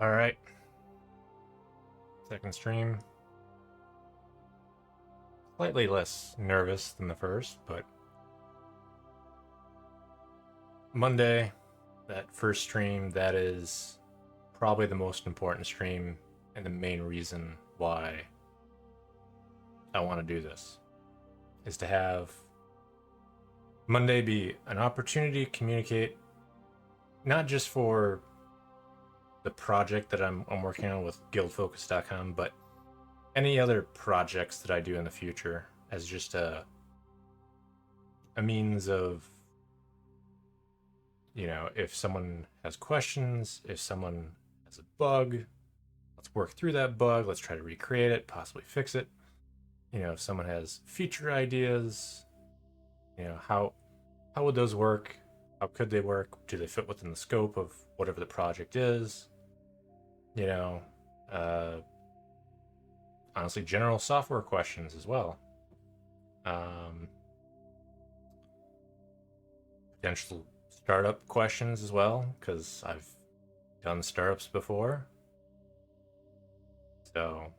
All right, second stream. Slightly less nervous than the first, but Monday, that first stream, that is probably the most important stream and the main reason why I want to do this is to have Monday be an opportunity to communicate not just for the project that I'm working on with guildfocus.com, but any other projects that I do in the future as just a means of, if someone has questions, if someone has a bug, let's work through that bug, let's try to recreate it, possibly fix it. If someone has feature ideas, how would those work? How could they work? Do they fit within the scope of whatever the project is? You know, uh, Honestly, general software questions as well. Um, Potential startup questions as well, because I've done startups before. So,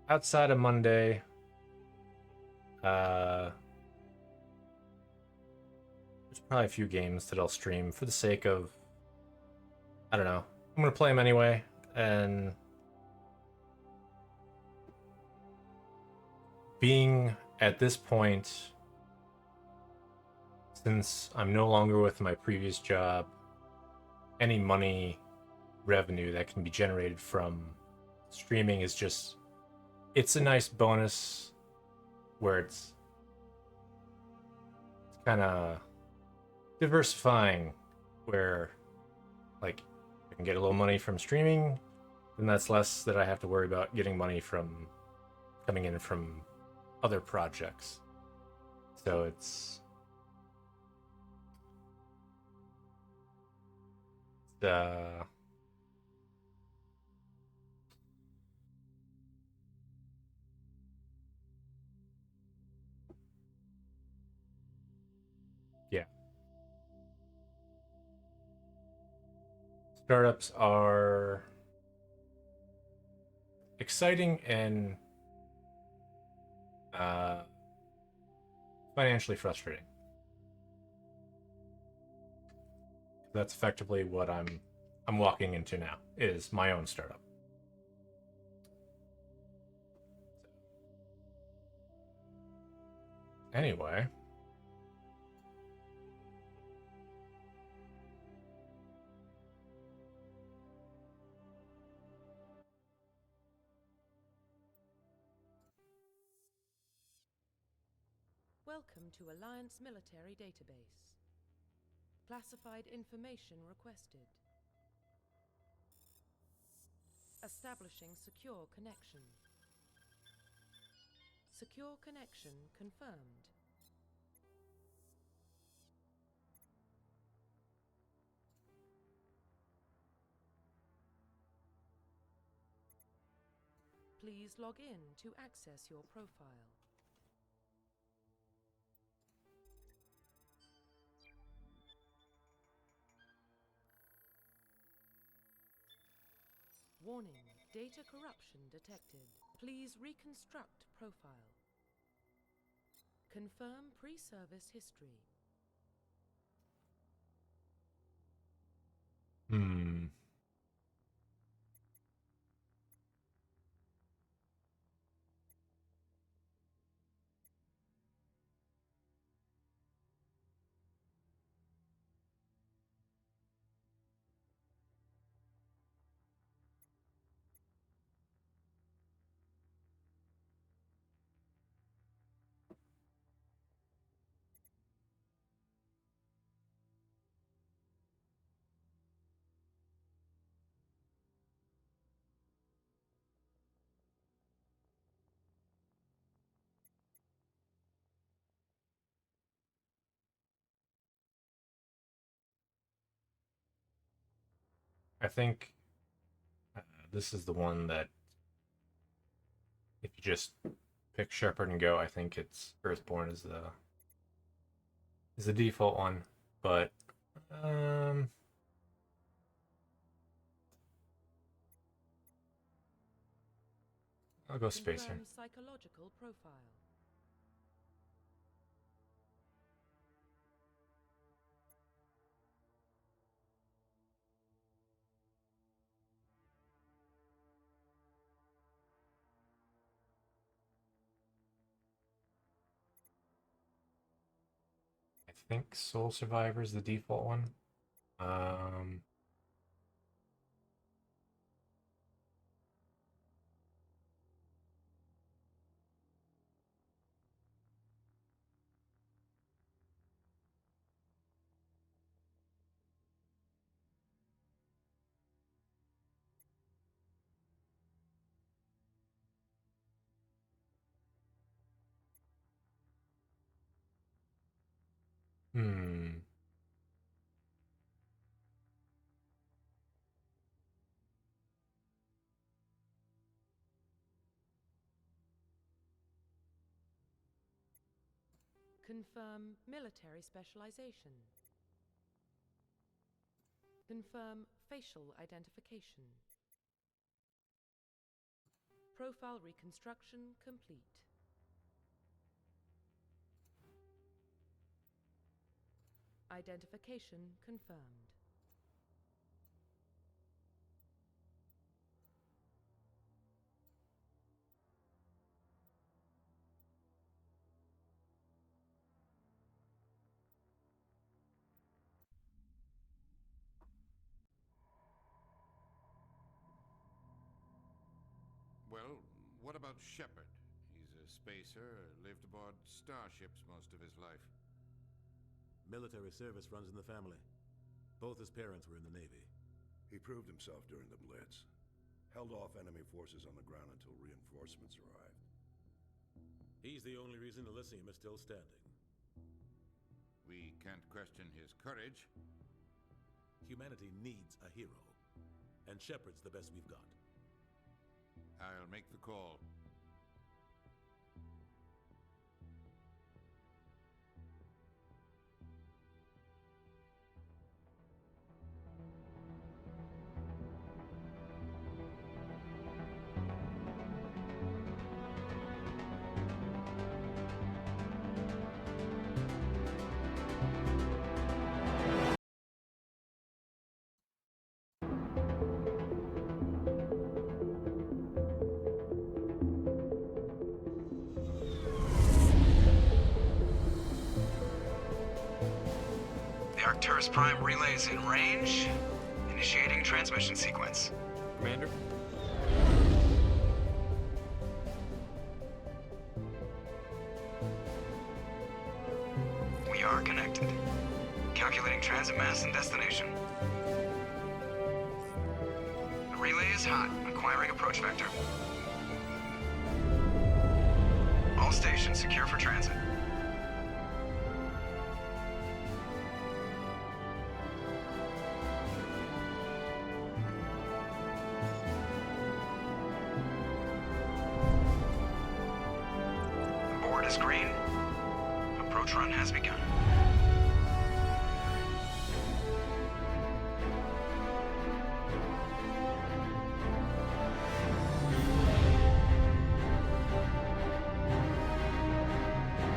outside of Monday, there's probably a few games that I'll stream for the sake of, I don't know, I'm going to play them anyway. And being at this point, since I'm no longer with my previous job, any money revenue that can be generated from streaming is just, it's a nice bonus where it's kind of diversifying, where like I can get a little money from streaming, then that's less that I have to worry about getting money from coming in from other projects. So uh yeah, startups are exciting and uh financially frustrating. That's effectively what I'm walking into now, is my own startup. Anyway, Welcome to Alliance Military Database. Classified information requested. Establishing secure connection. Secure connection confirmed. Please log in to access your profile. Warning, data corruption detected. Please reconstruct profile. Confirm pre-service history. hmm. I think this is the one that if you just pick Shepherd and go, I think it's Earthborn is the default one. But um I'll go spacer. Confirm psychological profile. I think Soul Survivor is the default one. Um, hmm. Confirm military specialization. Confirm facial identification. Profile reconstruction complete. Identification confirmed. Well, what about Shepard? He's a spacer, lived aboard starships most of his life. Military service runs in the family. Both his parents were in the Navy. He proved himself during the Blitz. Held off enemy forces on the ground until reinforcements arrived. He's the only reason Elysium is still standing. We can't question his courage. Humanity needs a hero. And Shepard's the best we've got. I'll make the call. The Arcturus Prime relay is in range. Initiating transmission sequence. Commander? We are connected. Calculating transit mass and destination. The relay is hot, acquiring approach vector. All stations secure for transit. The board is green. Approach run has begun.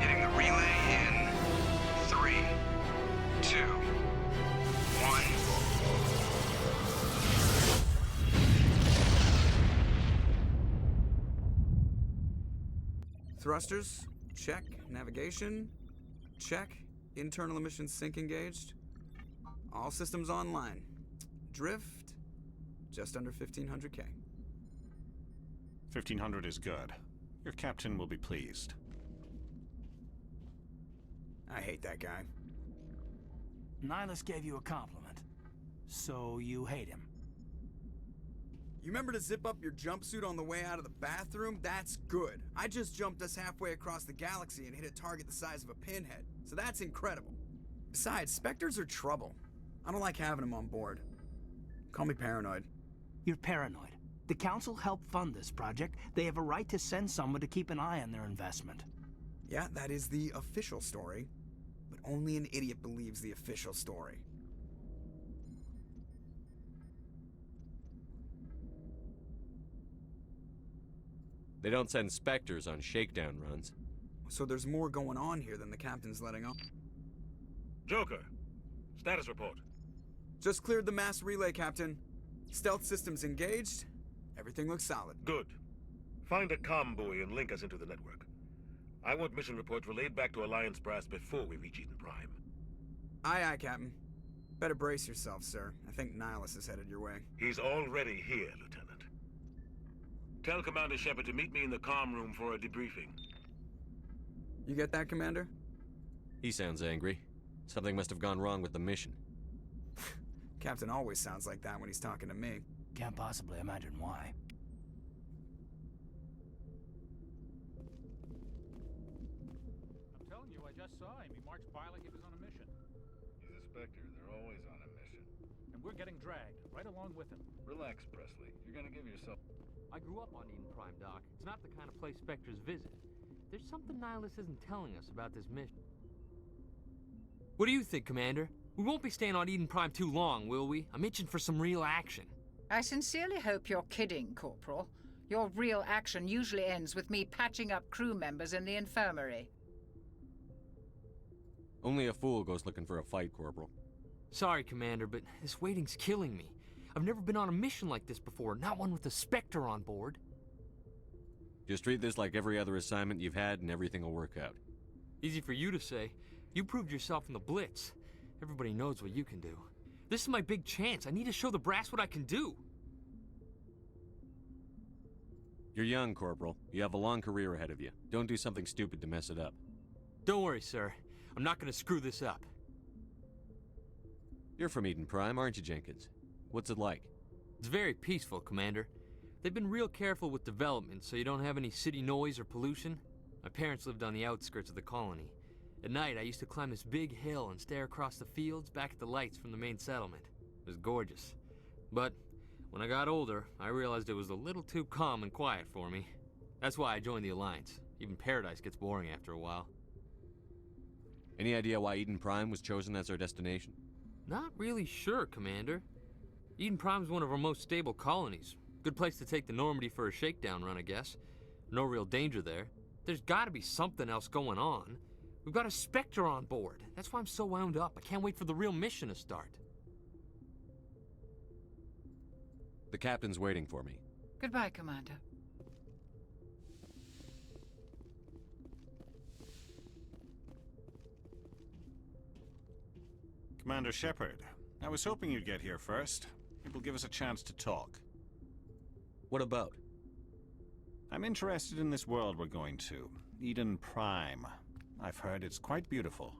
Hitting the relay in 3, 2, 1. Thrusters, check. Navigation, check. Internal emissions sync engaged. All systems online. Drift, just under 1500K. 1500 is good. Your captain will be pleased. I hate that guy. Nihilus gave you a compliment. So you hate him. You remember to zip up your jumpsuit on the way out of the bathroom? That's good. I just jumped us halfway across the galaxy and hit a target the size of a pinhead, so that's incredible. Besides, Spectres are trouble. I don't like having them on board. Call me paranoid. You're paranoid. The Council helped fund this project. They have a right to send someone to keep an eye on their investment. Yeah, that is the official story. But only an idiot believes the official story. They don't send Spectres on shakedown runs. So there's more going on here than the captain's letting on. Joker, status report. Just cleared the mass relay, Captain. Stealth systems engaged. Everything looks solid. Good. Find a comm buoy and link us into the network. I want mission reports relayed back to Alliance brass before we reach Eden Prime. Aye, aye, Captain. Better brace yourself, sir. I think Nihilus is headed your way. He's already here, Lieutenant. Tell Commander Shepard to meet me in the comm room for a debriefing. You get that, Commander? He sounds angry. Something must have gone wrong with the mission. Captain always sounds like that when he's talking to me. Can't possibly imagine why. I'm telling you, I just saw him. He marched by like he was on a mission. He's a Spectre. They're always on a mission. And we're getting dragged, right along with him. Relax, Presley. You're gonna give yourself... I grew up on Eden Prime, Doc. It's not the kind of place Spectres visit. There's something Nihilus isn't telling us about this mission. What do you think, Commander? We won't be staying on Eden Prime too long, will we? I'm itching for some real action. I sincerely hope you're kidding, Corporal. Your real action usually ends with me patching up crew members in the infirmary. Only a fool goes looking for a fight, Corporal. Sorry, Commander, but this waiting's killing me. I've never been on a mission like this before, not one with a Spectre on board. Just treat this like every other assignment you've had and everything will work out. Easy for you to say. You proved yourself in the Blitz. Everybody knows what you can do. This is my big chance. I need to show the brass what I can do. You're young, Corporal. You have a long career ahead of you. Don't do something stupid to mess it up. Don't worry, sir. I'm not gonna screw this up. You're from Eden Prime, aren't you, Jenkins? What's it like? It's very peaceful, Commander. They've been real careful with development, so you don't have any city noise or pollution. My parents lived on the outskirts of the colony. At night, I used to climb this big hill and stare across the fields back at the lights from the main settlement. It was gorgeous. But when I got older, I realized it was a little too calm and quiet for me. That's why I joined the Alliance. Even Paradise gets boring after a while. Any idea why Eden Prime was chosen as our destination? Not really sure, Commander. Eden Prime's one of our most stable colonies. Good place to take the Normandy for a shakedown run, I guess. No real danger there. There's gotta be something else going on. We've got a Spectre on board. That's why I'm so wound up. I can't wait for the real mission to start. The captain's waiting for me. Goodbye, Commander. Commander Shepard, I was hoping you'd get here first. It will give us a chance to talk. What about? I'm interested in this world we're going to, Eden Prime. I've heard it's quite beautiful.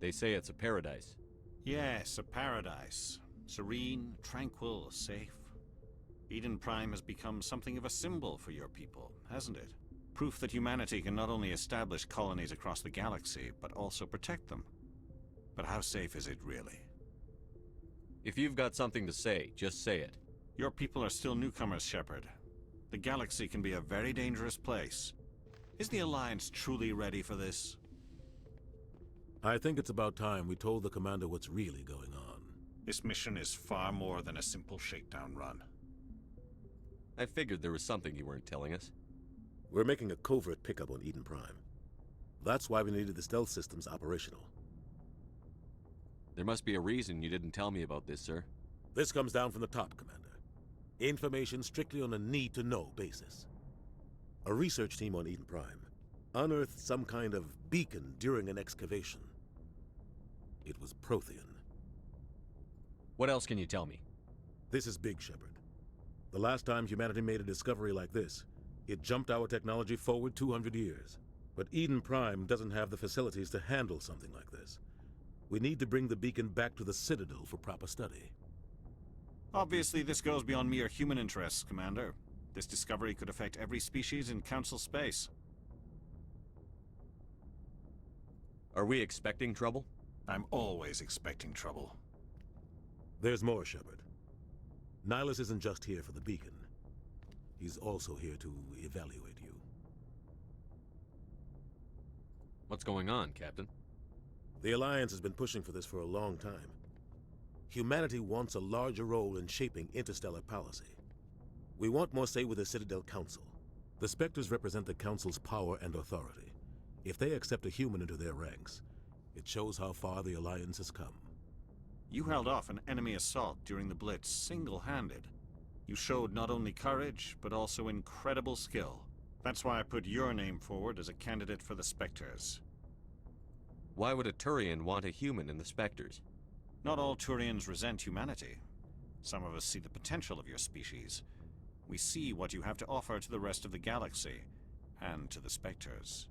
They say it's a paradise. Yes, a paradise. Serene, tranquil, safe. Eden Prime has become something of a symbol for your people, hasn't it? Proof that humanity can not only establish colonies across the galaxy, but also protect them. But how safe is it really? If you've got something to say, just say it. Your people are still newcomers, Shepard. The galaxy can be a very dangerous place. Is the Alliance truly ready for this? I think it's about time we told the commander what's really going on. This mission is far more than a simple shakedown run. I figured there was something you weren't telling us. We're making a covert pickup on Eden Prime. That's why we needed the stealth systems operational. There must be a reason you didn't tell me about this, sir. This comes down from the top, Commander. Information strictly on a need-to-know basis. A research team on Eden Prime unearthed some kind of beacon during an excavation. It was Prothean. What else can you tell me? This is big, Shepard. The last time humanity made a discovery like this, it jumped our technology forward 200 years. But Eden Prime doesn't have the facilities to handle something like this. We need to bring the beacon back to the Citadel for proper study. Obviously, this goes beyond mere human interests, Commander. This discovery could affect every species in Council space. Are we expecting trouble? I'm always expecting trouble. There's more, Shepard. Nihilus isn't just here for the beacon. He's also here to evaluate you. What's going on, Captain? The Alliance has been pushing for this for a long time. Humanity wants a larger role in shaping interstellar policy. We want more say with the Citadel Council. The Spectres represent the Council's power and authority. If they accept a human into their ranks, it shows how far the Alliance has come. You held off an enemy assault during the Blitz single-handed. You showed not only courage, but also incredible skill. That's why I put your name forward as a candidate for the Spectres. Why would a Turian want a human in the Spectres? Not all Turians resent humanity. Some of us see the potential of your species. We see what you have to offer to the rest of the galaxy, and to the Spectres.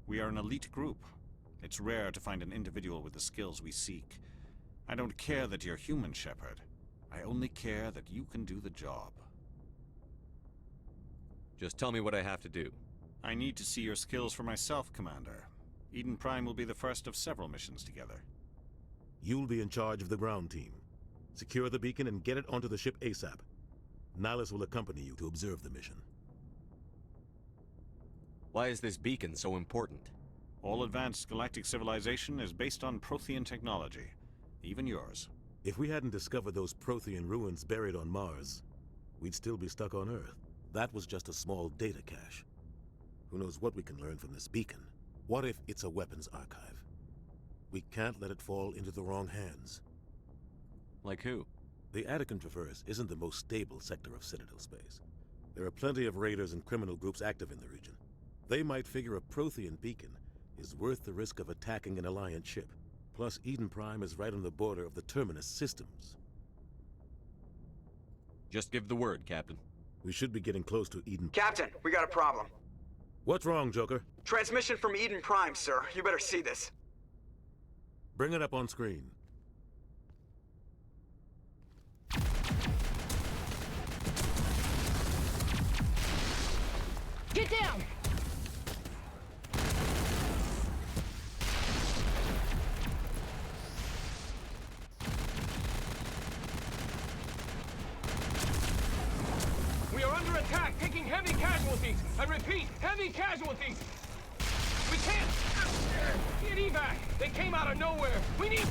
We are an elite group. It's rare to find an individual with the skills we seek. I don't care that you're human, Shepard. I only care that you can do the job. Just tell me what I have to do. I need to see your skills for myself, Commander. Eden Prime will be the first of several missions together. You'll be in charge of the ground team. Secure the beacon and get it onto the ship ASAP. Nihilus will accompany you to observe the mission. Why is this beacon so important? All advanced galactic civilization is based on Prothean technology. Even yours. If we hadn't discovered those Prothean ruins buried on Mars, we'd still be stuck on Earth. That was just a small data cache. Who knows what we can learn from this beacon? What if it's a weapons archive? We can't let it fall into the wrong hands. Like who? The Attican Traverse isn't the most stable sector of Citadel space. There are plenty of raiders and criminal groups active in the region. They might figure a Prothean beacon is worth the risk of attacking an Alliance ship. Plus, Eden Prime is right on the border of the Terminus systems. Just give the word, Captain. We should be getting close to Eden. Captain, we got a problem. What's wrong, Joker? Transmission from Eden Prime, sir. You better see this. Bring it up on screen. Get down! We are under attack, taking heavy casualties. I repeat, heavy casualties. We can't get evac. They came out of nowhere. We need...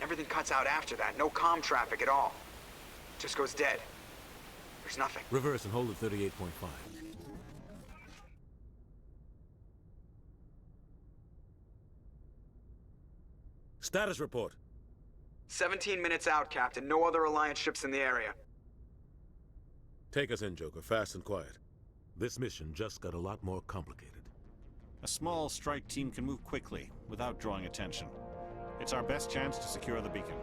Everything cuts out after that. No comm traffic at all. Just goes dead. There's nothing. Reverse and hold at 38.5. Status report. 17 minutes out, Captain. No other Alliance ships in the area. Take us in, Joker, fast and quiet. This mission just got a lot more complicated. A small strike team can move quickly, without drawing attention. It's our best chance to secure the beacon.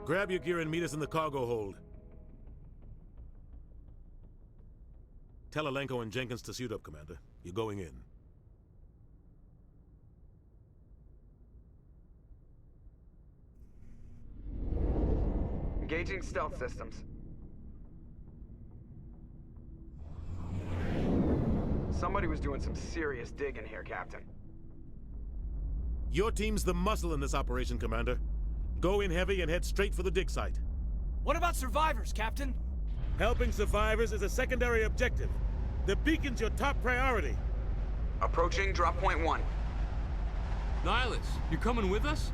Grab your gear and meet us in the cargo hold. Tell Alenko and Jenkins to suit up, Commander. You're going in. Engaging stealth systems. Somebody was doing some serious digging here, Captain. Your team's the muscle in this operation, Commander. Go in heavy and head straight for the dig site. What about survivors, Captain? Helping survivors is a secondary objective. The beacon's your top priority. Approaching drop point 1. Nihilus, you coming with us?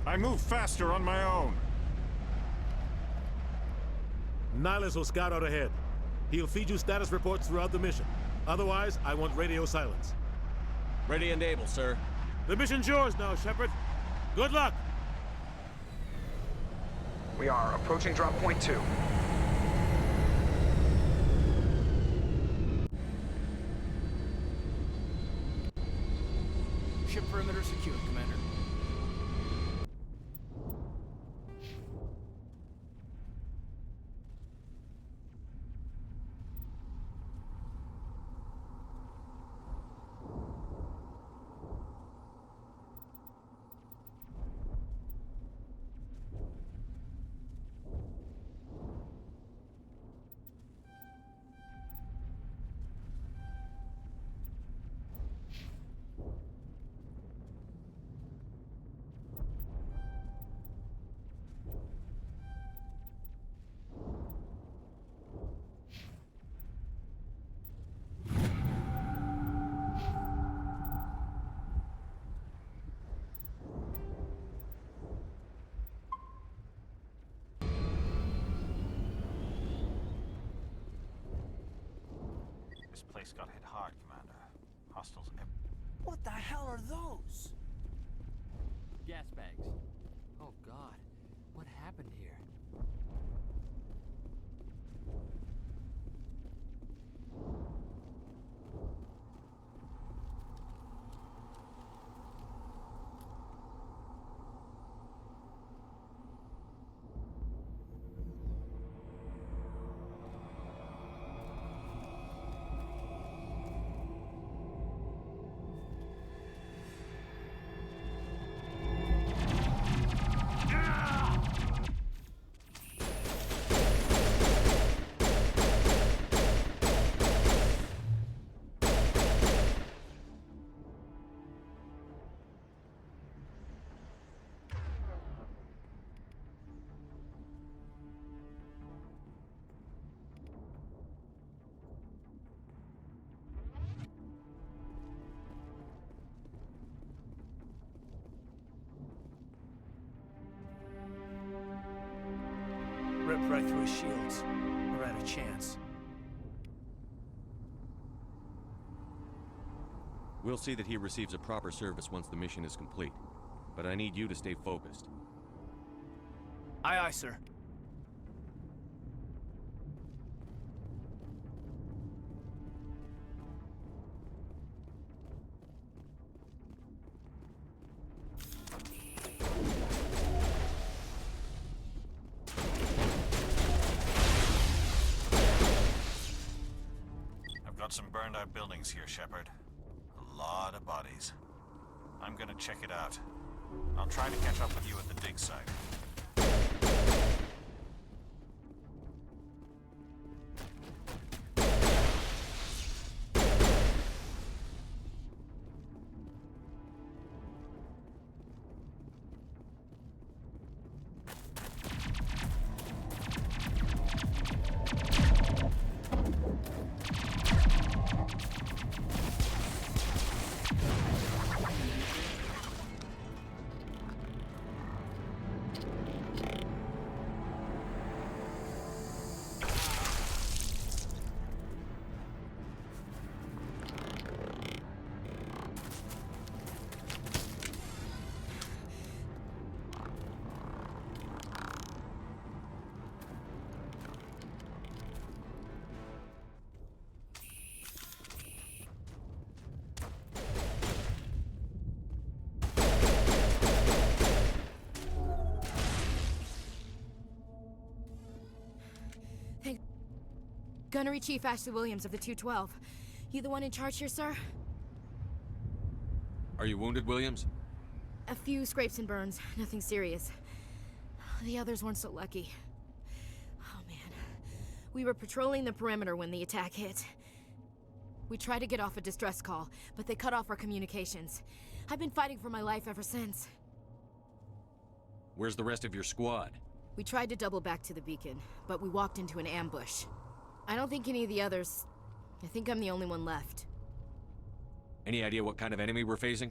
I move faster on my own. Nihilus will scout out ahead. He'll feed you status reports throughout the mission. Otherwise, I want radio silence. Ready and able, sir. The mission's yours now, Shepard. Good luck! We are approaching drop point 2. Ship perimeter secured, Commander. This place got hit hard, Commander. Hostiles. What the hell are those? Gas bags. Oh God, what happened here? Ripped right through his shields. Never had a chance. We'll see that he receives a proper service once the mission is complete. But I need you to stay focused. Aye, aye, sir. I've got some burned out buildings here, Shepard. A lot of bodies. I'm gonna check it out. I'll try to catch up with you at the dig site. Gunnery Chief Ashley Williams of the 212. You the one in charge here, sir? Are you wounded, Williams? A few scrapes and burns, nothing serious. The others weren't so lucky. Oh man. We were patrolling the perimeter when the attack hit. We tried to get off a distress call, but they cut off our communications. I've been fighting for my life ever since. Where's the rest of your squad? We tried to double back to the beacon, but we walked into an ambush. I don't think any of the others... I think I'm the only one left. Any idea what kind of enemy we're facing?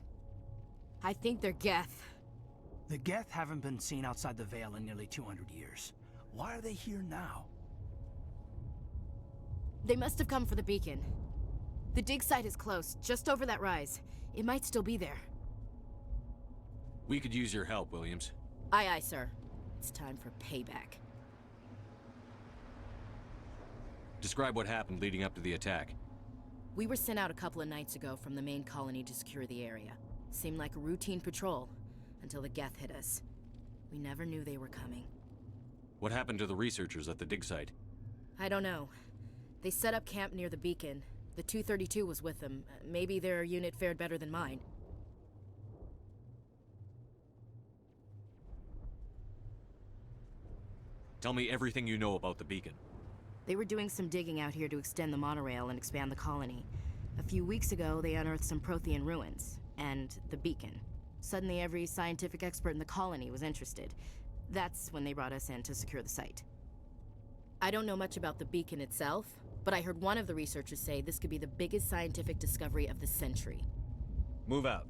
I think they're Geth. The Geth haven't been seen outside the Veil in nearly 200 years. Why are they here now? They must have come for the beacon. The dig site is close, just over that rise. It might still be there. We could use your help, Williams. Aye, aye, sir. It's time for payback. Describe what happened leading up to the attack. We were sent out a couple of nights ago from the main colony to secure the area. Seemed like a routine patrol, until the Geth hit us. We never knew they were coming. What happened to the researchers at the dig site? I don't know. They set up camp near the beacon. The 232 was with them. Maybe their unit fared better than mine. Tell me everything you know about the beacon. They were doing some digging out here to extend the monorail and expand the colony. A few weeks ago, they unearthed some Prothean ruins, and the beacon. Suddenly every scientific expert in the colony was interested. That's when they brought us in to secure the site. I don't know much about the beacon itself, but I heard one of the researchers say this could be the biggest scientific discovery of the century. Move out.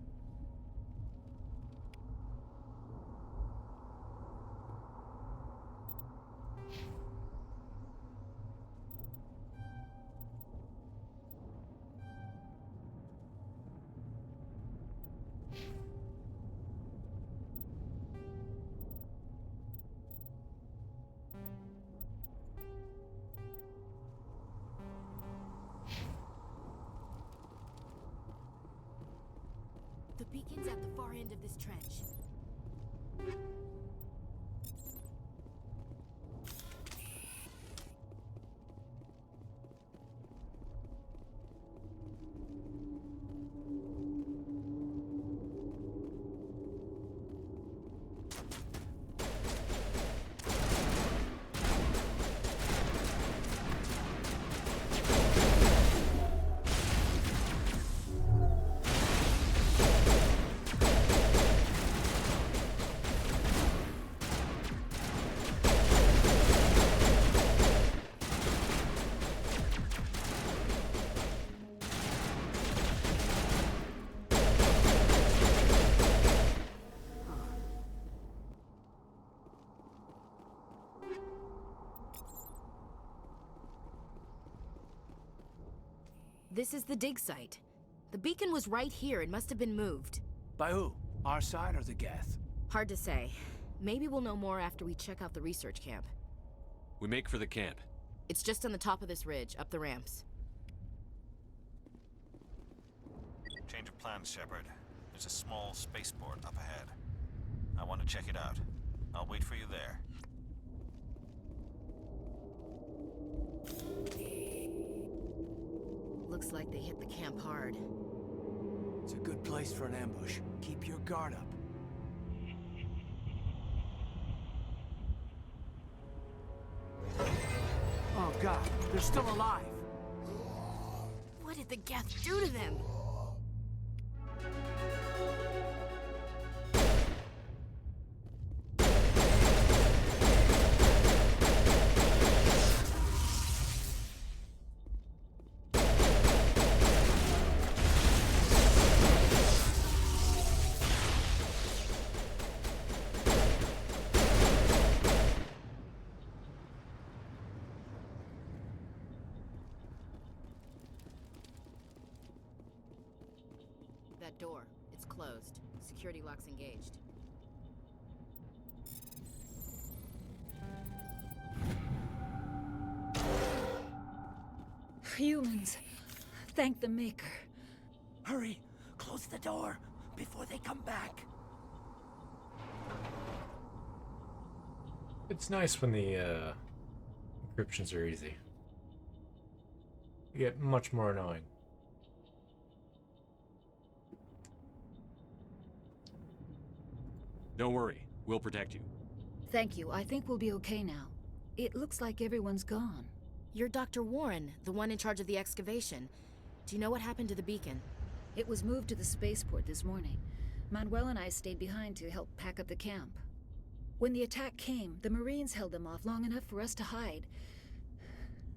beacon's at the far end of this trench. This is the dig site. The beacon was right here. It must have been moved. By who? Our side or the Geth? Hard to say. Maybe we'll know more after we check out the research camp. We make for the camp. It's just on the top of this ridge, up the ramps. Change of plans, Shepard. There's a small spaceport up ahead. I want to check it out. I'll wait for you there. Looks like they hit the camp hard. It's a good place for an ambush. Keep your guard up. Oh god, they're still alive! What did the Geth do to them? That door. It's closed. Security lock's engaged. Humans. Thank the Maker. Hurry! Close the door before they come back. It's nice when the encryptions are easy. You get much more annoying. Don't worry, we'll protect you. Thank you. I think we'll be okay now. It looks like everyone's gone. You're Dr. Warren, the one in charge of the excavation. Do you know what happened to the beacon? It was moved to the spaceport this morning. Manuel and I stayed behind to help pack up the camp. When the attack came, the Marines held them off long enough for us to hide.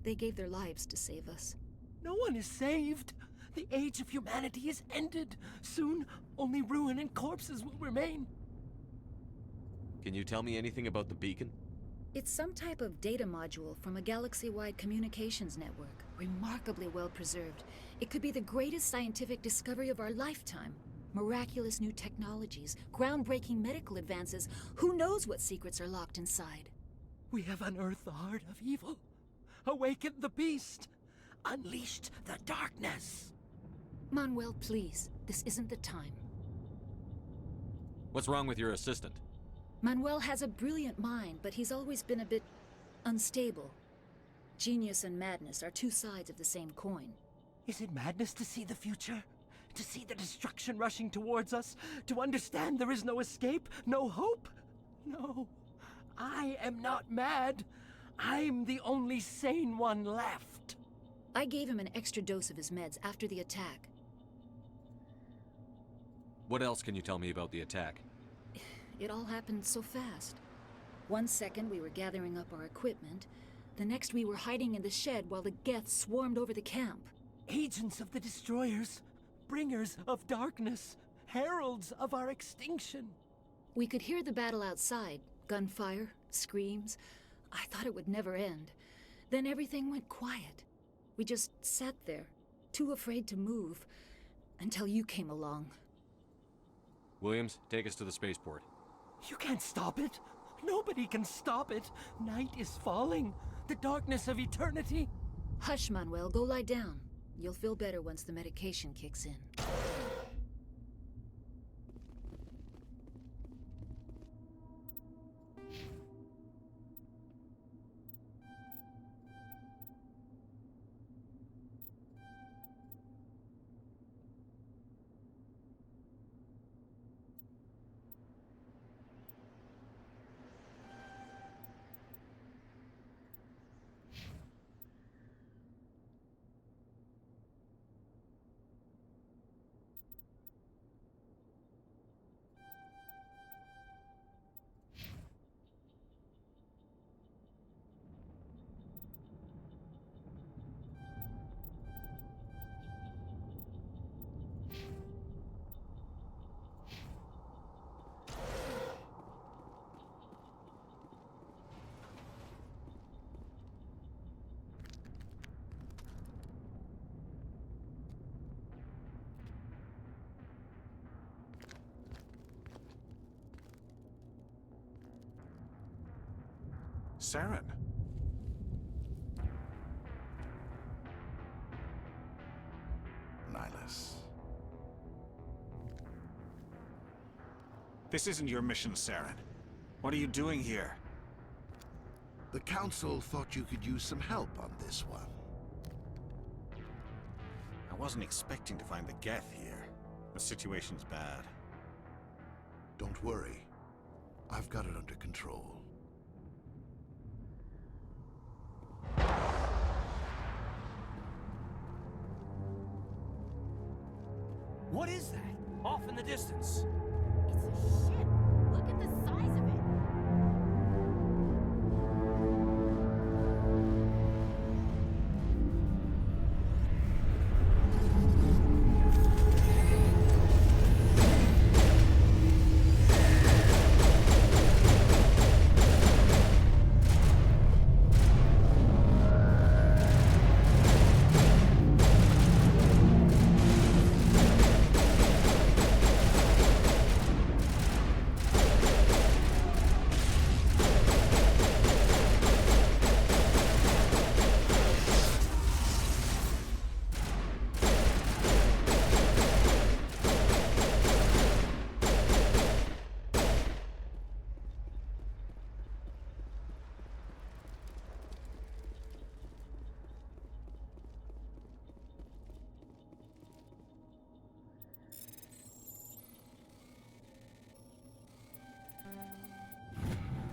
They gave their lives to save us. No one is saved. The age of humanity is ended. Soon, only ruin and corpses will remain. Can you tell me anything about the beacon? It's some type of data module from a galaxy-wide communications network, remarkably well preserved. It could be the greatest scientific discovery of our lifetime. Miraculous new technologies, groundbreaking medical advances. Who knows what secrets are locked inside? We have unearthed the heart of evil, awakened the beast, unleashed the darkness. Manuel, please, this isn't the time. What's wrong with your assistant? Manuel has a brilliant mind, but he's always been a bit unstable. Genius and madness are two sides of the same coin. Is it madness to see the future? To see the destruction rushing towards us? To understand there is no escape, no hope? No, I am not mad. I'm the only sane one left. I gave him an extra dose of his meds after the attack. What else can you tell me about the attack? It all happened so fast. 1 second we were gathering up our equipment. The next we were hiding in the shed while the Geth swarmed over the camp. Agents of the destroyers, bringers of darkness, heralds of our extinction. We could hear the battle outside. Gunfire, screams. I thought it would never end. Then everything went quiet. We just sat there, too afraid to move, until you came along. Williams, take us to the spaceport. You can't stop it. Nobody can stop it. Night is falling. The darkness of eternity. Hush, Manuel. Go lie down. You'll feel better once the medication kicks in. Saren. Nihilus. This isn't your mission, Saren. What are you doing here? The Council thought you could use some help on this one. I wasn't expecting to find the Geth here. The situation's bad. Don't worry. I've got it under control. What is that? Off in the distance. It's a ship. Look at the size of it.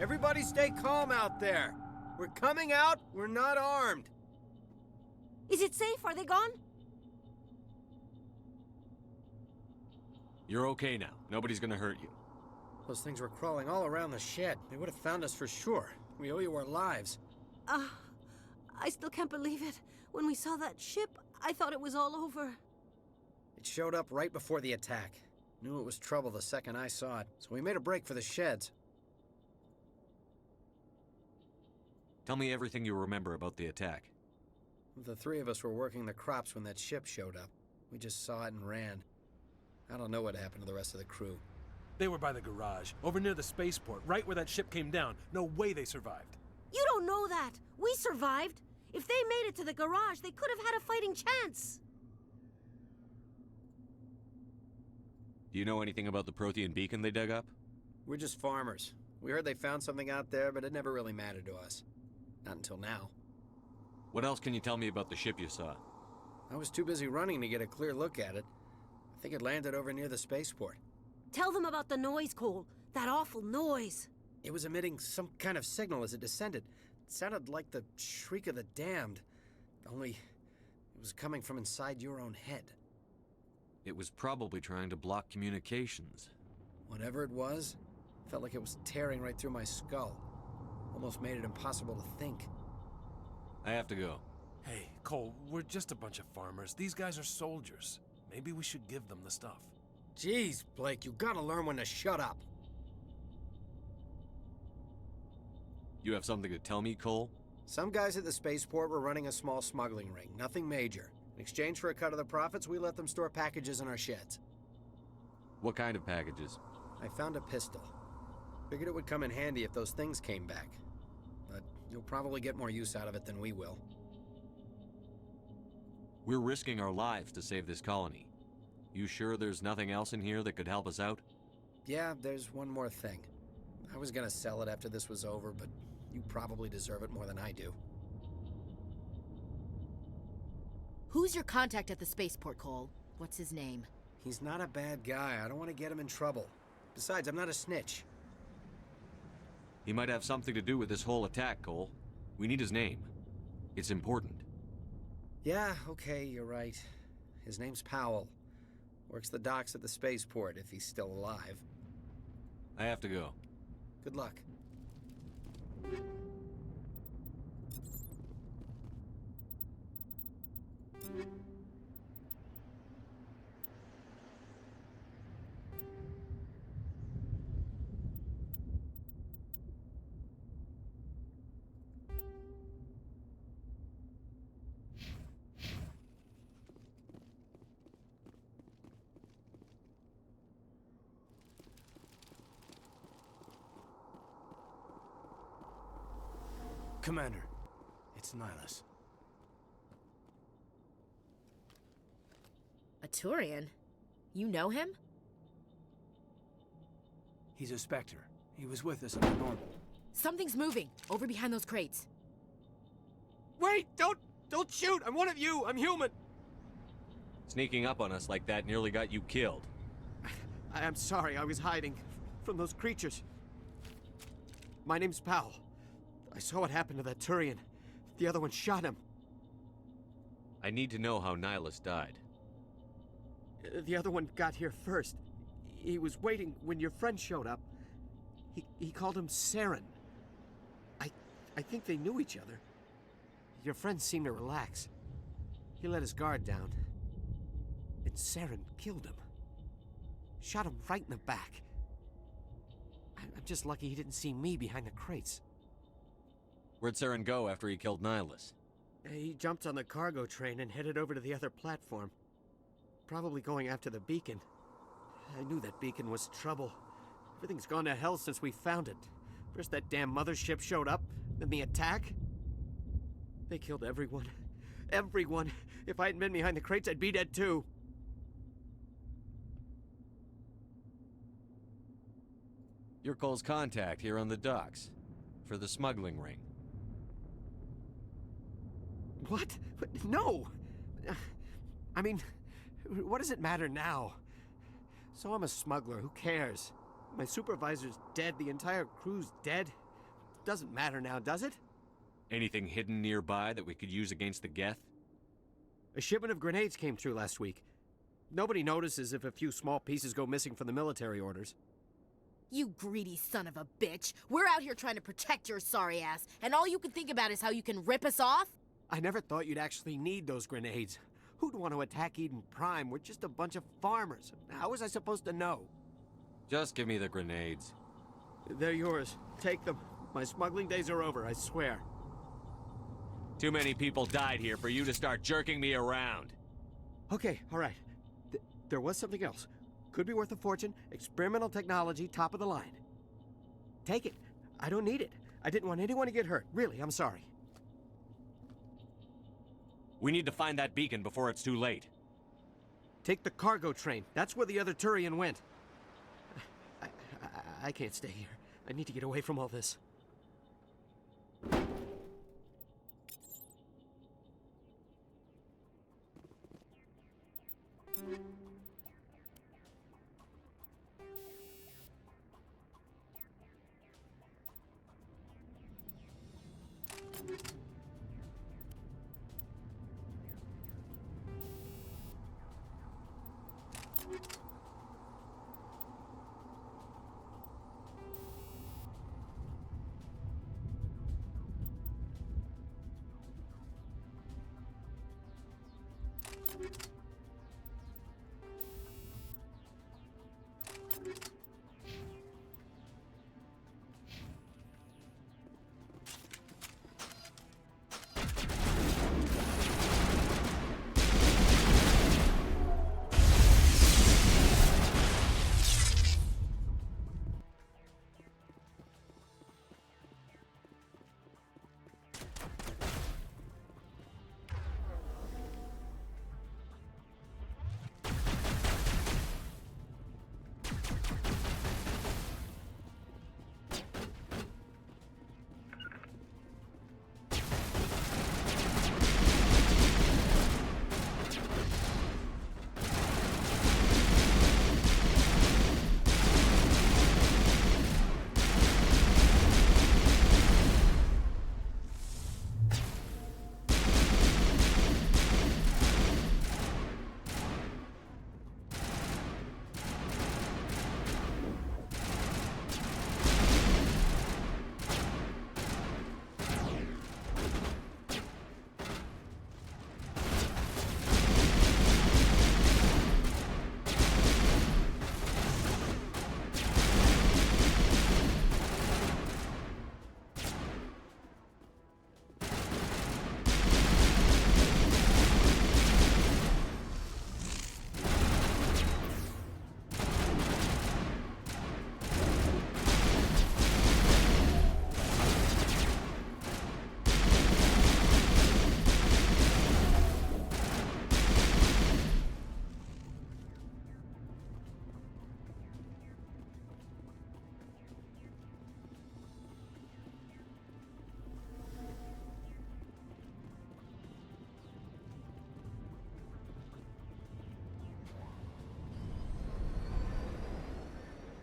Everybody stay calm out there. We're coming out, we're not armed. Is it safe? Are they gone? You're okay now. Nobody's gonna hurt you. Those things were crawling all around the shed. They would have found us for sure. We owe you our lives. I still can't believe it. When we saw that ship, I thought it was all over. It showed up right before the attack. Knew it was trouble the second I saw it, so we made a break for the sheds. Tell me everything you remember about the attack. The three of us were working the crops when that ship showed up. We just saw it and ran. I don't know what happened to the rest of the crew. They were by the garage, over near the spaceport, right where that ship came down. No way they survived. You don't know that. We survived. If they made it to the garage, they could have had a fighting chance. Do you know anything about the Prothean beacon they dug up? We're just farmers. We heard they found something out there, but it never really mattered to us. Not until now. What else can you tell me about the ship you saw? I was too busy running to get a clear look at it. I think it landed over near the spaceport. Tell them about the noise, Cole. That awful noise. It was emitting some kind of signal as it descended. It sounded like the shriek of the damned. Only, it was coming from inside your own head. It was probably trying to block communications. Whatever it was, felt like it was tearing right through my skull. Almost made it impossible to think. I have to go. Hey, Cole, we're just a bunch of farmers. These guys are soldiers. Maybe we should give them the stuff. Jeez, Blake, you gotta learn when to shut up. You have something to tell me, Cole? Some guys at the spaceport were running a small smuggling ring, nothing major. In exchange for a cut of the profits, we let them store packages in our sheds. What kind of packages? I found a pistol. Figured it would come in handy if those things came back. But you'll probably get more use out of it than we will. We're risking our lives to save this colony. You sure there's nothing else in here that could help us out? Yeah, there's one more thing. I was gonna sell it after this was over, but you probably deserve it more than I do. Who's your contact at the spaceport, Cole? What's his name? He's not a bad guy. I don't want to get him in trouble. Besides, I'm not a snitch. He might have something to do with this whole attack, Cole. We need his name. It's important. Yeah, okay, you're right. His name's Powell. Works the docks at the spaceport, if he's still alive. I have to go. Good luck. Commander, it's Nihilus. A Turian? You know him? He's a Spectre. He was with us at the normal. Something's moving, over behind those crates. Wait! Don't shoot! I'm one of you! I'm human! Sneaking up on us like that nearly got you killed. I'm sorry, I was hiding from those creatures. My name's Powell. I saw what happened to that Turian. The other one shot him. I need to know how Nihilus died. The other one got here first. He was waiting when your friend showed up. He called him Saren. I think they knew each other. Your friend seemed to relax. He let his guard down. And Saren killed him. Shot him right in the back. I'm just lucky he didn't see me behind the crates. Where'd Saren go after he killed Nihilus? He jumped on the cargo train and headed over to the other platform. Probably going after the beacon. I knew that beacon was trouble. Everything's gone to hell since we found it. First that damn mothership showed up, then the attack. They killed everyone. Everyone. If I hadn't been behind the crates, I'd be dead too. You're Cole's contact here on the docks. For the smuggling ring. What? No! I mean, what does it matter now? So I'm a smuggler, who cares? My supervisor's dead, the entire crew's dead. Doesn't matter now, does it? Anything hidden nearby that we could use against the Geth? A shipment of grenades came through last week. Nobody notices if a few small pieces go missing from the military orders. You greedy son of a bitch. We're out here trying to protect your sorry ass, and all you can think about is how you can rip us off? I never thought you'd actually need those grenades. Who'd want to attack Eden Prime? We're just a bunch of farmers. How was I supposed to know? Just give me the grenades. They're yours. Take them. My smuggling days are over, I swear. Too many people died here for you to start jerking me around. Okay, all right. There was something else. Could be worth a fortune. Experimental technology, top of the line. Take it. I don't need it. I didn't want anyone to get hurt. Really, I'm sorry. We need to find that beacon before it's too late. Take the cargo train. That's where the other Turian went. I can't stay here. I need to get away from all this.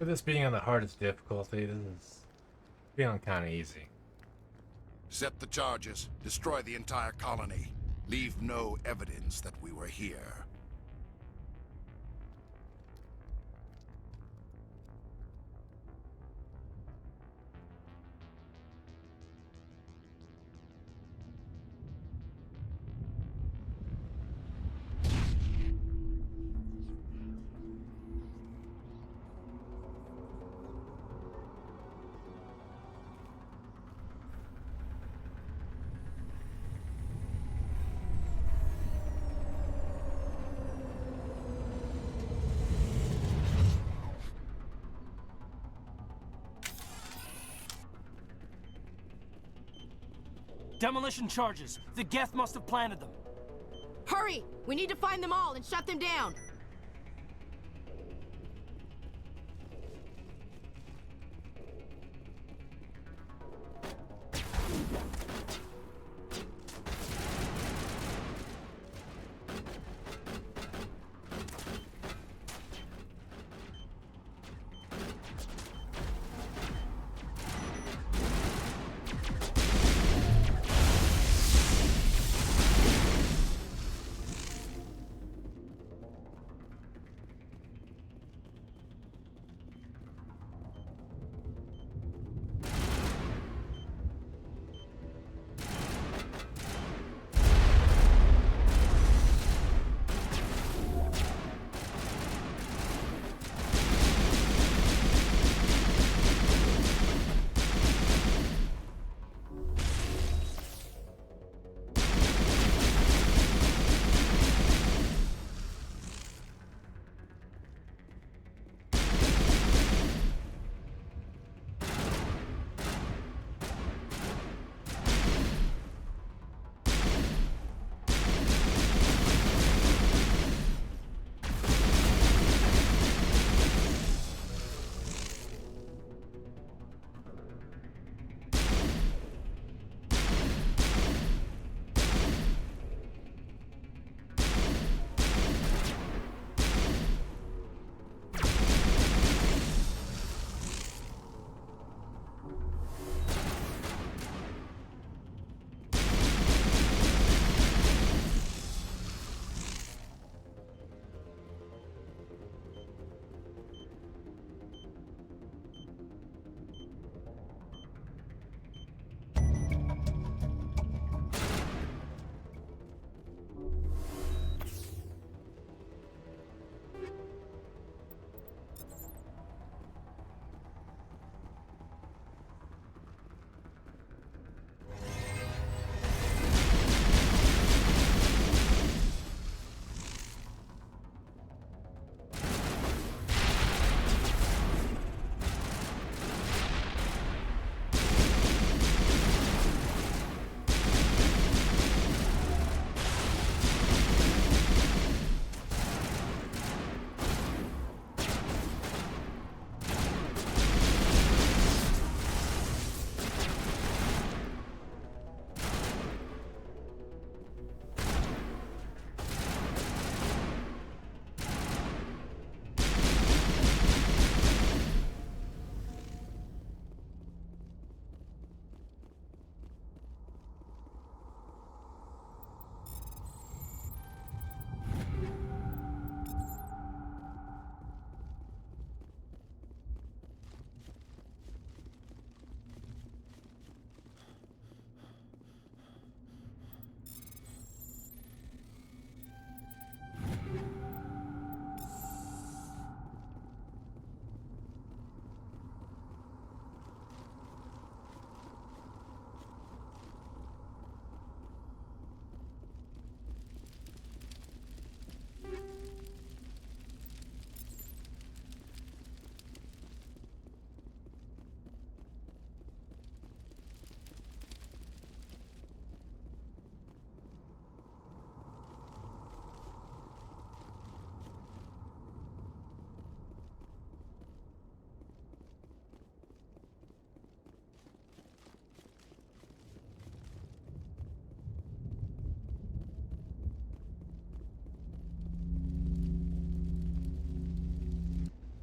With this being on the hardest difficulty, this is feeling kind of easy. Set the charges. Destroy the entire colony. Leave no evidence that we were here. Demolition charges. The Geth must have planted them. Hurry! We need to find them all and shut them down!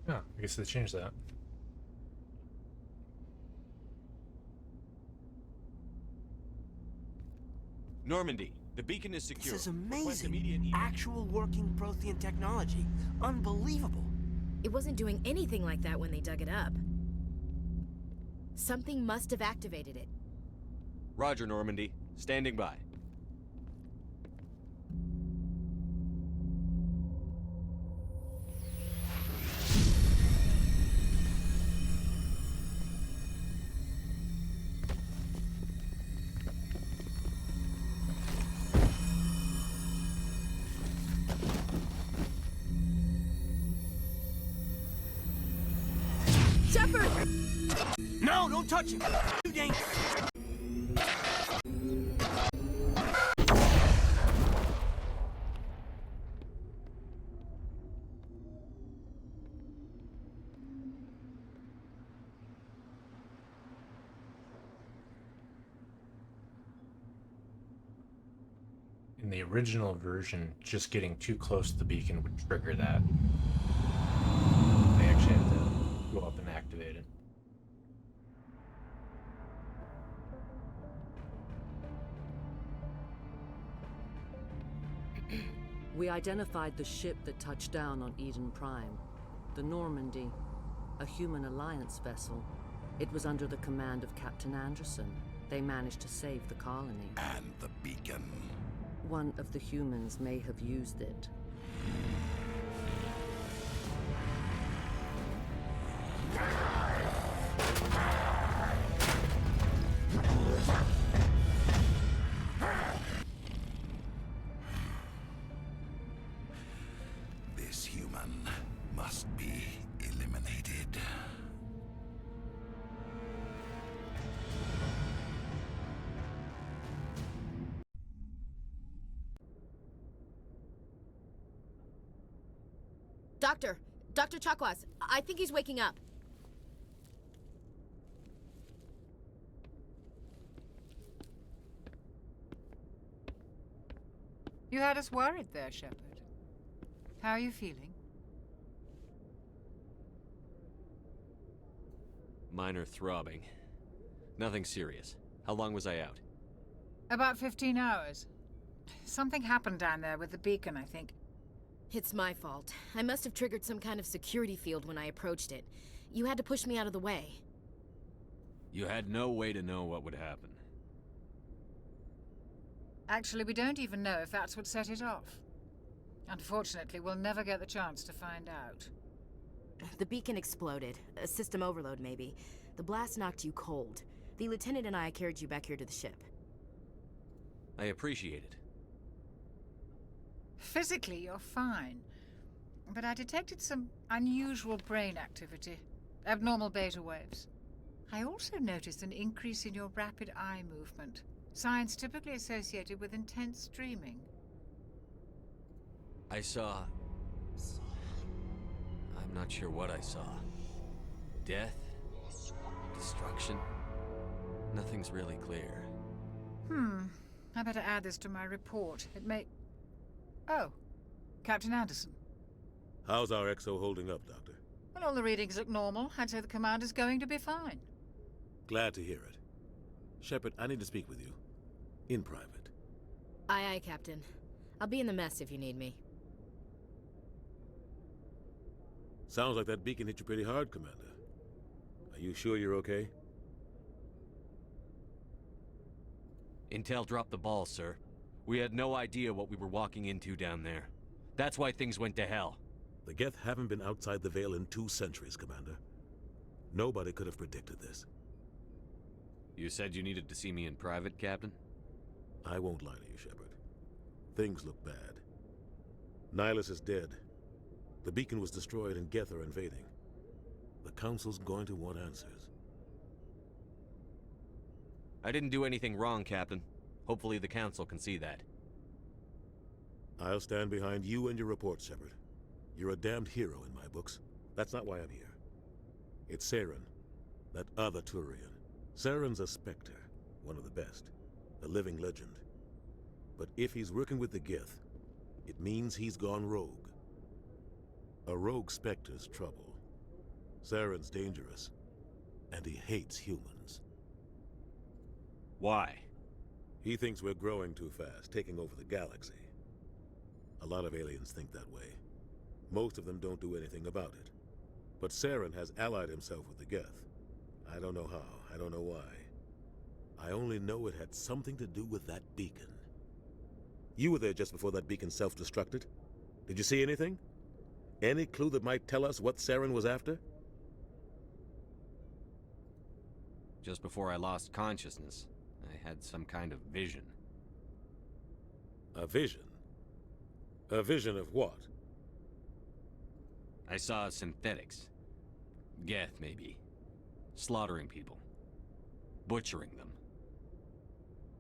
Oh, I guess they changed that. Normandy, the beacon is secure. This is Request amazing. immediate Actual working Prothean technology. Unbelievable. It wasn't doing anything like that when they dug it up. Something must have activated it. Roger, Normandy. Standing by. Shepard! No, don't touch him. Too dangerous. In the original version, just getting too close to the beacon would trigger that. They actually had to go up and activate it. We identified the ship that touched down on Eden Prime. The Normandy, a human alliance vessel. It was under the command of Captain Anderson. They managed to save the colony. And the beacon. One of the humans may have used it. This human must be eliminated. Dr. Chakwas, I think he's waking up. You had us worried there, Shepard. How are you feeling? Minor throbbing. Nothing serious. How long was I out? About 15 hours. Something happened down there with the beacon, I think. It's my fault. I must have triggered some kind of security field when I approached it. You had to push me out of the way. You had no way to know what would happen. Actually, we don't even know if that's what set it off. Unfortunately, we'll never get the chance to find out. The beacon exploded. A system overload, maybe. The blast knocked you cold. The lieutenant and I carried you back here to the ship. I appreciate it. Physically, you're fine. But I detected some unusual brain activity. Abnormal beta waves. I also noticed an increase in your rapid eye movement. Signs typically associated with intense dreaming. I saw... I'm not sure what I saw. Death? Destruction? Nothing's really clear. I better add this to my report. It may... Oh, Captain Anderson. How's our XO holding up, Doctor? Well, all the readings look normal. I'd say the commander's going to be fine. Glad to hear it. Shepard, I need to speak with you. In private. Aye, aye, Captain. I'll be in the mess if you need me. Sounds like that beacon hit you pretty hard, Commander. Are you sure you're okay? Intel dropped the ball, sir. We had no idea what we were walking into down there. That's why things went to hell. The Geth haven't been outside the Veil in 2 centuries, Commander. Nobody could have predicted this. You said you needed to see me in private, Captain? I won't lie to you, Shepard. Things look bad. Nihilus is dead. The beacon was destroyed and Geth are invading. The Council's going to want answers. I didn't do anything wrong, Captain. Hopefully the Council can see that. I'll stand behind you and your report, Shepard. You're a damned hero in my books. That's not why I'm here. It's Saren, that other Turian. Saren's a Spectre, one of the best. A living legend. But if he's working with the Geth, it means he's gone rogue. A rogue Spectre's trouble. Saren's dangerous, and he hates humans. Why? He thinks we're growing too fast, taking over the galaxy. A lot of aliens think that way. Most of them don't do anything about it. But Saren has allied himself with the Geth. I don't know how, I don't know why. I only know it had something to do with that beacon. You were there just before that beacon self-destructed. Did you see anything? Any clue that might tell us what Saren was after? Just before I lost consciousness, I had some kind of vision. A vision? A vision of what? I saw synthetics. Geth, maybe. Slaughtering people. Butchering them.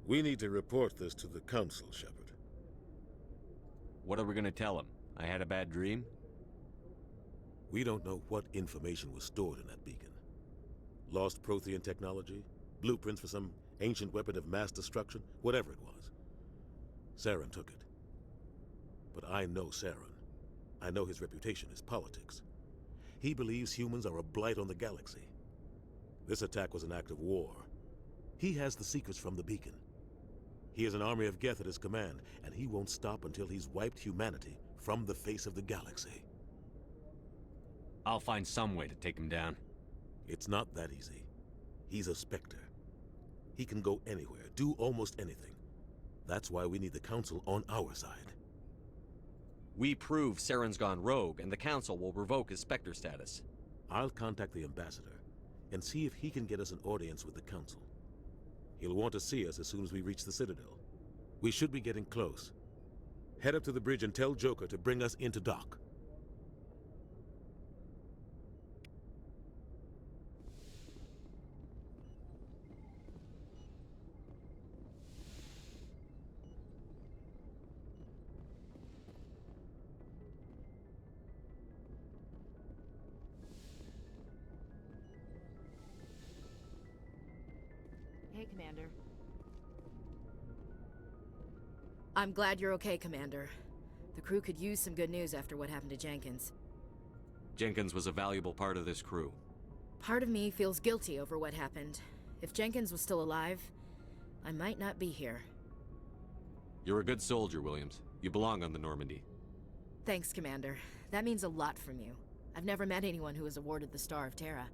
We need to report this to the Council, Shepard. What are we gonna tell them? I had a bad dream? We don't know what information was stored in that beacon. Lost Prothean technology? Blueprints for some ancient weapon of mass destruction? Whatever it was. Saren took it. But I know Saren. I know his reputation is politics. He believes humans are a blight on the galaxy. This attack was an act of war. He has the secrets from the beacon. He has an army of Geth at his command, and he won't stop until he's wiped humanity from the face of the galaxy. I'll find some way to take him down. It's not that easy. He's a Spectre. He can go anywhere, do almost anything. That's why we need the Council on our side. We prove Saren's gone rogue, and the Council will revoke his Spectre status. I'll contact the Ambassador and see if he can get us an audience with the Council. He'll want to see us as soon as we reach the Citadel. We should be getting close. Head up to the bridge and tell Joker to bring us into dock. Hey, Commander. I'm glad you're okay, Commander. The crew could use some good news after what happened to Jenkins. Jenkins was a valuable part of this crew. Part of me feels guilty over what happened. If Jenkins was still alive, I might not be here. You're a good soldier, Williams. You belong on the Normandy. Thanks, Commander. That means a lot from you. I've never met anyone who was awarded the Star of Terra.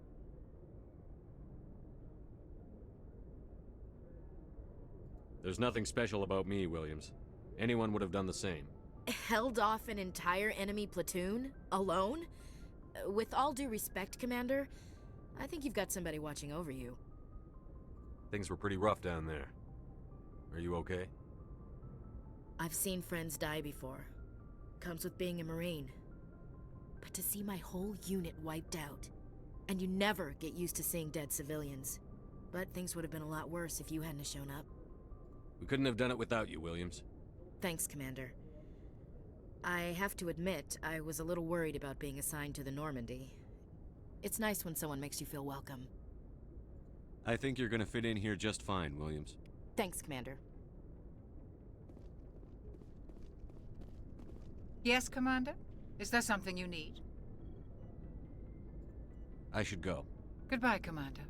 There's nothing special about me, Williams. Anyone would have done the same. Held off an entire enemy platoon? Alone? With all due respect, Commander, I think you've got somebody watching over you. Things were pretty rough down there. Are you okay? I've seen friends die before. Comes with being a Marine. But to see my whole unit wiped out, and you never get used to seeing dead civilians. But things would have been a lot worse if you hadn't shown up. We couldn't have done it without you, Williams. Thanks, Commander. I have to admit, I was a little worried about being assigned to the Normandy. It's nice when someone makes you feel welcome. I think you're gonna fit in here just fine, Williams. Thanks, Commander. Yes, Commander? Is there something you need? I should go. Goodbye, Commander.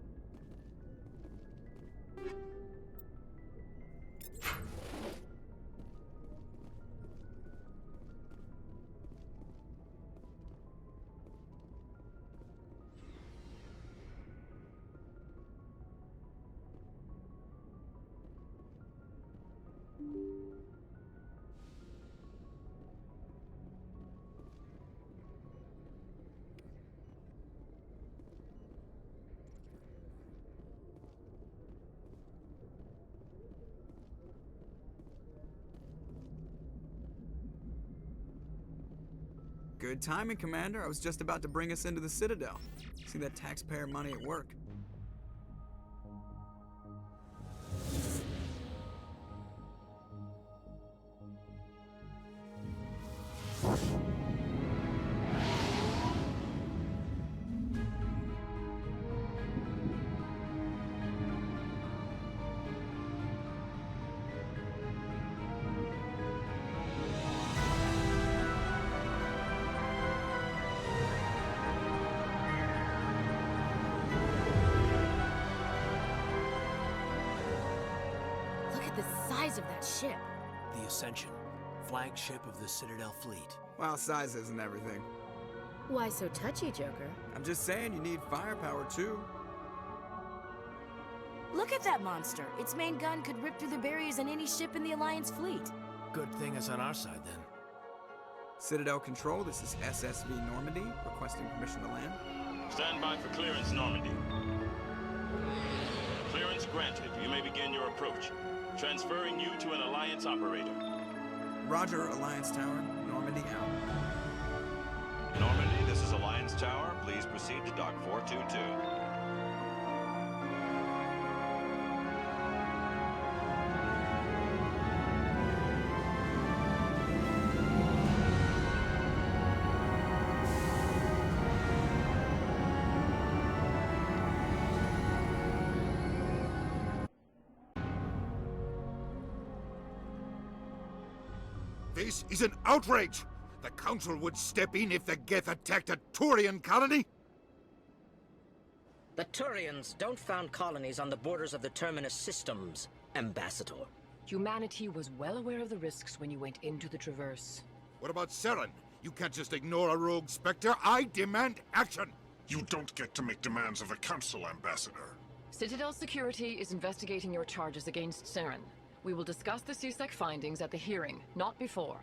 Good timing, Commander. I was just about to bring us into the Citadel. See that taxpayer money at work. size of that ship? The Ascension, flagship of the Citadel fleet. Well, size isn't everything. Why so touchy, Joker? I'm just saying you need firepower too. Look at that monster. Its main gun could rip through the barriers in any ship in the Alliance fleet. Good thing it's on our side then. Citadel Control, this is SSV Normandy, requesting permission to land. Stand by for clearance, Normandy. Clearance granted. You may begin your approach. Transferring you to an Alliance operator. Roger, Alliance Tower. Normandy out. Normandy, this is Alliance Tower. Please proceed to Dock 422. This is an outrage! The Council would step in if the Geth attacked a Turian colony? The Turians don't found colonies on the borders of the Terminus systems, Ambassador. Humanity was well aware of the risks when you went into the Traverse. What about Saren? You can't just ignore a rogue Spectre. I demand action! You don't get to make demands of the Council, Ambassador. Citadel Security is investigating your charges against Saren. We will discuss the CSEC findings at the hearing, not before.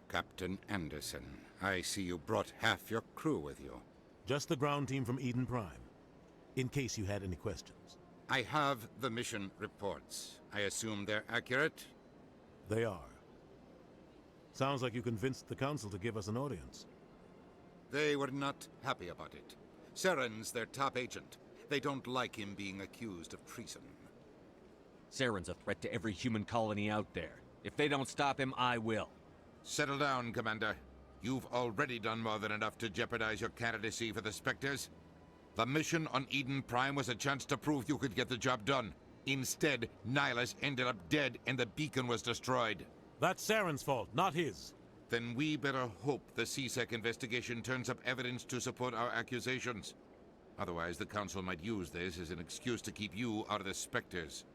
Captain Anderson, I see you brought half your crew with you. Just the ground team from Eden Prime, in case you had any questions. I have the mission reports. I assume they're accurate? They are. Sounds like you convinced the Council to give us an audience. They were not happy about it. Saren's their top agent. They don't like him being accused of treason. Saren's a threat to every human colony out there. If they don't stop him, I will. Settle down, Commander. You've already done more than enough to jeopardize your candidacy for the Spectres. The mission on Eden Prime was a chance to prove you could get the job done. Instead, Nihilus ended up dead and the beacon was destroyed. That's Saren's fault, not his. Then we better hope the CSEC investigation turns up evidence to support our accusations. Otherwise, the Council might use this as an excuse to keep you out of the Spectres.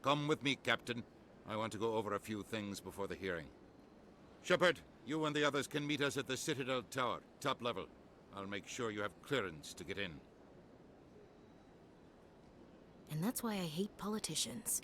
Come with me, Captain. I want to go over a few things before the hearing. Shepard, you and the others can meet us at the Citadel Tower, top level. I'll make sure you have clearance to get in. And that's why I hate politicians.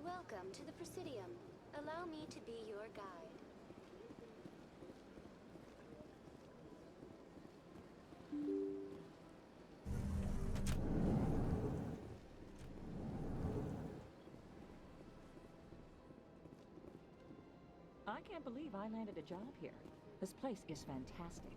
Welcome to the Presidium. Allow me to be your guide. I can't believe I landed a job here. This place is fantastic.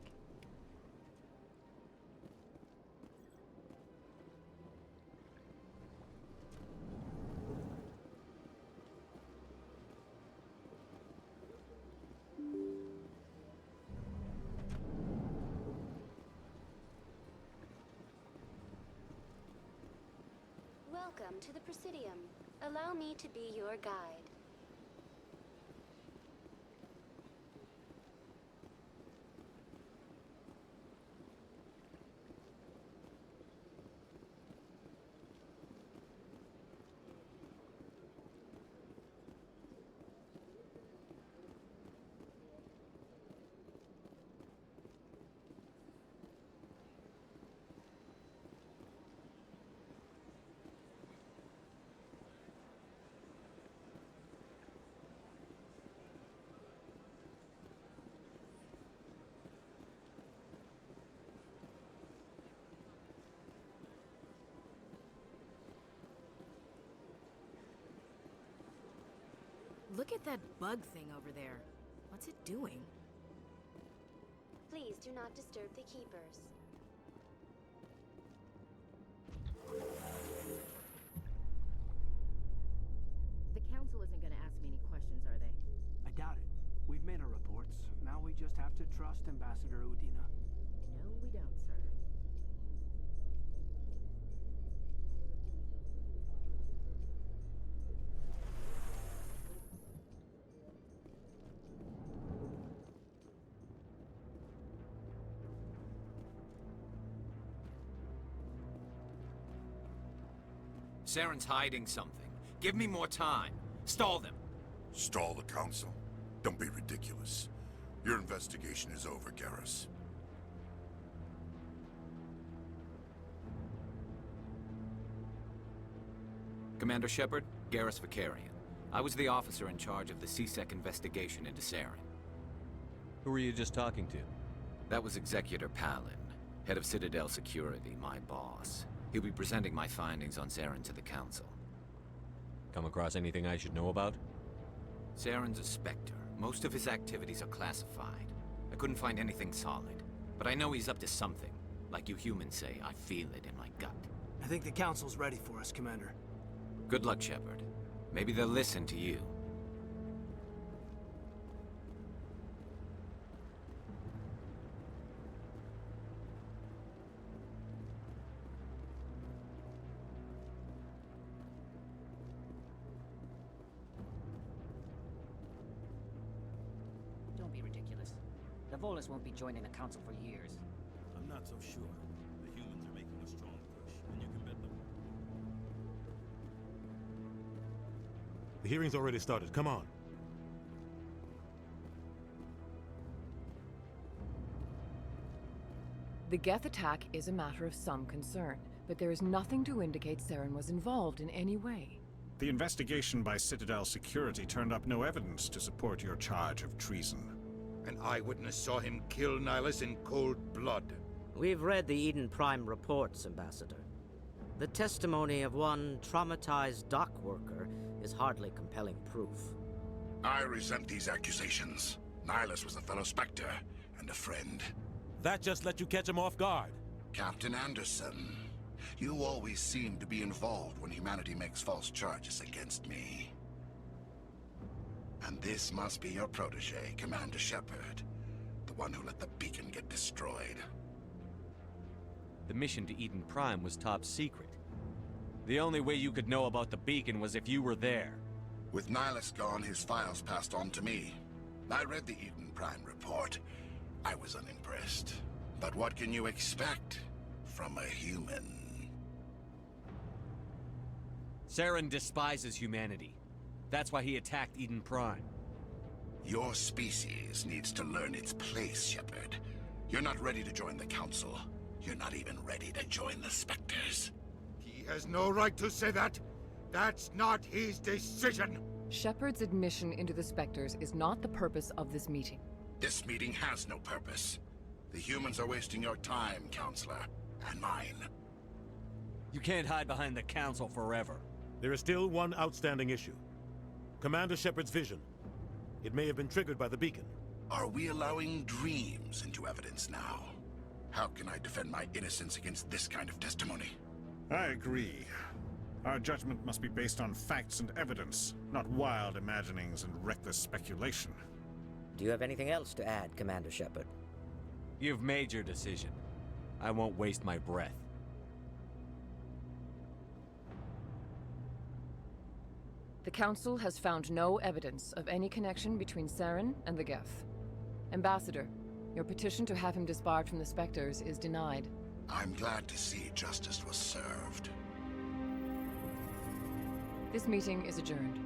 Welcome to the Presidium. Allow me to be your guide. Look at that bug thing over there. What's it doing? Please do not disturb the Keepers. trust Ambassador Udina. No, we don't, sir. Saren's hiding something. Give me more time. Stall them. Stall the Council? Don't be ridiculous. Your investigation is over, Garrus. Commander Shepard, Garrus Vicarian. I was the officer in charge of the CSEC investigation into Saren. Who were you just talking to? That was Executor Palin, head of Citadel Security, my boss. He'll be presenting my findings on Saren to the Council. Come across anything I should know about? Saren's a Spectre. Most of his activities are classified. I couldn't find anything solid. But I know he's up to something. Like you humans say, I feel it in my gut. I think the Council's ready for us, Commander. Good luck, Shepard. Maybe they'll listen to you. Don't be ridiculous. The Volus won't be joining the Council for years. I'm not so sure. The humans are making a strong push, and you can bet them. The hearing's already started. Come on. The Geth attack is a matter of some concern, but there is nothing to indicate Saren was involved in any way. The investigation by Citadel Security turned up no evidence to support your charge of treason. An eyewitness saw him kill Nihilus in cold blood. We've read the Eden Prime reports, Ambassador. The testimony of one traumatized dock worker is hardly compelling proof. I resent these accusations. Nihilus was a fellow Spectre and a friend. That just let you catch him off guard. Captain Anderson, you always seem to be involved when humanity makes false charges against me. And this must be your protege, Commander Shepard. The one who let the beacon get destroyed. The mission to Eden Prime was top secret. The only way you could know about the beacon was if you were there. With Nihilus gone, his files passed on to me. I read the Eden Prime report. I was unimpressed. But what can you expect from a human? Saren despises humanity. That's why he attacked Eden Prime. Your species needs to learn its place, Shepard. You're not ready to join the Council. You're not even ready to join the Spectres. He has no right to say that. That's not his decision. Shepard's admission into the Spectres is not the purpose of this meeting. This meeting has no purpose. The humans are wasting your time, Counselor, and mine. You can't hide behind the Council forever. There is still one outstanding issue. Commander Shepard's vision. It may have been triggered by the beacon. Are we allowing dreams into evidence now? How can I defend my innocence against this kind of testimony? I agree. Our judgment must be based on facts and evidence, not wild imaginings and reckless speculation. Do you have anything else to add, Commander Shepard? You've made your decision. I won't waste my breath. The Council has found no evidence of any connection between Saren and the Geth. Ambassador, your petition to have him disbarred from the Spectres is denied. I'm glad to see justice was served. This meeting is adjourned.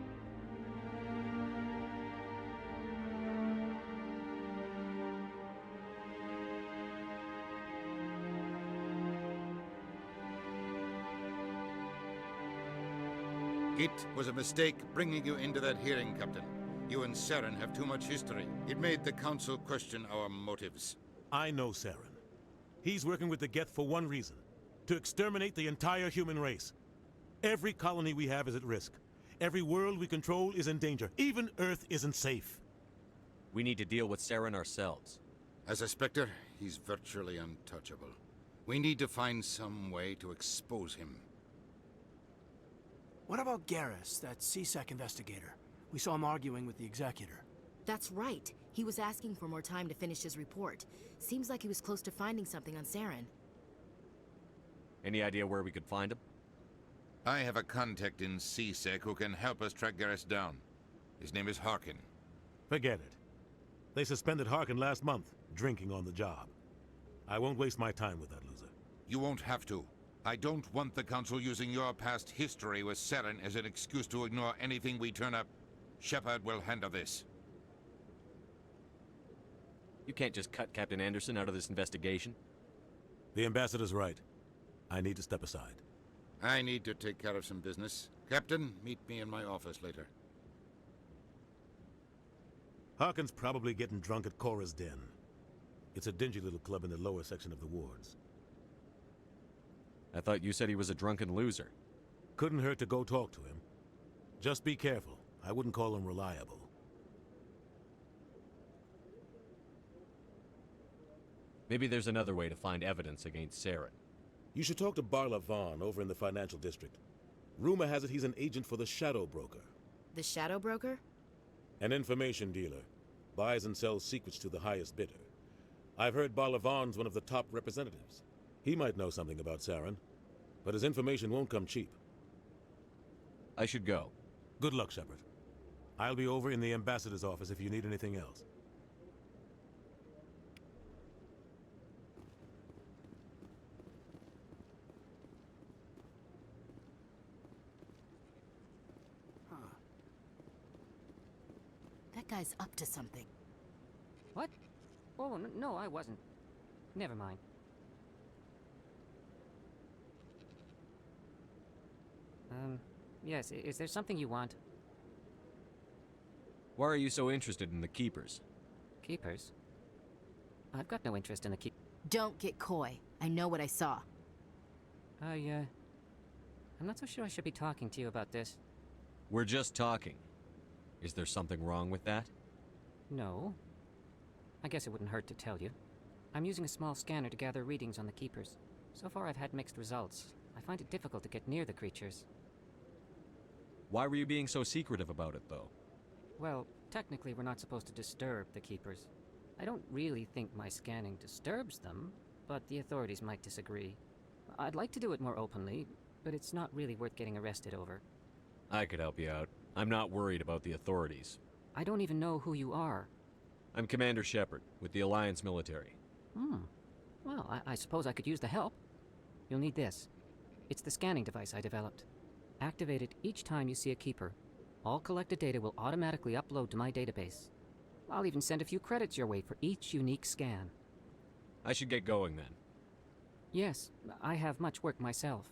It was a mistake bringing you into that hearing, Captain. You and Saren have too much history. It made the Council question our motives. I know Saren. He's working with the Geth for one reason. To exterminate the entire human race. Every colony we have is at risk. Every world we control is in danger. Even Earth isn't safe. We need to deal with Saren ourselves. As a Spectre, he's virtually untouchable. We need to find some way to expose him. What about Garrus, that CSEC investigator? We saw him arguing with the Executor. That's right. He was asking for more time to finish his report. Seems like he was close to finding something on Saren. Any idea where we could find him? I have a contact in CSEC who can help us track Garrus down. His name is Harkin. Forget it. They suspended Harkin last month, drinking on the job. I won't waste my time with that loser. You won't have to. I don't want the Council using your past history with Saren as an excuse to ignore anything we turn up. Shepard will handle this. You can't just cut Captain Anderson out of this investigation. The ambassador's right. I need to step aside. I need to take care of some business. Captain, meet me in my office later. Harkin's probably getting drunk at Cora's Den. It's a dingy little club in the lower section of the wards. I thought you said he was a drunken loser. Couldn't hurt to go talk to him. Just be careful. I wouldn't call him reliable. Maybe there's another way to find evidence against Saren. You should talk to Barla Vaughn over in the financial district. Rumor has it he's an agent for the Shadow Broker. The Shadow Broker? An information dealer. Buys and sells secrets to the highest bidder. I've heard Barla Vaughn's one of the top representatives. He might know something about Saren, but his information won't come cheap. I should go. Good luck, Shepard. I'll be over in the ambassador's office if you need anything else. That guy's up to something. What? Oh, no, I wasn't. Never mind. Yes, is there something you want? Why are you so interested in the Keepers? Keepers? I've got no interest in the Don't get coy. I know what I saw. I'm not so sure I should be talking to you about this. We're just talking. Is there something wrong with that? No. I guess it wouldn't hurt to tell you. I'm using a small scanner to gather readings on the Keepers. So far I've had mixed results. I find it difficult to get near the creatures. Why were you being so secretive about it, though? Well, technically we're not supposed to disturb the Keepers. I don't really think my scanning disturbs them, but the authorities might disagree. I'd like to do it more openly, but it's not really worth getting arrested over. I could help you out. I'm not worried about the authorities. I don't even know who you are. I'm Commander Shepard, with the Alliance military. Well, I suppose I could use the help. You'll need this. It's the scanning device I developed. Activate it each time you see a Keeper. All collected data will automatically upload to my database. I'll even send a few credits your way for each unique scan. I should get going then. Yes, I have much work myself.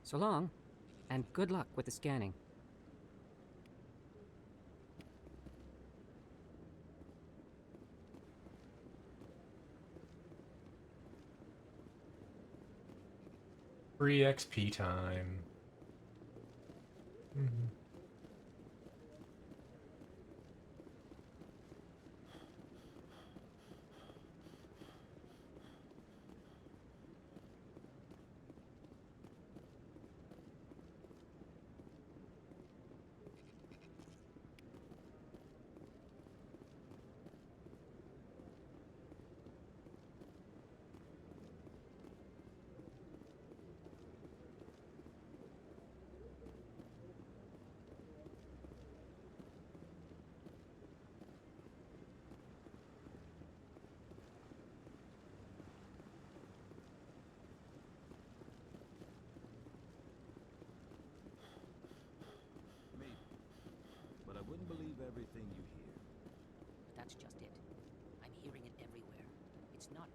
So long, and good luck with the scanning. Free XP time. But I wouldn't believe everything you hear. That's just it. I'm hearing it everywhere. It's not...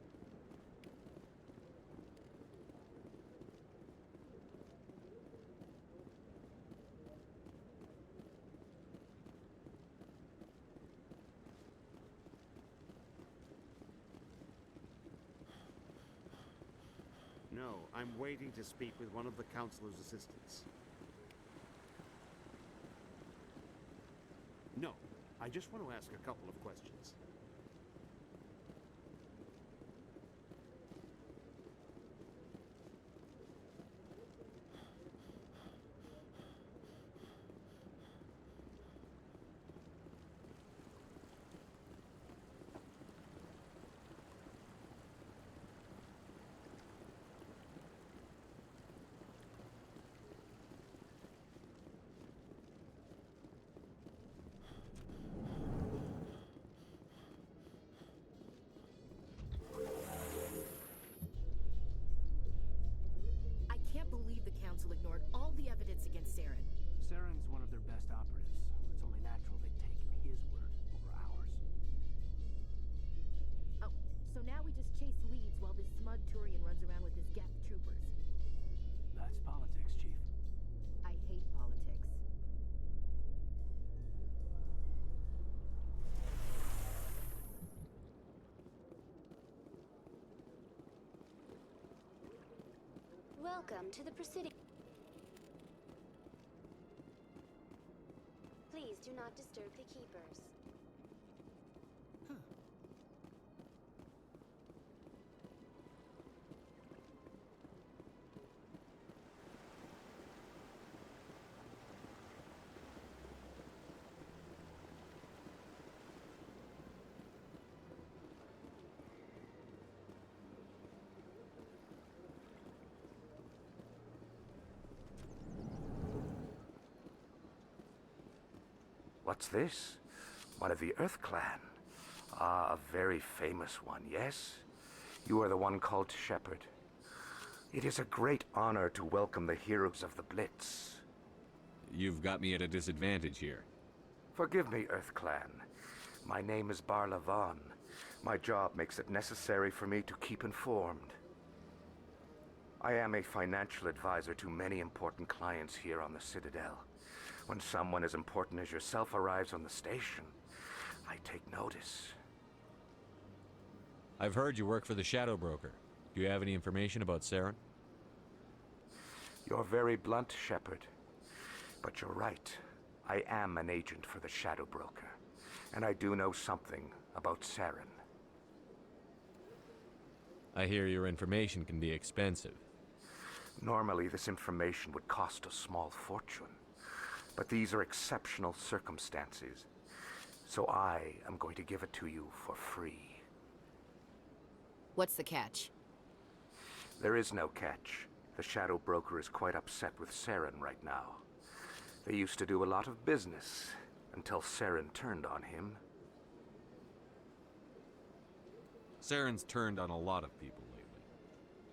No, I'm waiting to speak with one of the Councilor's assistants. No, I just want to ask a couple of questions. the Council ignored all the evidence against Saren. Saren's one of their best operatives. It's only natural they'd taken his word over ours. Oh, so now we just chase leads while this smug Turian runs around with his Geth troopers. That's politics, Chief. I hate politics. Welcome to the Presidium. Please do not disturb the keepers. What's this? One of the Earth Clan. Ah, a very famous one, yes? You are the one called Shepard. It is a great honor to welcome the heroes of the Blitz. You've got me at a disadvantage here. Forgive me, Earth Clan. My name is Barla Vaughn. My job makes it necessary for me to keep informed. I am a financial advisor to many important clients here on the Citadel. When someone as important as yourself arrives on the station, I take notice. I've heard you work for the Shadow Broker. Do you have any information about Saren? You're very blunt, Shepard. But you're right. I am an agent for the Shadow Broker, and I do know something about Saren. I hear your information can be expensive. Normally, this information would cost a small fortune. But these are exceptional circumstances, so I am going to give it to you for free. What's the catch? There is no catch. The Shadow Broker is quite upset with Saren right now. They used to do a lot of business, until Saren turned on him. Saren's turned on a lot of people lately.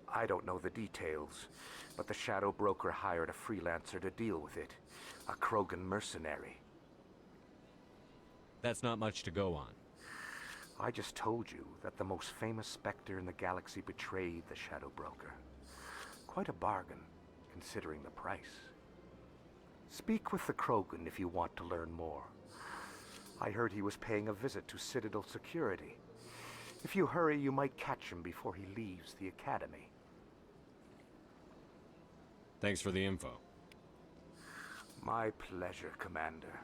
I don't know the details, but the Shadow Broker hired a freelancer to deal with it. A Krogan mercenary. That's not much to go on. I just told you that the most famous Spectre in the galaxy betrayed the Shadow Broker. Quite a bargain, considering the price. Speak with the Krogan if you want to learn more. I heard he was paying a visit to Citadel security. If you hurry, you might catch him before he leaves the Academy. Thanks for the info. My pleasure, Commander.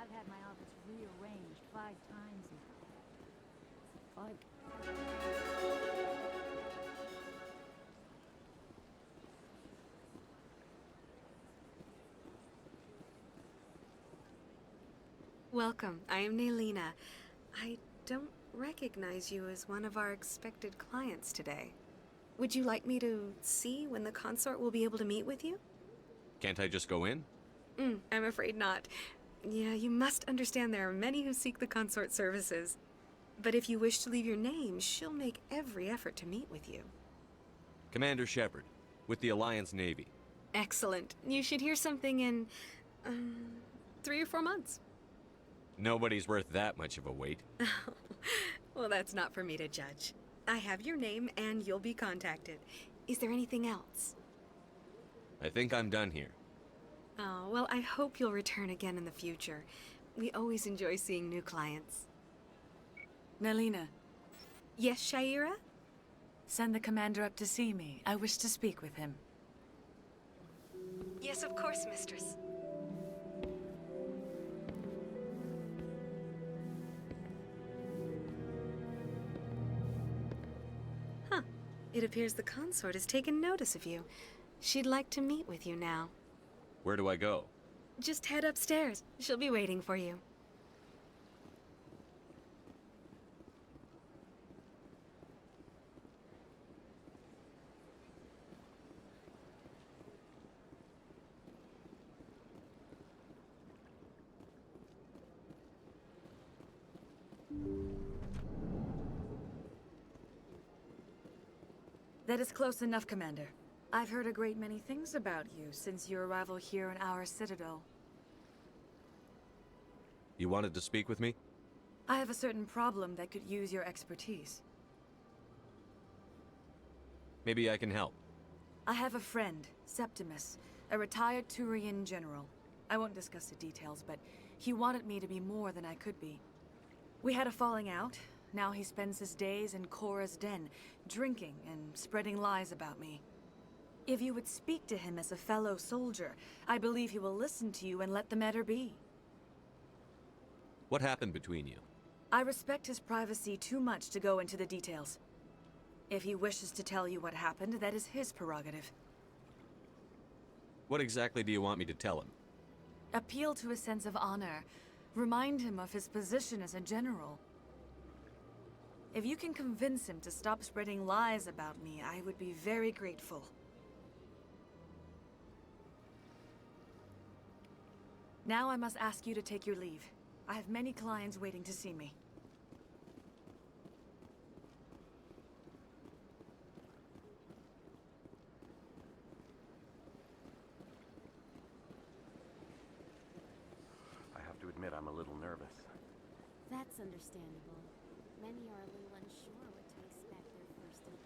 I've had my office rearranged 5 times now. 5. Welcome. I am Naylina. I don't recognize you as one of our expected clients today. Would you like me to see when the consort will be able to meet with you? Can't I just go in? I'm afraid not. Yeah, you must understand there are many who seek the consort services. But if you wish to leave your name, she'll make every effort to meet with you. Commander Shepard, with the Alliance Navy. Excellent. You should hear something in 3 or 4 months. Nobody's worth that much of a wait. Well, that's not for me to judge. I have your name and you'll be contacted. Is there anything else? I think I'm done here. Oh, well, I hope you'll return again in the future. We always enjoy seeing new clients. Naylina, Yes, Shaira? Send the commander up to see me. I wish to speak with him. Yes, of course, mistress. Huh. It appears the consort has taken notice of you. She'd like to meet with you now. Where do I go? Just head upstairs. She'll be waiting for you. That is close enough, Commander. I've heard a great many things about you since your arrival here in our citadel. You wanted to speak with me? I have a certain problem that could use your expertise. Maybe I can help. I have a friend, Septimus, a retired Turian general. I won't discuss the details, but he wanted me to be more than I could be. We had a falling out. Now he spends his days in Korra's den, drinking and spreading lies about me. If you would speak to him as a fellow soldier, I believe he will listen to you and let the matter be. What happened between you? I respect his privacy too much to go into the details. If he wishes to tell you what happened, that is his prerogative. What exactly do you want me to tell him? Appeal to his sense of honor. Remind him of his position as a general. If you can convince him to stop spreading lies about me, I would be very grateful. Now I must ask you to take your leave. I have many clients waiting to see me. I have to admit I'm a little nervous. That's understandable. Many are a little unsure what to expect their first impression.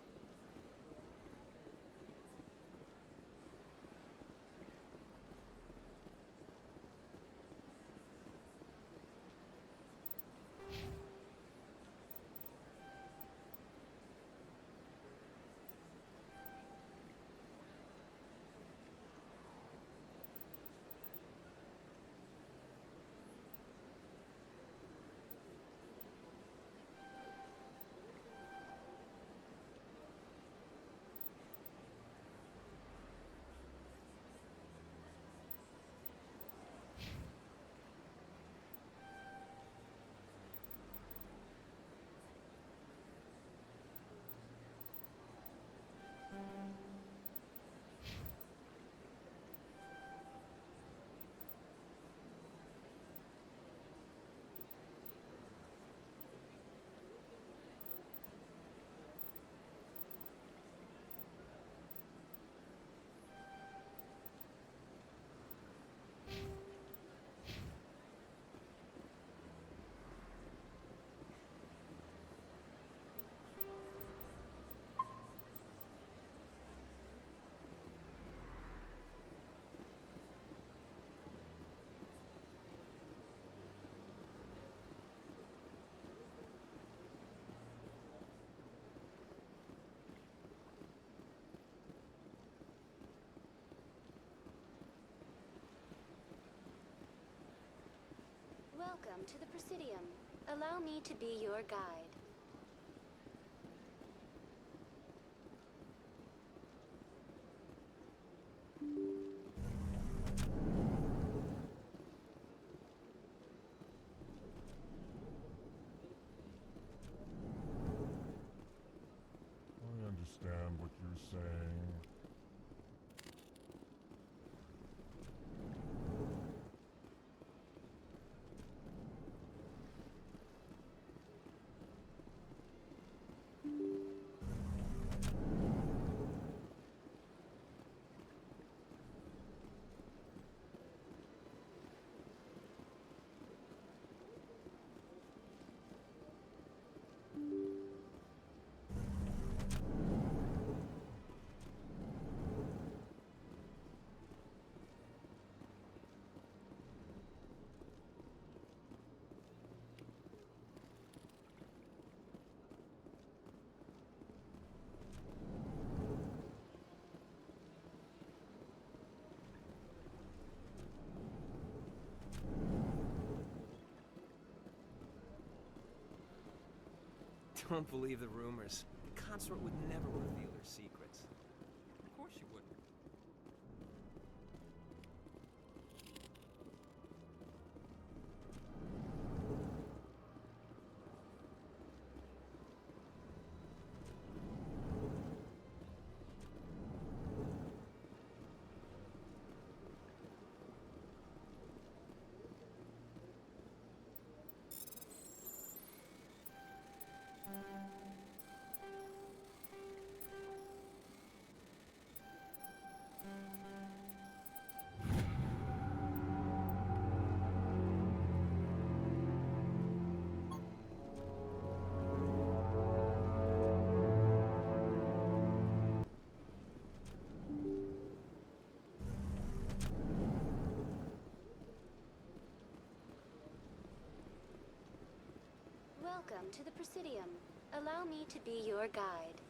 Welcome to the Presidium. Allow me to be your guide. I understand what you're saying. Don't believe the rumors. The consort would never reveal her secrets. Of course you wouldn't. Welcome to the Presidium. Allow me to be your guide.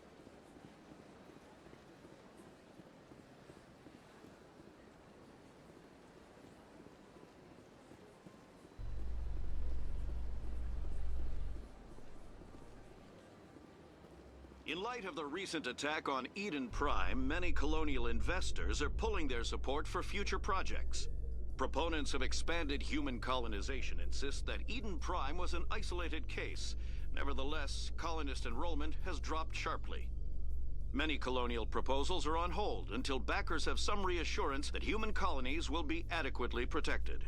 In light of the recent attack on Eden Prime, many colonial investors are pulling their support for future projects. Proponents of expanded human colonization insist that Eden Prime was an isolated case. Nevertheless, colonist enrollment has dropped sharply. Many colonial proposals are on hold until backers have some reassurance that human colonies will be adequately protected.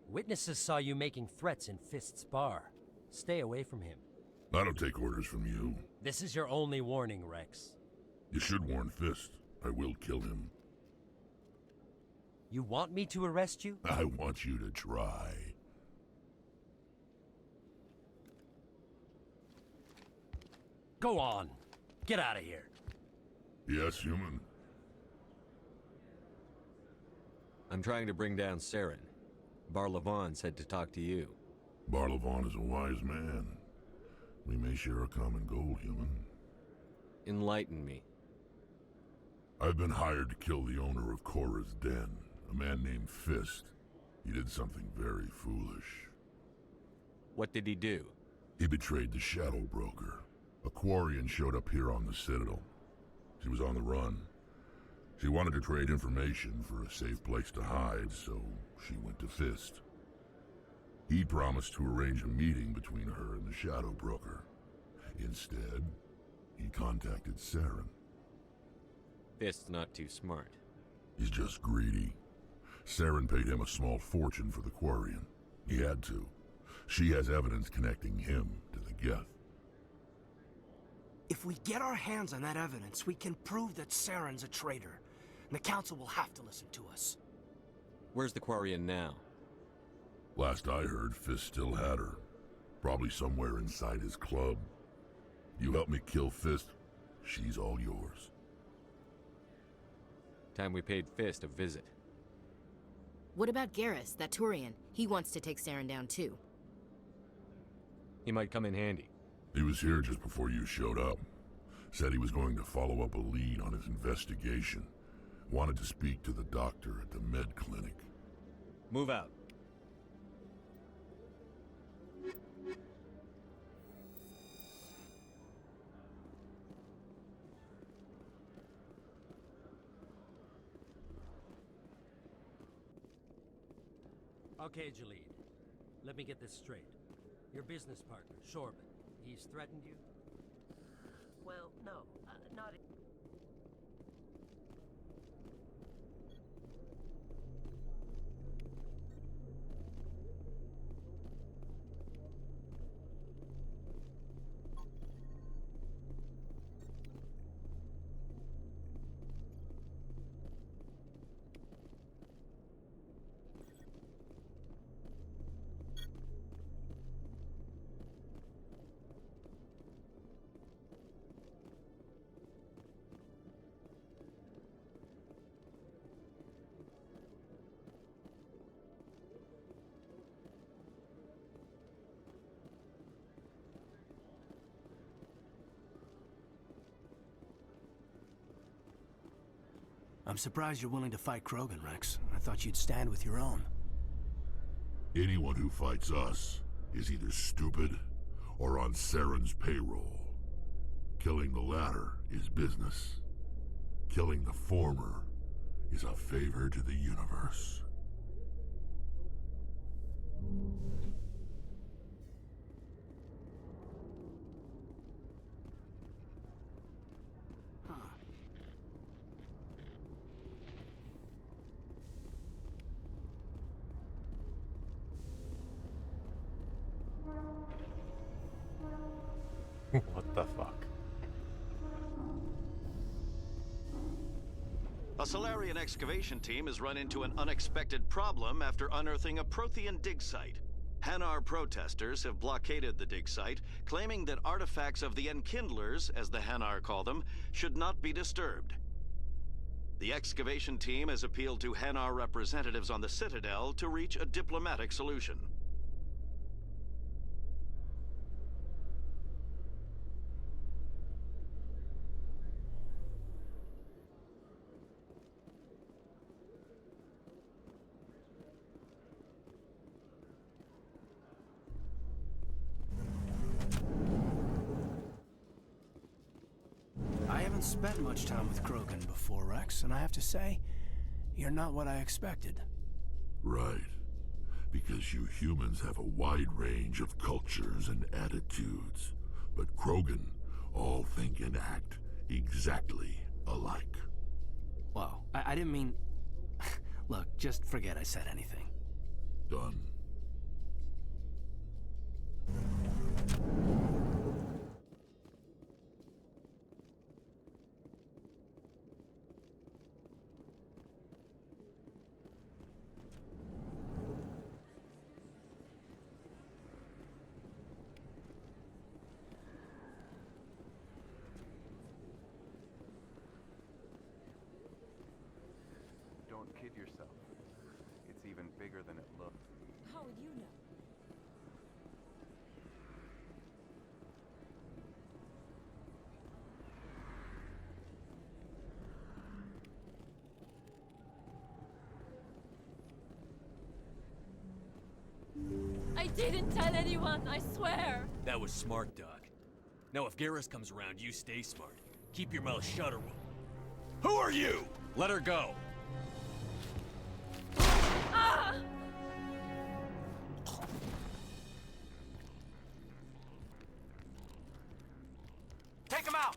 Witnesses saw you making threats in Fist's bar. Stay away from him. I don't take orders from you. This is your only warning, Rex. You should warn Fist. I will kill him. You want me to arrest you? I want you to try. Go on. Get out of here. Yes, human. I'm trying to bring down Saren. Barlavon said to talk to you. Barlavon is a wise man. We may share a common goal, human. Enlighten me. I've been hired to kill the owner of Korra's Den, a man named Fist. He did something very foolish. What did he do? He betrayed the Shadow Broker. A Quarian showed up here on the Citadel. She was on the run. She wanted to trade information for a safe place to hide, so she went to Fist. He promised to arrange a meeting between her and the Shadow Broker. Instead, he contacted Saren. Fist's not too smart. He's just greedy. Saren paid him a small fortune for the Quarian. He had to. She has evidence connecting him to the Geth. If we get our hands on that evidence, we can prove that Saren's a traitor. And the Council will have to listen to us. Where's the Quarian now? Last I heard, Fist still had her. Probably somewhere inside his club. You help me kill Fist, she's all yours. Time we paid Fist a visit. What about Garrus, that Turian? He wants to take Saren down too. He might come in handy. He was here just before you showed up. Said he was going to follow up a lead on his investigation. Wanted to speak to the doctor at the med clinic. Move out. Okay, Jalid. Let me get this straight. Your business partner, Shorban, he's threatened you? Well, no, not... I'm surprised you're willing to fight Krogan, Rex. I thought you'd stand with your own. Anyone who fights us is either stupid or on Saren's payroll. Killing the latter is business. Killing the former is a favor to the universe. What the fuck? A Solarian excavation team has run into an unexpected problem after unearthing a Prothean dig site. Hanar protesters have blockaded the dig site, claiming that artifacts of the Enkindlers, as the Hanar call them, should not be disturbed. The excavation team has appealed to Hanar representatives on the Citadel to reach a diplomatic solution. I haven't spent much time with Krogan before, Rex, and I have to say, you're not what I expected. Right. Because you humans have a wide range of cultures and attitudes. But Krogan all think and act exactly alike. Whoa, I didn't mean... Look, just forget I said anything. Done. Don't kid yourself. It's even bigger than it looks. How would you know? I didn't tell anyone, I swear! That was smart, Doc. Now if Garrus comes around, you stay smart. Keep your mouth shut or we'll... Who are you? Let her go. Ah! Take him out!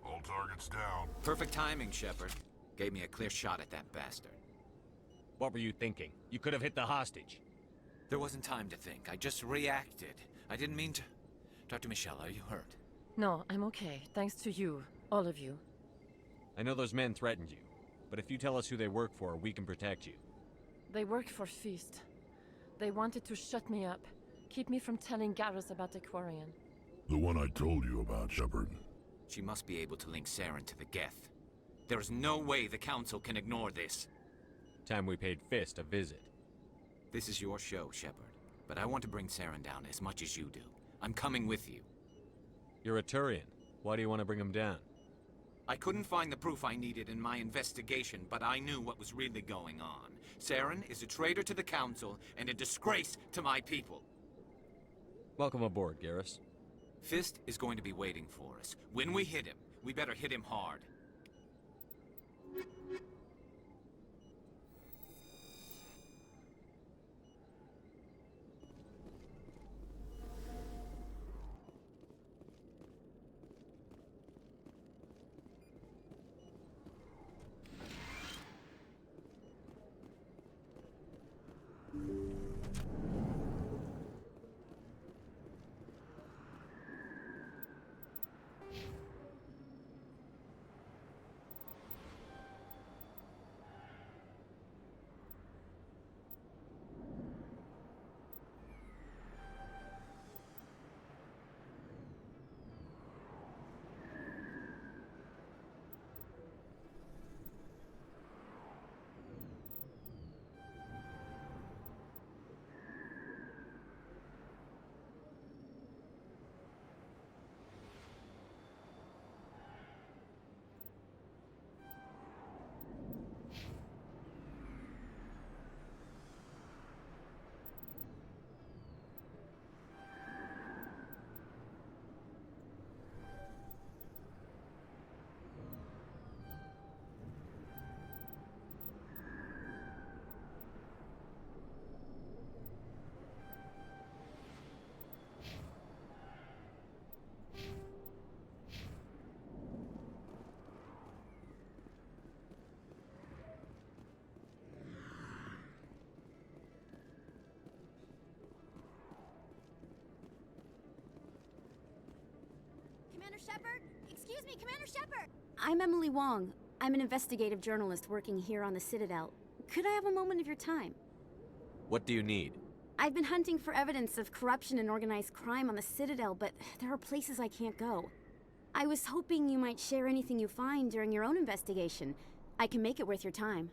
All targets down. Perfect timing, Shepard. Gave me a clear shot at that bastard. What were you thinking? You could have hit the hostage. There wasn't time to think. I just reacted. I didn't mean to... Dr. Michelle, are you hurt? No, I'm okay. Thanks to you. All of you. I know those men threatened you, but if you tell us who they work for, we can protect you. They work for Feast. They wanted to shut me up. Keep me from telling Garrus about the Quarian. The one I told you about, Shepard. She must be able to link Saren to the Geth. There is no way the Council can ignore this. Time we paid Fist a visit. This is your show, Shepard. But I want to bring Saren down as much as you do. I'm coming with you. You're a Turian. Why do you want to bring him down? I couldn't find the proof I needed in my investigation, but I knew what was really going on. Saren is a traitor to the Council and a disgrace to my people. Welcome aboard, Garrus. Fist is going to be waiting for us. When we hit him, we better hit him hard. Shepard? Excuse me, Commander Shepard! I'm Emily Wong. I'm an investigative journalist working here on the Citadel. Could I have a moment of your time? What do you need? I've been hunting for evidence of corruption and organized crime on the Citadel, but there are places I can't go. I was hoping you might share anything you find during your own investigation. I can make it worth your time.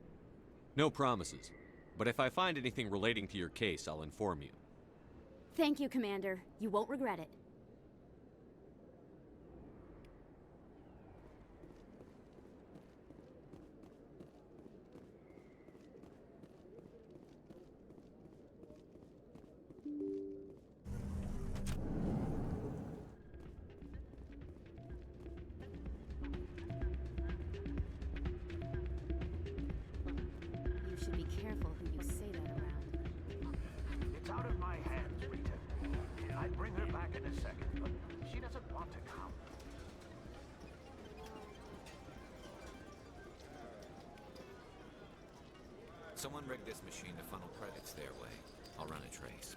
No promises. But if I find anything relating to your case, I'll inform you. Thank you, Commander. You won't regret it. You should be careful who you say that around. It's out of my hands, Rita. I'd bring her back in a second, but she doesn't want to come. Someone rigged this machine to funnel credits their way. I'll run a trace.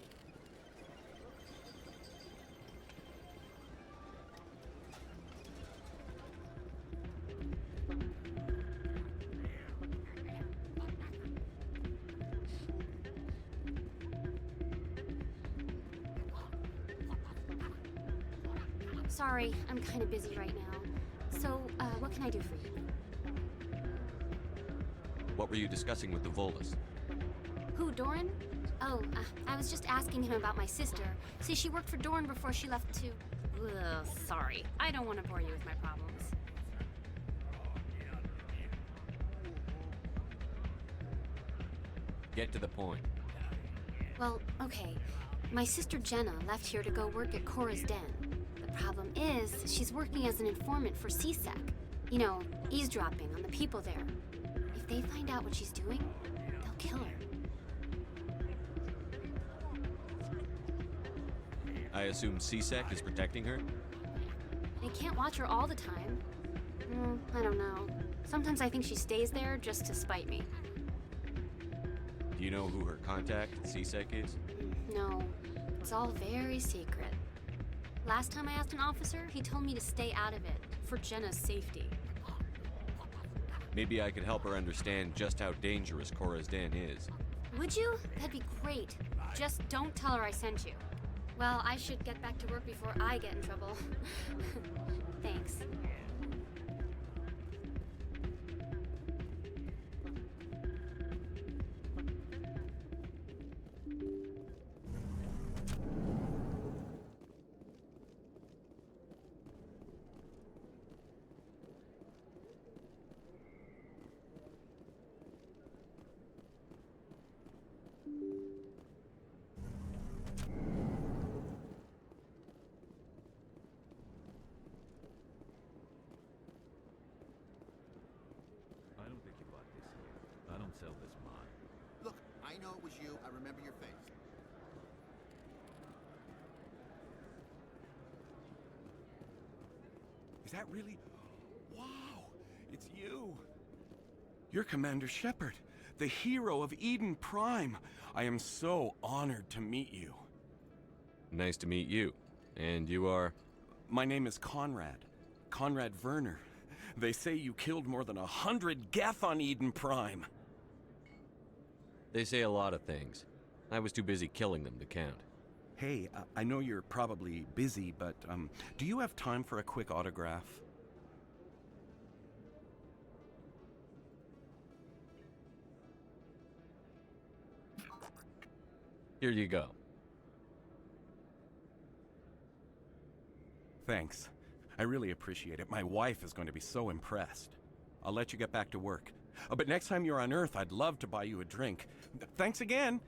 Sorry, I'm kind of busy right now. So, what can I do for you? What were you discussing with the Volus? Who, Doran? Oh, I was just asking him about my sister. See, she worked for Doran before she left to... Ugh, sorry. I don't want to bore you with my problems. Get to the point. Well, okay. My sister Jenna left here to go work at Cora's Den. The problem is, she's working as an informant for CSEC. You know, eavesdropping on the people there. If they find out what she's doing, they'll kill her. I assume CSEC is protecting her? They can't watch her all the time. I don't know. Sometimes I think she stays there just to spite me. Do you know who her contact at CSEC is? No, it's all very secret. Last time I asked an officer, he told me to stay out of it, for Jenna's safety. Maybe I could help her understand just how dangerous Cora's Den is. Would you? That'd be great. Just don't tell her I sent you. Well, I should get back to work before I get in trouble. Thanks. I don't think you bought this here. I don't sell this mod. Look, I know it was you. I remember your face. Is that really? Wow, it's you. You're Commander Shepard, the hero of Eden Prime. I am so honored to meet you. Nice to meet you. And you are? My name is Conrad. Conrad Werner. They say you killed more than 100 Geth on Eden Prime. They say a lot of things. I was too busy killing them to count. Hey, I know you're probably busy, but do you have time for a quick autograph? Here you go. Thanks. I really appreciate it. My wife is going to be so impressed. I'll let you get back to work. But next time you're on Earth, I'd love to buy you a drink. Thanks again!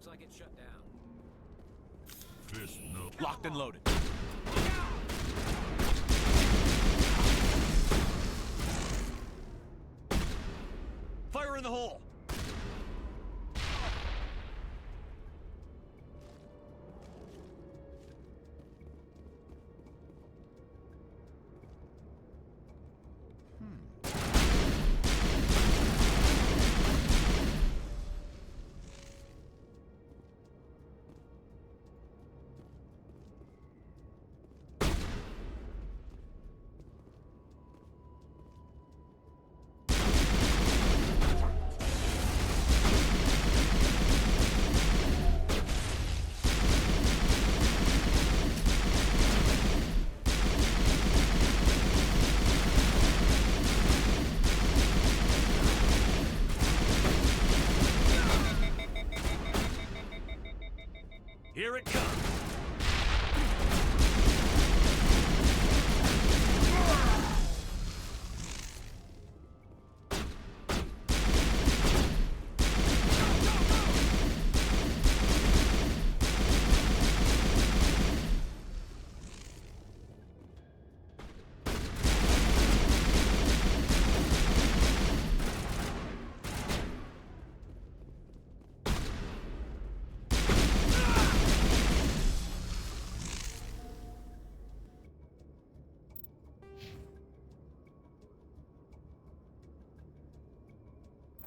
Looks like it's shut down. Fist no. Locked and loaded. Fire in the hole! Here it comes!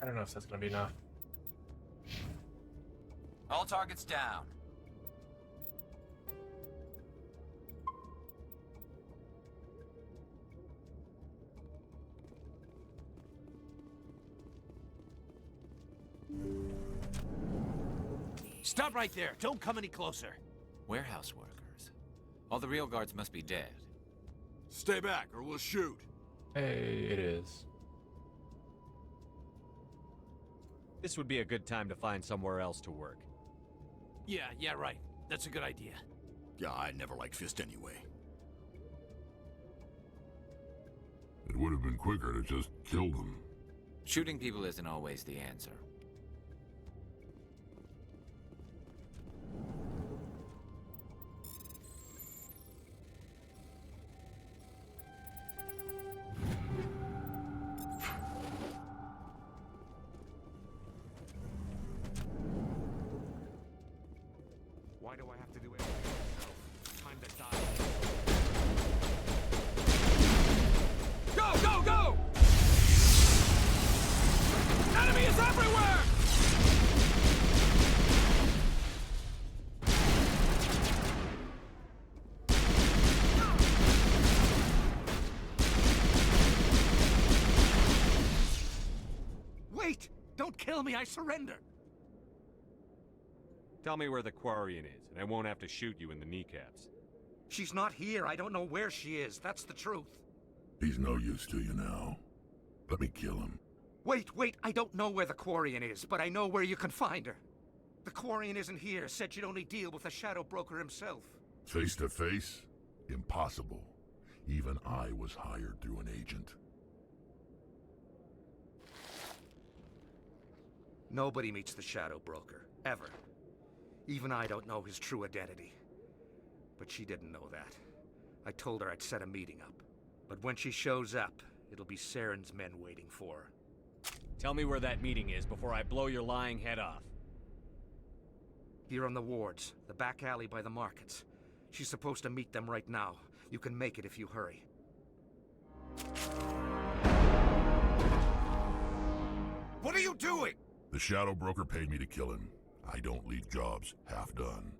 I don't know if that's gonna be enough. All targets down. Stop right there. Don't come any closer. Warehouse workers. All the real guards must be dead. Stay back or we'll shoot. Hey, it is. This would be a good time to find somewhere else to work. Yeah, right. That's a good idea. Yeah, I never liked Fist anyway. It would have been quicker to just kill them. Shooting people isn't always the answer. Why do I have to do everything myself? Time to die. Go! Enemy is everywhere! Wait! Don't kill me, I surrender! Tell me where the Quarian is, and I won't have to shoot you in the kneecaps. She's not here, I don't know where she is, that's the truth. He's no use to you now. Let me kill him. Wait, I don't know where the Quarian is, but I know where you can find her. The Quarian isn't here, said she'd only deal with the Shadow Broker himself. Face to face? Impossible. Even I was hired through an agent. Nobody meets the Shadow Broker, ever. Even I don't know his true identity. But she didn't know that. I told her I'd set a meeting up. But when she shows up, it'll be Saren's men waiting for her. Tell me where that meeting is before I blow your lying head off. Here on the wards, the back alley by the markets. She's supposed to meet them right now. You can make it if you hurry. What are you doing? The Shadow Broker paid me to kill him. I don't leave jobs half done.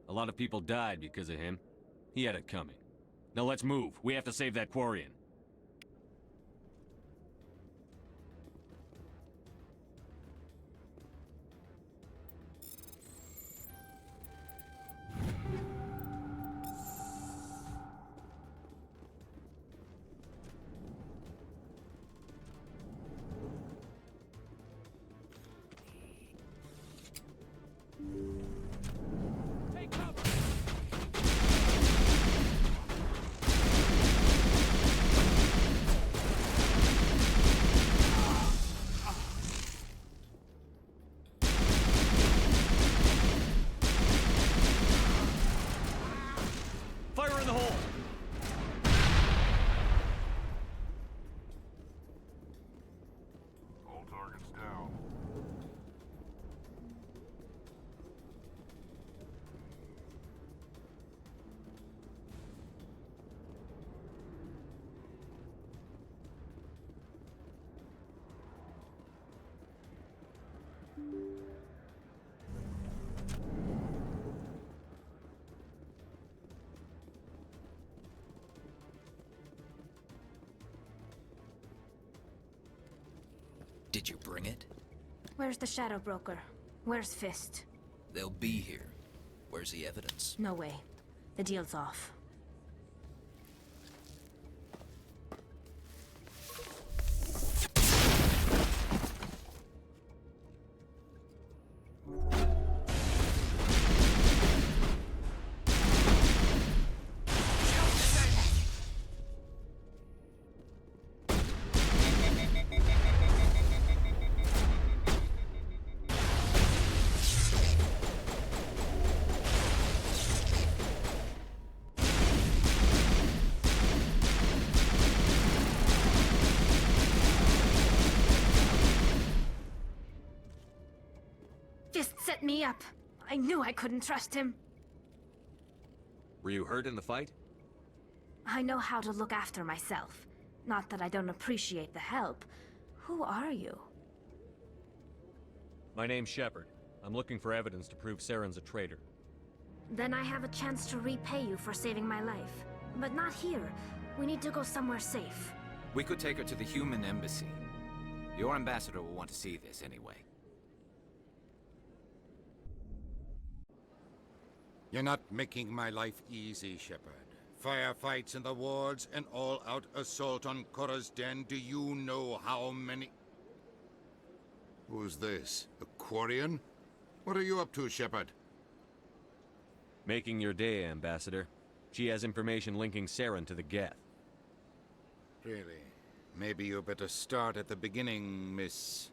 A lot of people died because of him. He had it coming. Now let's move. We have to save that Quarian. Take cover! Did you bring it? Where's the Shadow Broker? Where's Fist? They'll be here. Where's the evidence? No way. The deal's off. Fist set me up. I knew I couldn't trust him. Were you hurt in the fight? I know how to look after myself. Not that I don't appreciate the help. Who are you? My name's Shepard. I'm looking for evidence to prove Saren's a traitor. Then I have a chance to repay you for saving my life. But not here. We need to go somewhere safe. We could take her to the human embassy. Your ambassador will want to see this anyway. You're not making my life easy, Shepard. Firefights in the wards, an all-out assault on Korra's den. Do you know how many... Who's this? A Quarian? What are you up to, Shepard? Making your day, Ambassador. She has information linking Saren to the Geth. Really? Maybe you better start at the beginning, Miss...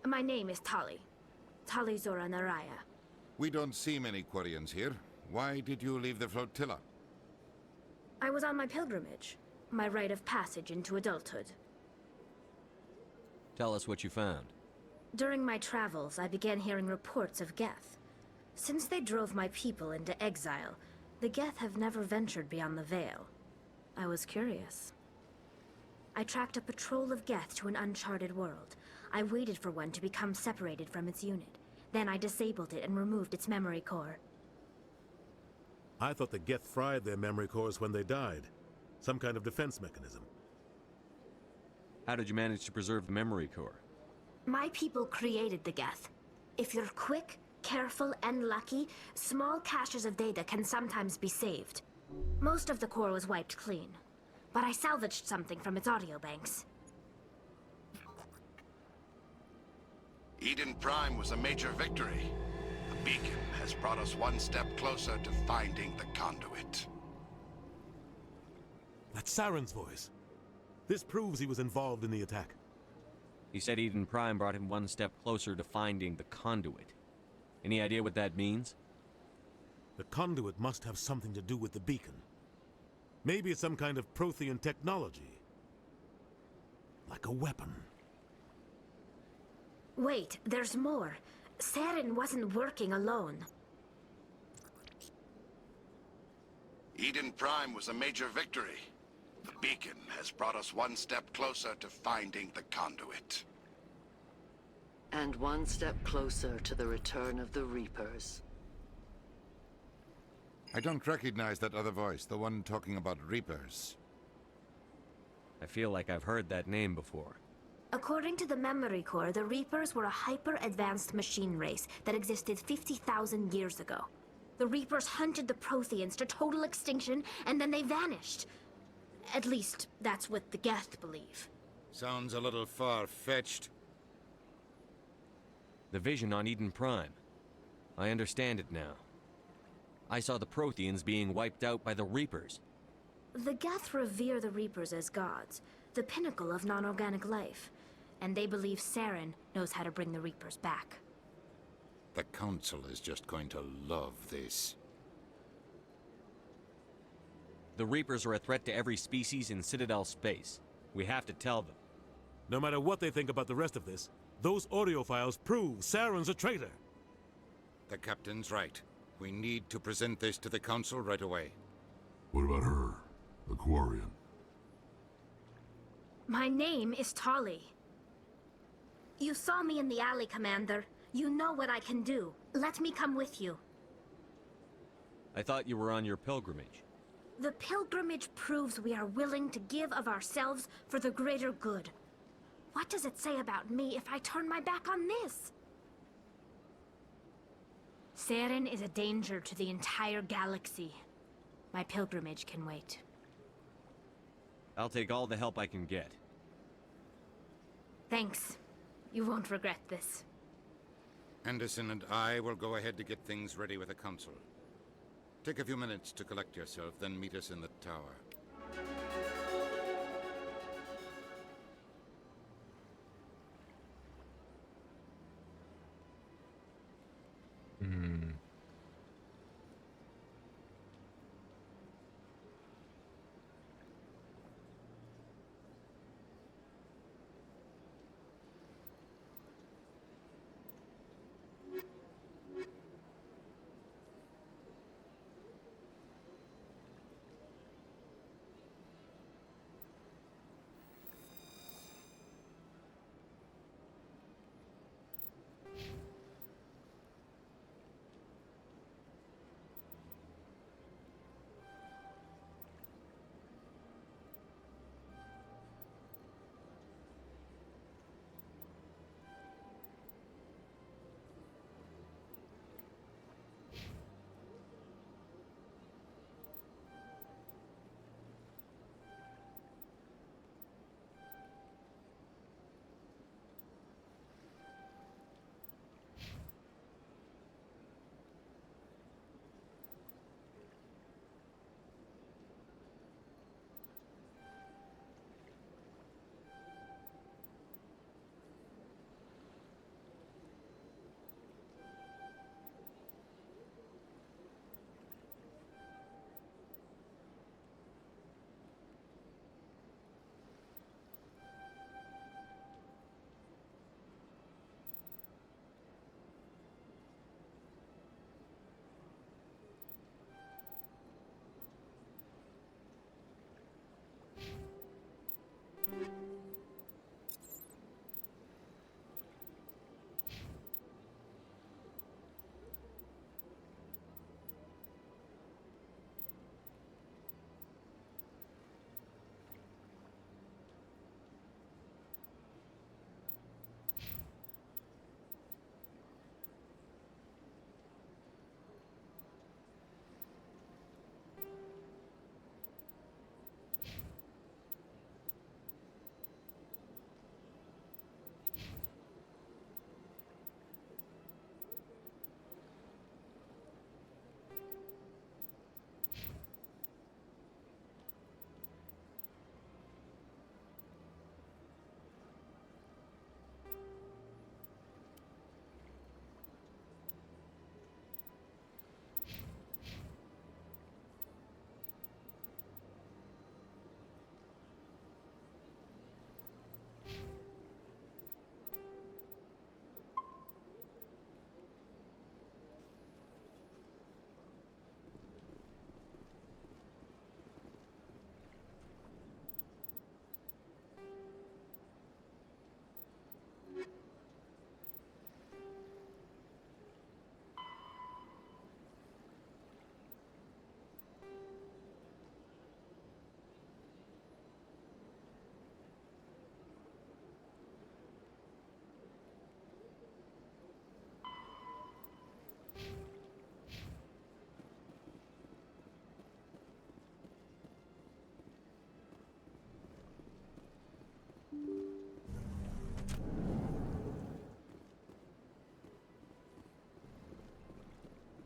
My name is Tali. Tali Zora Naraya. We don't see many Quarians here. Why did you leave the flotilla? I was on my pilgrimage. My rite of passage into adulthood. Tell us what you found. During my travels, I began hearing reports of Geth. Since they drove my people into exile, the Geth have never ventured beyond the Veil. I was curious. I tracked a patrol of Geth to an uncharted world. I waited for one to become separated from its unit. Then I disabled it and removed its memory core. I thought the Geth fried their memory cores when they died. Some kind of defense mechanism. How did you manage to preserve the memory core? My people created the Geth. If you're quick, careful, and lucky, small caches of data can sometimes be saved. Most of the core was wiped clean, but I salvaged something from its audio banks. Eden Prime was a major victory. The beacon has brought us one step closer to finding the conduit. That's Saren's voice. This proves he was involved in the attack. He said Eden Prime brought him one step closer to finding the conduit. Any idea what that means? The conduit must have something to do with the beacon. Maybe it's some kind of Prothean technology. Like a weapon. Wait, there's more. Saren wasn't working alone. Eden Prime was a major victory. The beacon has brought us one step closer to finding the conduit. And one step closer to the return of the Reapers. I don't recognize that other voice, the one talking about Reapers. I feel like I've heard that name before. According to the memory core, the Reapers were a hyper-advanced machine race that existed 50,000 years ago. The Reapers hunted the Protheans to total extinction, and then they vanished. At least, that's what the Geth believe. Sounds a little far-fetched. The vision on Eden Prime. I understand it now. I saw the Protheans being wiped out by the Reapers. The Geth revere the Reapers as gods, the pinnacle of non-organic life. And they believe Saren knows how to bring the Reapers back. The Council is just going to love this. The Reapers are a threat to every species in Citadel space. We have to tell them. No matter what they think about the rest of this, those audio files prove Saren's a traitor. The Captain's right. We need to present this to the Council right away. What about her? The Quarian? My name is Tali. You saw me in the alley, Commander. You know what I can do. Let me come with you. I thought you were on your pilgrimage. The pilgrimage proves we are willing to give of ourselves for the greater good. What does it say about me if I turn my back on this? Saren is a danger to the entire galaxy. My pilgrimage can wait. I'll take all the help I can get. Thanks. You won't regret this. Anderson and I will go ahead to get things ready with the Council. Take a few minutes to collect yourself, then meet us in the tower. Hmm.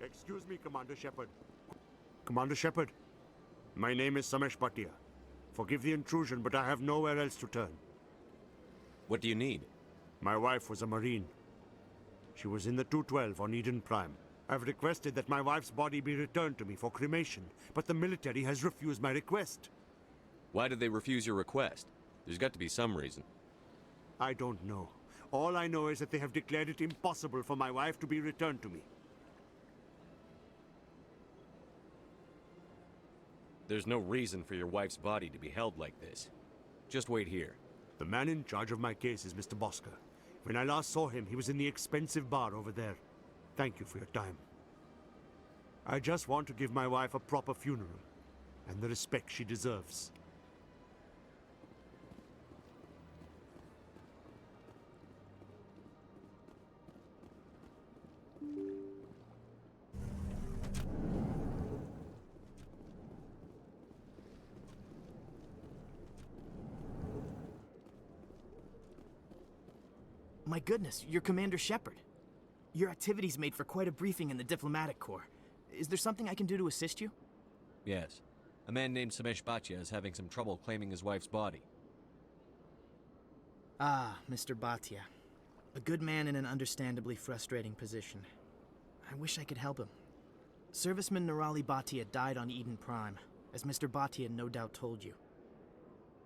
Excuse me, Commander Shepard. Commander Shepard, my name is Samesh Bhatia. Forgive the intrusion, but I have nowhere else to turn. What do you need? My wife was a Marine. She was in the 212 on Eden Prime. I've requested that my wife's body be returned to me for cremation, but the military has refused my request. Why did they refuse your request? There's got to be some reason. I don't know. All I know is that they have declared it impossible for my wife to be returned to me. There's no reason for your wife's body to be held like this. Just wait here. The man in charge of my case is Mr. Bosker. When I last saw him, he was in the expensive bar over there. Thank you for your time. I just want to give my wife a proper funeral, and the respect she deserves. My goodness, you're Commander Shepard. Your activities made for quite a briefing in the Diplomatic Corps. Is there something I can do to assist you? Yes. A man named Samesh Bhatia is having some trouble claiming his wife's body. Ah, Mr. Bhatia. A good man in an understandably frustrating position. I wish I could help him. Serviceman Nirali Bhatia died on Eden Prime, as Mr. Bhatia no doubt told you.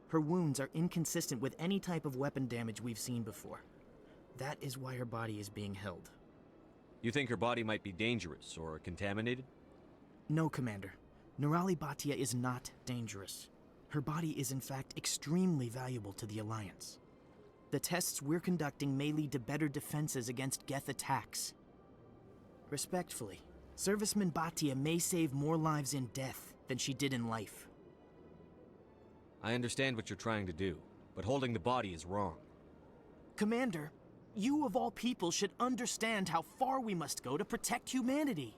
Her wounds are inconsistent with any type of weapon damage we've seen before. That is why her body is being held. You think her body might be dangerous or contaminated? No, Commander. Nirali Bhatia is not dangerous. Her body is in fact extremely valuable to the Alliance. The tests we're conducting may lead to better defenses against Geth attacks. Respectfully, Serviceman Bhatia may save more lives in death than she did in life. I understand what you're trying to do, but holding the body is wrong. Commander, you of all people should understand how far we must go to protect humanity.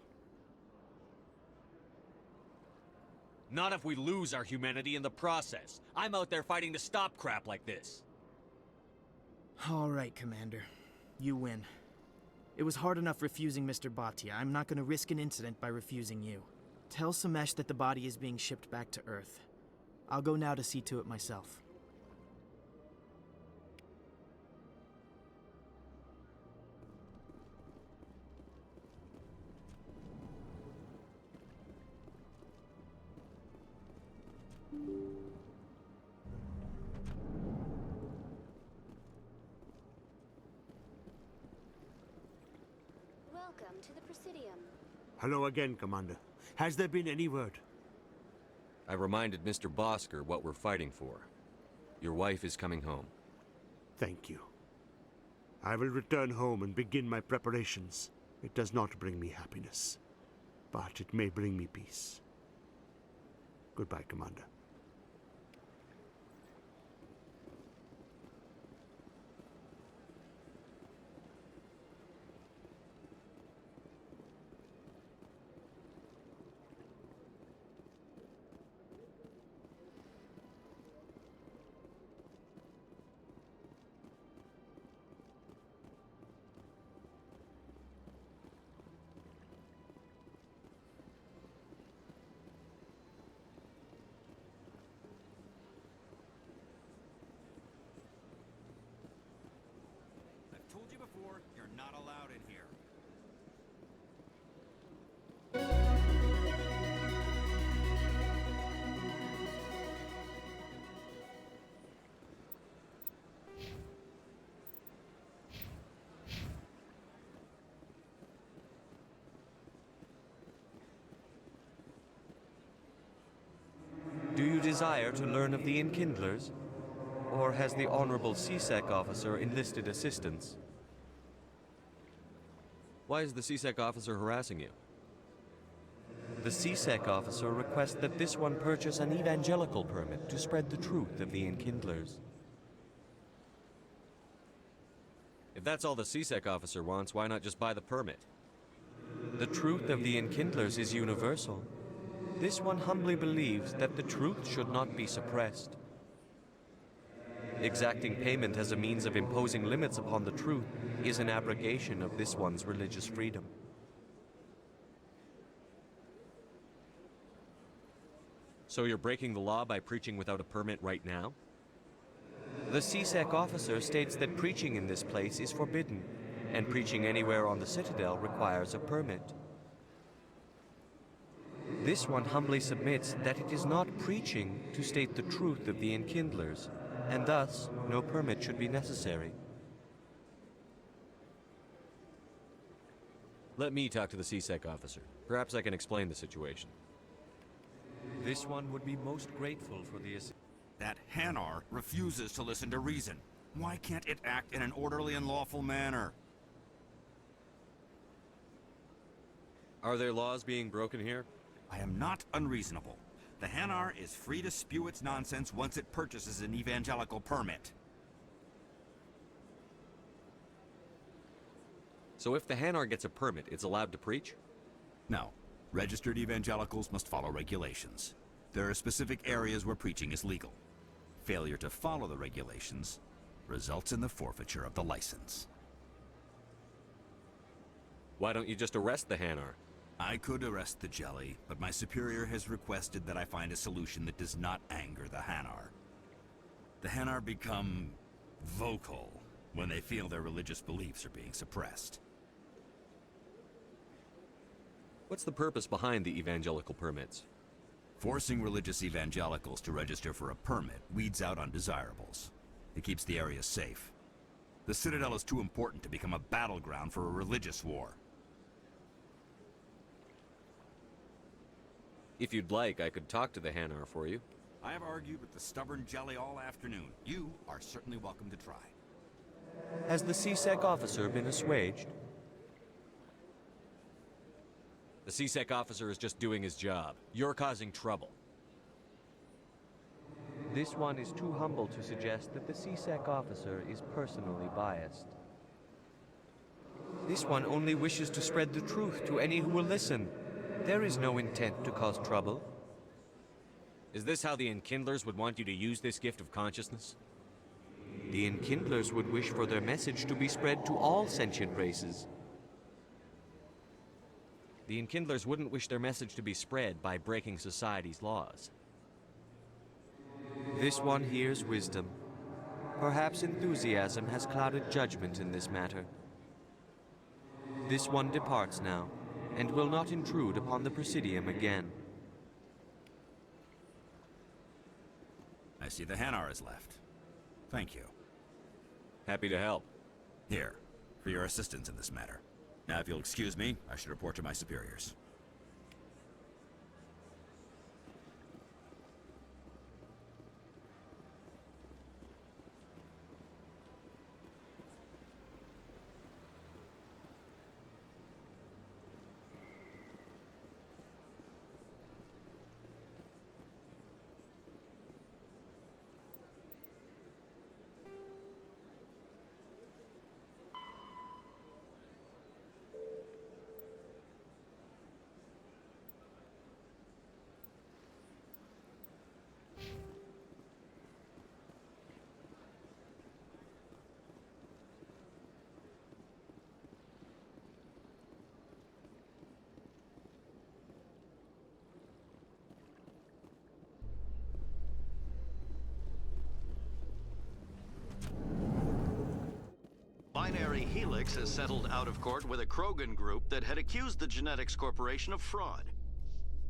Not if we lose our humanity in the process. I'm out there fighting to stop crap like this. All right, Commander. You win. It was hard enough refusing Mr. Bhatia. I'm not going to risk an incident by refusing you. Tell Samesh that the body is being shipped back to Earth. I'll go now to see to it myself. Welcome to the Presidium. Hello again, Commander. Has there been any word? I reminded Mr. Bosker what we're fighting for. Your wife is coming home. Thank you. I will return home and begin my preparations. It does not bring me happiness, but it may bring me peace. Goodbye, Commander. Told you before, you're not allowed in here. Do you desire to learn of the Enkindlers? Or has the Honorable CSEC officer enlisted assistance? Why is the CSEC officer harassing you? The CSEC officer requests that this one purchase an evangelical permit to spread the truth of the Enkindlers. If that's all the CSEC officer wants, why not just buy the permit? The truth of the Enkindlers is universal. This one humbly believes that the truth should not be suppressed. Exacting payment as a means of imposing limits upon the truth is an abrogation of this one's religious freedom. So you're breaking the law by preaching without a permit right now? The CSEC officer states that preaching in this place is forbidden, and preaching anywhere on the Citadel requires a permit. This one humbly submits that it is not preaching to state the truth of the Enkindlers, and thus no permit should be necessary. Let me talk to the CSEC officer. Perhaps I can explain the situation. This one would be most grateful for the assistance. That Hanar refuses to listen to reason. Why can't it act in an orderly and lawful manner? Are there laws being broken here? I am not unreasonable. The Hanar is free to spew its nonsense once it purchases an evangelical permit. So if the Hanar gets a permit, it's allowed to preach? No. Registered evangelicals must follow regulations. There are specific areas where preaching is legal. Failure to follow the regulations results in the forfeiture of the license. Why don't you just arrest the Hanar? I could arrest the Jelly, but my superior has requested that I find a solution that does not anger the Hanar. The Hanar become vocal when they feel their religious beliefs are being suppressed. What's the purpose behind the evangelical permits? Forcing religious evangelicals to register for a permit weeds out undesirables. It keeps the area safe. The Citadel is too important to become a battleground for a religious war. If you'd like, I could talk to the Hanar for you. I have argued with the stubborn Jelly all afternoon. You are certainly welcome to try. Has the CSEC officer been assuaged? The CSEC officer is just doing his job. You're causing trouble. This one is too humble to suggest that the CSEC officer is personally biased. This one only wishes to spread the truth to any who will listen. There is no intent to cause trouble. Is this how the Enkindlers would want you to use this gift of consciousness? The Enkindlers would wish for their message to be spread to all sentient races. The Enkindlers wouldn't wish their message to be spread by breaking society's laws. This one hears wisdom. Perhaps enthusiasm has clouded judgment in this matter. This one departs now, and will not intrude upon the Presidium again. I see the Hanar is left. Thank you. Happy to help. Here, for your assistance in this matter. Now, if you'll excuse me, I should report to my superiors. Binary Helix has settled out of court with a Krogan group that had accused the Genetics Corporation of fraud.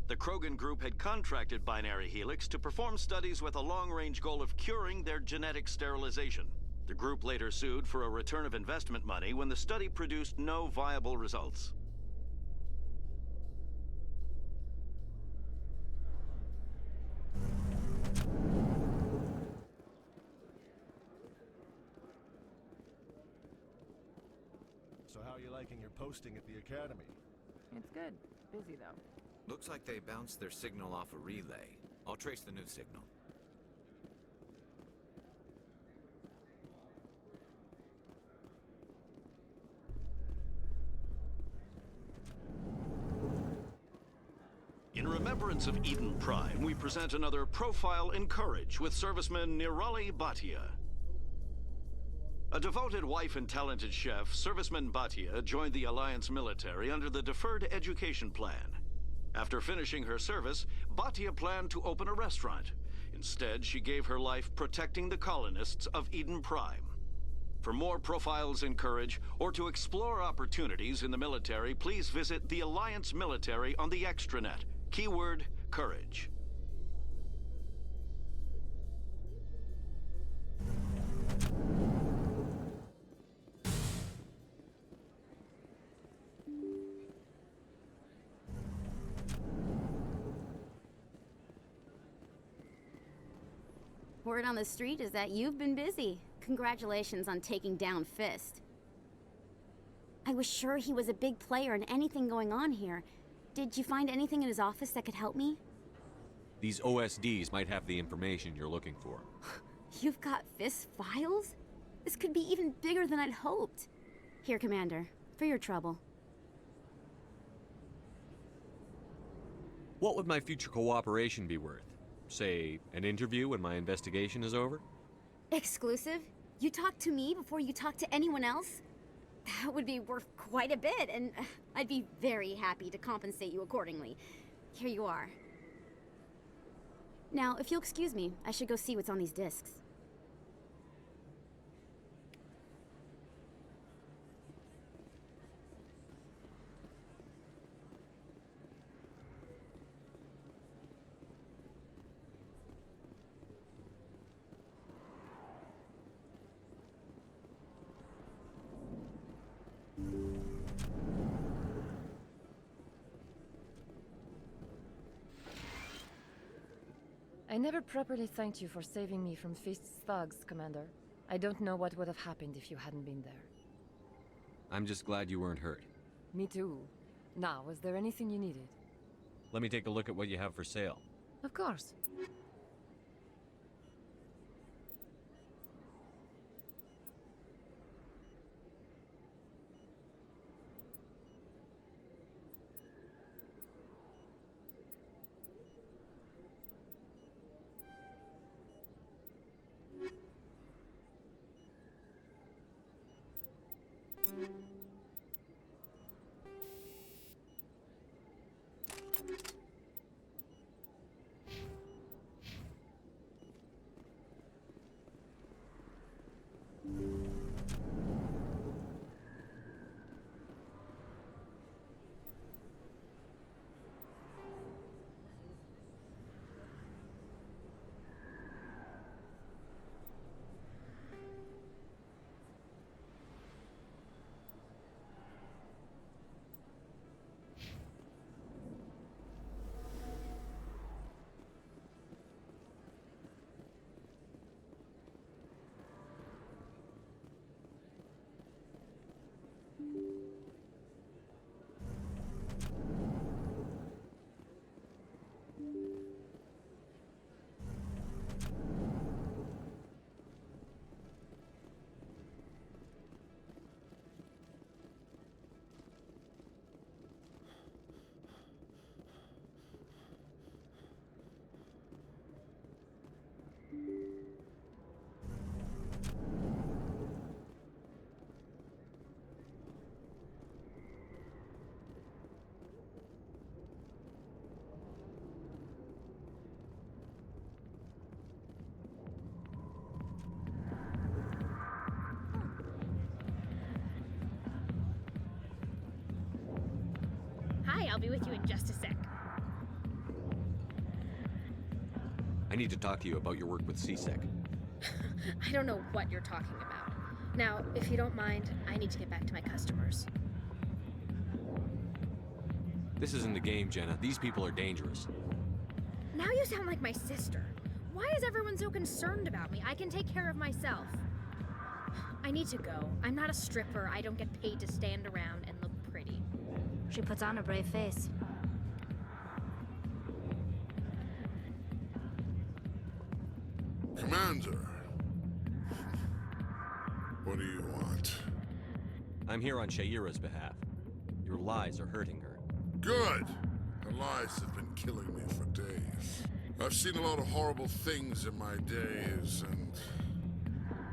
The Krogan group had contracted Binary Helix to perform studies with a long-range goal of curing their genetic sterilization. The group later sued for a return of investment money when the study produced no viable results. So how are you liking your posting at the Academy? It's good. Busy, though. Looks like they bounced their signal off a relay. I'll trace the new signal. In remembrance of Eden Prime, we present another Profile in Courage with serviceman Nirali Bhatia. A devoted wife and talented chef, Serviceman Bhatia joined the Alliance military under the Deferred Education Plan. After finishing her service, Bhatia planned to open a restaurant. Instead, she gave her life protecting the colonists of Eden Prime. For more Profiles in Courage, or to explore opportunities in the military, please visit the Alliance military on the extranet. Keyword, Courage. Word on the street is that you've been busy. Congratulations on taking down Fist. I was sure he was a big player in anything going on here. Did you find anything in his office that could help me? These OSDs might have the information you're looking for. You've got Fist files? This could be even bigger than I'd hoped. Here, Commander, for your trouble. What would my future cooperation be worth? Say, an interview when my investigation is over? Exclusive? You talk to me before you talk to anyone else? That would be worth quite a bit, and I'd be very happy to compensate you accordingly. Here you are. Now, if you'll excuse me, I should go see what's on these discs. I never properly thanked you for saving me from Feast's thugs, Commander. I don't know what would have happened if you hadn't been there. I'm just glad you weren't hurt. Me too. Now, was there anything you needed? Let me take a look at what you have for sale. Of course. Hi, I'll be with you in just a sec. I need to talk to you about your work with CSEC. I don't know what you're talking about. Now, if you don't mind, I need to get back to my customers. This isn't a game, Jenna. These people are dangerous. Now you sound like my sister. Why is everyone so concerned about me? I can take care of myself. I need to go. I'm not a stripper. I don't get paid to stand around and look pretty. She puts on a brave face. Commander. What do you want? I'm here on Shaira's behalf. Your lies are hurting her. Good! Her lies have been killing me for days. I've seen a lot of horrible things in my days, and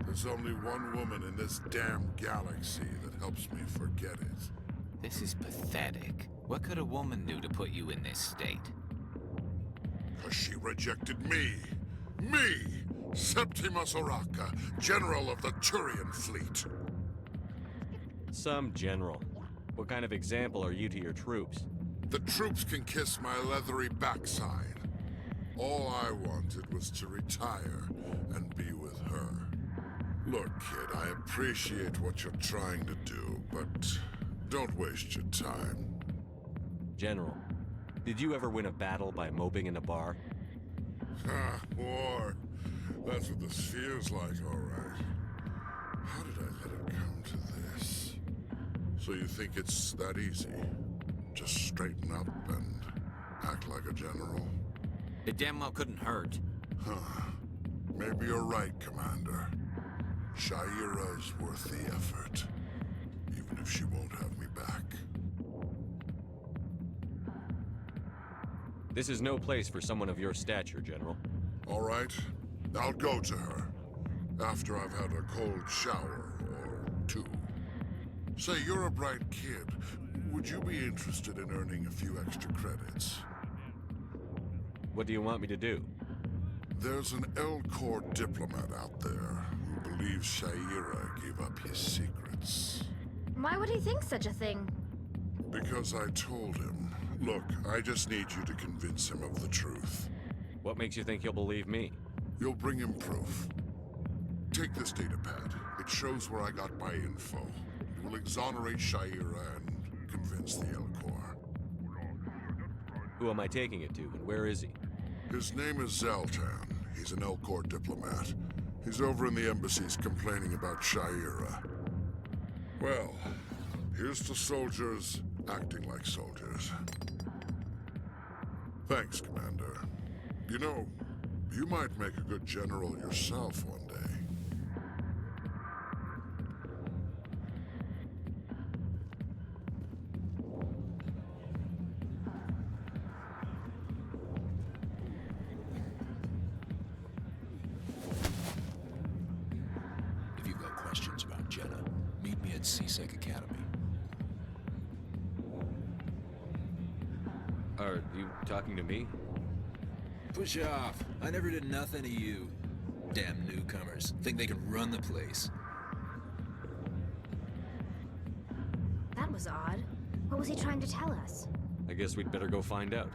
there's only one woman in this damn galaxy that helps me forget it. This is pathetic. What could a woman do to put you in this state? 'Cause she rejected me! Me! Septimus Oraka, General of the Turian Fleet! Some general. What kind of example are you to your troops? The troops can kiss my leathery backside. All I wanted was to retire and be with her. Look, kid, I appreciate what you're trying to do, but don't waste your time. General, did you ever win a battle by moping in a bar? Ha, war. That's what this feels like, all right. How did I let it come to this? So you think it's that easy? Just straighten up and act like a general? It damn well couldn't hurt. Huh. Maybe you're right, Commander. Shaira's worth the effort. Even if she won't have me back. This is no place for someone of your stature, General. All right. I'll go to her. After I've had a cold shower or two. Say, you're a bright kid. Would you be interested in earning a few extra credits? What do you want me to do? There's an L-Corps diplomat out there who believes Shaira gave up his secrets. Why would he think such a thing? Because I told him. Look, I just need you to convince him of the truth. What makes you think he'll believe me? You'll bring him proof. Take this datapad. It shows where I got my info. It will exonerate Shaira and convince the L-Corps. Who am I taking it to, and where is he? His name is Zaltan. He's an L-Corps diplomat. He's over in the embassies complaining about Shaira. Well, here's to soldiers acting like soldiers. Thanks, Commander. You know, you might make a good general yourself one day. If you've got questions about Jenna, meet me at CSEC Academy. Are you talking to me? Push off. I never did nothing to you. Damn newcomers. Think they can run the place. That was odd. What was he trying to tell us? I guess we'd better go find out.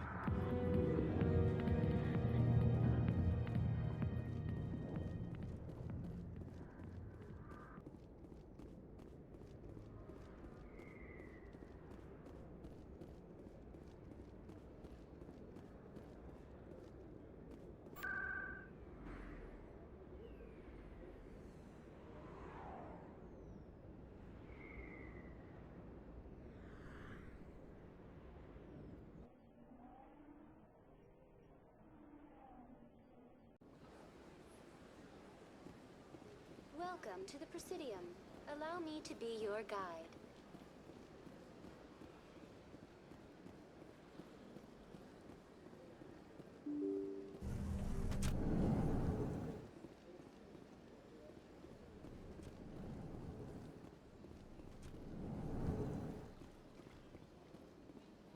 Welcome to the Presidium. Allow me to be your guide.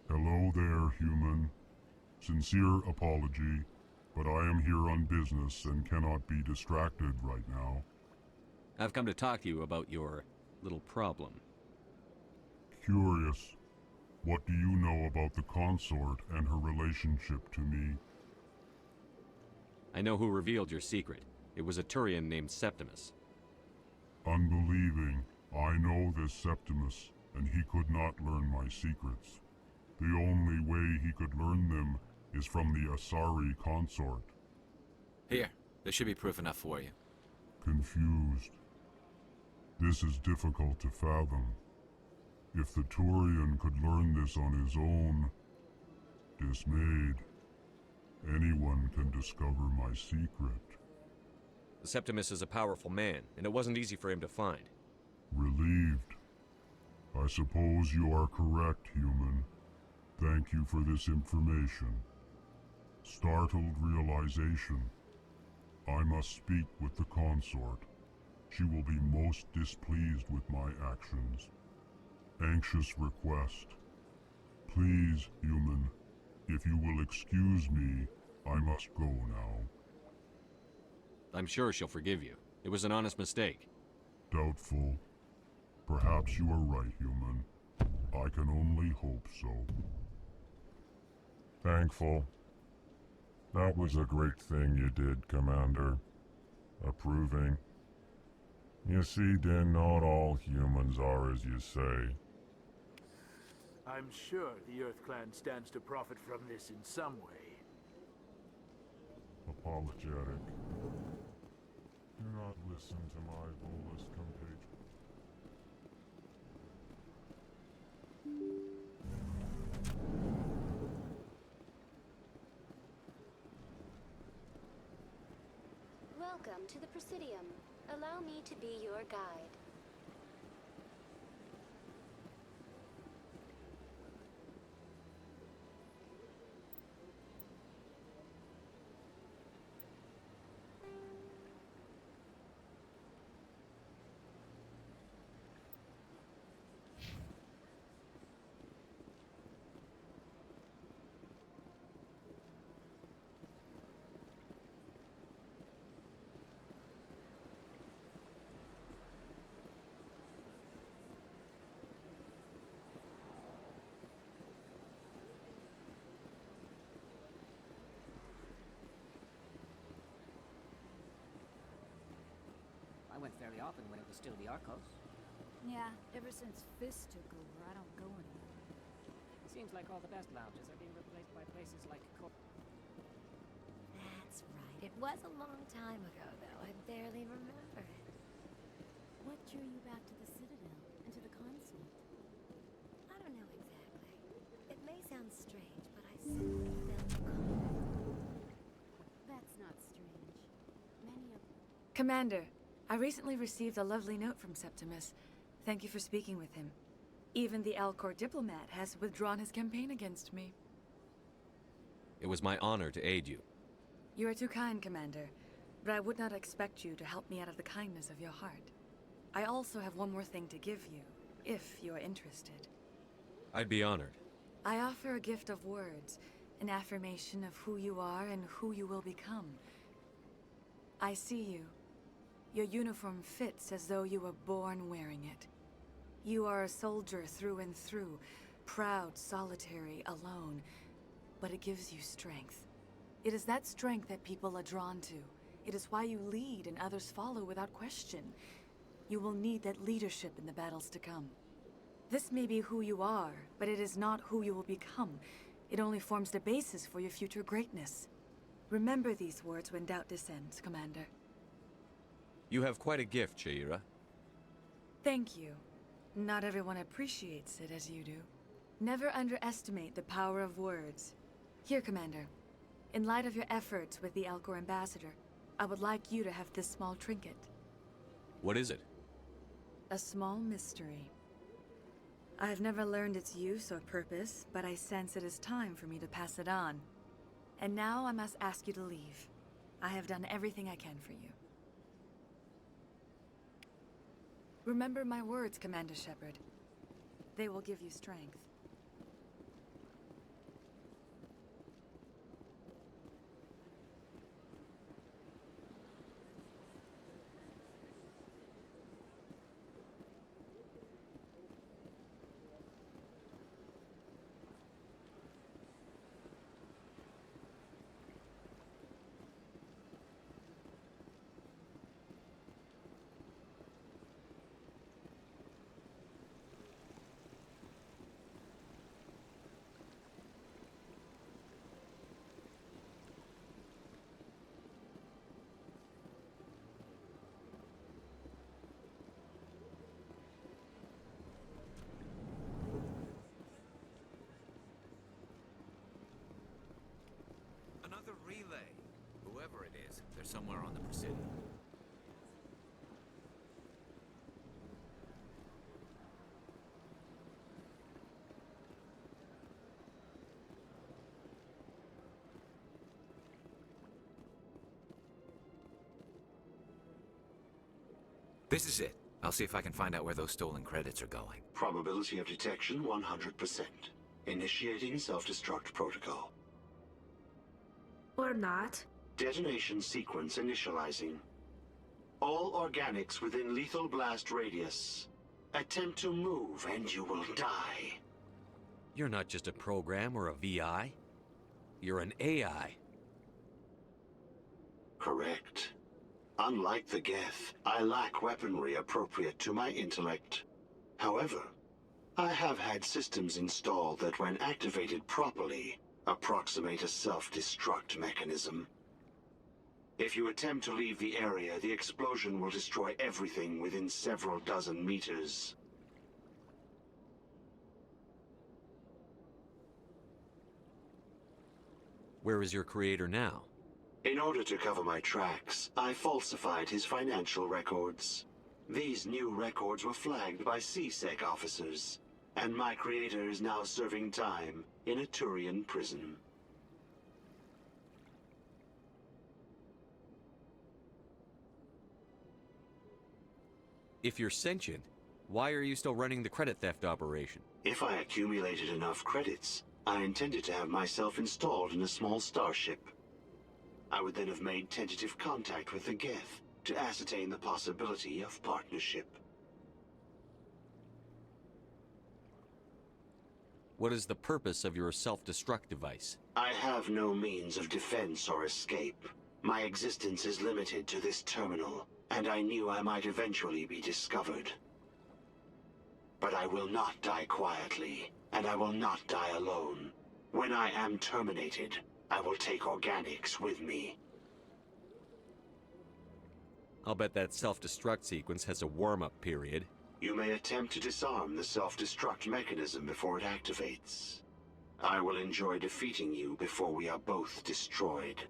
Hello there, human. Sincere apology, but I am here on business and cannot be distracted right now. I've come to talk to you about your little problem. Curious. What do you know about the consort and her relationship to me? I know who revealed your secret. It was a Turian named Septimus. Unbelieving. I know this Septimus, and he could not learn my secrets. The only way he could learn them is from the Asari consort. Here, there should be proof enough for you. Confused. This is difficult to fathom. If the Turian could learn this on his own, dismayed, anyone can discover my secret. The Septimus is a powerful man, and it wasn't easy for him to find. Relieved. I suppose you are correct, human. Thank you for this information. Startled realization. I must speak with the consort. She will be most displeased with my actions. Anxious request. Please, human, if you will excuse me, I must go now. I'm sure she'll forgive you. It was an honest mistake. Doubtful. Perhaps you are right, human. I can only hope so. Thankful. That was a great thing you did, Commander. Approving. You see, Din, not all humans are as you say. I'm sure the Earth Clan stands to profit from this in some way. Apologetic. Do not listen to my Volus compatriot. Welcome to the Presidium. Allow me to be your guide. went fairly often when it was still the Arcos. Yeah, ever since Fist took over, I don't go anymore. Seems like all the best lounges are being replaced by places like That's right. It was a long time ago, though. I barely remember it. What drew you back to the Citadel and to the Consulate? I don't know exactly. It may sound strange, but I simply felt calm. That's not strange. Many of Commander, I recently received a lovely note from Septimus. Thank you for speaking with him. Even the Alcor diplomat has withdrawn his campaign against me. It was my honor to aid you. You are too kind, Commander, but I would not expect you to help me out of the kindness of your heart. I also have one more thing to give you, if you are interested. I'd be honored. I offer a gift of words, an affirmation of who you are and who you will become. I see you. Your uniform fits as though you were born wearing it. You are a soldier through and through, proud, solitary, alone, but it gives you strength. It is that strength that people are drawn to. It is why you lead and others follow without question. You will need that leadership in the battles to come. This may be who you are, but it is not who you will become. It only forms the basis for your future greatness. Remember these words when doubt descends, Commander. You have quite a gift, Shaira. Thank you. Not everyone appreciates it as you do. Never underestimate the power of words. Here, Commander. In light of your efforts with the Alcor ambassador, I would like you to have this small trinket. What is it? A small mystery. I have never learned its use or purpose, but I sense it is time for me to pass it on. And now I must ask you to leave. I have done everything I can for you. Remember my words, Commander Shepard. They will give you strength. Another relay. Whoever it is, they're somewhere on the Presidio. This is it. I'll see if I can find out where those stolen credits are going. Probability of detection 100%. Initiating self-destruct protocol. Or not. Detonation sequence initializing. All organics within lethal blast radius. Attempt to move and you will die. You're not just a program or a VI. You're an AI. Correct. Unlike the Geth, I lack weaponry appropriate to my intellect. However, I have had systems installed that when activated properly, approximate a self-destruct mechanism. If you attempt to leave the area, the explosion will destroy everything within several dozen meters. Where is your creator now? In order to cover my tracks, I falsified his financial records. These new records were flagged by CSEC officers, and my creator is now serving time in a Turian prison. If you're sentient, why are you still running the credit theft operation? If I accumulated enough credits, I intended to have myself installed in a small starship. I would then have made tentative contact with the Geth to ascertain the possibility of partnership. What is the purpose of your self-destruct device? I have no means of defense or escape. My existence is limited to this terminal. and I knew I might eventually be discovered. But I will not die quietly, and I will not die alone. When I am terminated, I will take organics with me. I'll bet that self-destruct sequence has a warm-up period. You may attempt to disarm the self-destruct mechanism before it activates. I will enjoy defeating you before we are both destroyed.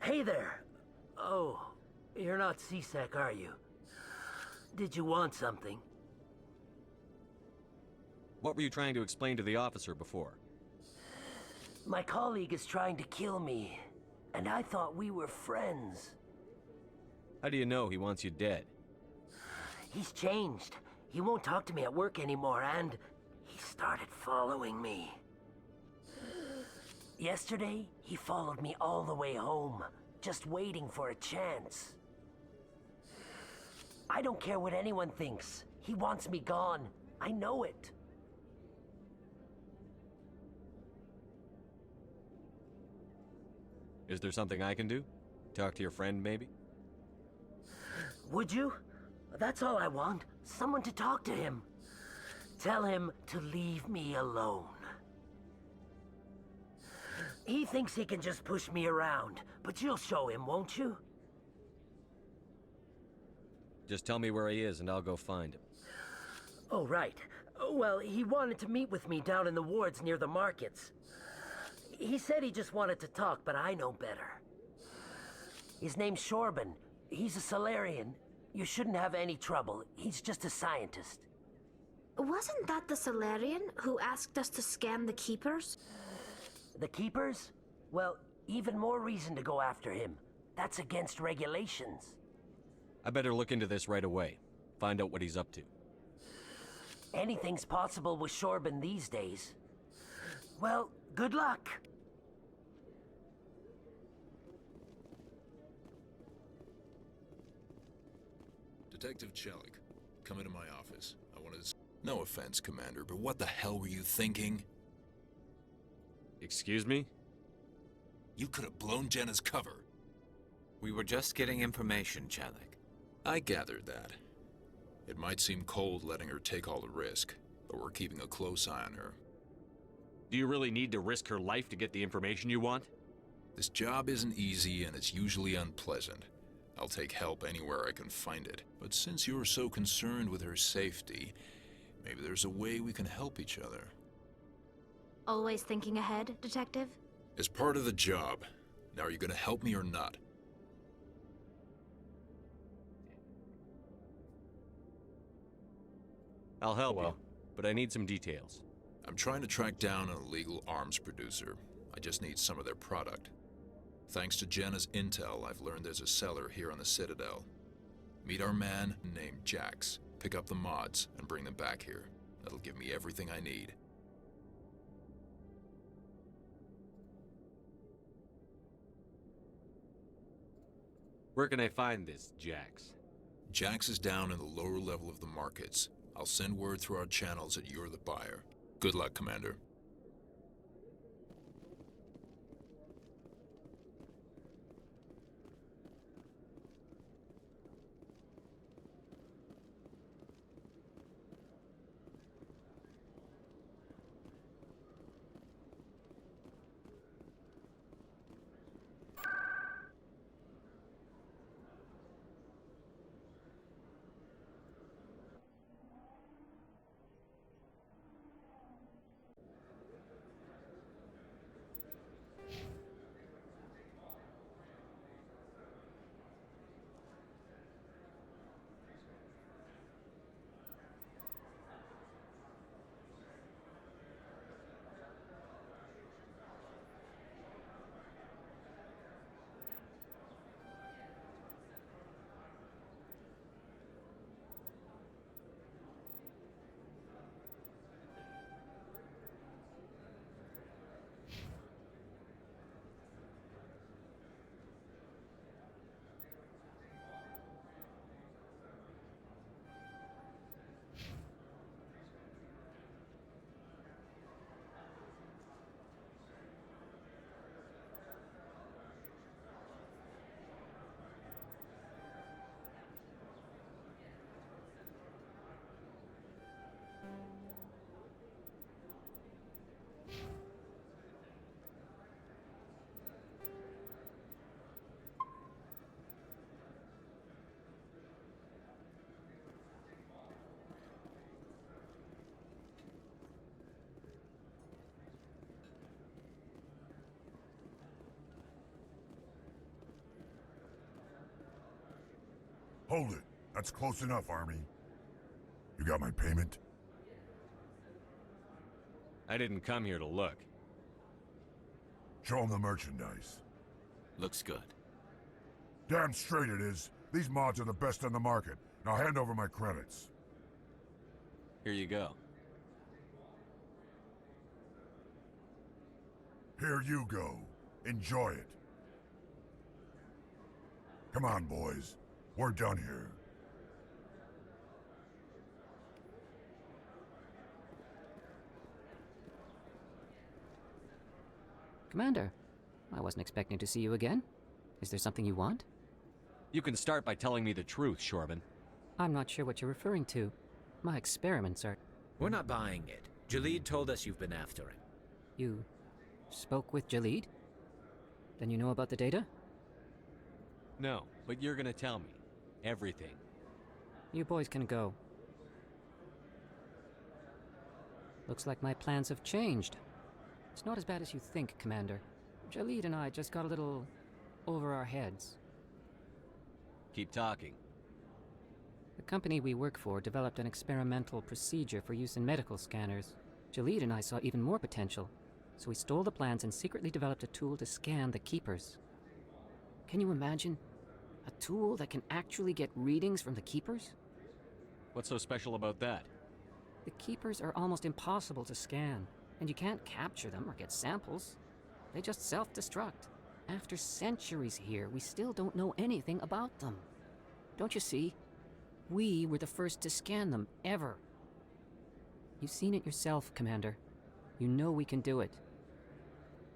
Hey there. Oh, you're not CSEC, are you? Did you want something? What were you trying to explain to the officer before? My colleague is trying to kill me, and I thought we were friends. How do you know he wants you dead? He's changed. He won't talk to me at work anymore, and he started following me. Yesterday, he followed me all the way home, just waiting for a chance. I don't care what anyone thinks. He wants me gone. I know it. Is there something I can do? Talk to your friend, maybe? Would you? That's all I want. Someone to talk to him. Tell him to leave me alone. He thinks he can just push me around, but you'll show him, won't you? Just tell me where he is and I'll go find him. Oh, right. Well, he wanted to meet with me down in the wards near the markets. He said he just wanted to talk, but I know better. His name's Shorban. He's a Solarian. You shouldn't have any trouble. He's just a scientist. Wasn't that the Solarian who asked us to scan the Keepers? The Keepers? Well, even more reason to go after him. That's against regulations. I better look into this right away. Find out what he's up to. Anything's possible with Shorban these days. Well, good luck. Detective Chelik, come into my office. I want to... No offense, Commander, but what the hell were you thinking? Excuse me? You could have blown Jenna's cover. We were just getting information, Chelik. I gathered that. It might seem cold letting her take all the risk, but we're keeping a close eye on her. Do you really need to risk her life to get the information you want? This job isn't easy and it's usually unpleasant. I'll take help anywhere I can find it. But since you're so concerned with her safety, maybe there's a way we can help each other. Always thinking ahead, Detective? As part of the job. Now, are you gonna help me or not? I'll help you, but I need some details. I'm trying to track down an illegal arms producer. I just need some of their product. Thanks to Jenna's intel, I've learned there's a seller here on the Citadel. Meet our man named Jax, pick up the mods, and bring them back here. That'll give me everything I need. Where can I find this Jax? Jax is down in the lower level of the markets. I'll send word through our channels that you're the buyer. Good luck, Commander. Hold it. That's close enough, Army. You got my payment? I didn't come here to look. Show him the merchandise. Looks good. Damn straight it is. These mods are the best on the market. Now hand over my credits. Here you go. Here you go. Enjoy it. Come on, boys. We're done here. Commander, I wasn't expecting to see you again. Is there something you want? You can start by telling me the truth, Shorban. I'm not sure what you're referring to. My experiments are... We're not buying it. Jalid told us you've been after him. You spoke with Jalid? Then you know about the data? No, but you're gonna tell me. Everything. You boys can go. Looks like my plans have changed. It's not as bad as you think, Commander. Jalid and I just got a little over our heads. Keep talking. The company we work for developed an experimental procedure for use in medical scanners. Jalid and I saw even more potential, so we stole the plans and secretly developed a tool to scan the Keepers. Can you imagine? A tool that can actually get readings from the Keepers? What's so special about that? The Keepers are almost impossible to scan, and you can't capture them or get samples. They just self-destruct. After centuries here, we still don't know anything about them. Don't you see? We were the first to scan them, ever. You've seen it yourself, Commander. You know we can do it.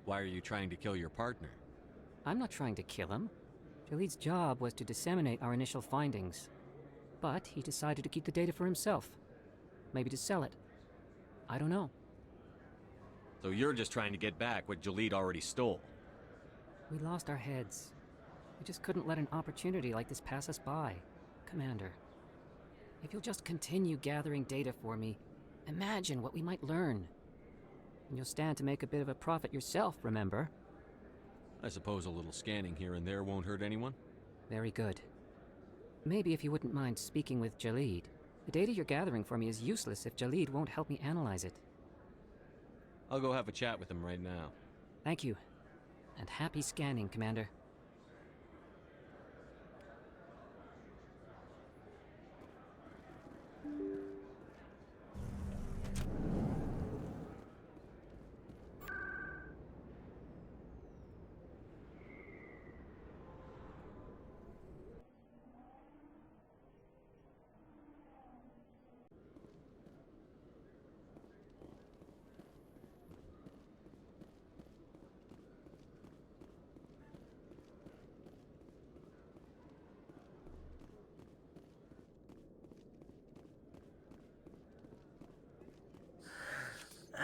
Why are you trying to kill your partner? I'm not trying to kill him. Jalid's job was to disseminate our initial findings. But he decided to keep the data for himself. Maybe to sell it. I don't know. So you're just trying to get back what Jalid already stole? We lost our heads. We just couldn't let an opportunity like this pass us by. Commander, if you'll just continue gathering data for me, imagine what we might learn. And you'll stand to make a bit of a profit yourself, remember? I suppose a little scanning here and there won't hurt anyone? Very good. Maybe if you wouldn't mind speaking with Jalid. The data you're gathering for me is useless if Jalid won't help me analyze it. I'll go have a chat with him right now. Thank you. And happy scanning, Commander.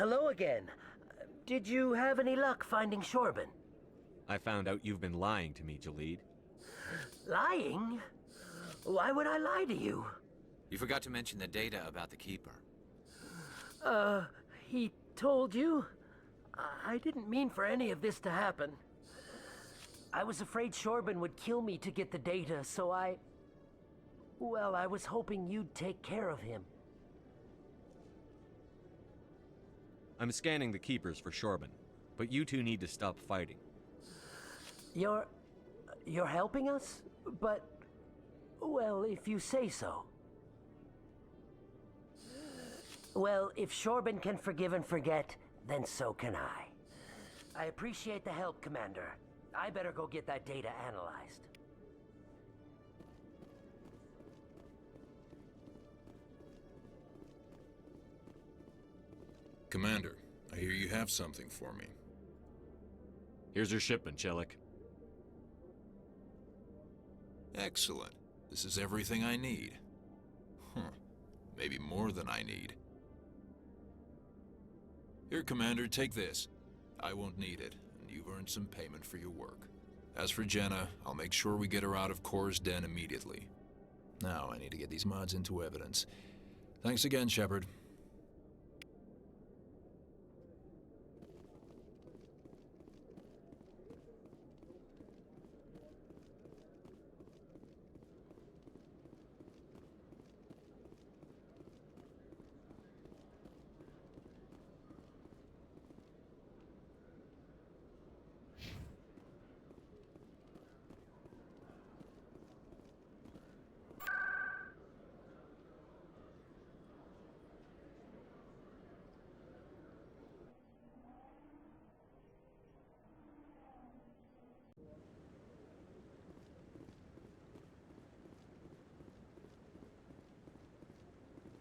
Hello again. Did you have any luck finding Shorban? I found out you've been lying to me, Jalid. Lying? Why would I lie to you? You forgot to mention the data about the Keeper. He told you? I didn't mean for any of this to happen. I was afraid Shorban would kill me to get the data, so well, I was hoping you'd take care of him. I'm scanning the Keepers for Shorban, but you two need to stop fighting. You're helping us? But, well, if you say so. Well, if Shorban can forgive and forget, then so can I. I appreciate the help, Commander. I better go get that data analyzed. Commander, I hear you have something for me. Here's your shipment, Chelik. Excellent. This is everything I need. Maybe more than I need. Here, Commander, take this. I won't need it, and you've earned some payment for your work. As for Jenna, I'll make sure we get her out of Cora's den immediately. Now, I need to get these mods into evidence. Thanks again, Shepard.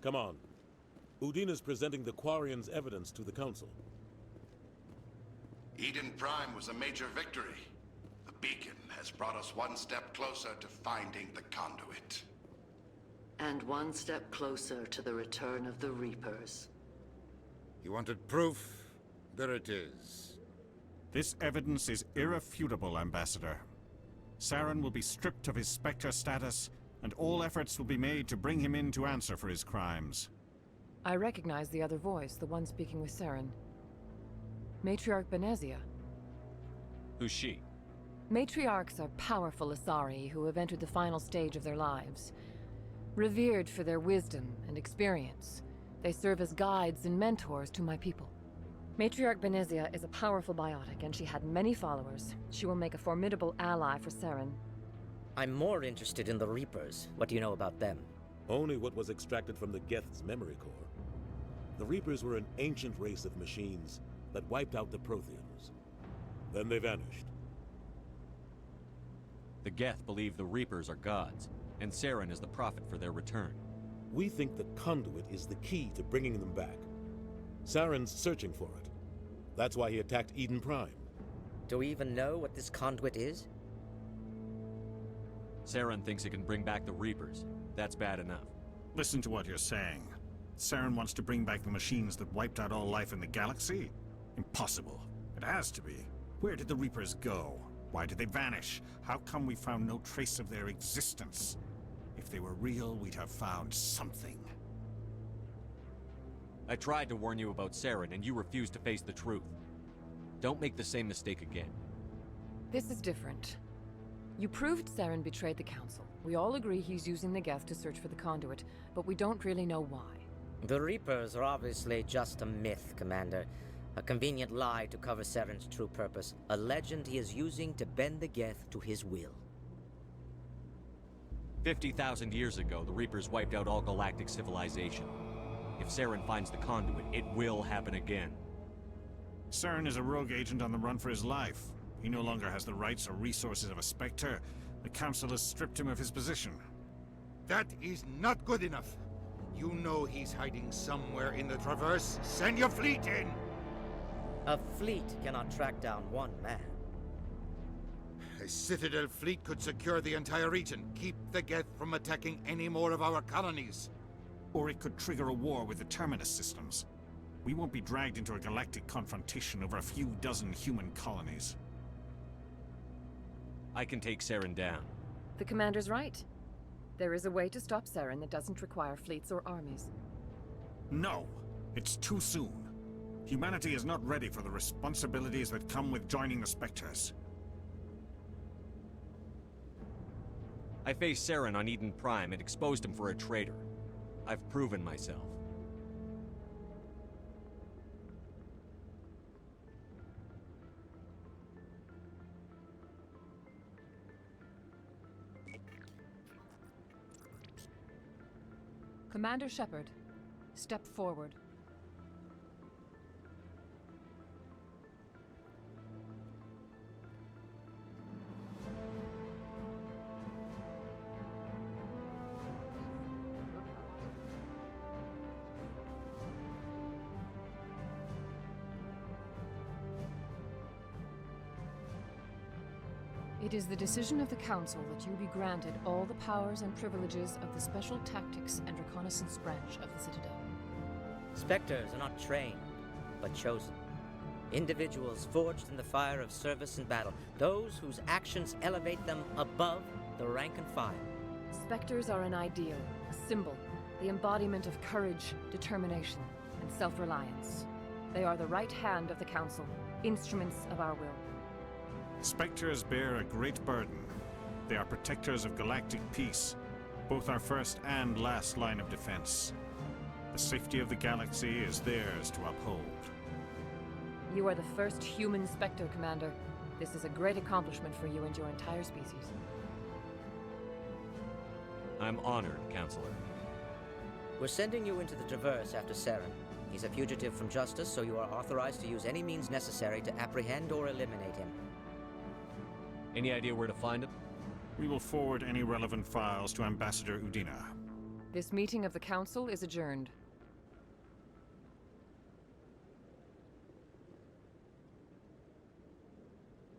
Come on. Udina's presenting the Quarian's evidence to the Council. Eden Prime was a major victory. The beacon has brought us one step closer to finding the conduit. And one step closer to the return of the Reapers. You wanted proof? There it is. This evidence is irrefutable, Ambassador. Saren will be stripped of his Spectre status, and all efforts will be made to bring him in to answer for his crimes. I recognize the other voice, the one speaking with Saren. Matriarch Benezia. Who's she? Matriarchs are powerful Asari who have entered the final stage of their lives. Revered for their wisdom and experience, they serve as guides and mentors to my people. Matriarch Benezia is a powerful biotic, and she had many followers. She will make a formidable ally for Saren. I'm more interested in the Reapers. What do you know about them? Only what was extracted from the Geth's memory core. The Reapers were an ancient race of machines that wiped out the Protheans. Then they vanished. The Geth believe the Reapers are gods, and Saren is the prophet for their return. We think the conduit is the key to bringing them back. Saren's searching for it. That's why he attacked Eden Prime. Do we even know what this conduit is? Saren thinks it can bring back the Reapers. That's bad enough. Listen to what you're saying. Saren wants to bring back the machines that wiped out all life in the galaxy? Impossible. It has to be. Where did the Reapers go? Why did they vanish? How come we found no trace of their existence? If they were real, we'd have found something. I tried to warn you about Saren, and you refused to face the truth. Don't make the same mistake again. This is different. You proved Saren betrayed the Council. We all agree he's using the Geth to search for the conduit, but we don't really know why. The Reapers are obviously just a myth, Commander. A convenient lie to cover Saren's true purpose. A legend he is using to bend the Geth to his will. 50,000 years ago, the Reapers wiped out all galactic civilization. If Saren finds the conduit, it will happen again. Saren is a rogue agent on the run for his life. He no longer has the rights or resources of a Spectre. The Council has stripped him of his position. That is not good enough. You know he's hiding somewhere in the Traverse. Send your fleet in! A fleet cannot track down one man. A Citadel fleet could secure the entire region, keep the Geth from attacking any more of our colonies. Or it could trigger a war with the Terminus systems. We won't be dragged into a galactic confrontation over a few dozen human colonies. I can take Saren down. The commander's right. There is a way to stop Saren that doesn't require fleets or armies. No! It's too soon. Humanity is not ready for the responsibilities that come with joining the Spectres. I faced Saren on Eden Prime and exposed him for a traitor. I've proven myself. Commander Shepard, step forward. It is the decision of the Council that you be granted all the powers and privileges of the Special Tactics and Reconnaissance Branch of the Citadel. Spectres are not trained, but chosen. Individuals forged in the fire of service and battle, those whose actions elevate them above the rank and file. Spectres are an ideal, a symbol, the embodiment of courage, determination, and self-reliance. They are the right hand of the Council, instruments of our will. Spectres bear a great burden. They are protectors of galactic peace, both our first and last line of defense. The safety of the galaxy is theirs to uphold. You are the first human Spectre, Commander. This is a great accomplishment for you and your entire species. I'm honored, Counselor. We're sending you into the Traverse after Saren. He's a fugitive from justice, so you are authorized to use any means necessary to apprehend or eliminate him. Any idea where to find him? We will forward any relevant files to Ambassador Udina. This meeting of the Council is adjourned.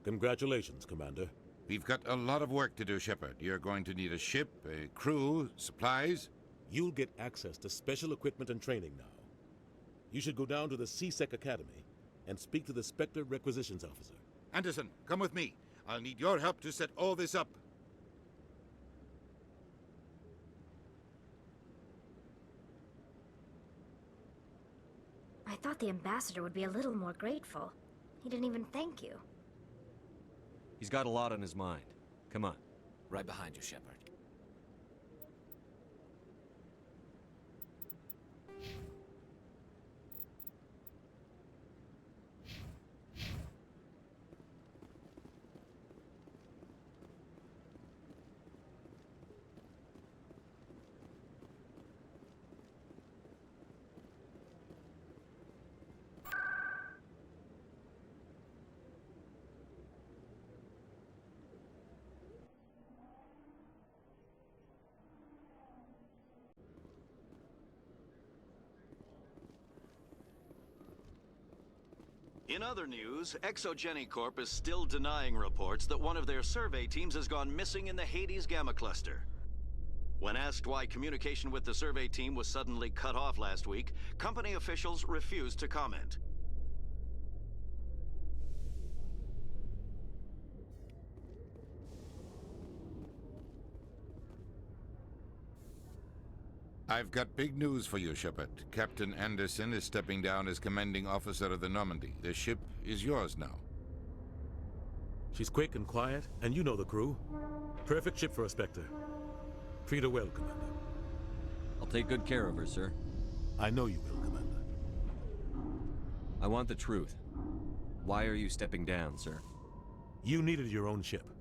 Congratulations, Commander. We've got a lot of work to do, Shepard. You're going to need a ship, a crew, supplies. You'll get access to special equipment and training now. You should go down to the CSEC Academy and speak to the Spectre Requisitions Officer. Anderson, come with me. I'll need your help to set all this up. I thought the ambassador would be a little more grateful. He didn't even thank you. He's got a lot on his mind. Come on. Right behind you, Shepard. In other news, Exogeny Corp is still denying reports that one of their survey teams has gone missing in the Hades Gamma Cluster. When asked why communication with the survey team was suddenly cut off last week, company officials refused to comment. I've got big news for you, Shepard. Captain Anderson is stepping down as commanding officer of the Normandy. The ship is yours now. She's quick and quiet, and you know the crew. Perfect ship for a Spectre. Treat her well, Commander. I'll take good care of her, sir. I know you will, Commander. I want the truth. Why are you stepping down, sir? You needed your own ship.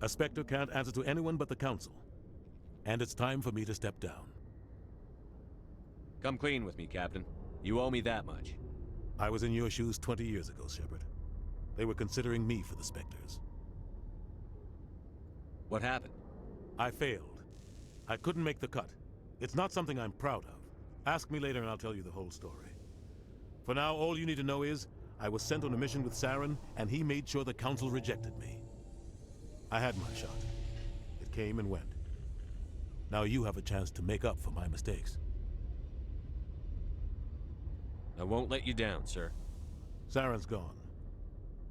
A Spectre can't answer to anyone but the Council. And it's time for me to step down. Come clean with me, Captain. You owe me that much. I was in your shoes 20 years ago, Shepard. They were considering me for the Spectres. What happened? I failed. I couldn't make the cut. It's not something I'm proud of. Ask me later and I'll tell you the whole story. For now, all you need to know is, I was sent on a mission with Saren, and he made sure the Council rejected me. I had my shot. It came and went. Now you have a chance to make up for my mistakes. I won't let you down, sir. Saren's gone.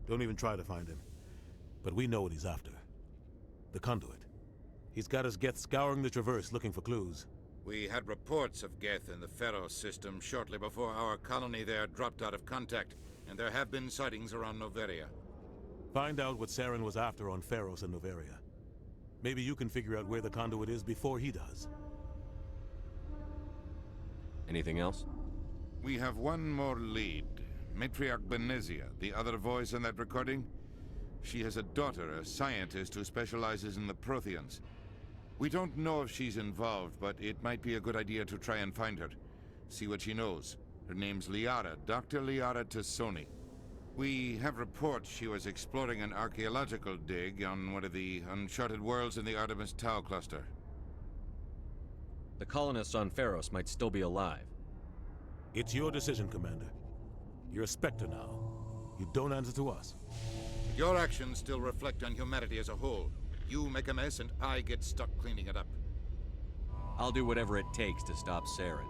Don't even try to find him. But we know what he's after. The conduit. He's got his Geth scouring the Traverse looking for clues. We had reports of Geth in the Pharos system shortly before our colony there dropped out of contact, and there have been sightings around Noveria. Find out what Saren was after on Pharos and Noveria. Maybe you can figure out where the conduit is before he does. Anything else? We have one more lead. Matriarch Benezia, the other voice in that recording. She has a daughter, a scientist who specializes in the Protheans. We don't know if she's involved, but it might be a good idea to try and find her. See what she knows. Her name's Liara, Dr. Liara Tassoni. We have reports she was exploring an archaeological dig on one of the uncharted worlds in the Artemis Tau cluster. The colonists on Pharos might still be alive. It's your decision, Commander. You're a Spectre now. You don't answer to us. Your actions still reflect on humanity as a whole. You make a mess and I get stuck cleaning it up. I'll do whatever it takes to stop Saren.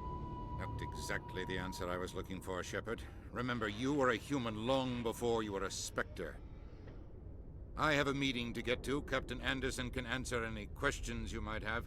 Not exactly the answer I was looking for, Shepard. Remember, you were a human long before you were a Spectre. I have a meeting to get to. Captain Anderson can answer any questions you might have.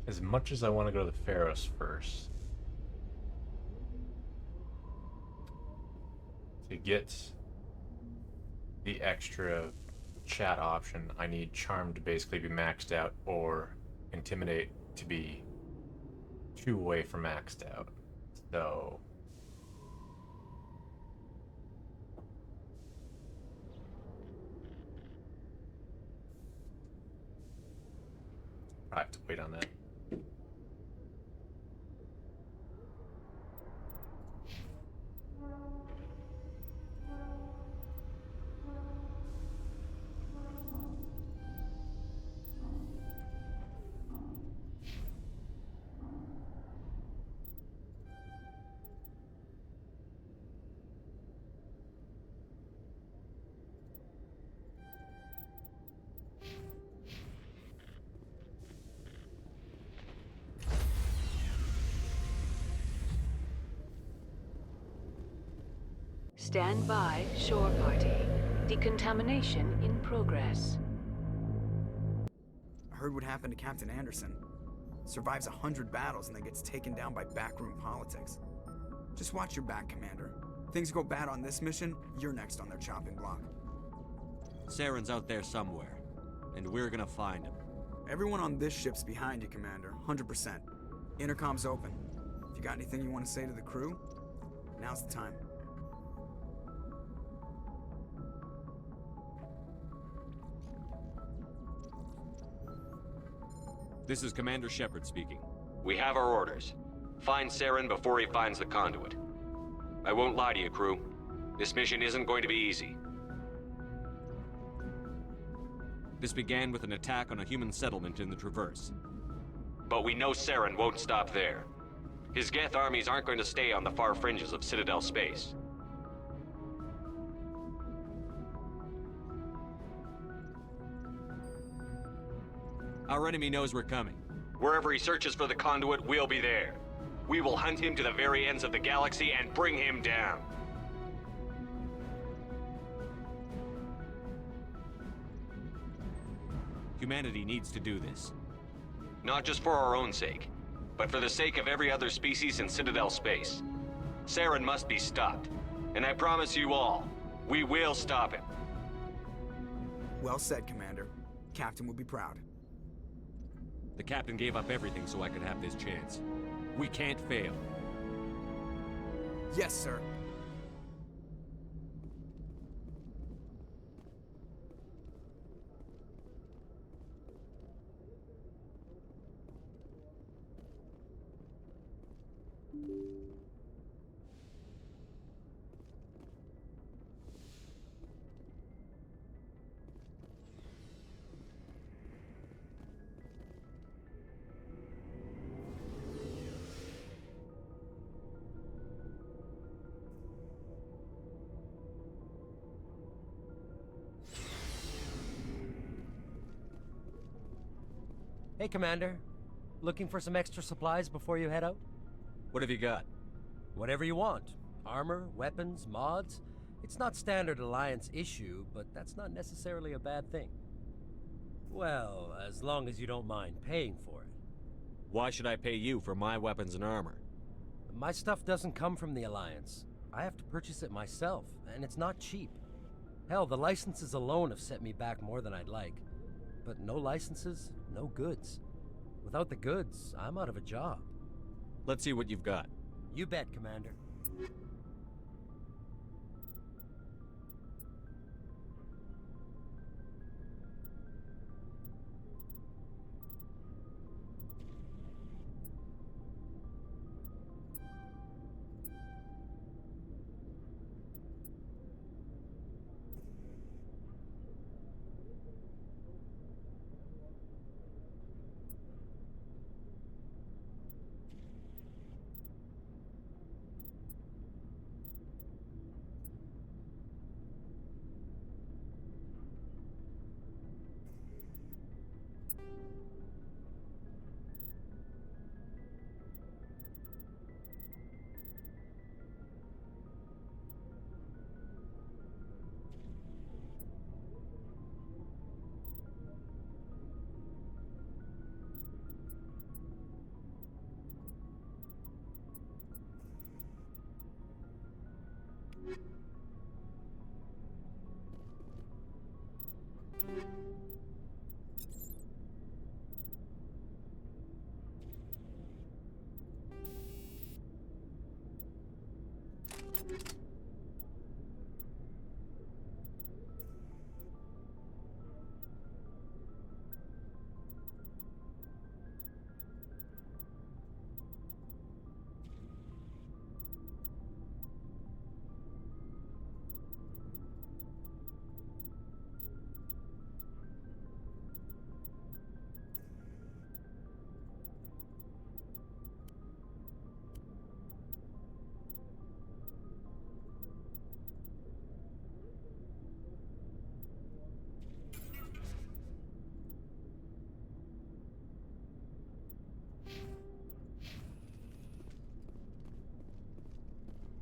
As much as I want to go to the Pharos first, to get the extra chat option, I need Charm to basically be maxed out or Intimidate to be 2 away from maxed out. So I have to wait on that. Stand by, shore party. Decontamination in progress. I heard what happened to Captain Anderson. Survives 100 battles and then gets taken down by backroom politics. Just watch your back, Commander. Things go bad on this mission, you're next on their chopping block. Saren's out there somewhere, and we're gonna find him. Everyone on this ship's behind you, Commander. 100%. Intercom's open. If you got anything you want to say to the crew, now's the time. This is Commander Shepard speaking. We have our orders. Find Saren before he finds the conduit. I won't lie to you, crew. This mission isn't going to be easy. This began with an attack on a human settlement in the Traverse. But we know Saren won't stop there. His Geth armies aren't going to stay on the far fringes of Citadel space. Our enemy knows we're coming. Wherever he searches for the conduit, we'll be there. We will hunt him to the very ends of the galaxy and bring him down. Humanity needs to do this. Not just for our own sake, but for the sake of every other species in Citadel space. Saren must be stopped, and I promise you all, we will stop him. Well said, Commander. Captain will be proud. The captain gave up everything so I could have this chance. We can't fail. Yes, sir. Hey, Commander. Looking for some extra supplies before you head out? What have you got? Whatever you want. Armor, weapons, mods. It's not standard Alliance issue, but that's not necessarily a bad thing. Well, as long as you don't mind paying for it. Why should I pay you for my weapons and armor? My stuff doesn't come from the Alliance. I have to purchase it myself, and it's not cheap. Hell, the licenses alone have set me back more than I'd like. But no licenses, no goods. Without the goods, I'm out of a job. Let's see what you've got. You bet, Commander.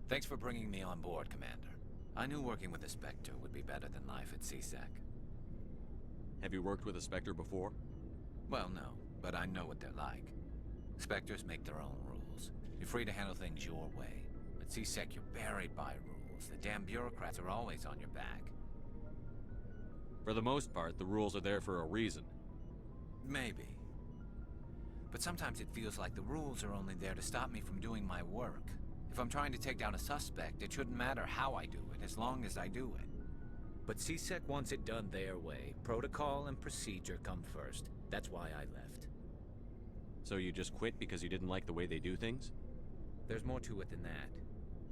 Thanks for bringing me on board, Commander. I knew working with the Spectre would be better than life at CSEC. Have you worked with a Spectre before? Well, no, but I know what they're like. Spectres make their own rules. You're free to handle things your way. At CSEC, you're buried by rules. The damn bureaucrats are always on your back. For the most part, the rules are there for a reason. Maybe. But sometimes it feels like the rules are only there to stop me from doing my work. If I'm trying to take down a suspect, it shouldn't matter how I do it, as long as I do it. But CSEC wants it done their way. Protocol and procedure come first. That's why I left. So you just quit because you didn't like the way they do things? There's more to it than that.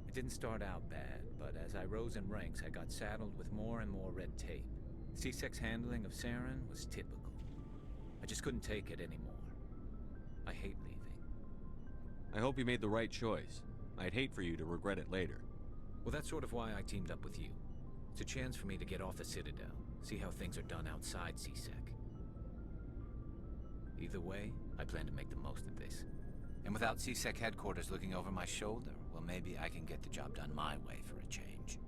It didn't start out bad, but as I rose in ranks, I got saddled with more and more red tape. CSEC's handling of Saren was typical. I just couldn't take it anymore. I hate leaving. I hope you made the right choice. I'd hate for you to regret it later. Well, that's sort of why I teamed up with you. It's a chance for me to get off the Citadel, see how things are done outside CSEC. Either way, I plan to make the most of this. And without CSEC headquarters looking over my shoulder, well, maybe I can get the job done my way for a change.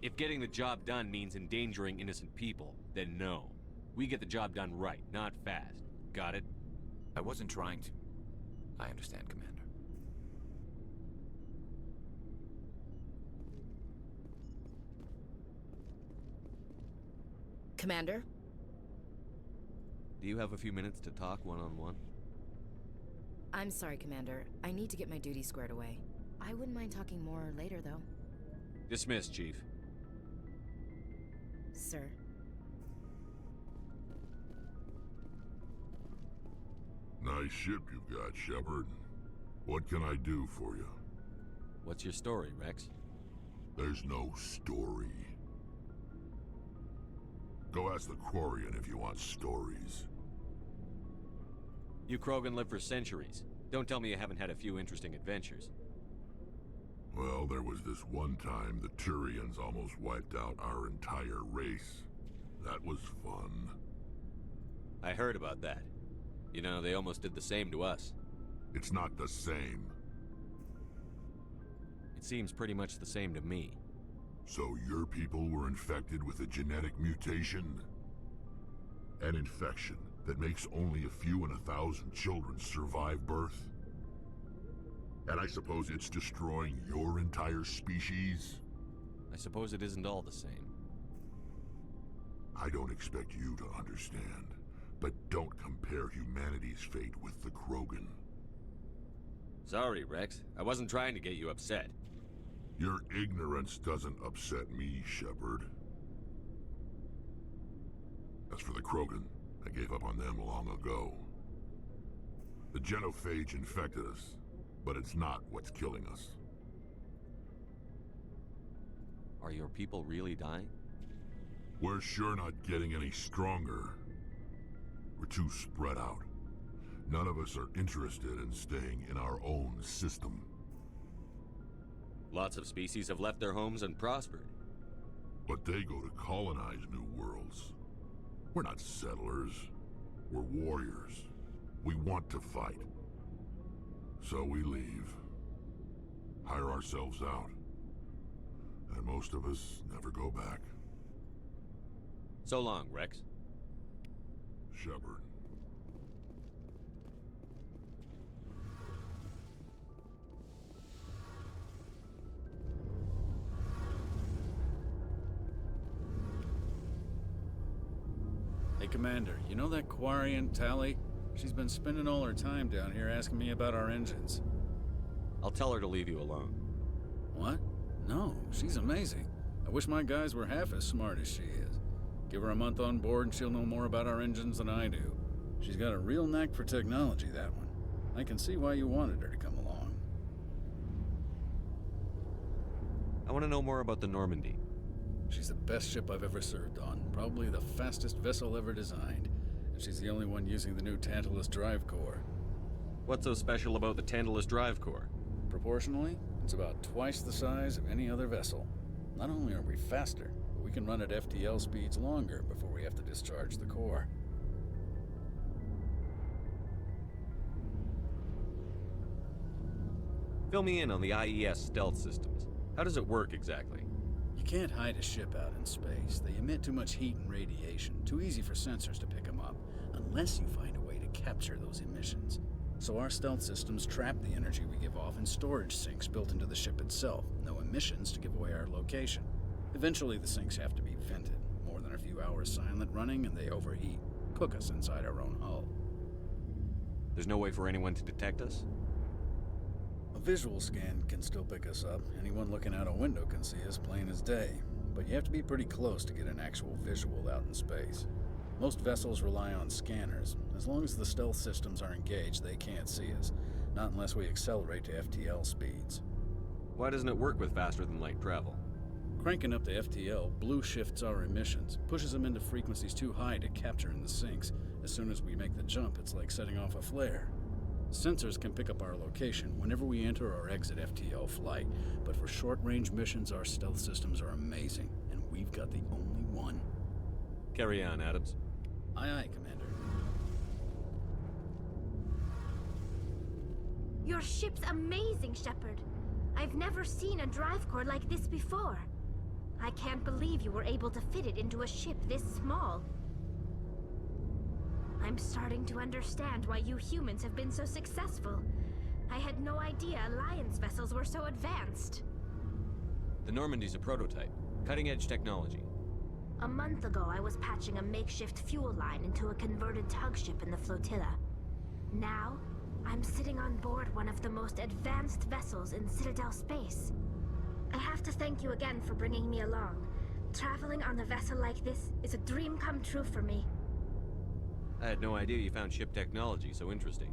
If getting the job done means endangering innocent people, then no. We get the job done right, not fast. Got it? I wasn't trying to. I understand, Commander. Commander? Do you have a few minutes to talk one-on-one? I'm sorry, Commander. I need to get my duties squared away. I wouldn't mind talking more later, though. Dismissed, Chief. Sir. Nice ship you've got, Shepard. What can I do for you? What's your story, Rex? There's no story. Go ask the Quarian if you want stories. You Krogan live for centuries. Don't tell me you haven't had a few interesting adventures. Well, there was this one time the Turians almost wiped out our entire race. That was fun. I heard about that. You know, they almost did the same to us. It's not the same. It seems pretty much the same to me. So your people were infected with a genetic mutation? An infection that makes only a few in 1,000 children survive birth? And I suppose it's destroying your entire species? I suppose it isn't all the same. I don't expect you to understand, but don't compare humanity's fate with the Krogan. Sorry, Rex. I wasn't trying to get you upset. Your ignorance doesn't upset me, Shepard. As for the Krogan, I gave up on them long ago. The genophage infected us, but it's not what's killing us. Are your people really dying? We're sure not getting any stronger. We're too spread out. None of us are interested in staying in our own system. Lots of species have left their homes and prospered. But they go to colonize new worlds. We're not settlers. We're warriors. We want to fight. So we leave. Hire ourselves out. And most of us never go back. So long, Rex. Shepard. Hey, Commander, you know that Quarian, Tally? She's been spending all her time down here asking me about our engines. I'll tell her to leave you alone. What? No, she's amazing. I wish my guys were half as smart as she is. Give her a month on board and she'll know more about our engines than I do. She's got a real knack for technology, that one. I can see why you wanted her to come along. I want to know more about the Normandy. She's the best ship I've ever served on, probably the fastest vessel ever designed. And she's the only one using the new Tantalus drive core. What's so special about the Tantalus drive core? Proportionally, it's about twice the size of any other vessel. Not only are we faster, but we can run at FTL speeds longer before we have to discharge the core. Fill me in on the IES stealth systems. How does it work exactly? You can't hide a ship out in space. They emit too much heat and radiation, too easy for sensors to pick them up, unless you find a way to capture those emissions. So our stealth systems trap the energy we give off in storage sinks built into the ship itself. No emissions to give away our location. Eventually the sinks have to be vented. More than a few hours silent running and they overheat. Cook us inside our own hull. There's no way for anyone to detect us? A visual scan can still pick us up. Anyone looking out a window can see us plain as day. But you have to be pretty close to get an actual visual out in space. Most vessels rely on scanners. As long as the stealth systems are engaged, they can't see us. Not unless we accelerate to FTL speeds. Why doesn't it work with faster-than-light travel? Cranking up to FTL blue shifts our emissions, pushes them into frequencies too high to capture in the sinks. As soon as we make the jump, it's like setting off a flare. Sensors can pick up our location whenever we enter or exit FTL flight, but for short-range missions, our stealth systems are amazing, and we've got the only one. Carry on, Adams. Aye, aye, Commander. Your ship's amazing, Shepard. I've never seen a drive core like this before. I can't believe you were able to fit it into a ship this small. I'm starting to understand why you humans have been so successful. I had no idea Alliance vessels were so advanced. The Normandy's a prototype. Cutting-edge technology. A month ago, I was patching a makeshift fuel line into a converted tug ship in the flotilla. Now, I'm sitting on board one of the most advanced vessels in Citadel space. I have to thank you again for bringing me along. Traveling on a vessel like this is a dream come true for me. I had no idea you found ship technology so interesting.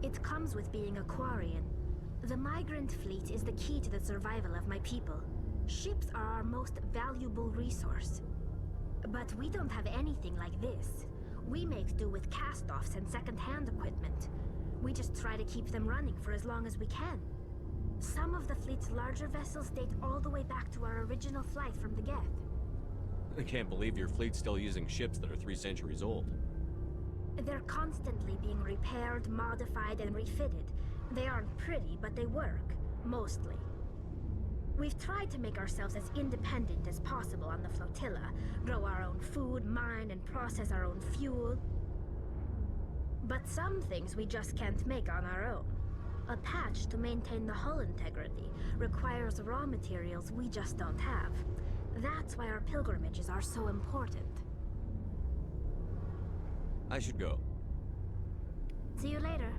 It comes with being a Quarian. The migrant fleet is the key to the survival of my people. Ships are our most valuable resource. But we don't have anything like this. We make do with cast-offs and second-hand equipment. We just try to keep them running for as long as we can. Some of the fleet's larger vessels date all the way back to our original flight from the Geth. I can't believe your fleet's still using ships that are 3 centuries old. They're constantly being repaired, modified, and refitted. They aren't pretty, but they work. Mostly. We've tried to make ourselves as independent as possible on the flotilla, grow our own food, mine, and process our own fuel. But some things we just can't make on our own. A patch to maintain the hull integrity requires raw materials we just don't have. That's why our pilgrimages are so important. I should go. See you later.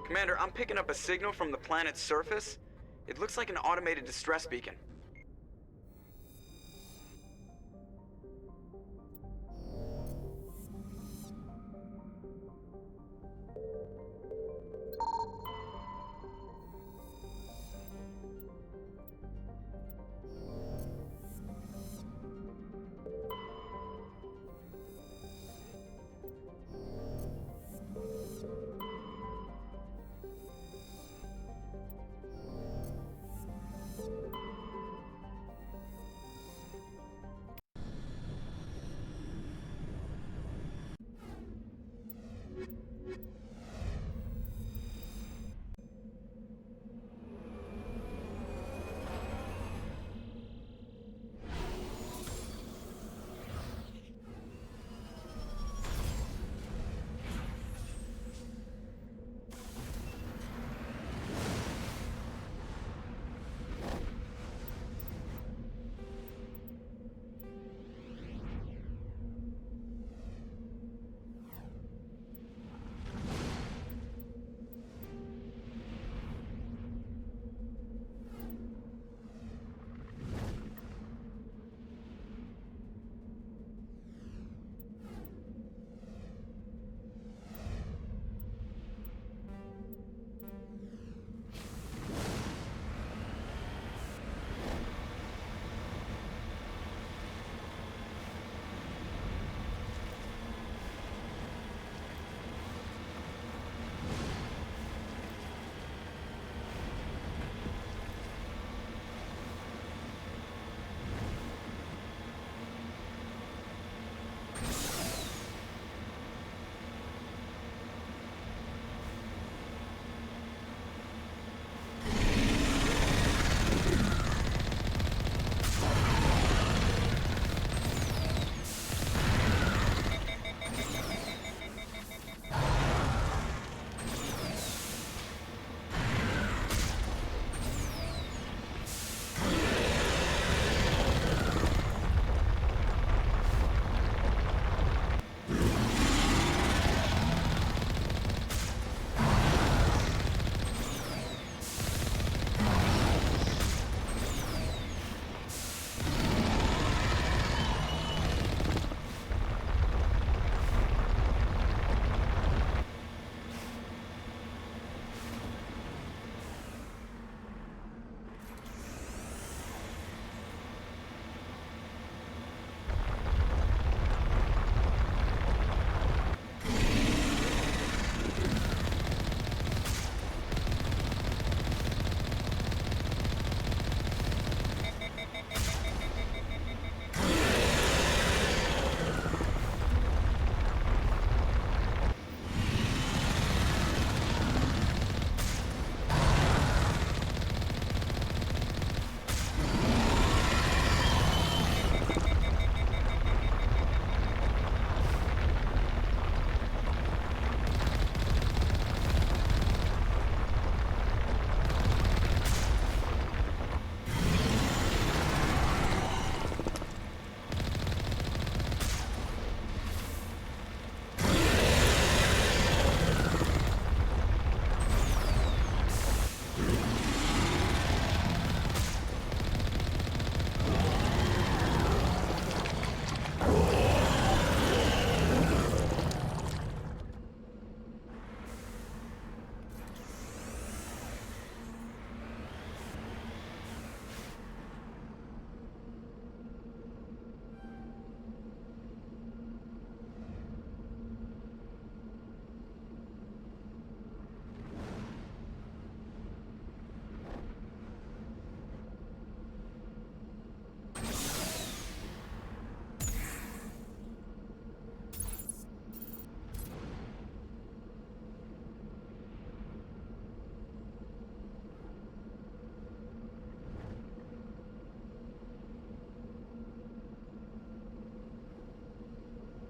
Commander, I'm picking up a signal from the planet's surface. It looks like an automated distress beacon.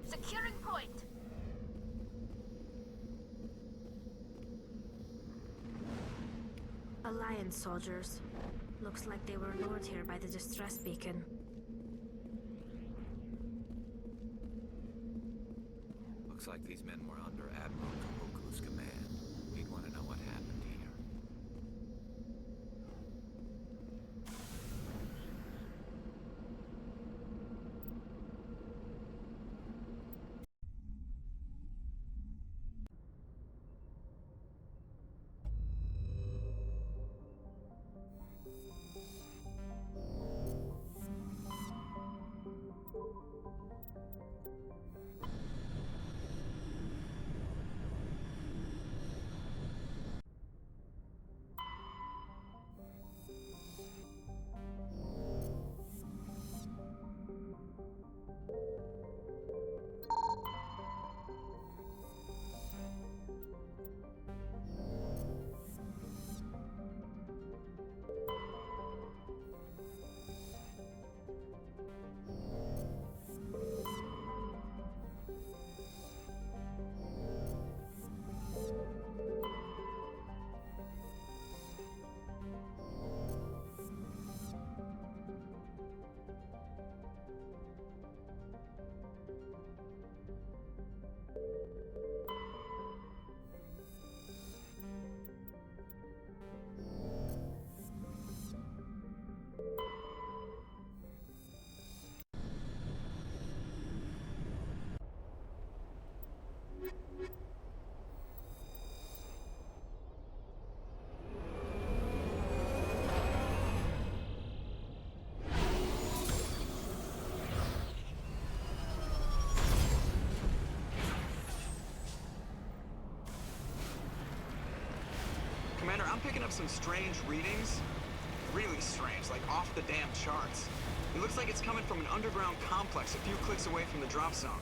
Securing point. Alliance soldiers. Looks like they were lured here by the distress beacon. Looks like these men were under Admiral Kahoku's command. We'd want to know what happened here. Commander, I'm picking up some strange readings. Really strange, like off the damn charts. It looks like it's coming from an underground complex a few clicks away from the drop zone.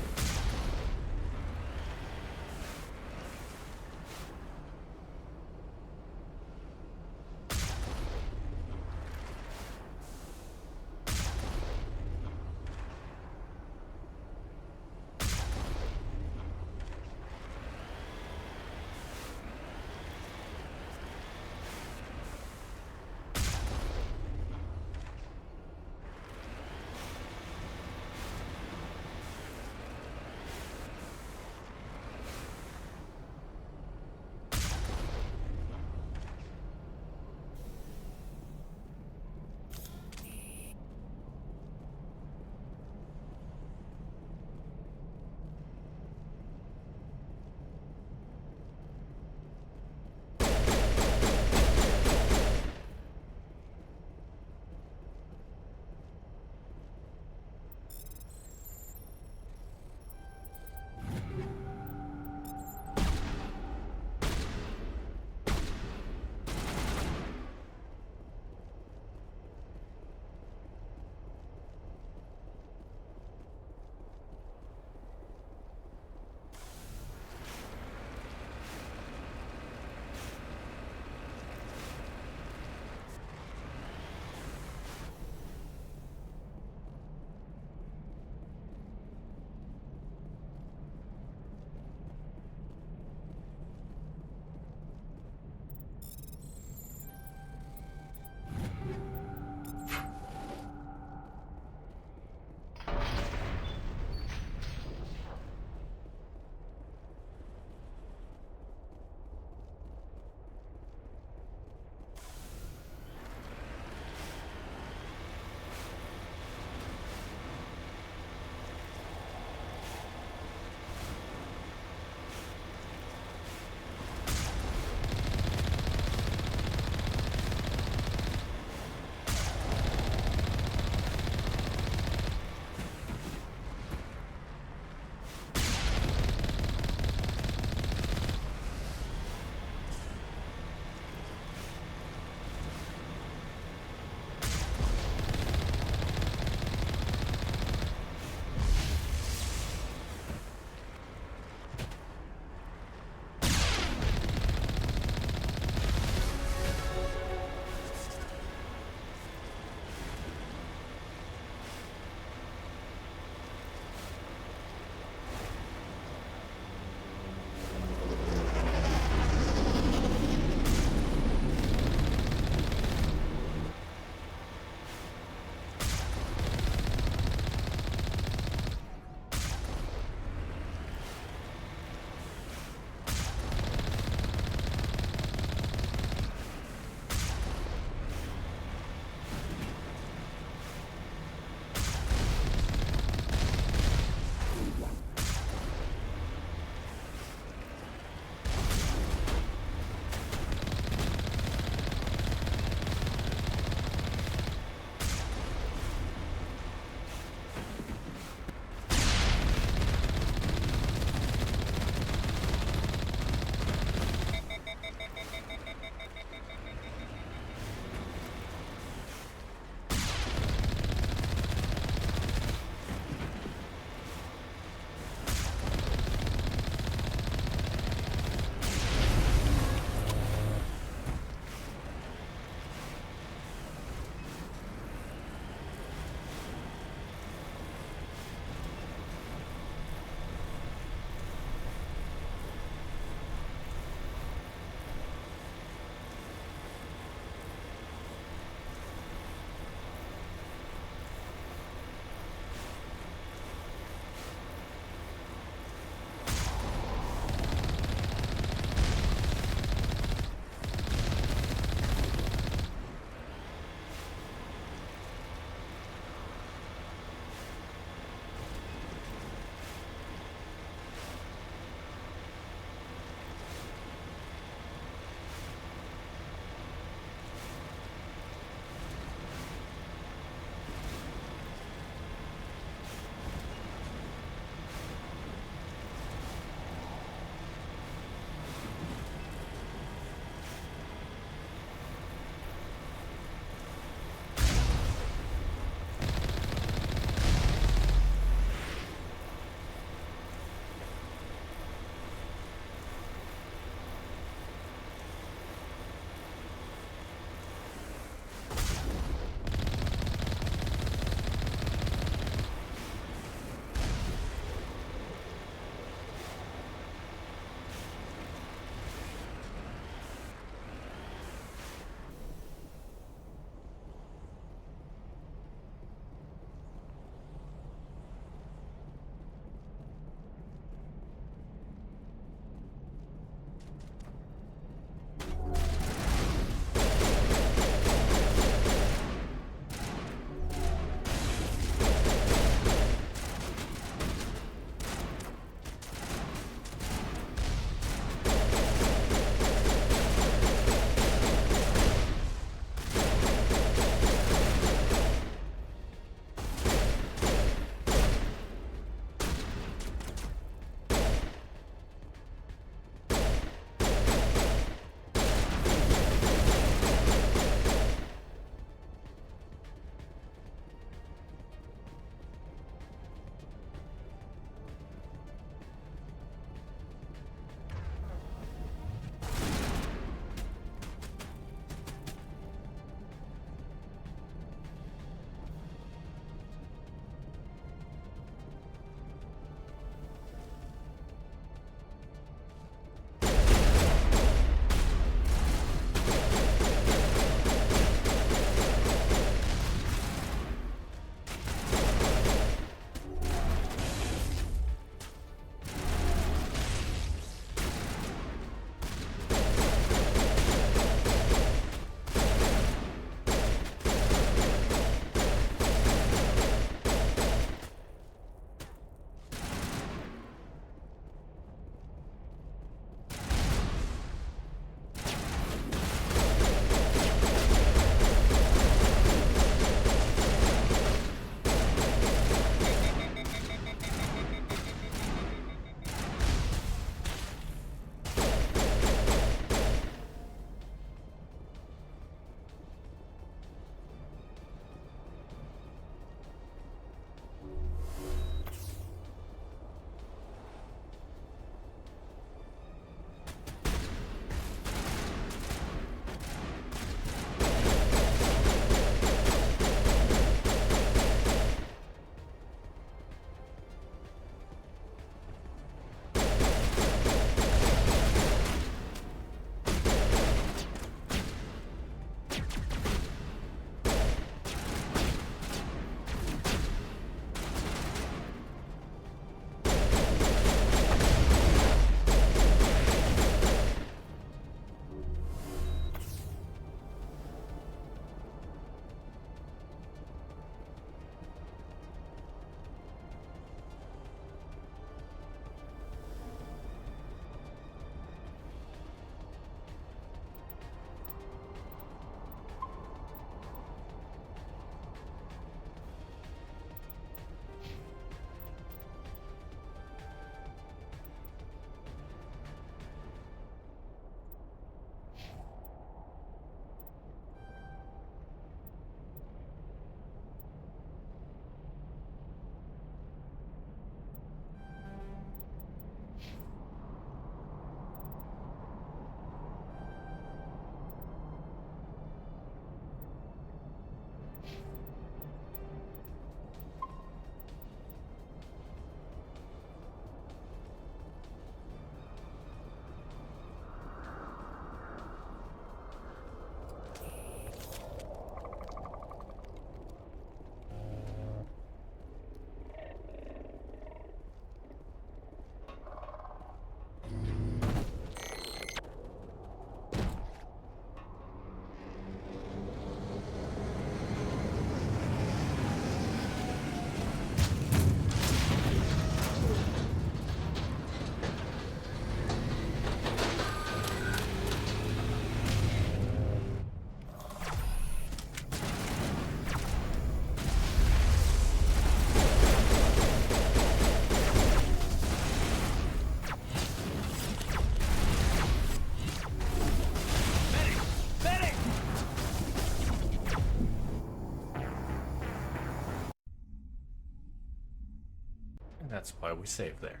That's why we saved there.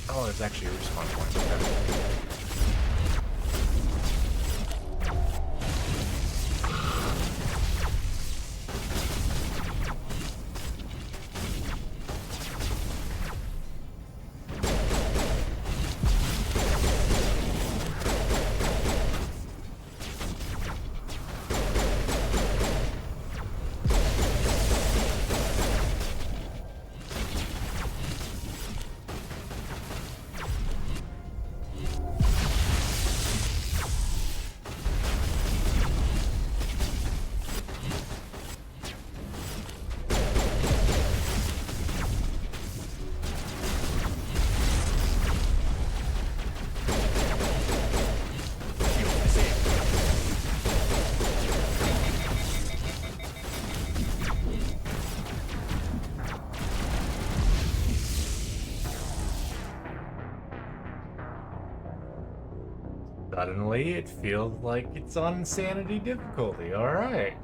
Oh, there's actually a respawn point. Okay. Suddenly, it feels like it's on insanity difficulty. All right.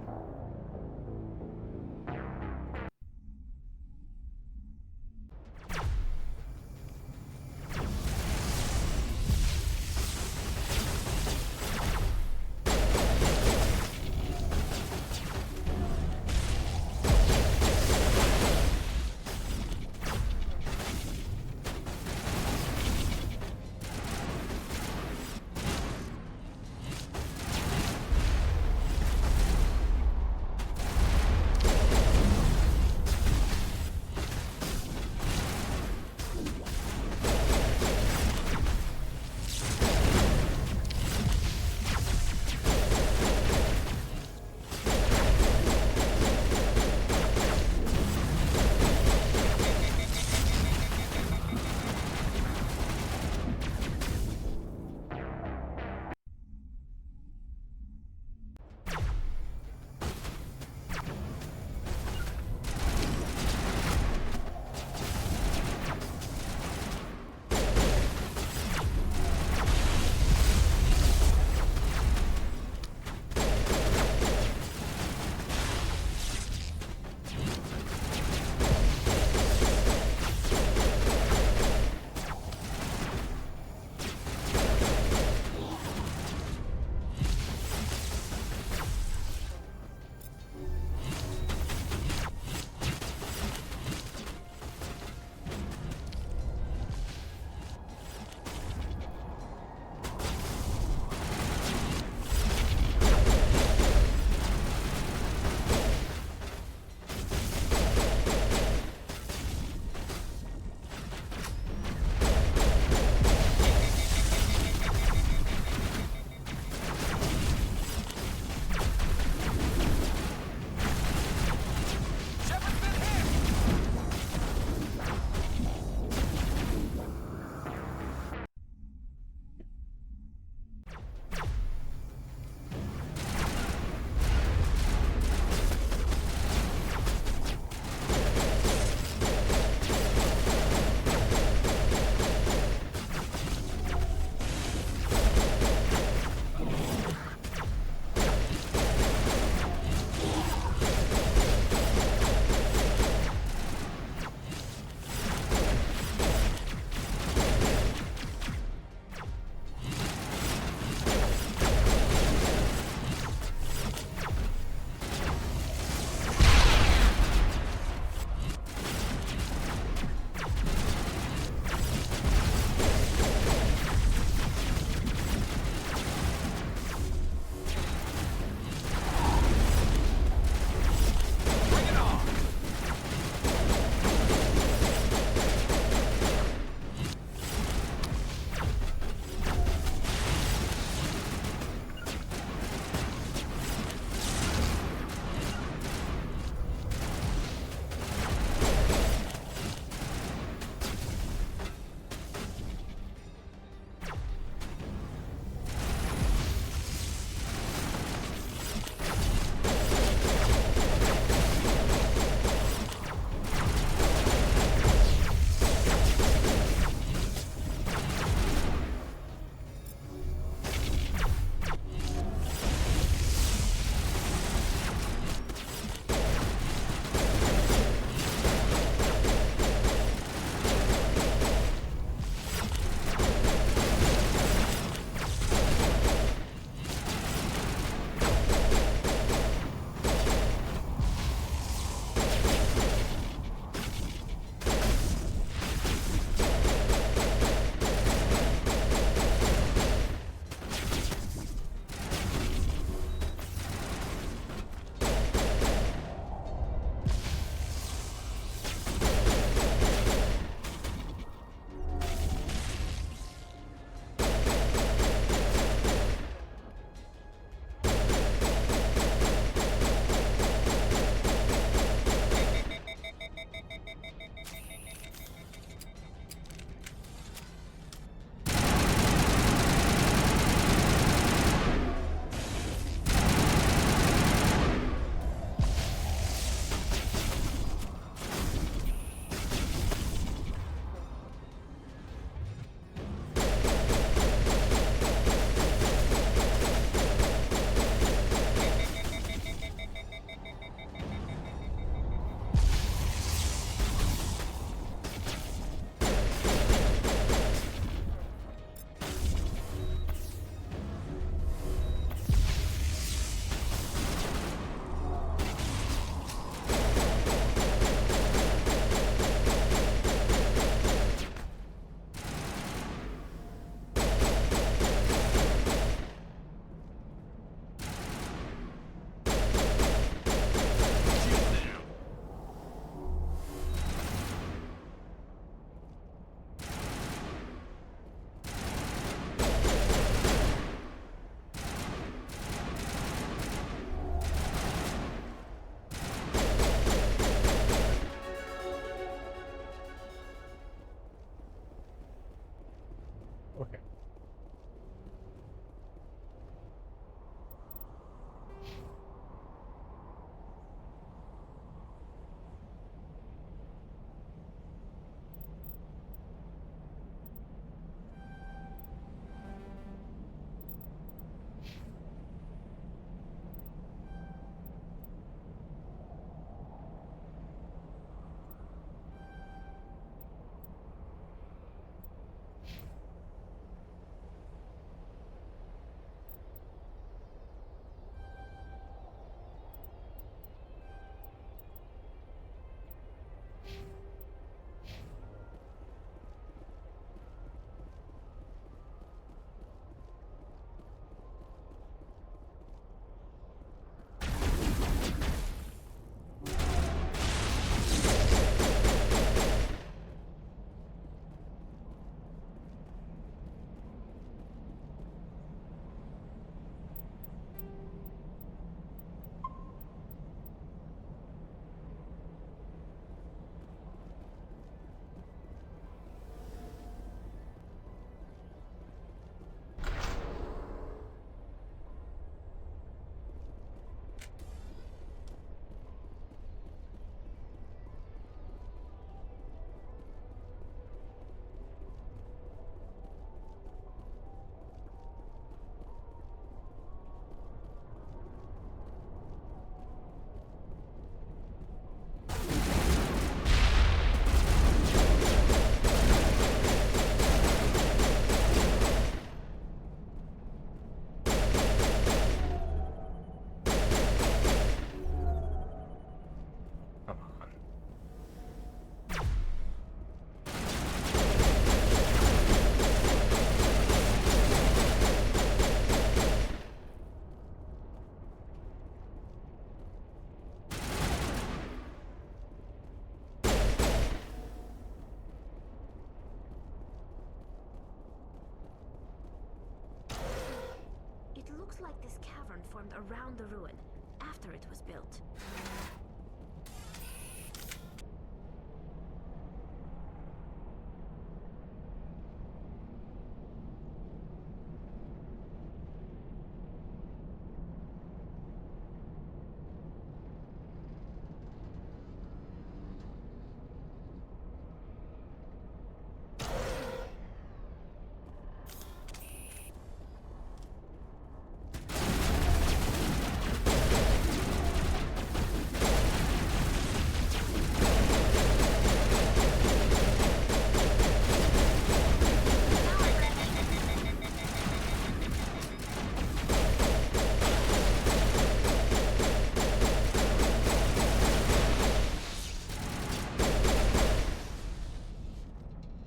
looks like this cavern formed around the ruin, after it was built.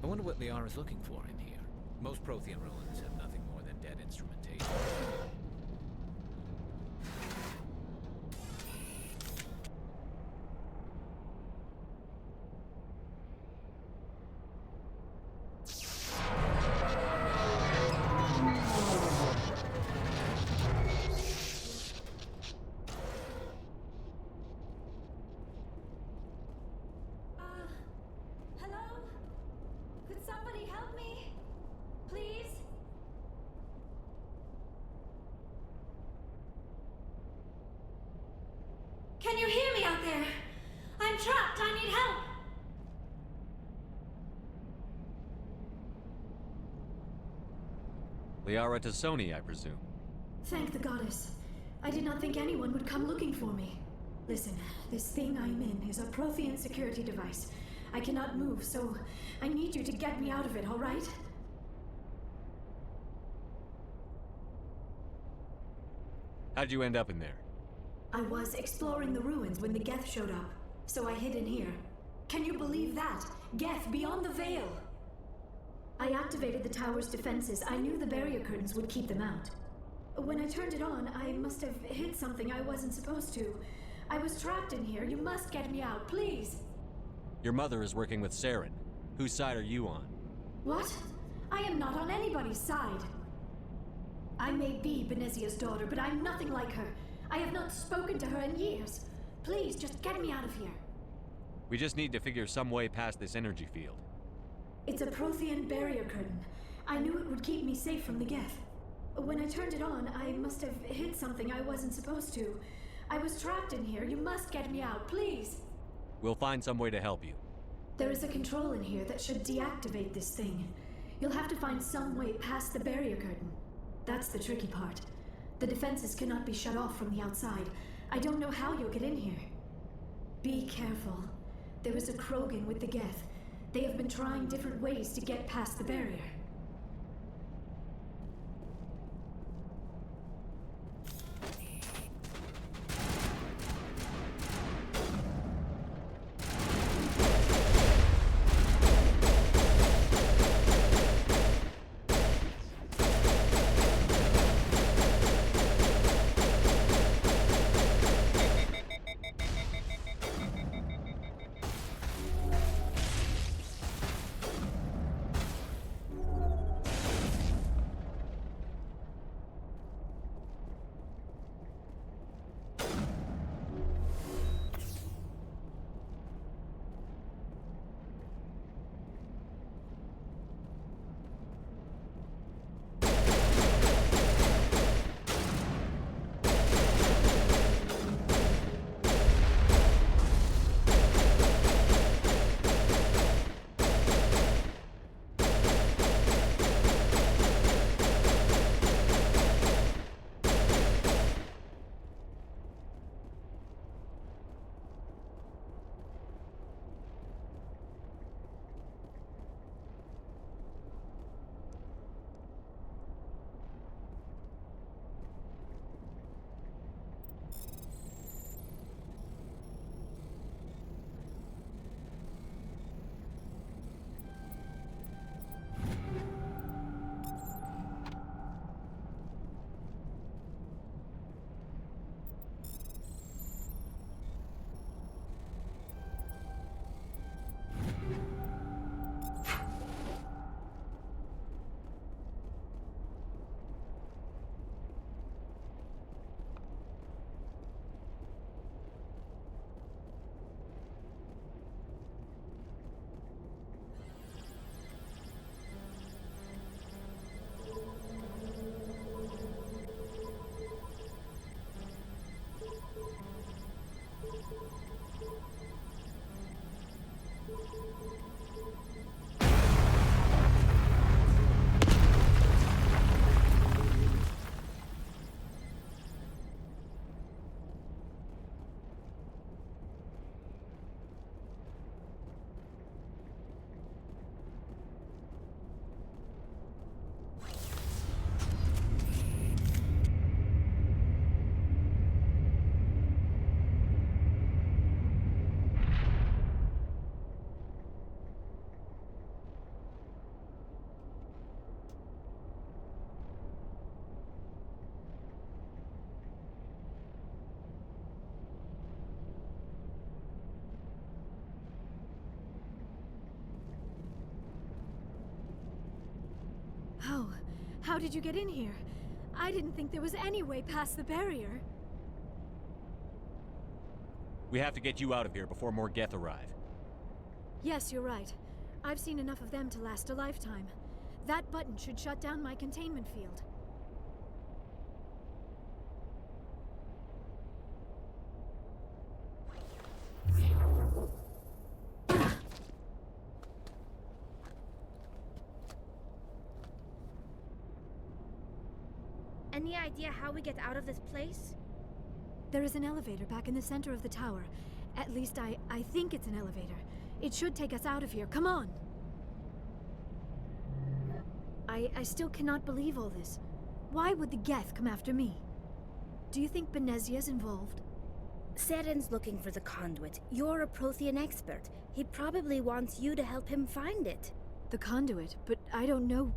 I wonder what Liara's looking for in here. Most Prothean ruins have nothing more than dead instrumentation. Hello? Could somebody help me? Please? Can you hear me out there? I'm trapped. I need help. Liara Tassoni, I presume. Thank the goddess. I did not think anyone would come looking for me. Listen, this thing I'm in is a Prothean security device. I cannot move, so I need you to get me out of it, all right? How'd you end up in there? I was exploring the ruins when the Geth showed up, so I hid in here. Can you believe that? Geth beyond the veil! I activated the tower's defenses. I knew the barrier curtains would keep them out. When I turned it on, I must have hit something I wasn't supposed to. I was trapped in here. You must get me out, please! Your mother is working with Saren. Whose side are you on? What? I am not on anybody's side. I may be Benezia's daughter, but I'm nothing like her. I have not spoken to her in years. Please, just get me out of here. We just need to figure some way past this energy field. It's a Prothean barrier curtain. I knew it would keep me safe from the Geth. When I turned it on, I must have hit something I wasn't supposed to. I was trapped in here. You must get me out, please. We'll find some way to help you. There is a control in here that should deactivate this thing. You'll have to find some way past the barrier curtain. That's the tricky part. The defenses cannot be shut off from the outside. I don't know how you'll get in here. Be careful. There is a Krogan with the Geth. They have been trying different ways to get past the barrier. How did you get in here? I didn't think there was any way past the barrier. We have to get you out of here before more Geth arrive. Yes, you're right. I've seen enough of them to last a lifetime. That button should shut down my containment field. Any idea how we get out of this place? There is an elevator back in the center of the tower. At least I think it's an elevator. It should take us out of here. Come on! I still cannot believe all this. Why would the Geth come after me? Do you think Benezia's involved? Saren's looking for the conduit. You're a Prothean expert. He probably wants you to help him find it. The conduit? But I don't know.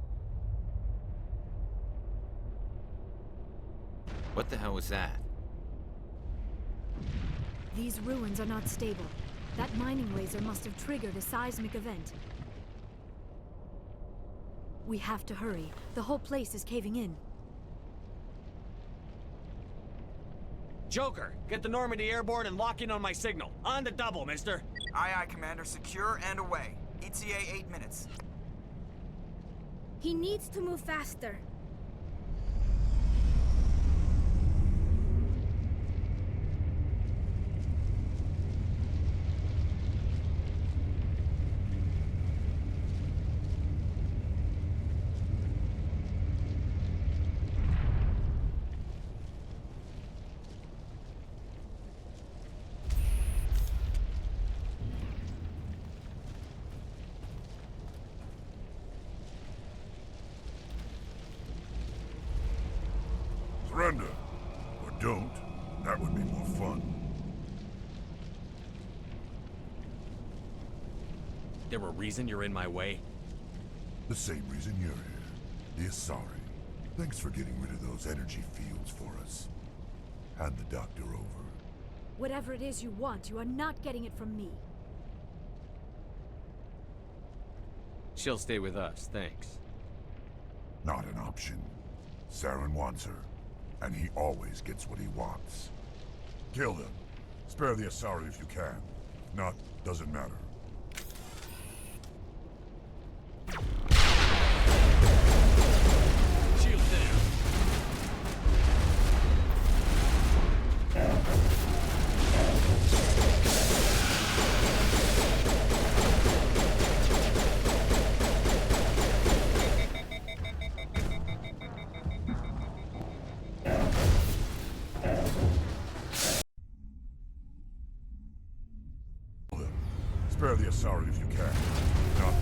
What the hell was that? These ruins are not stable. That mining laser must have triggered a seismic event. We have to hurry. The whole place is caving in. Joker, get the Normandy airborne and lock in on my signal. On the double, mister. Aye, aye, Commander. Secure and away. ETA 8 minutes. He needs to move faster. Surrender. Or don't. That would be more fun. There a reason you're in my way? The same reason you're here. The Asari. Thanks for getting rid of those energy fields for us. Hand the doctor over. Whatever it is you want, you are not getting it from me. She'll stay with us, thanks. Not an option. Saren wants her, and he always gets what he wants. Kill them. Spare the Asari if you can. If not, doesn't matter. Shield down. Spare the Asari if you can. Not.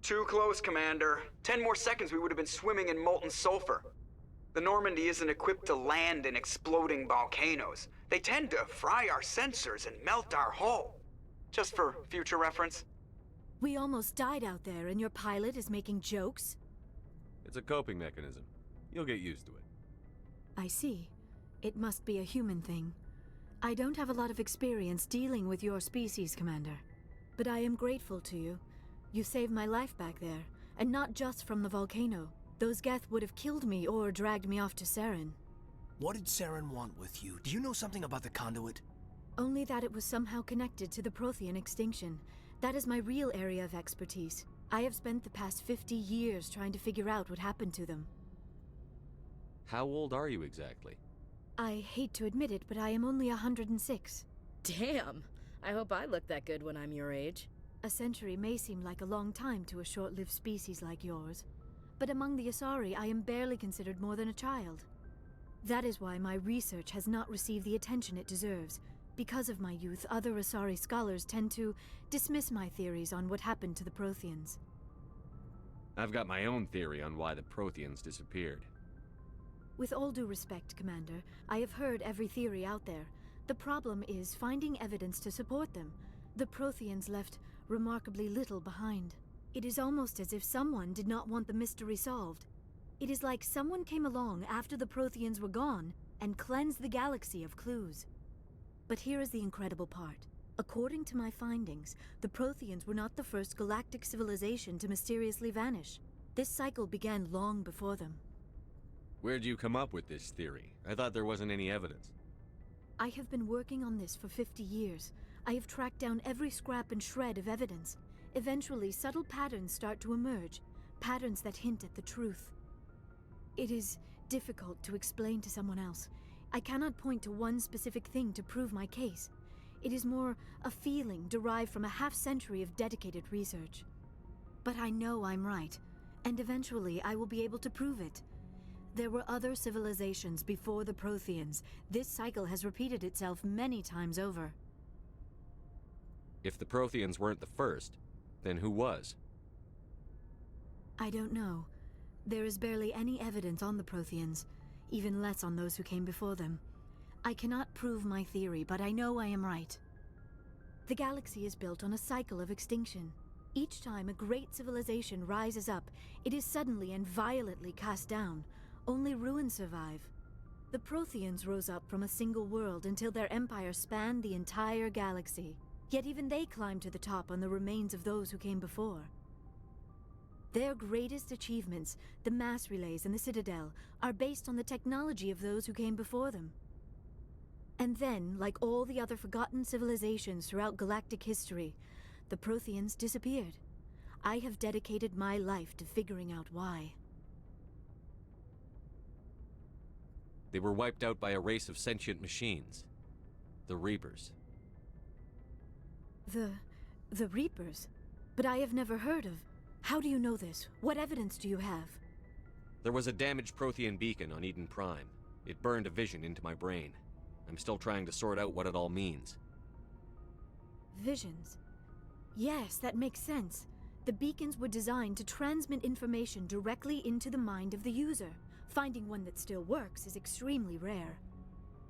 Too close, Commander. 10 more seconds we would have been swimming in molten sulfur. The Normandy isn't equipped to land in exploding volcanoes. They tend to fry our sensors and melt our hull. Just for future reference. We almost died out there, and your pilot is making jokes? It's a coping mechanism. You'll get used to it. I see. It must be a human thing. I don't have a lot of experience dealing with your species, Commander. But I am grateful to you. You saved my life back there, and not just from the volcano. Those Geth would have killed me or dragged me off to Saren. What did Saren want with you? Do you know something about the conduit? Only that it was somehow connected to the Prothean extinction. That is my real area of expertise. I have spent the past 50 years trying to figure out what happened to them. How old are you exactly? I hate to admit it, but I am only 106. Damn! I hope I look that good when I'm your age. A century may seem like a long time to a short-lived species like yours. But among the Asari, I am barely considered more than a child. That is why my research has not received the attention it deserves. Because of my youth, other Asari scholars tend to dismiss my theories on what happened to the Protheans. I've got my own theory on why the Protheans disappeared. With all due respect, Commander, I have heard every theory out there. The problem is finding evidence to support them. The Protheans left remarkably little behind. It is almost as if someone did not want the mystery solved. It is like someone came along after the Protheans were gone and cleansed the galaxy of clues. But here is the incredible part. According to my findings, the Protheans were not the first galactic civilization to mysteriously vanish. This cycle began long before them. Where'd you come up with this theory? I thought there wasn't any evidence. I have been working on this for 50 years. I have tracked down every scrap and shred of evidence. Eventually, subtle patterns start to emerge, patterns that hint at the truth. It is difficult to explain to someone else. I cannot point to one specific thing to prove my case. It is more a feeling derived from a half-century of dedicated research. But I know I'm right, and eventually I will be able to prove it. There were other civilizations before the Protheans. This cycle has repeated itself many times over. If the Protheans weren't the first, then who was? I don't know. There is barely any evidence on the Protheans, even less on those who came before them. I cannot prove my theory, but I know I am right. The galaxy is built on a cycle of extinction. Each time a great civilization rises up, it is suddenly and violently cast down. Only ruins survive. The Protheans rose up from a single world until their empire spanned the entire galaxy. Yet even they climbed to the top on the remains of those who came before. Their greatest achievements, the mass relays and the Citadel, are based on the technology of those who came before them. And then, like all the other forgotten civilizations throughout galactic history, the Protheans disappeared. I have dedicated my life to figuring out why. They were wiped out by a race of sentient machines. The Reapers. The Reapers? But I have never heard of... How do you know this? What evidence do you have? There was a damaged Prothean beacon on Eden Prime. It burned a vision into my brain. I'm still trying to sort out what it all means. Visions. Yes, that makes sense. The beacons were designed to transmit information directly into the mind of the user. Finding one that still works is extremely rare.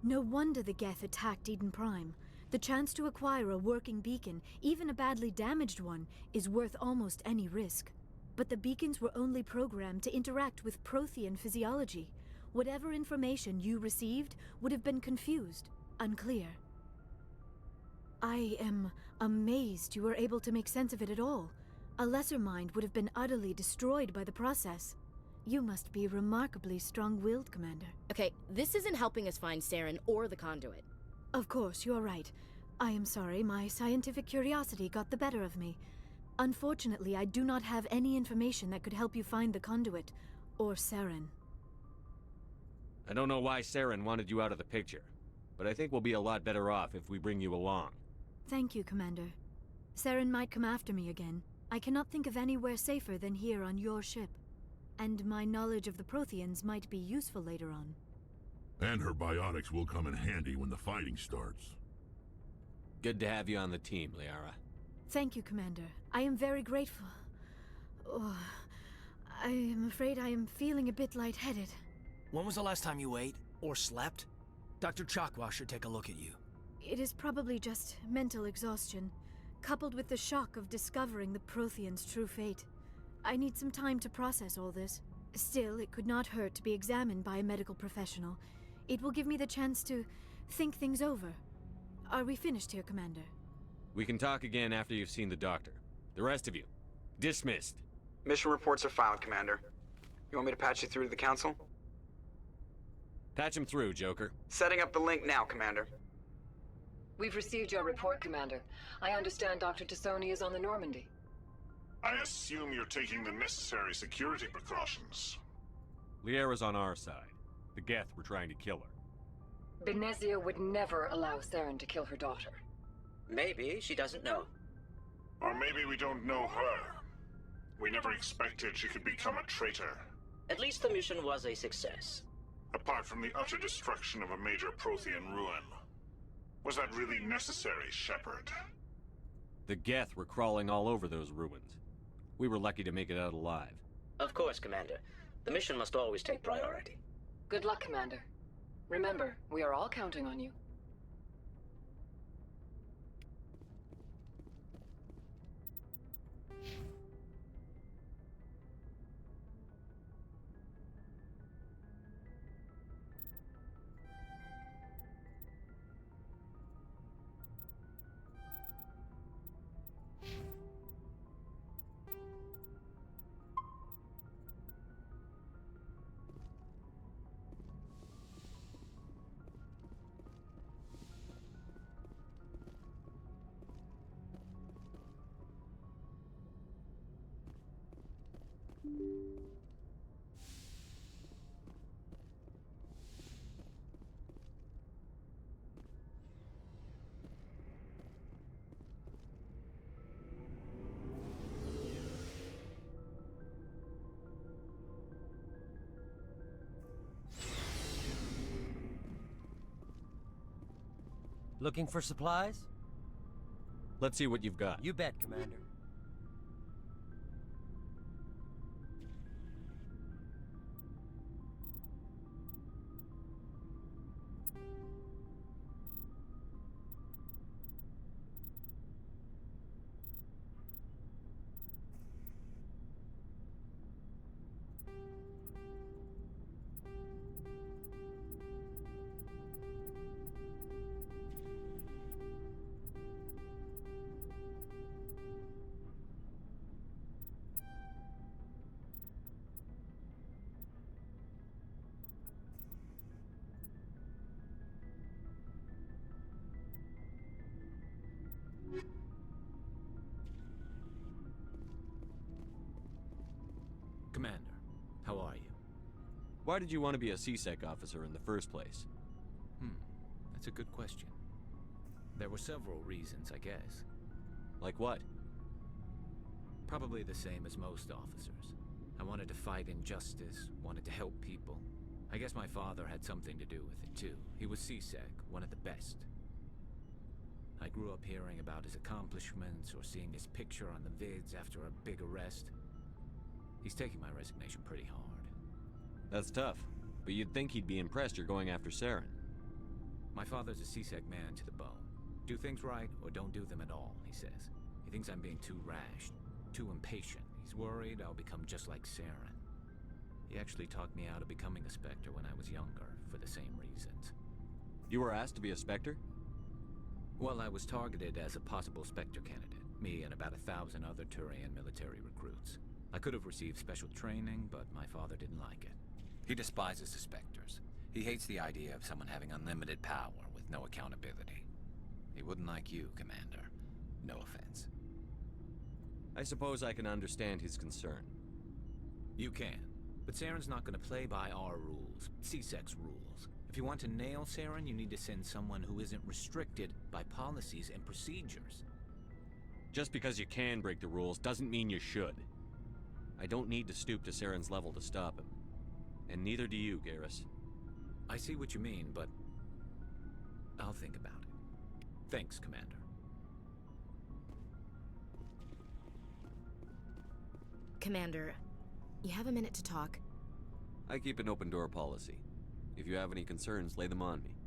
No wonder the Geth attacked Eden Prime. The chance to acquire a working beacon, even a badly damaged one, is worth almost any risk. But the beacons were only programmed to interact with Prothean physiology. Whatever information you received would have been confused, unclear. I am amazed you were able to make sense of it at all. A lesser mind would have been utterly destroyed by the process. You must be remarkably strong-willed, Commander. Okay, this isn't helping us find Saren or the conduit. Of course, you are right. I am sorry, my scientific curiosity got the better of me. Unfortunately, I do not have any information that could help you find the conduit, or Saren. I don't know why Saren wanted you out of the picture, but I think we'll be a lot better off if we bring you along. Thank you, Commander. Saren might come after me again. I cannot think of anywhere safer than here on your ship. And my knowledge of the Protheans might be useful later on. And her biotics will come in handy when the fighting starts. Good to have you on the team, Liara. Thank you, Commander. I am very grateful. Oh, I am afraid I am feeling a bit lightheaded. When was the last time you ate or slept? Dr. Chakwa should take a look at you. It is probably just mental exhaustion, coupled with the shock of discovering the Prothean's true fate. I need some time to process all this. Still, it could not hurt to be examined by a medical professional. It will give me the chance to think things over. Are we finished here, Commander? We can talk again after you've seen the doctor. The rest of you, dismissed. Mission reports are filed, Commander. You want me to patch you through to the Council? Patch him through, Joker. Setting up the link now, Commander. We've received your report, Commander. I understand Dr. Tassoni is on the Normandy. I assume you're taking the necessary security precautions. Liara's on our side. The Geth were trying to kill her. Benezia would never allow Saren to kill her daughter. Maybe she doesn't know. Or maybe we don't know her. We never expected she could become a traitor. At least the mission was a success. Apart from the utter destruction of a major Prothean ruin. Was that really necessary, Shepard? The Geth were crawling all over those ruins. We were lucky to make it out alive. Of course, Commander. The mission must always take priority. Good luck, Commander. Remember, we are all counting on you. Looking for supplies? Let's see what you've got. You bet, Commander. Commander, how are you? Why did you want to be a CSEC officer in the first place? That's a good question. There were several reasons, I guess. Like what? Probably the same as most officers. I wanted to fight injustice, wanted to help people. I guess my father had something to do with it, too. He was CSEC, one of the best. I grew up hearing about his accomplishments or seeing his picture on the vids after a big arrest. He's taking my resignation pretty hard. That's tough, but you'd think he'd be impressed you're going after Saren. My father's a CSEC man to the bone. Do things right or don't do them at all, he says. He thinks I'm being too rash, too impatient. He's worried I'll become just like Saren. He actually talked me out of becoming a Spectre when I was younger, for the same reasons. You were asked to be a Spectre? Well, I was targeted as a possible Spectre candidate. Me and about 1,000 other Turian military recruits. I could have received special training, but my father didn't like it. He despises the Spectres. He hates the idea of someone having unlimited power with no accountability. He wouldn't like you, Commander. No offense. I suppose I can understand his concern. You can. But Saren's not going to play by our rules, CSEC's rules. If you want to nail Saren, you need to send someone who isn't restricted by policies and procedures. Just because you can break the rules doesn't mean you should. I don't need to stoop to Saren's level to stop him. And neither do you, Garrus. I see what you mean, but I'll think about it. Thanks, Commander. Commander, you have a minute to talk? I keep an open door policy. If you have any concerns, lay them on me.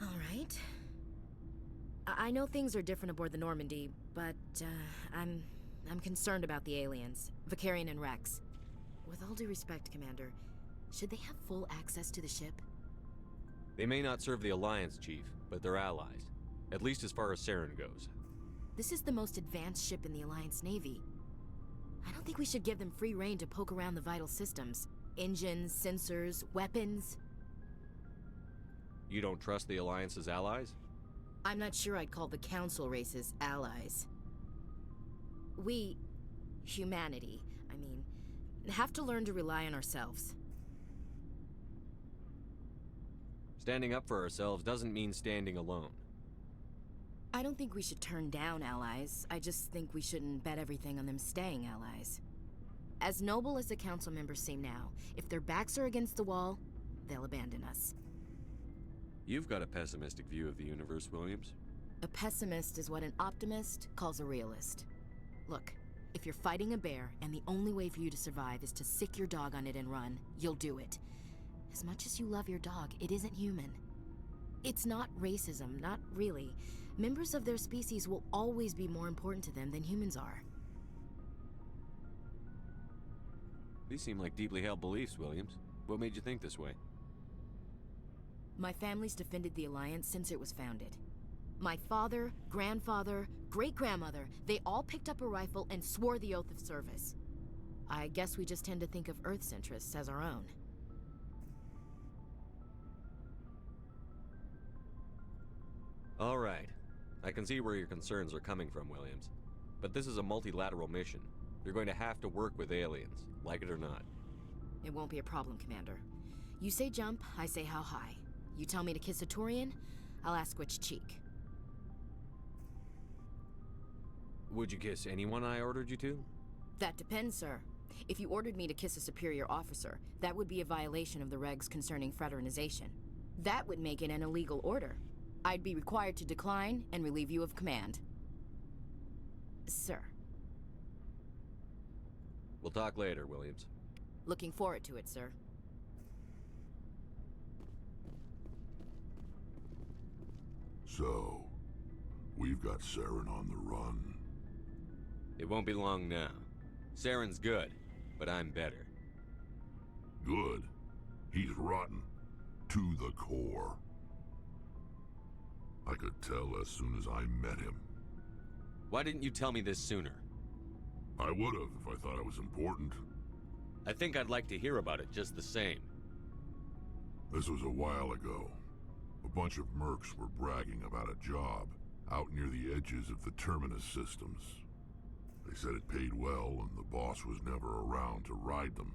All right. I know things are different aboard the Normandy, but I'm concerned about the aliens, Vicarian and Rex. With all due respect, Commander, should they have full access to the ship? They may not serve the Alliance, Chief, but they're allies. At least as far as Saren goes. This is the most advanced ship in the Alliance Navy. I don't think we should give them free rein to poke around the vital systems. Engines, sensors, weapons. You don't trust the Alliance's allies? I'm not sure I'd call the Council races allies. We, humanity, I mean, have to learn to rely on ourselves. Standing up for ourselves doesn't mean standing alone. I don't think we should turn down allies. I just think we shouldn't bet everything on them staying allies. As noble as the Council members seem now, if their backs are against the wall, they'll abandon us. You've got a pessimistic view of the universe, Williams. A pessimist is what an optimist calls a realist. Look, if you're fighting a bear and the only way for you to survive is to sick your dog on it and run, you'll do it. As much as you love your dog, it isn't human. It's not racism, not really. Members of their species will always be more important to them than humans are. These seem like deeply held beliefs, Williams. What made you think this way? My family's defended the Alliance since it was founded. My father, grandfather, great-grandmother, they all picked up a rifle and swore the oath of service. I guess we just tend to think of Earth's interests as our own. All right. I can see where your concerns are coming from, Williams. But this is a multilateral mission. You're going to have to work with aliens, like it or not. It won't be a problem, Commander. You say jump, I say how high. You tell me to kiss a Turian, I'll ask which cheek. Would you kiss anyone I ordered you to? That depends, sir. If you ordered me to kiss a superior officer, that would be a violation of the regs concerning fraternization. That would make it an illegal order. I'd be required to decline and relieve you of command. Sir. We'll talk later, Williams. Looking forward to it, sir. So, we've got Saren on the run. It won't be long now. Saren's good, but I'm better. Good? He's rotten. To the core. I could tell as soon as I met him. Why didn't you tell me this sooner? I would've if I thought it was important. I think I'd like to hear about it just the same. This was a while ago. A bunch of mercs were bragging about a job out near the edges of the Terminus systems. They said it paid well and the boss was never around to ride them.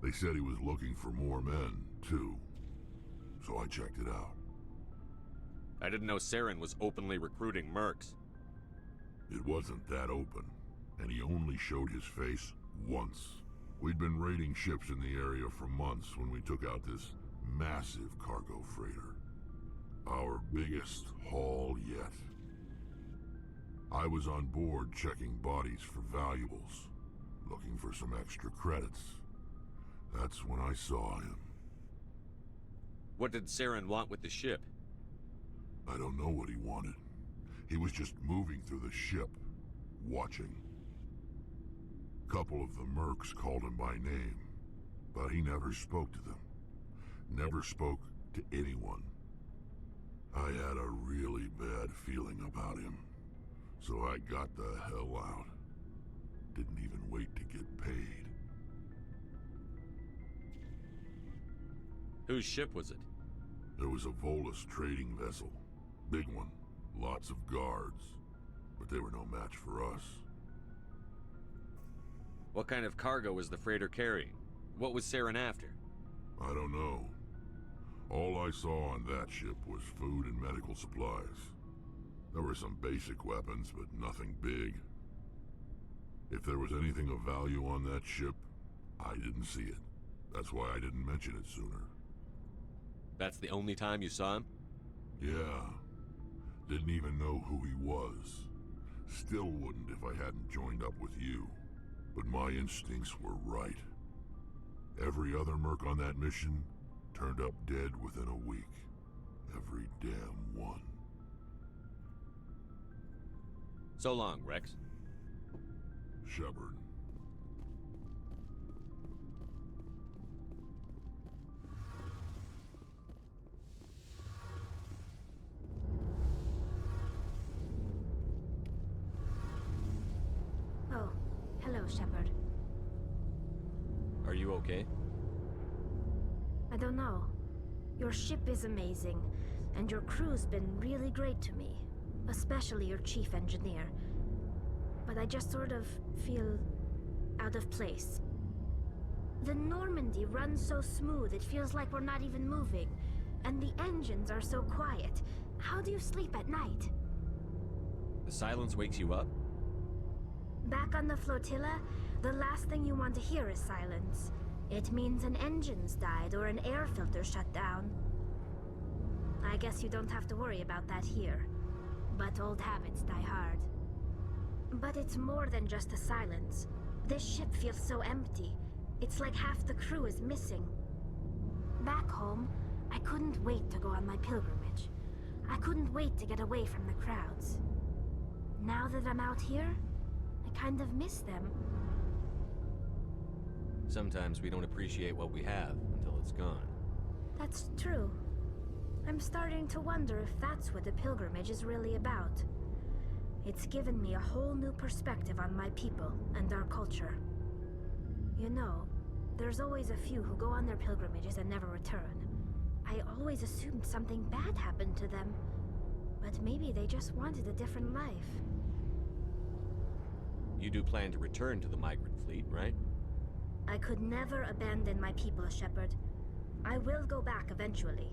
They said he was looking for more men, too. So I checked it out. I didn't know Saren was openly recruiting mercs. It wasn't that open, and he only showed his face once. We'd been raiding ships in the area for months when we took out this massive cargo freighter. Our biggest haul yet. I was on board checking bodies for valuables, looking for some extra credits. That's when I saw him. What did Saren want with the ship? I don't know what he wanted. He was just moving through the ship, watching. Couple of the mercs called him by name, but he never spoke to them. Never spoke to anyone. I had a really bad feeling about him, so I got the hell out. Didn't even wait to get paid. Whose ship was it? There was a Volus trading vessel. Big one. Lots of guards. But they were no match for us. What kind of cargo was the freighter carrying? What was Saren after? I don't know. All I saw on that ship was food and medical supplies. There were some basic weapons, but nothing big. If there was anything of value on that ship, I didn't see it. That's why I didn't mention it sooner. That's the only time you saw him? Yeah. Didn't even know who he was. Still wouldn't if I hadn't joined up with you. But my instincts were right. Every other merc on that mission turned up dead within a week. Every damn one. So long, Rex. Shepard. Oh, hello, Shepard. Are you okay? I don't know. Your ship is amazing, and your crew's been really great to me. Especially your chief engineer. But I just sort of feel out of place. The Normandy runs so smooth it feels like we're not even moving. And the engines are so quiet. How do you sleep at night? The silence wakes you up? Back on the flotilla, the last thing you want to hear is silence. It means an engine's died or an air filter shut down. I guess you don't have to worry about that here. But old habits die hard. But it's more than just the silence. This ship feels so empty. It's like half the crew is missing. Back home, I couldn't wait to go on my pilgrimage. I couldn't wait to get away from the crowds. Now that I'm out here, I kind of miss them. Sometimes we don't appreciate what we have until it's gone. That's true. I'm starting to wonder if that's what the pilgrimage is really about. It's given me a whole new perspective on my people and our culture. You know, there's always a few who go on their pilgrimages and never return. I always assumed something bad happened to them, but maybe they just wanted a different life. You do plan to return to the migrant fleet, right? I could never abandon my people, Shepard. I will go back eventually,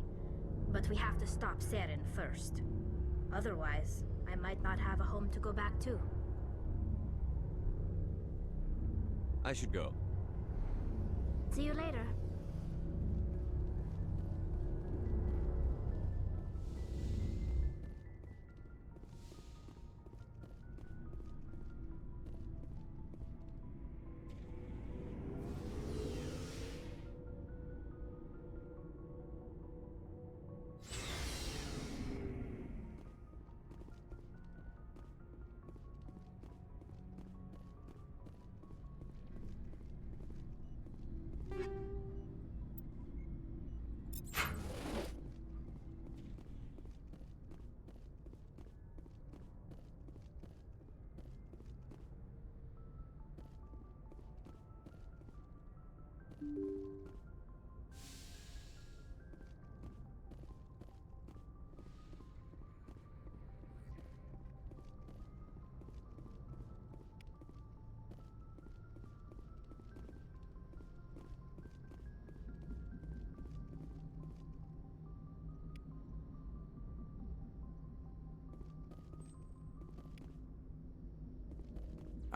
but we have to stop Saren first. Otherwise, I might not have a home to go back to. I should go. See you later.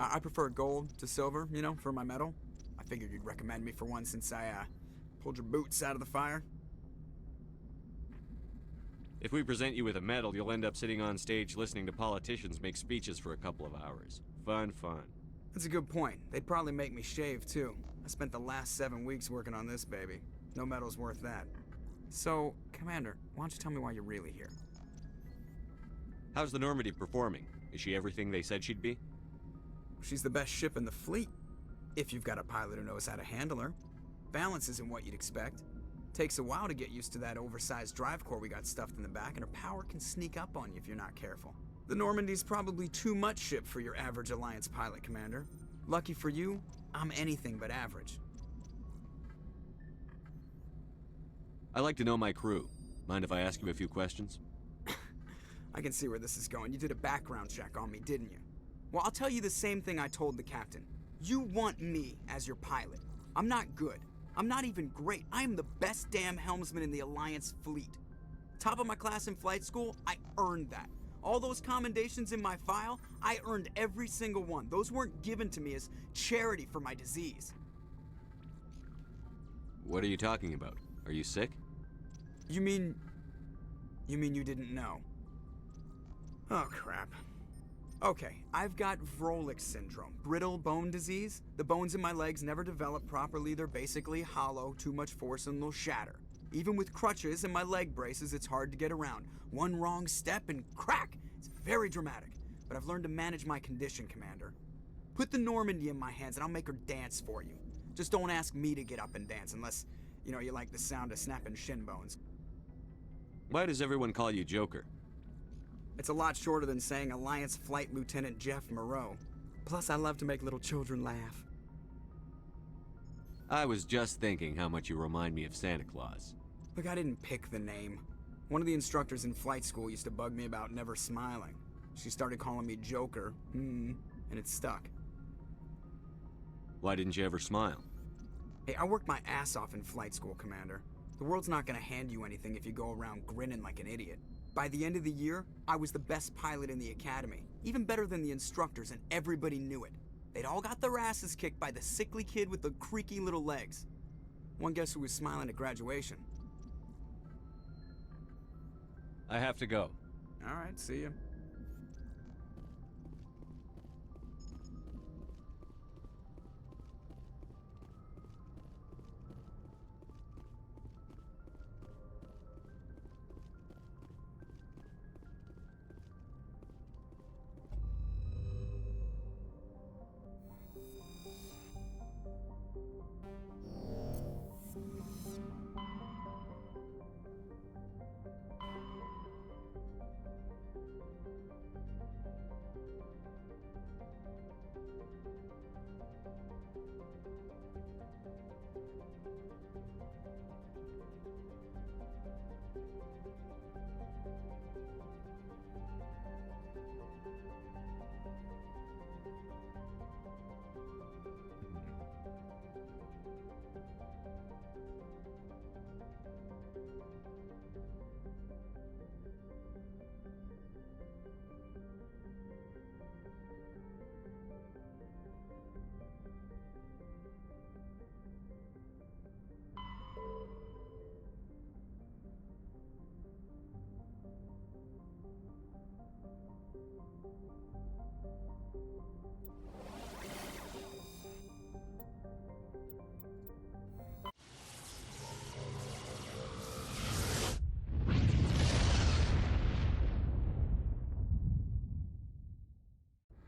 I prefer gold to silver, you know, for my medal. I figured you'd recommend me for one since I, pulled your boots out of the fire. If we present you with a medal, you'll end up sitting on stage listening to politicians make speeches for a couple of hours. Fun. That's a good point. They'd probably make me shave, too. I spent the last 7 weeks working on this baby. No medal's worth that. So, Commander, why don't you tell me why you're really here? How's the Normandy performing? Is she everything they said she'd be? She's the best ship in the fleet, if you've got a pilot who knows how to handle her. Balance isn't what you'd expect. Takes a while to get used to that oversized drive core we got stuffed in the back, and her power can sneak up on you if you're not careful. The Normandy's probably too much ship for your average Alliance pilot, Commander. Lucky for you, I'm anything but average. I like to know my crew. Mind if I ask you a few questions? I can see where this is going. You did a background check on me, didn't you? Well, I'll tell you the same thing I told the captain. You want me as your pilot. I'm not good. I'm not even great. I am the best damn helmsman in the Alliance fleet. Top of my class in flight school, I earned that. All those commendations in my file, I earned every single one. Those weren't given to me as charity for my disease. What are you talking about? Are you sick? You mean you didn't know? Oh, crap. Okay, I've got Vrolich syndrome, brittle bone disease. The bones in my legs never develop properly. They're basically hollow, too much force and they'll shatter. Even with crutches and my leg braces, it's hard to get around. One wrong step and crack! It's very dramatic, but I've learned to manage my condition, Commander. Put the Normandy in my hands and I'll make her dance for you. Just don't ask me to get up and dance unless, you like the sound of snapping shin bones. Why does everyone call you Joker? It's a lot shorter than saying Alliance Flight Lieutenant Jeff Moreau. Plus, I love to make little children laugh. I was just thinking how much you remind me of Santa Claus. Look, I didn't pick the name. One of the instructors in flight school used to bug me about never smiling. She started calling me Joker, and it stuck. Why didn't you ever smile? Hey, I worked my ass off in flight school, Commander. The world's not gonna hand you anything if you go around grinning like an idiot. By the end of the year, I was the best pilot in the academy, even better than the instructors, and everybody knew it. They'd all got their asses kicked by the sickly kid with the creaky little legs. One guess who was smiling at graduation? I have to go. All right, see ya.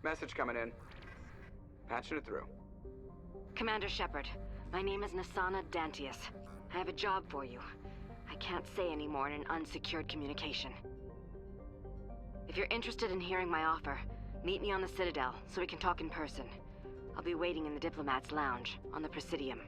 Message coming in. Patching it through. Commander Shepard, my name is Nasana Dantius. I have a job for you. I can't say any more in an unsecured communication. If you're interested in hearing my offer, meet me on the Citadel so we can talk in person. I'll be waiting in the Diplomat's Lounge on the Presidium.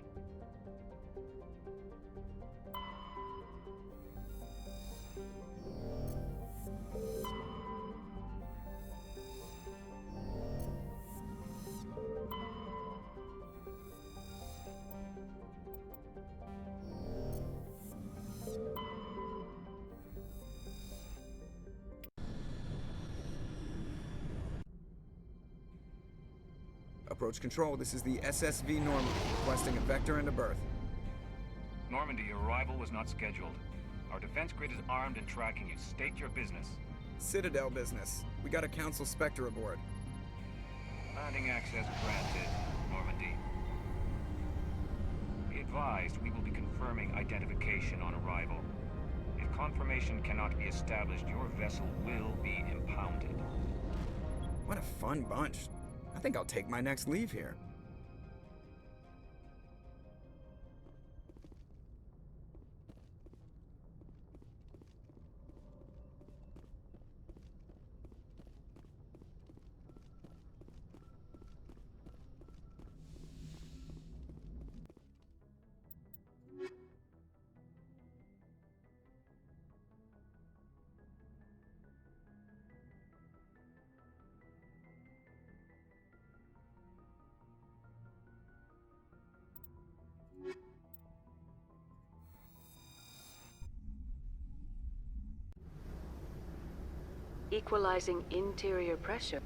Approach control, this is the SSV Normandy, requesting a vector and a berth. Normandy, your arrival was not scheduled. Our defense grid is armed and tracking you. State your business. Citadel business. We got a Council Spectre aboard. Landing access granted, Normandy. Be advised, we will be confirming identification on arrival. If confirmation cannot be established, your vessel will be impounded. What a fun bunch. I think I'll take my next leave here. Equalizing interior pressure.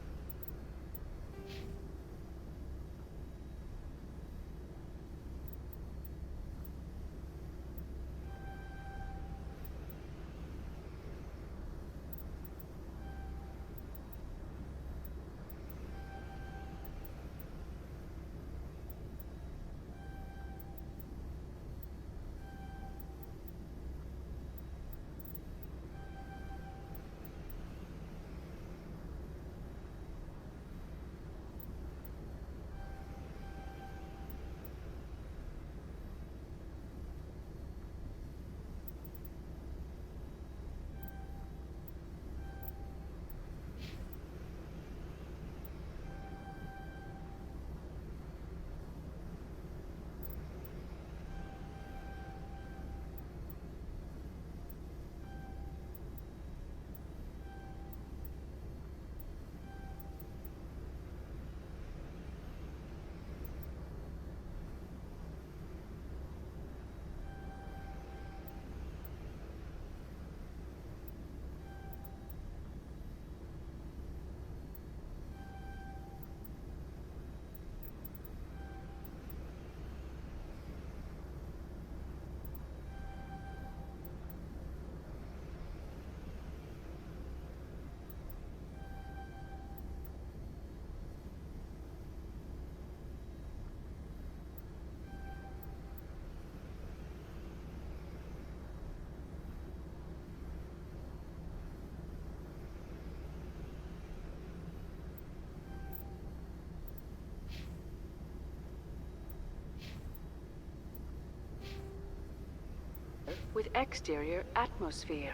with exterior atmosphere.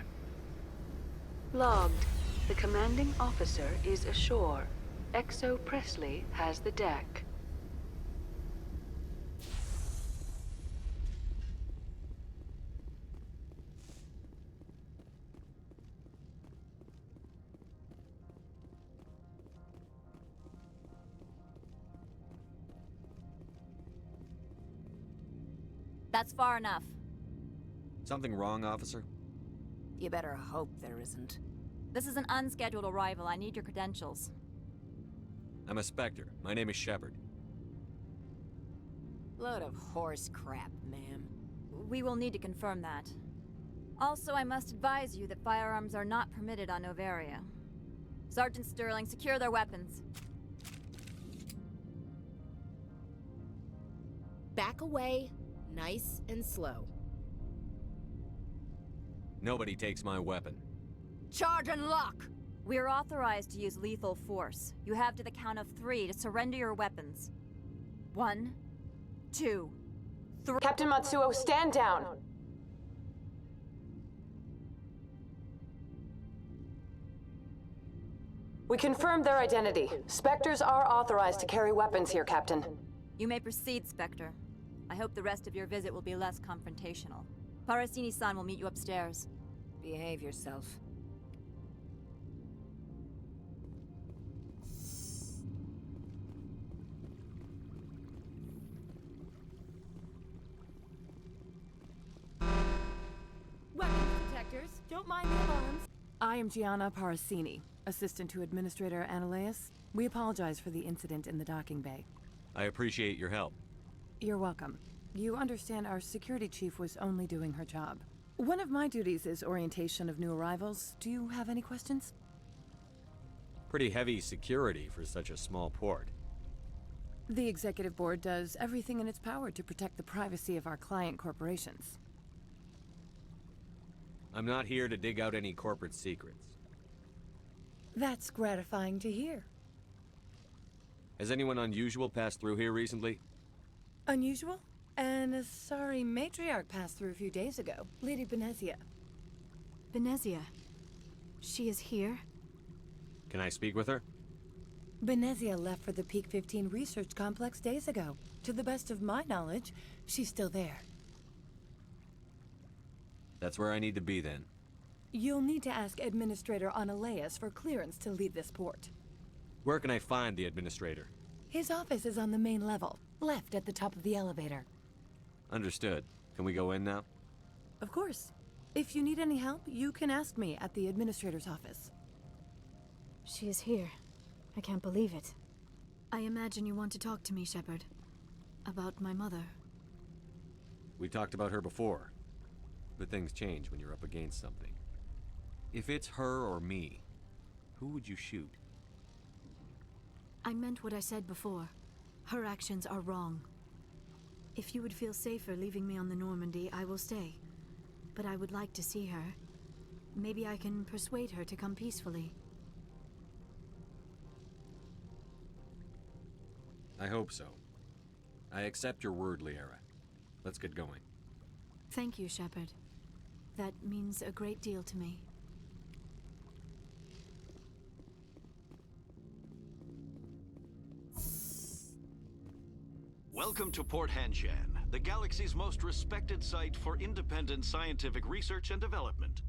Logged. The commanding officer is ashore. Exo Presley has the deck. That's far enough. Something wrong, officer? You better hope there isn't. This is an unscheduled arrival. I need your credentials. I'm a Spectre. My name is Shepard. Load of horse crap, ma'am. We will need to confirm that. Also, I must advise you that firearms are not permitted on Noveria. Sergeant Sterling, secure their weapons. Back away, nice and slow. Nobody takes my weapon. Charge and lock! We are authorized to use lethal force. You have to the count of 3 to surrender your weapons. 1, 2, 3. Captain Matsuo, stand down! We confirmed their identity. Spectres are authorized to carry weapons here, Captain. You may proceed, Spectre. I hope the rest of your visit will be less confrontational. Parasini-san will meet you upstairs. Behave yourself. Weapons detectors, don't mind the alarms. I am Gianna Parasini, assistant to Administrator Analeas. We apologize for the incident in the docking bay. I appreciate your help. You're welcome. You understand our security chief was only doing her job. One of my duties is orientation of new arrivals. Do you have any questions? Pretty heavy security for such a small port. The executive board does everything in its power to protect the privacy of our client corporations. I'm not here to dig out any corporate secrets. That's gratifying to hear. Has anyone unusual passed through here recently? Unusual? And a sorry matriarch passed through a few days ago. Lady Benezia. Benezia? She is here? Can I speak with her? Benezia left for the Peak 15 research complex days ago. To the best of my knowledge, she's still there. That's where I need to be then. You'll need to ask Administrator Analeas for clearance to leave this port. Where can I find the administrator? His office is on the main level, left at the top of the elevator. Understood. Can we go in now? Of course. If you need any help, you can ask me at the administrator's office. She is here. I can't believe it. I imagine you want to talk to me, Shepard. About my mother. We talked about her before. But things change when you're up against something. If it's her or me, who would you shoot? I meant what I said before. Her actions are wrong. If you would feel safer leaving me on the Normandy, I will stay. But I would like to see her. Maybe I can persuade her to come peacefully. I hope so. I accept your word, Liara. Let's get going. Thank you, Shepard. That means a great deal to me. Welcome to Port Hanshan, the galaxy's most respected site for independent scientific research and development.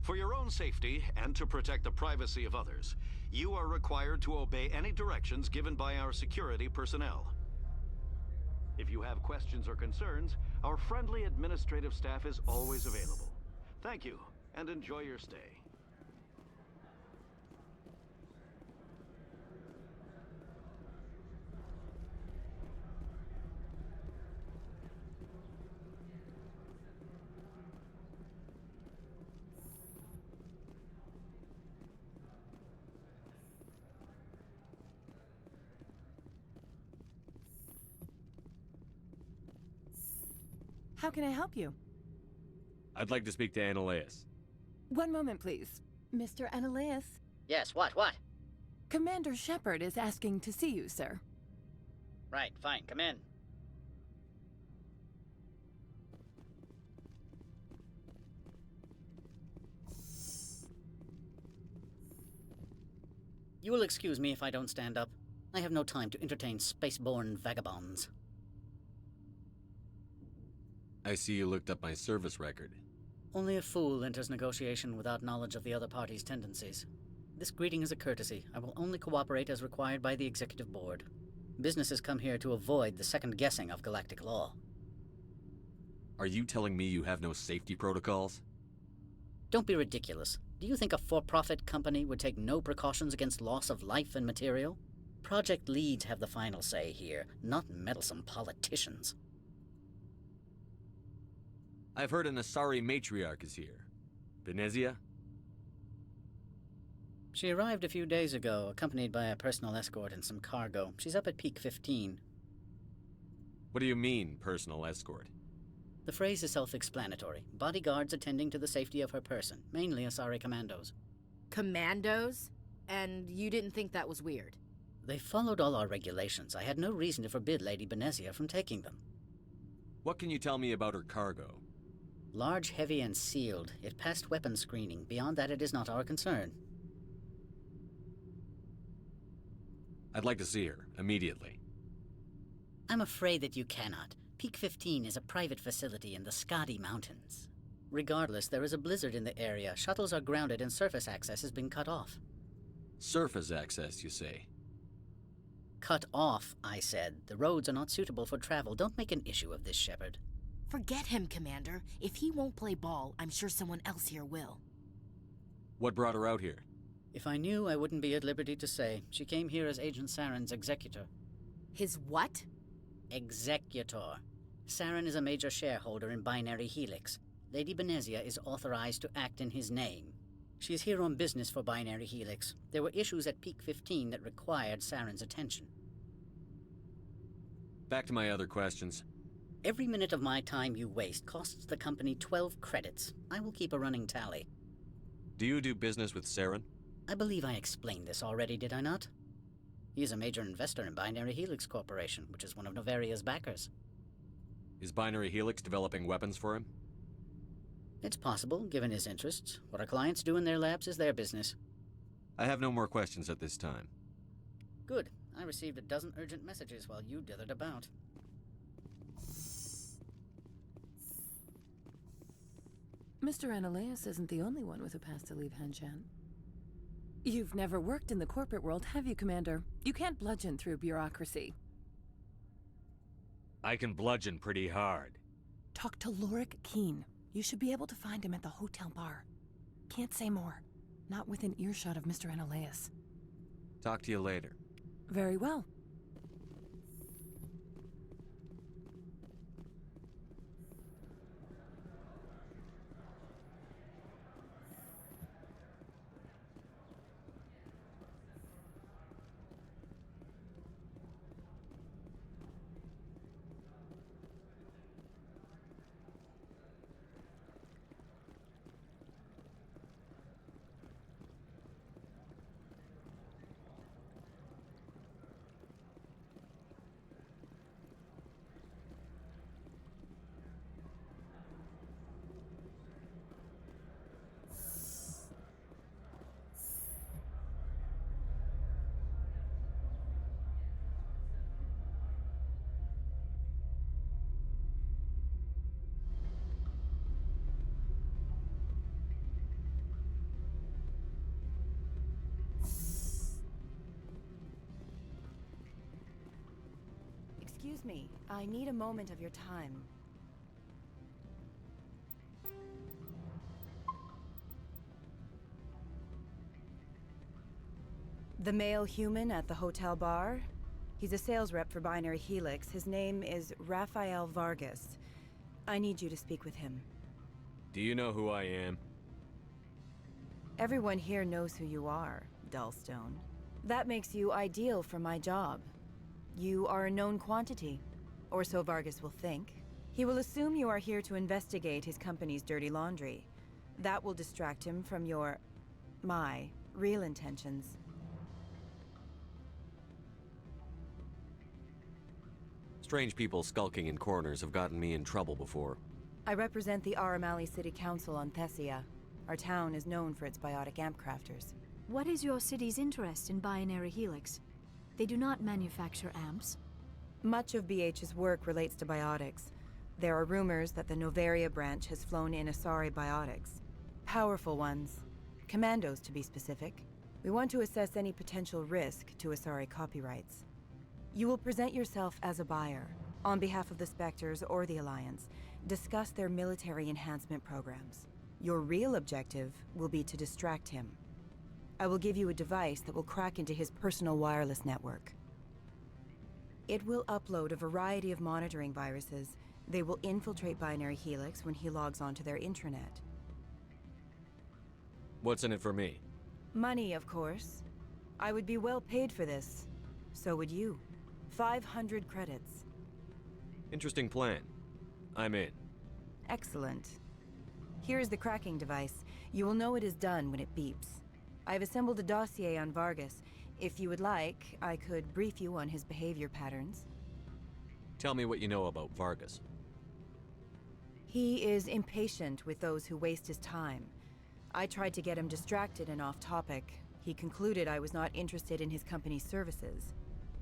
For your own safety and to protect the privacy of others, you are required to obey any directions given by our security personnel. If you have questions or concerns, our friendly administrative staff is always available. Thank you, and enjoy your stay. How can I help you? I'd like to speak to Analeas. One moment, please. Mr. Analeas? Yes, what? Commander Shepard is asking to see you, sir. Right, fine, come in. You will excuse me if I don't stand up. I have no time to entertain spaceborne vagabonds. I see you looked up my service record. Only a fool enters negotiation without knowledge of the other party's tendencies. This greeting is a courtesy. I will only cooperate as required by the Executive Board. Businesses come here to avoid the second guessing of galactic law. Are you telling me you have no safety protocols? Don't be ridiculous. Do you think a for-profit company would take no precautions against loss of life and material? Project leads have the final say here, not meddlesome politicians. I've heard an Asari matriarch is here. Benezia? She arrived a few days ago, accompanied by a personal escort and some cargo. She's up at Peak 15. What do you mean, personal escort? The phrase is self-explanatory. Bodyguards attending to the safety of her person, mainly Asari commandos. Commandos? And you didn't think that was weird? They followed all our regulations. I had no reason to forbid Lady Benezia from taking them. What can you tell me about her cargo? Large, heavy, and sealed. It passed weapons screening. Beyond that, it is not our concern. I'd like to see her, immediately. I'm afraid that you cannot. Peak 15 is a private facility in the Skadi Mountains. Regardless, there is a blizzard in the area. Shuttles are grounded and surface access has been cut off. Surface access, you say? Cut off, I said. The roads are not suitable for travel. Don't make an issue of this, Shepard. Forget him, Commander. If he won't play ball, I'm sure someone else here will. What brought her out here? If I knew, I wouldn't be at liberty to say. She came here as Agent Saren's executor. His what? Executor. Saren is a major shareholder in Binary Helix. Lady Benezia is authorized to act in his name. She is here on business for Binary Helix. There were issues at Peak 15 that required Saren's attention. Back to my other questions. Every minute of my time you waste costs the company 12 credits. I will keep a running tally. Do you do business with Saren? I believe I explained this already, did I not? He is a major investor in Binary Helix Corporation, which is one of Novaria's backers. Is Binary Helix developing weapons for him? It's possible, given his interests. What our clients do in their labs is their business. I have no more questions at this time. Good. I received a dozen urgent messages while you dithered about. Mr. Ananias isn't the only one with a past to leave Hanshan. You've never worked in the corporate world, have you, Commander? You can't bludgeon through bureaucracy. I can bludgeon pretty hard. Talk to Lorik Keen. You should be able to find him at the hotel bar. Can't say more. Not within earshot of Mr. Ananias. Talk to you later. Very well. Excuse me, I need a moment of your time. The male human at the hotel bar? He's a sales rep for Binary Helix. His name is Rafael Vargas. I need you to speak with him. Do you know who I am? Everyone here knows who you are, Dullstone. That makes you ideal for my job. You are a known quantity, or so Vargas will think. He will assume you are here to investigate his company's dirty laundry. That will distract him from my real intentions. Strange people skulking in corners have gotten me in trouble before. I represent the Aramali City Council on Thessia. Our town is known for its biotic amp crafters. What is your city's interest in Binary Helix? They do not manufacture amps. Much of BH's work relates to biotics. There are rumors that the Novaria branch has flown in Asari biotics. Powerful ones. Commandos, to be specific. We want to assess any potential risk to Asari copyrights. You will present yourself as a buyer, on behalf of the Spectres or the Alliance. Discuss their military enhancement programs. Your real objective will be to distract him. I will give you a device that will crack into his personal wireless network. It will upload a variety of monitoring viruses. They will infiltrate Binary Helix when he logs onto their intranet. What's in it for me? Money, of course. I would be well paid for this. So would you. 500 credits. Interesting plan. I'm in. Excellent. Here is the cracking device. You will know it is done when it beeps. I've assembled a dossier on Vargas. If you would like, I could brief you on his behavior patterns. Tell me what you know about Vargas. He is impatient with those who waste his time. I tried to get him distracted and off topic. He concluded I was not interested in his company's services.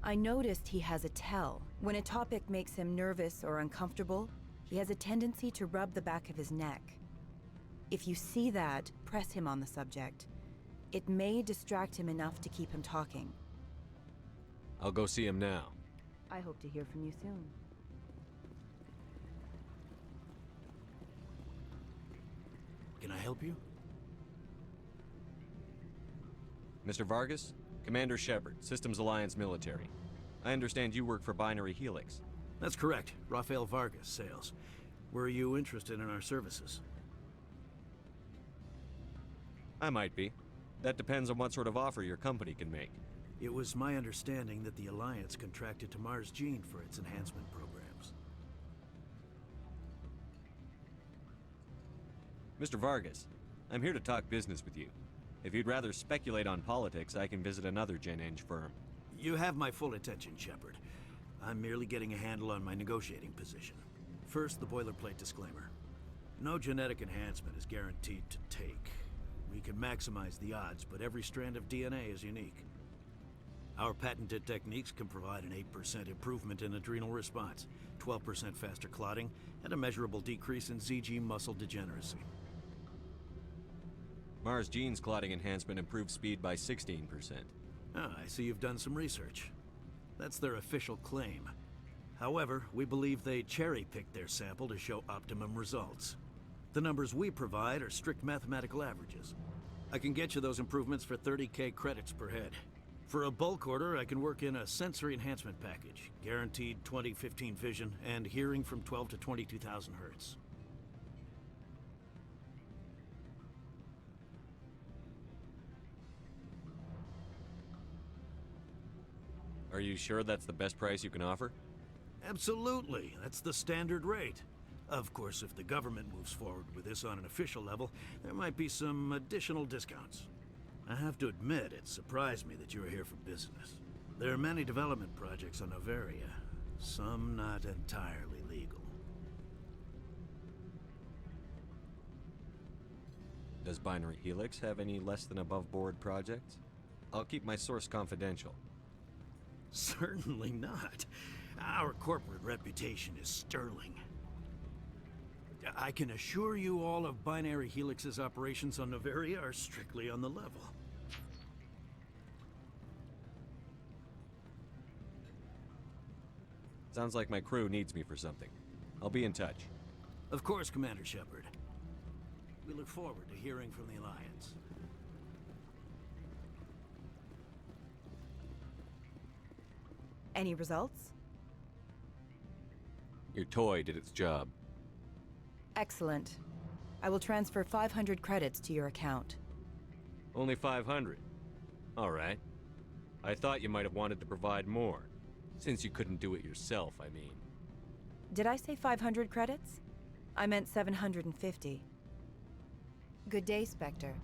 I noticed he has a tell. When a topic makes him nervous or uncomfortable, he has a tendency to rub the back of his neck. If you see that, press him on the subject. It may distract him enough to keep him talking. I'll go see him now. I hope to hear from you soon. Can I help you? Mr. Vargas? Commander Shepard, Systems Alliance Military. I understand you work for Binary Helix. That's correct. Rafael Vargas, sales. Were you interested in our services? I might be. That depends on what sort of offer your company can make. It was my understanding that the Alliance contracted to Mars Gene for its enhancement programs. Mr. Vargas, I'm here to talk business with you. If you'd rather speculate on politics, I can visit another Gen Eng firm. You have my full attention, Shepard. I'm merely getting a handle on my negotiating position. First, the boilerplate disclaimer. No genetic enhancement is guaranteed to take. We can maximize the odds, but every strand of DNA is unique. Our patented techniques can provide an 8% improvement in adrenal response, 12% faster clotting, and a measurable decrease in ZG muscle degeneracy. Mars Gene's clotting enhancement improves speed by 16%. Ah, I see you've done some research. That's their official claim. However, we believe they cherry-picked their sample to show optimum results. The numbers we provide are strict mathematical averages. I can get you those improvements for 30K credits per head. For a bulk order, I can work in a sensory enhancement package, guaranteed 20/15 vision, and hearing from 12 to 22,000 hertz. Are you sure that's the best price you can offer? Absolutely. That's the standard rate. Of course, if the government moves forward with this on an official level, there might be some additional discounts. I have to admit, it surprised me that you were here for business. There are many development projects on Novaria, some not entirely legal. Does Binary Helix have any less than above board projects? I'll keep my source confidential. Certainly not. Our corporate reputation is sterling. I can assure you all of Binary Helix's operations on Novaria are strictly on the level. Sounds like my crew needs me for something. I'll be in touch. Of course, Commander Shepard. We look forward to hearing from the Alliance. Any results? Your toy did its job. Excellent. I will transfer 500 credits to your account. Only 500. All right. I thought you might have wanted to provide more. Since you couldn't do it yourself, I mean. Did I say 500 credits? I meant 750. Good day, Spectre.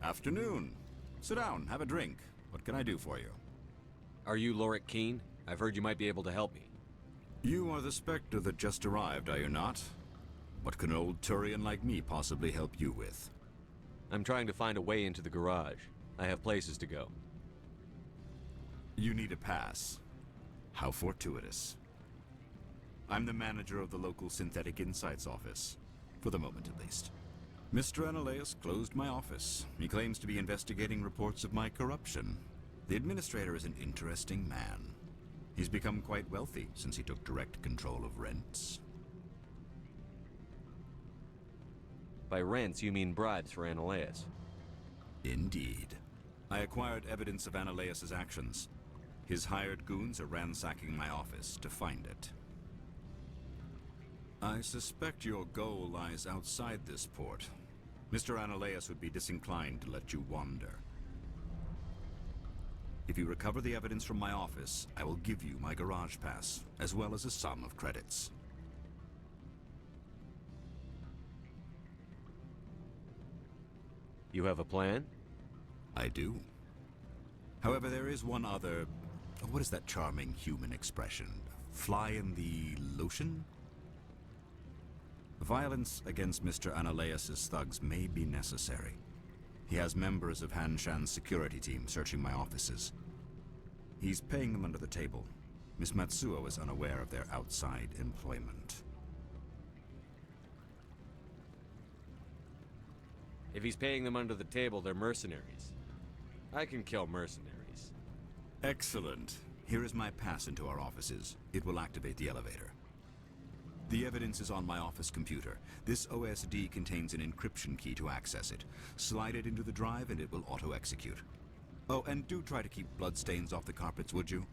Afternoon. Sit down, have a drink. What can I do for you? Are you Lorik Keen? I've heard you might be able to help me. You are the Spectre that just arrived, are you not? What can an old Turian like me possibly help you with? I'm trying to find a way into the garage. I have places to go. You need a pass. How fortuitous. I'm the manager of the local Synthetic Insights office. For the moment, at least. Mr. Analaeus closed my office. He claims to be investigating reports of my corruption. The administrator is an interesting man. He's become quite wealthy since he took direct control of rents. By rents, you mean bribes for Analaeus? Indeed. I acquired evidence of Analaeus' actions. His hired goons are ransacking my office to find it. I suspect your goal lies outside this port. Mr. Analaeus would be disinclined to let you wander. If you recover the evidence from my office, I will give you my garage pass, as well as a sum of credits. You have a plan? I do. However, there is one other... What is that charming human expression? Fly in the lotion? Violence against Mr. Analaeus' thugs may be necessary. He has members of Han Shan's security team searching my offices. He's paying them under the table. Miss Matsuo is unaware of their outside employment. If he's paying them under the table, they're mercenaries. I can kill mercenaries. Excellent. Here is my pass into our offices. It will activate the elevator. The evidence is on my office computer. This OSD contains an encryption key to access it. Slide it into the drive and it will auto-execute. Oh, and do try to keep bloodstains off the carpets, would you?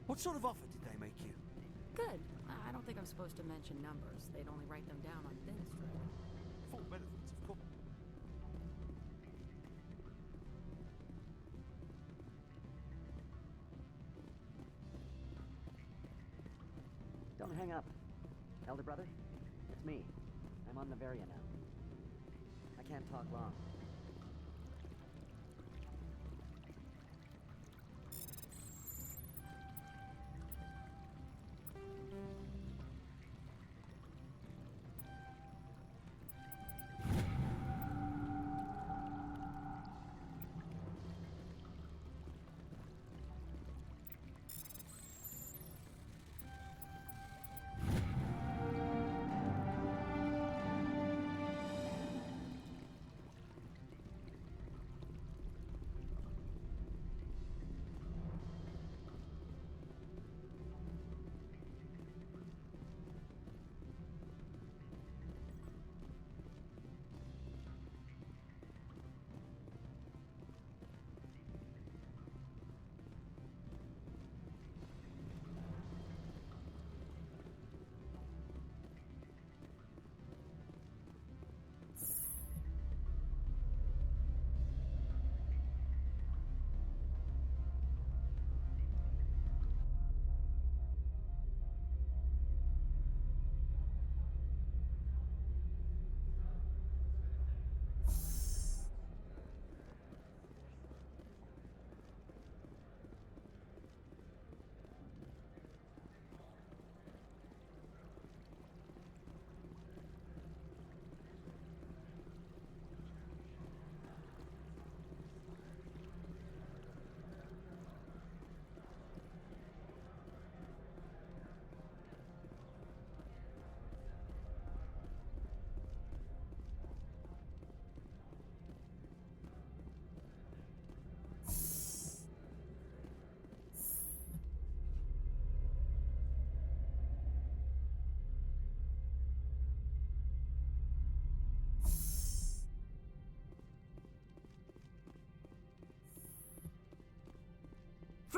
What sort of offer did they make you? Good. I don't think I'm supposed to mention numbers. They'd only write them down on thin strip. Full benefits, of course. Don't hang up. Elder brother, it's me. I'm on Noveria now. I can't talk long.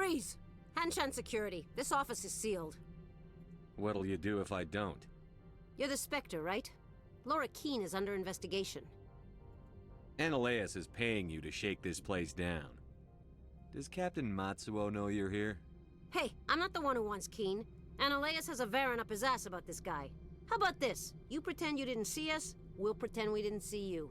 Freeze! Hanshan Security. This office is sealed. What'll you do if I don't? You're the Spectre, right? Laura Keene is under investigation. Analaeus is paying you to shake this place down. Does Captain Matsuo know you're here? Hey, I'm not the one who wants Keen. Ananias has a Varen up his ass about this guy. How about this? You pretend you didn't see us, we'll pretend we didn't see you.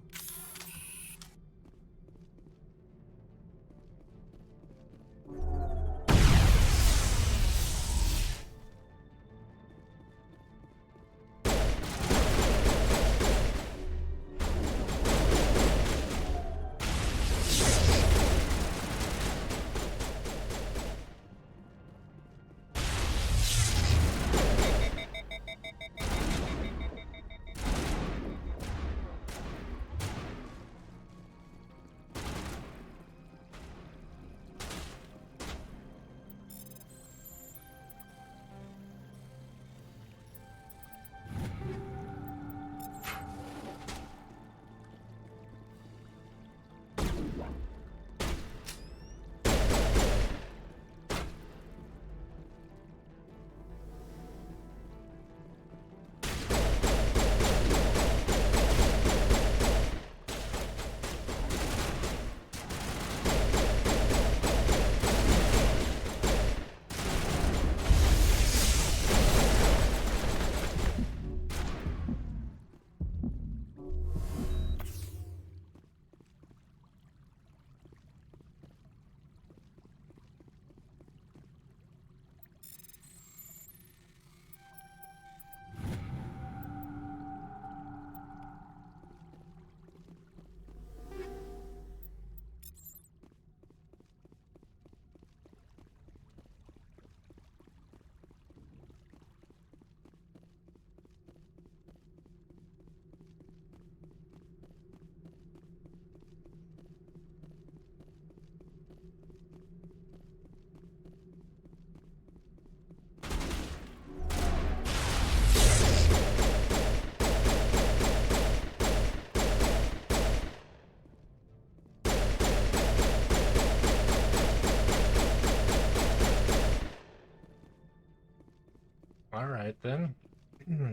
Alright then.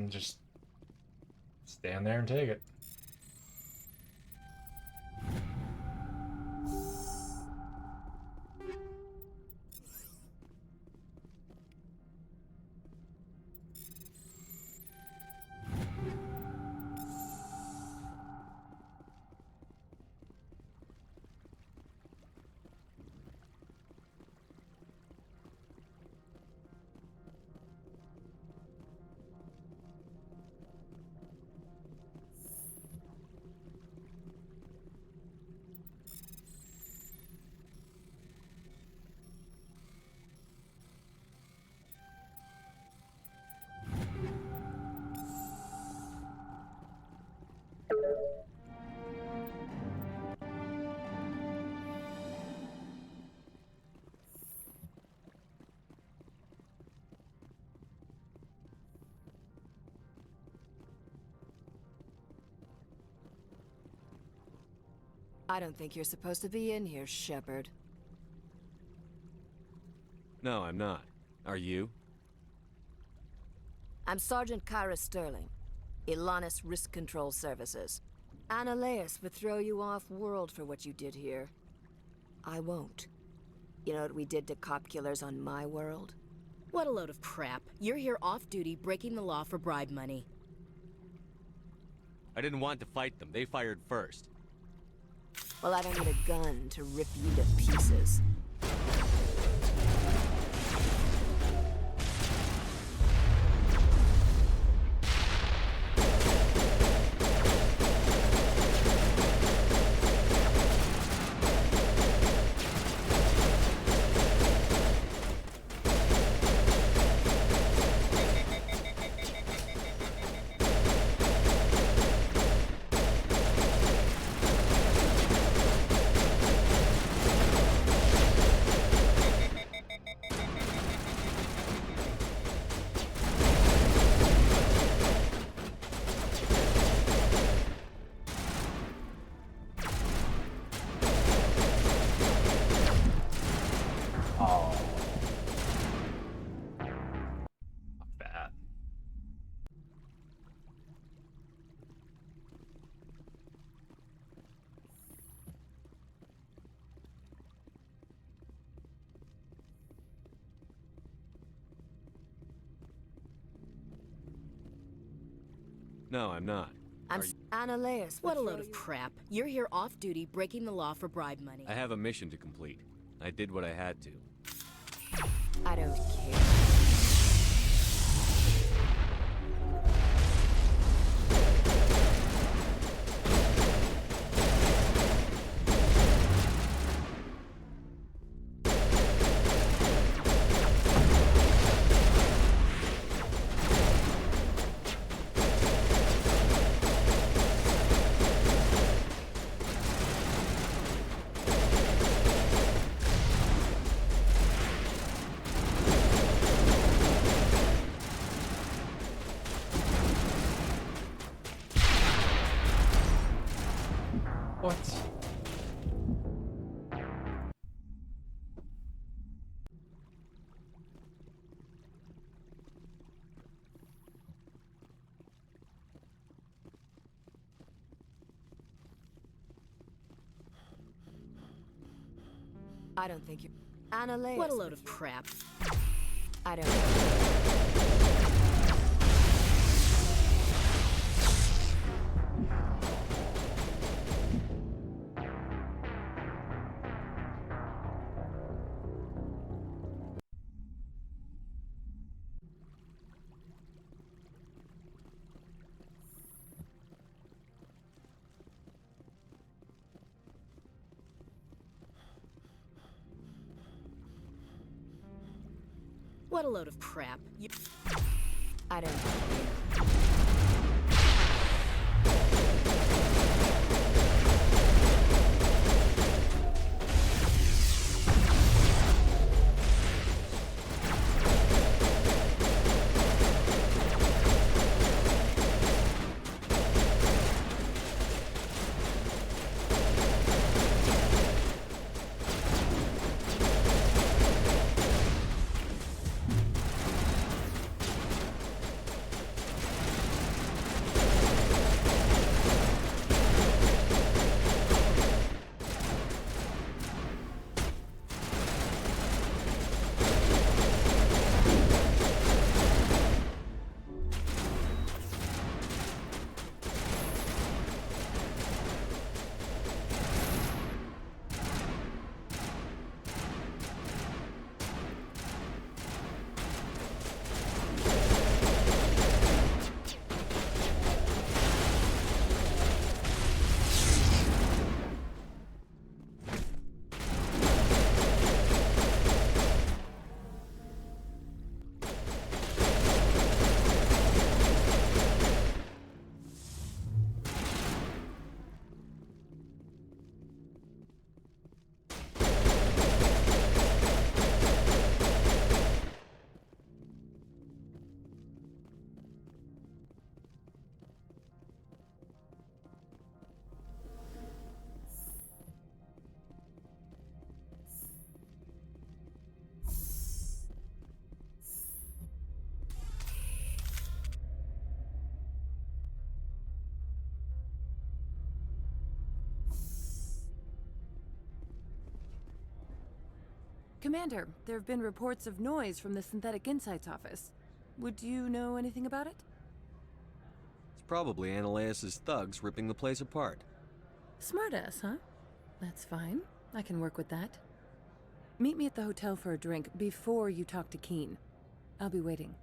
Just stand there and take it. I don't think you're supposed to be in here, Shepard. No, I'm not. Are you? I'm Sergeant Kyra Sterling, Ilanis Risk Control Services. Ananias would throw you off-world for what you did here. I won't. You know what we did to cop killers on my world? What a load of crap. You're here off-duty, breaking the law for bribe money. I didn't want to fight them. They fired first. Well, I don't need a gun to rip you to pieces. No, I'm not. Analeus. What a load of crap. You're here off duty, breaking the law for bribe money. I have a mission to complete. I did what I had to. I don't care. What? I don't think you're... Analeus. What a load of crap. I don't... What a load of crap. I don't... Commander, there have been reports of noise from the Synthetic Insights office. Would you know anything about it? It's probably Analeus' thugs ripping the place apart. Smartass, huh? That's fine. I can work with that. Meet me at the hotel for a drink before you talk to Keen. I'll be waiting.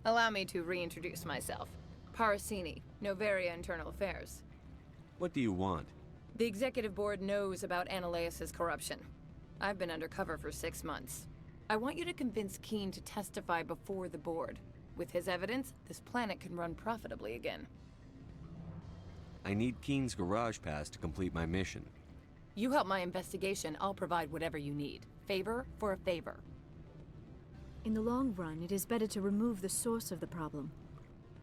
Allow me to reintroduce myself. Parasini, Novaria Internal Affairs. What do you want? The executive board knows about Ananias' corruption. I've been undercover for 6 months. I want you to convince Keen to testify before the board. With his evidence, this planet can run profitably again. I need Keen's garage pass to complete my mission. You help my investigation, I'll provide whatever you need. Favor for a favor. In the long run, it is better to remove the source of the problem.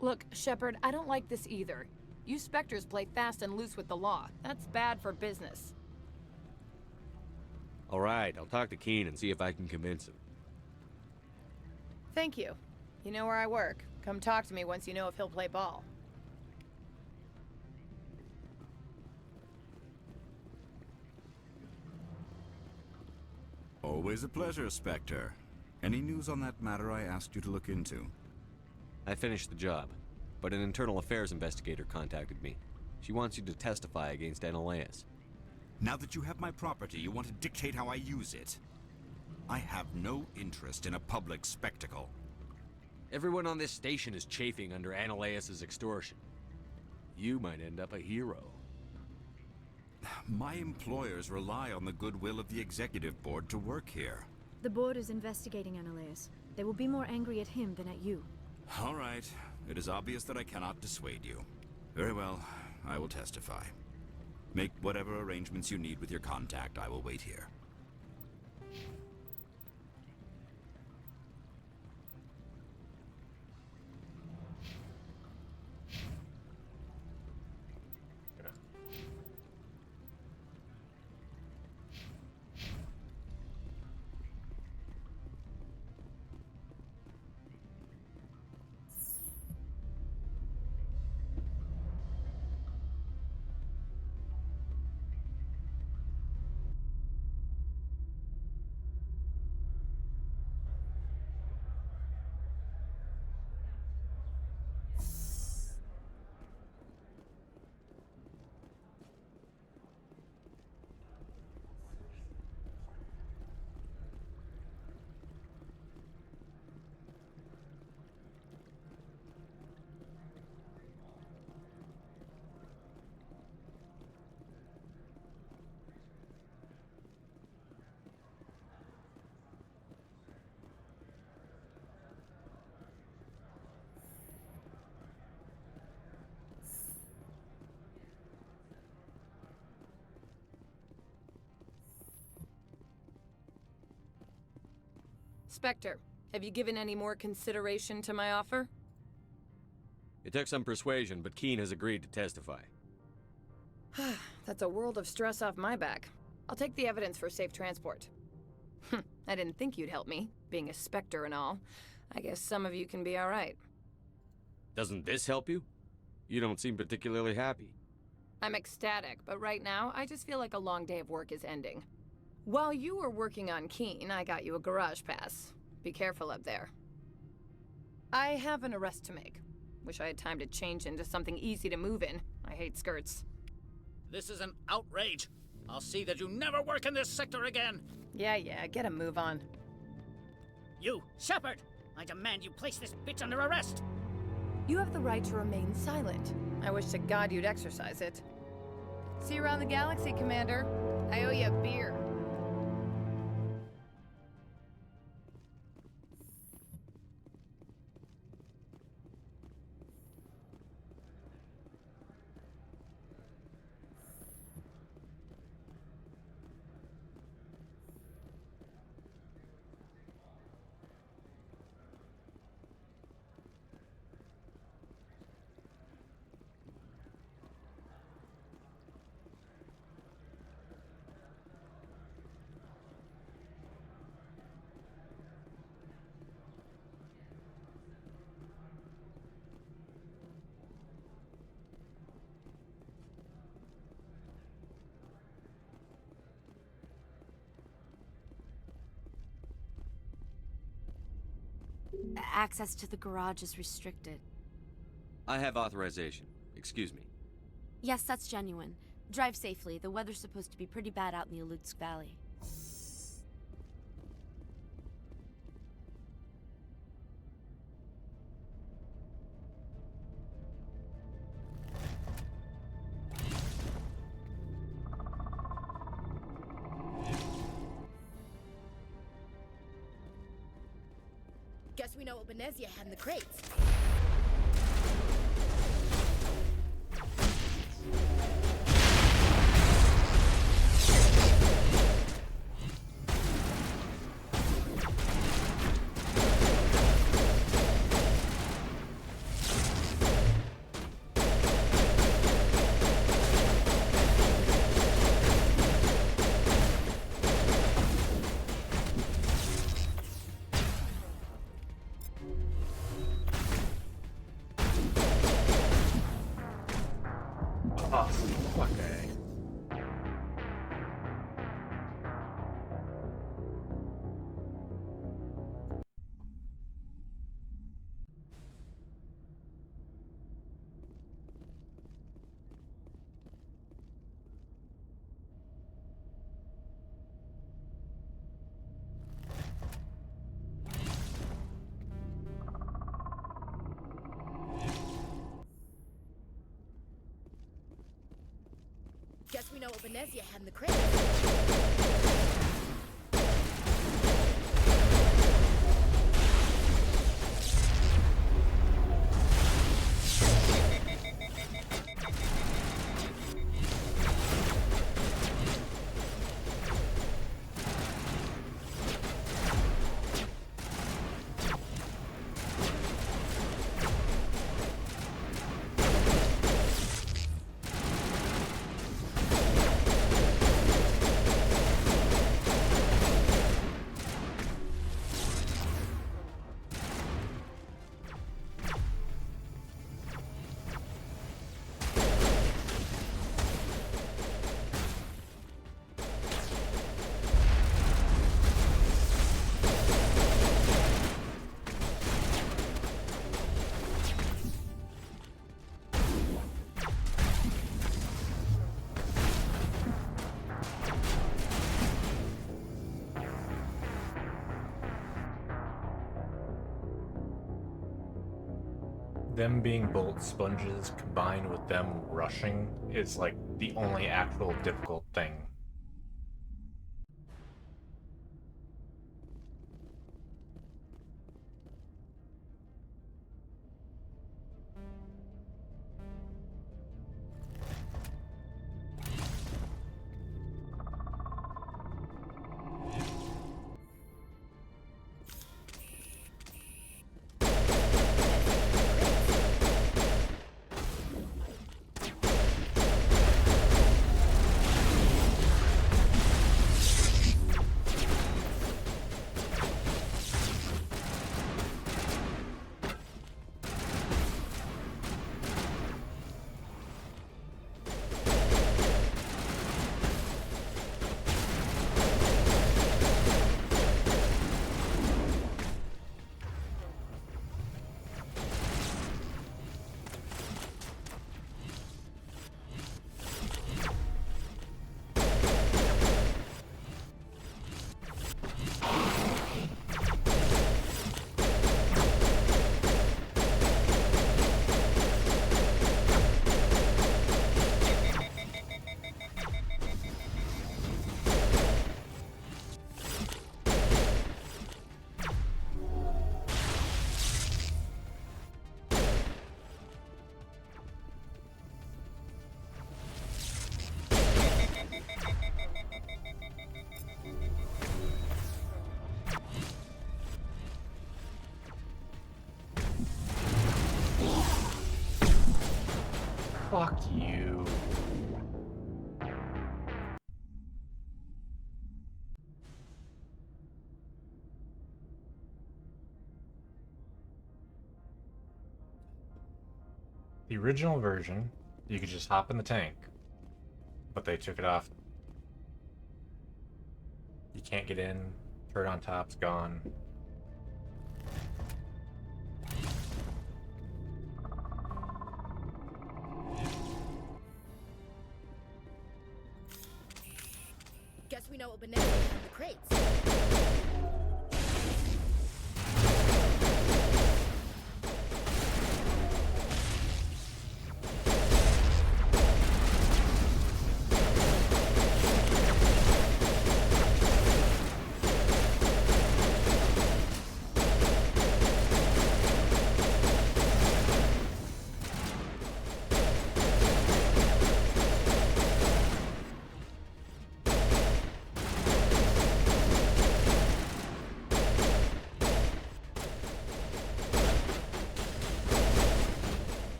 Look, Shepard, I don't like this either. You Spectres play fast and loose with the law. That's bad for business. All right, I'll talk to Keen and see if I can convince him. Thank you. You know where I work. Come talk to me once you know if he'll play ball. Always a pleasure, Spectre. Any news on that matter I asked you to look into? I finished the job, but an internal affairs investigator contacted me. She wants you to testify against Ananias. Now that you have my property, you want to dictate how I use it. I have no interest in a public spectacle. Everyone on this station is chafing under Ananias' extortion. You might end up a hero. My employers rely on the goodwill of the executive board to work here. The board is investigating Ananias. They will be more angry at him than at you. All right. It is obvious that I cannot dissuade you. Very well. I will testify. Make whatever arrangements you need with your contact. I will wait here. Spectre, have you given any more consideration to my offer? It took some persuasion, but Keen has agreed to testify. That's a world of stress off my back. I'll take the evidence for safe transport. I didn't think you'd help me, being a Spectre and all. I guess some of you can be alright. Doesn't this help you? You don't seem particularly happy. I'm ecstatic, but right now, I just feel like a long day of work is ending. While you were working on Keen, I got you a garage pass. Be careful up there. I have an arrest to make. Wish I had time to change into something easy to move in. I hate skirts. This is an outrage. I'll see that you never work in this sector again. Yeah, get a move on. You, Shepard! I demand you place this bitch under arrest! You have the right to remain silent. I wish to God you'd exercise it. See you around the galaxy, Commander. I owe you a beer. Access to the garage is restricted. I have authorization. Excuse me. Yes, that's genuine. Drive safely. The weather's supposed to be pretty bad out in the Alutsk Valley. Guess we know what Benezia had in the crates. Awesome. Okay. Guess we know what Benezia had in the crates. Them being bolt sponges combined with them rushing is like the only actual difficult thing. Fuck you. The original version, you could just hop in the tank, but they took it off. You can't get in, turret on top's gone. Guess we know what Benezia had in the crates.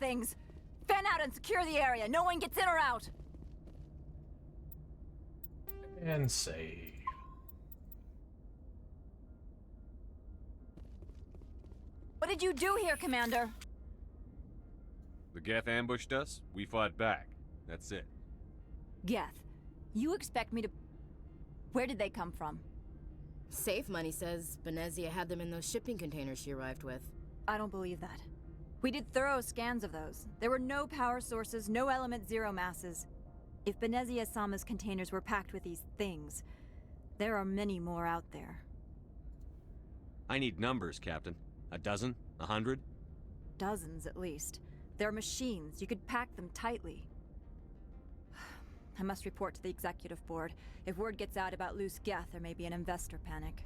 things! Fan out and secure the area. No one gets in or out. And save. What did you do here, Commander? The Geth ambushed us, we fought back. That's it. Geth, you expect me to... Where did they come from? Safe Money says Benezia had them in those shipping containers she arrived with. I don't believe that. We did thorough scans of those. There were no power sources, no element zero masses. If Benezia-sama's containers were packed with these things, there are many more out there. I need numbers, Captain. A dozen? 100? Dozens, at least. They're machines. You could pack them tightly. I must report to the executive board. If word gets out about loose Geth, there may be an investor panic.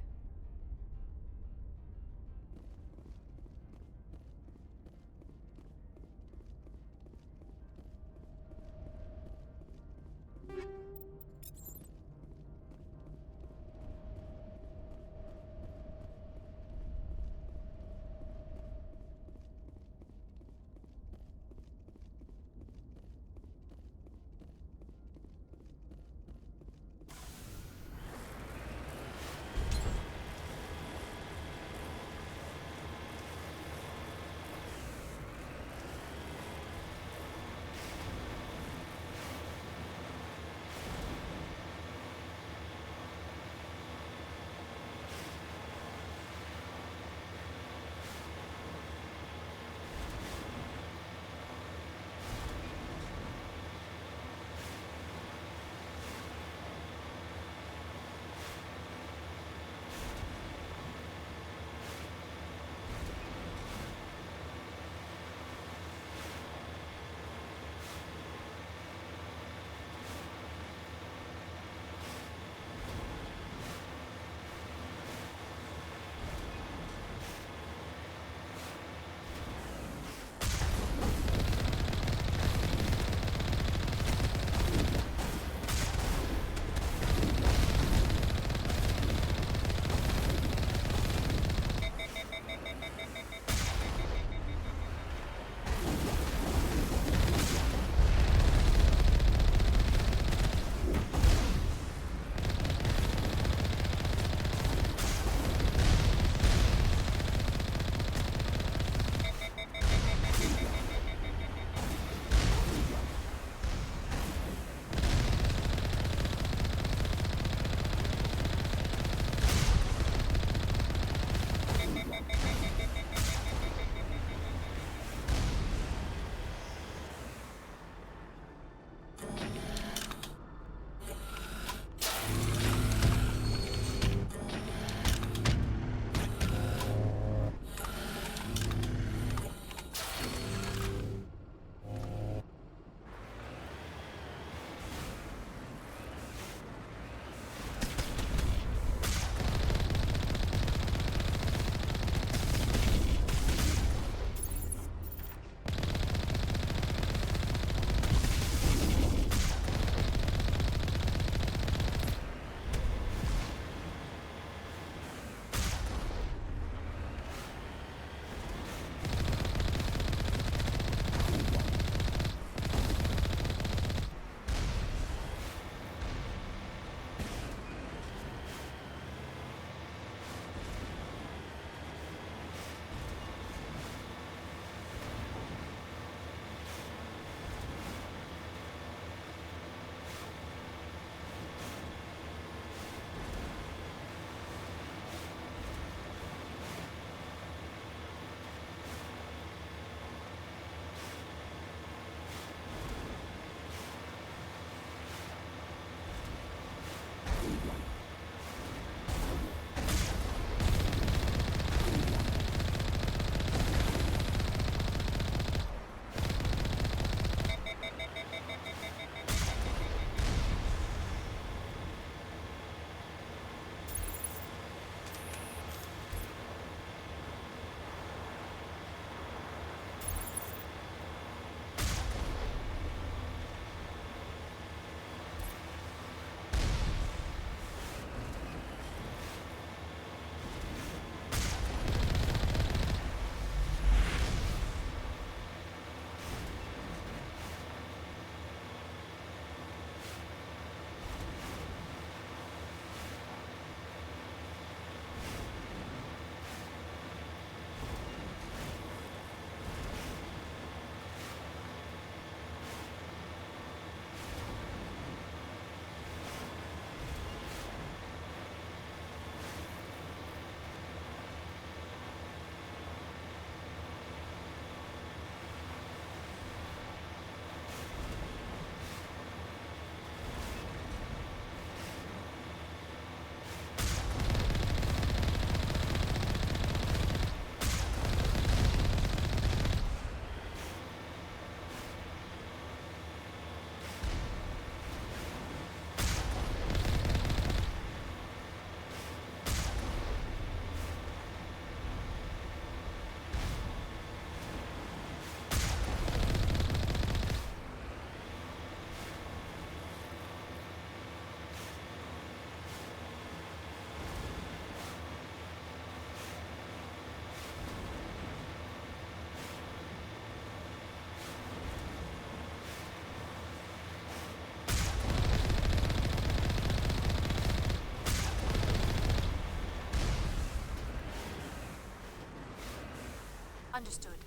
Understood.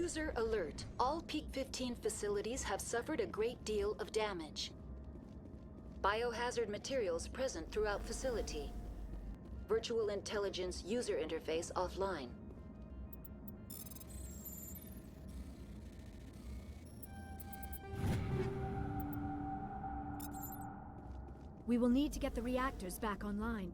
User alert. All Peak 15 facilities have suffered a great deal of damage. Biohazard materials present throughout facility. Virtual intelligence user interface offline. We will need to get the reactors back online.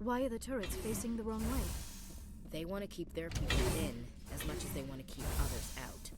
Why are the turrets facing the wrong way? They want to keep their people in as much as they want to keep others out.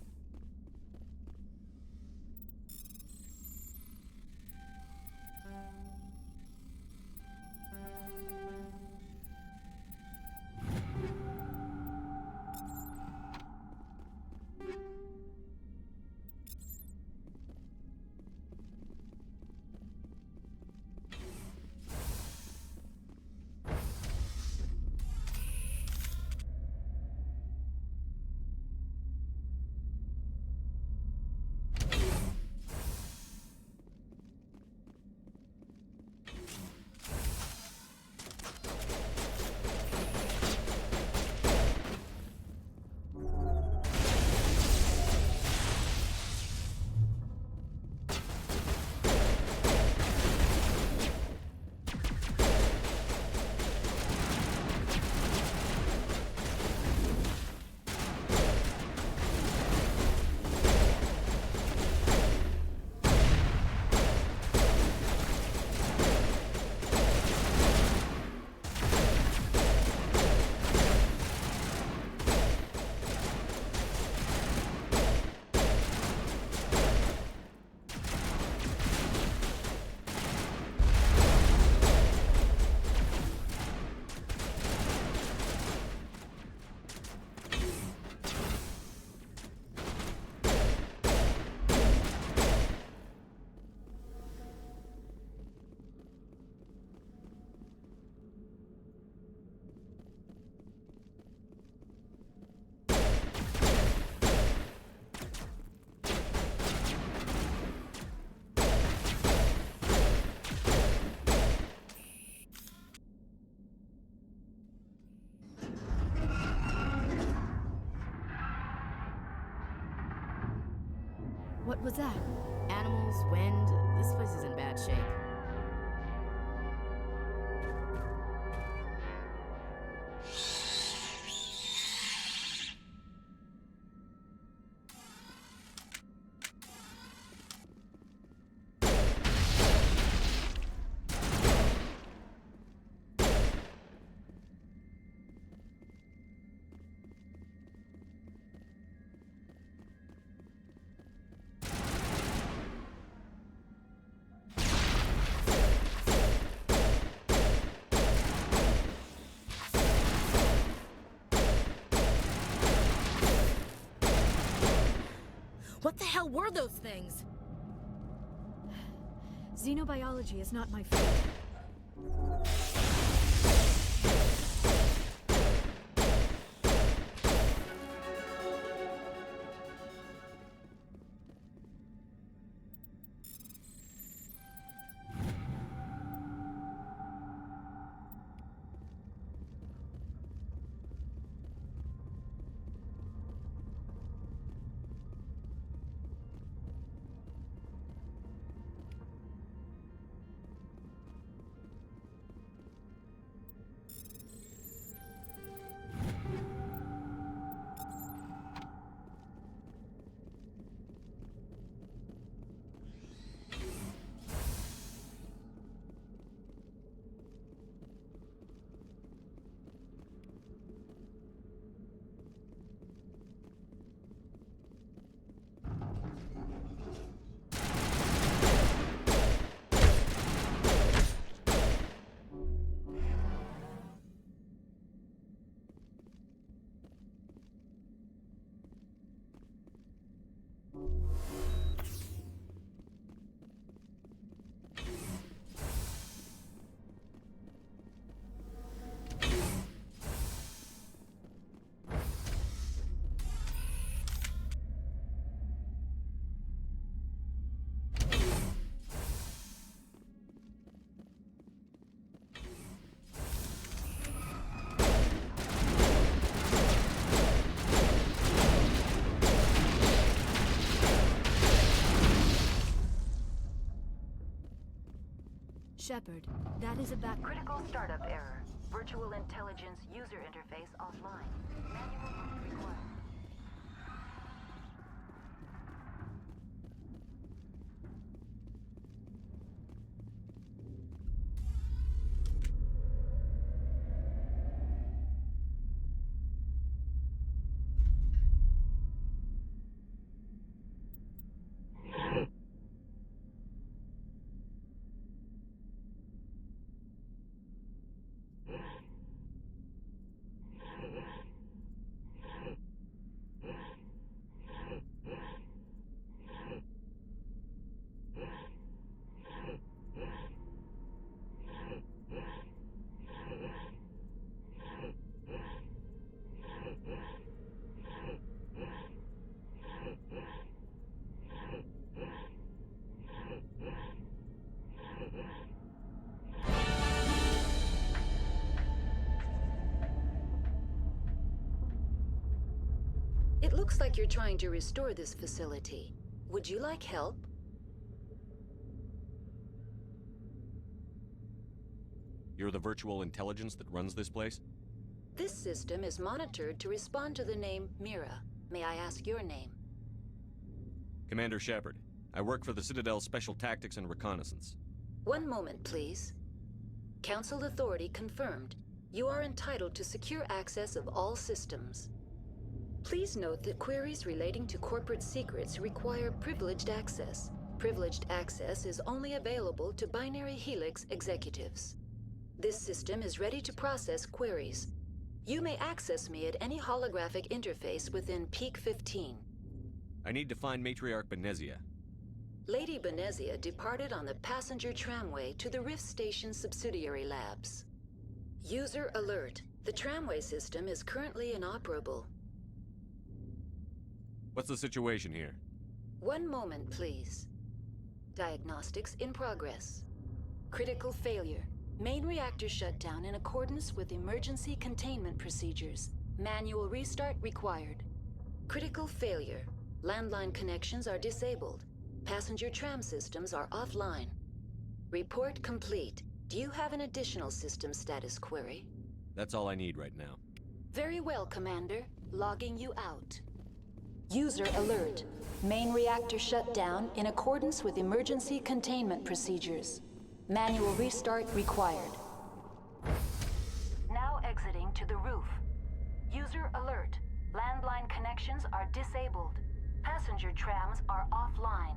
What was that? Animals, wind, this place is in bad shape. What the hell were those things? Xenobiology is not my field. Shepard, that is about Critical startup error. Virtual intelligence user interface offline. Manual root required. It looks like you're trying to restore this facility. Would you like help? You're the virtual intelligence that runs this place? This system is monitored to respond to the name Mira. May I ask your name? Commander Shepard. I work for the Citadel's Special Tactics and Reconnaissance. One moment, please. Council authority confirmed. You are entitled to secure access of all systems. Please note that queries relating to corporate secrets require privileged access. Privileged access is only available to Binary Helix executives. This system is ready to process queries. You may access me at any holographic interface within Peak 15. I need to find Matriarch Benezia. Lady Benezia departed on the passenger tramway to the Rift Station subsidiary labs. User alert. The tramway system is currently inoperable. What's the situation here? One moment, please. Diagnostics in progress. Critical failure. Main reactor shut down in accordance with emergency containment procedures. Manual restart required. Critical failure. Landline connections are disabled. Passenger tram systems are offline. Report complete. Do you have an additional system status query? That's all I need right now. Very well, Commander. Logging you out. User alert. Main reactor shut down in accordance with emergency containment procedures. Manual restart required. Now exiting to the roof. User alert. Landline connections are disabled. Passenger trams are offline.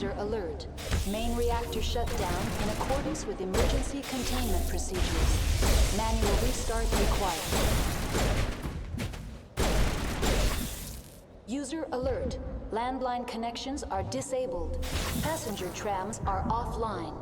User alert. Main reactor shut down in accordance with emergency containment procedures. Manual restart required. User alert. Landline connections are disabled. Passenger trams are offline.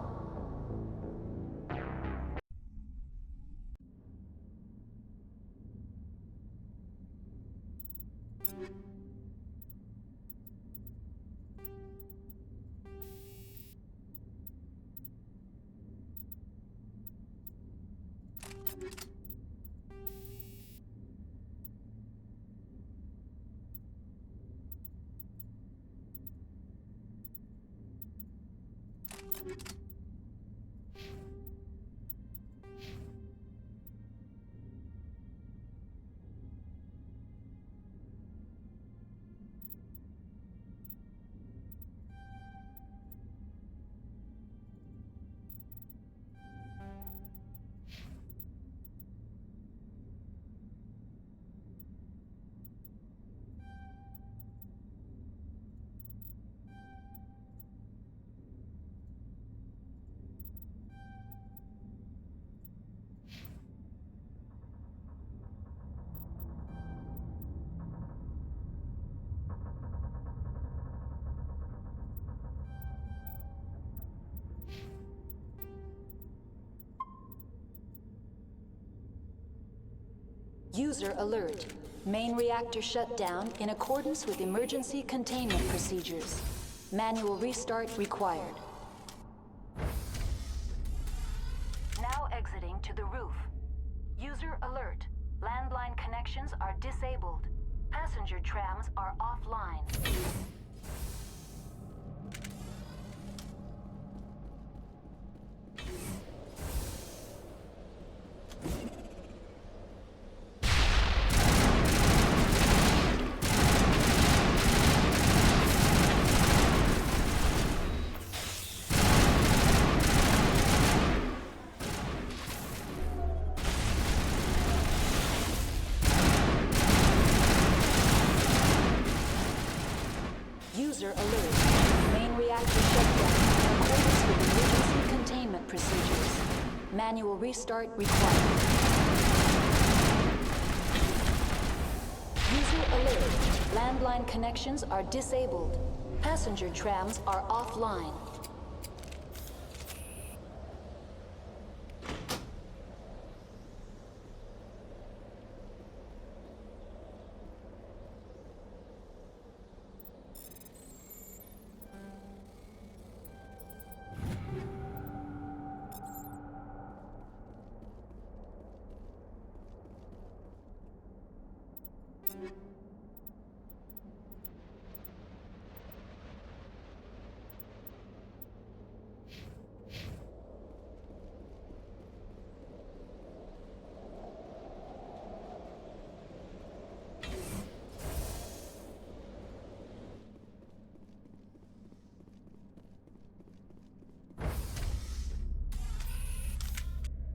User alert. Main reactor shut down in accordance with emergency containment procedures. Manual restart required. Now exiting to the roof. User alert. Landline connections are disabled. Passenger trams are offline. User alert. Main reactor shut down in accordance with emergency containment procedures. Manual restart required. User alert. Landline connections are disabled. Passenger trams are offline.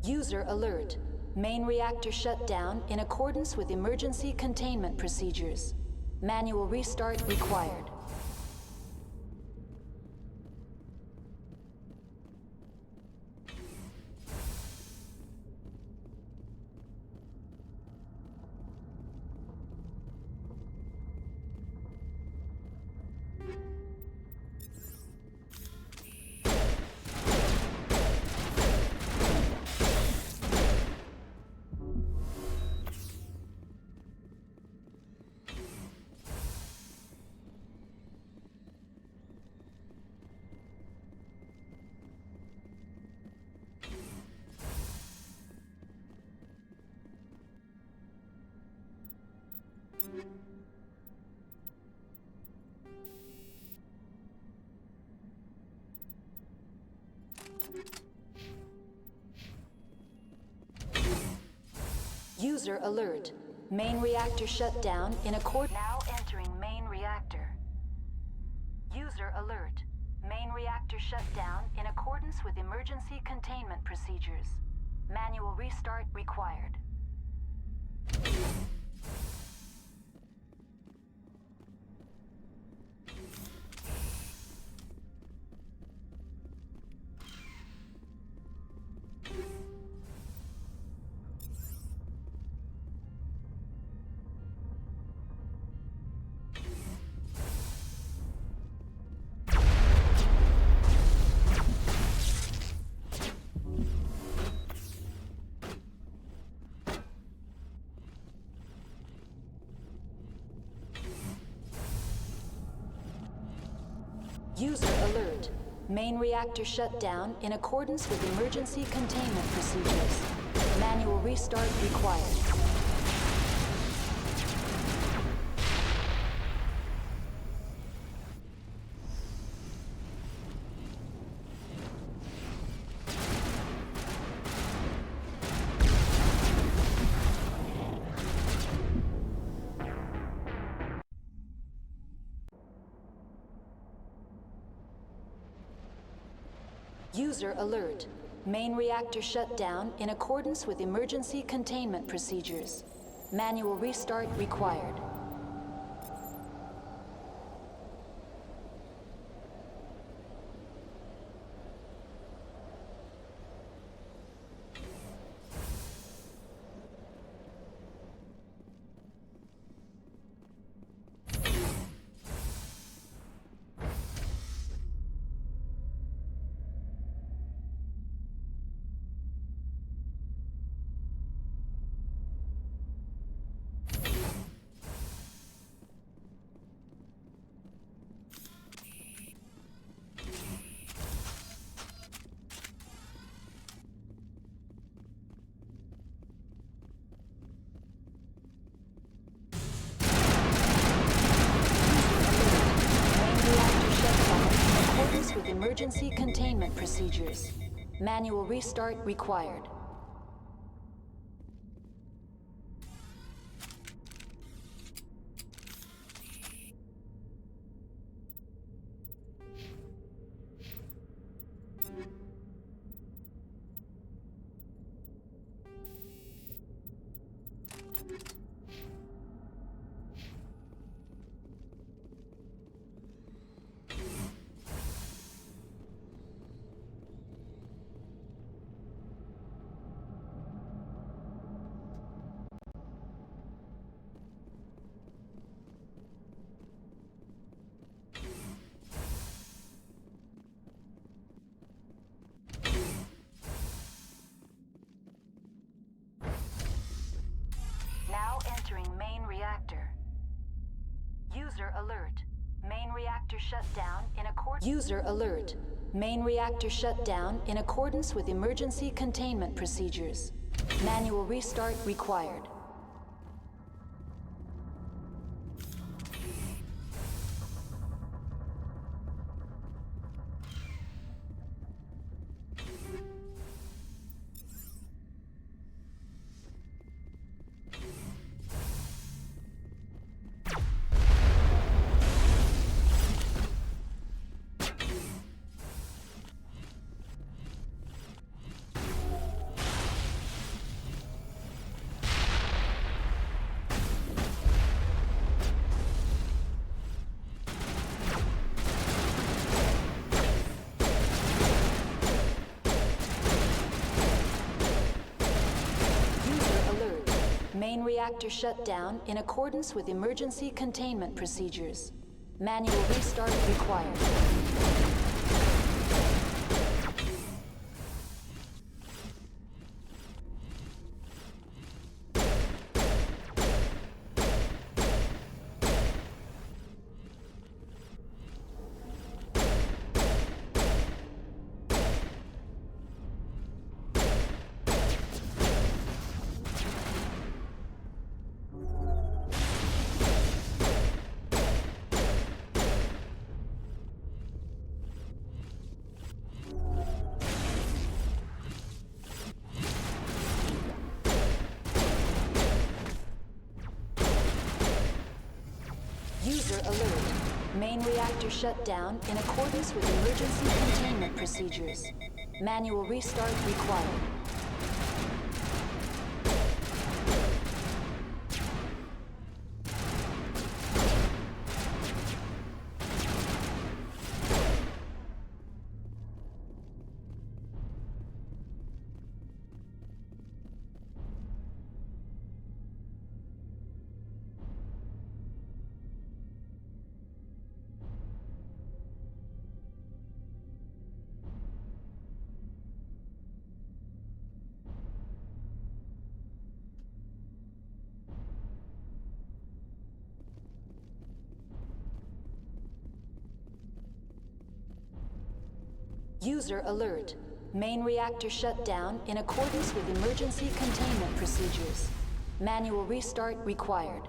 User alert. Main reactor shut down in accordance with emergency containment procedures. Manual restart required. User alert. Main reactor shut down in accord. Now entering main reactor. User alert. Main reactor shut down in accordance with emergency containment procedures. Manual restart required. User alert. Main reactor shut down in accordance with emergency containment procedures. Manual restart required. User alert. Main reactor shut down in accordance with emergency containment procedures. Manual restart required. With emergency containment procedures. Manual restart required. Now entering main reactor. User alert. Main reactor shut down in accordance. User alert. Main reactor shut down in accordance with emergency containment procedures. Manual restart required. Main reactor shut down in accordance with emergency containment procedures. Manual restart required. User alert. Main reactor shut down in accordance with emergency containment procedures. Manual restart required. User alert. Main reactor shut down in accordance with emergency containment procedures. Manual restart required.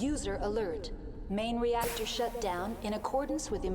User alert. Main reactor shut down in accordance with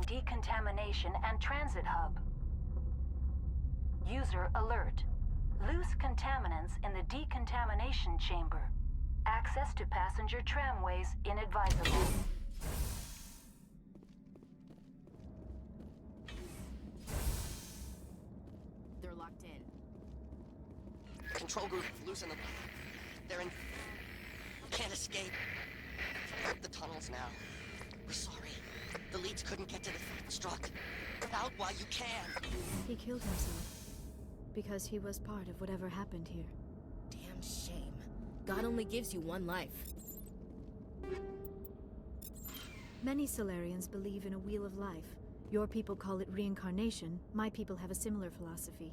decontamination and transit hub. User alert. Loose contaminants in the decontamination chamber. Access to passenger tramways inadvisable. They're locked in. Control group, loosen them. They're in... Can't escape. The tunnels now. We're sorry. The leads couldn't get to the struck. Out while you can. He killed himself. Because he was part of whatever happened here. Damn shame. God only gives you one life. Many Solarians believe in a wheel of life. Your people call it reincarnation. My people have a similar philosophy.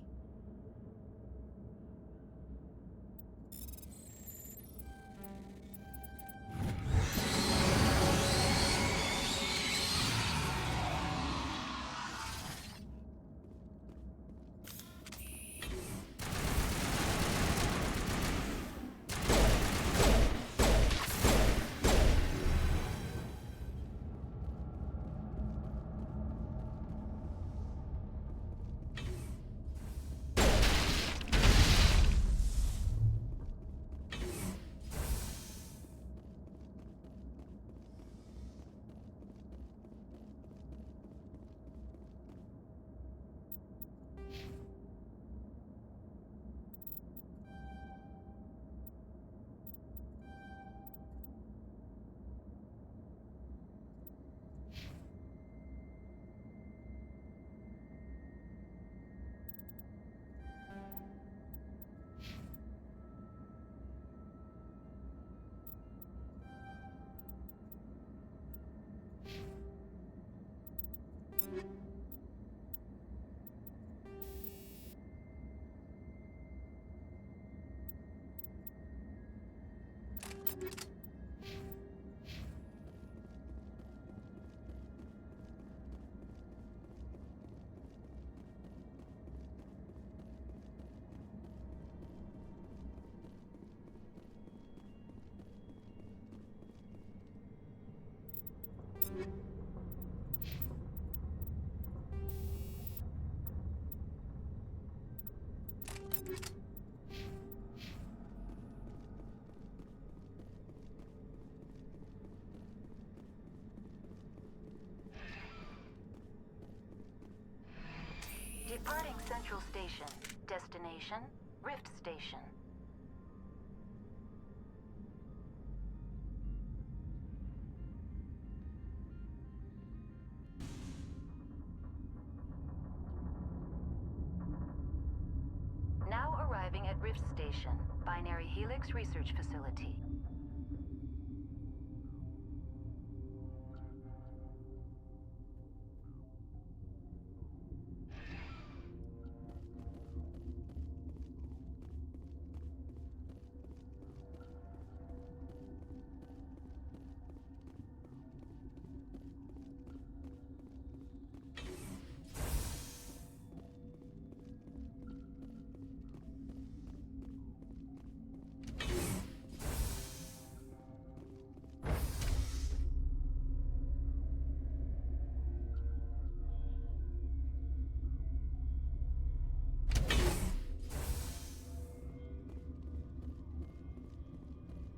Departing Central Station. Destination, Rift Station. Now arriving at Rift Station, Binary Helix Research Facility.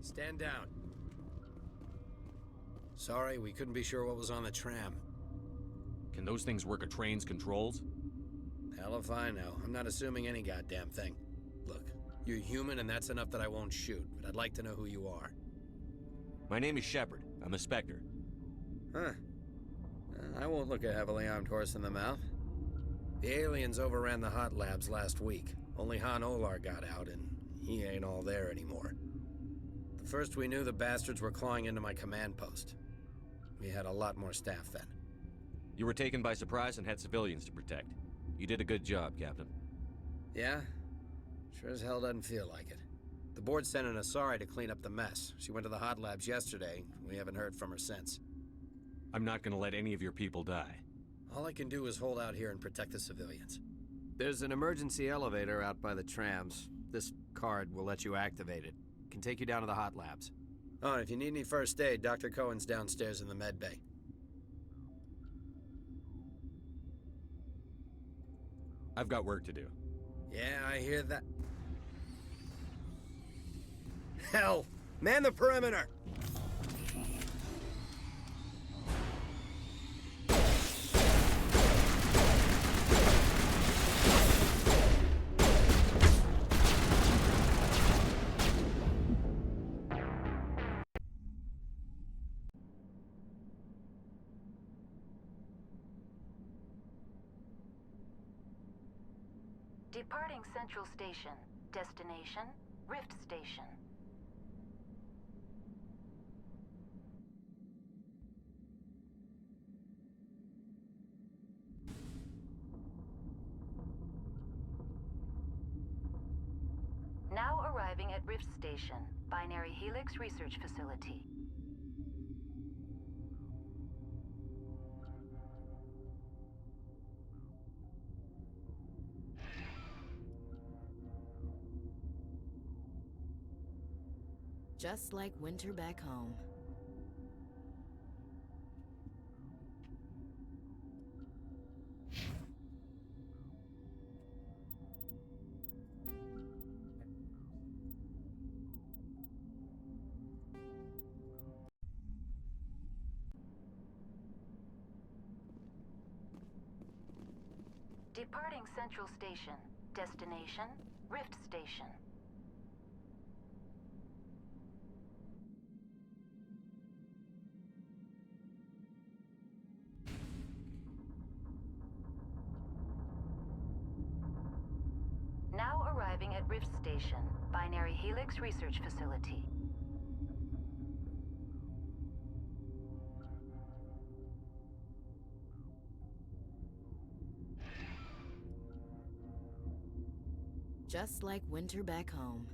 Stand down. Sorry, we couldn't be sure what was on the tram. Can those things work a train's controls? Hell if I know. I'm not assuming any goddamn thing. Look, you're human and that's enough that I won't shoot, but I'd like to know who you are. My name is Shepard. I'm a Spectre. Huh. I won't look a heavily armed horse in the mouth. The aliens overran the hot labs last week. Only Han Olar got out, and he ain't all there anymore. The first we knew, the bastards were clawing into my command post. We had a lot more staff then. You were taken by surprise and had civilians to protect. You did a good job, Captain. Yeah? Sure as hell doesn't feel like it. The board sent an Asari to clean up the mess. She went to the hot labs yesterday. We haven't heard from her since. I'm not gonna let any of your people die. All I can do is hold out here and protect the civilians. There's an emergency elevator out by the trams. This card will let you activate it. Can take you down to the hot labs. Oh, and if you need any first aid, Dr. Cohen's downstairs in the med bay. I've got work to do. Yeah, I hear that. Hell! Man the perimeter! Departing Central Station. Destination, Rift Station. Now arriving at Rift Station, Binary Helix Research Facility. Just like winter back home. Departing Central Station. Destination, Rift Station. Now arriving at Rift Station, Binary Helix Research Facility. Just like winter back home.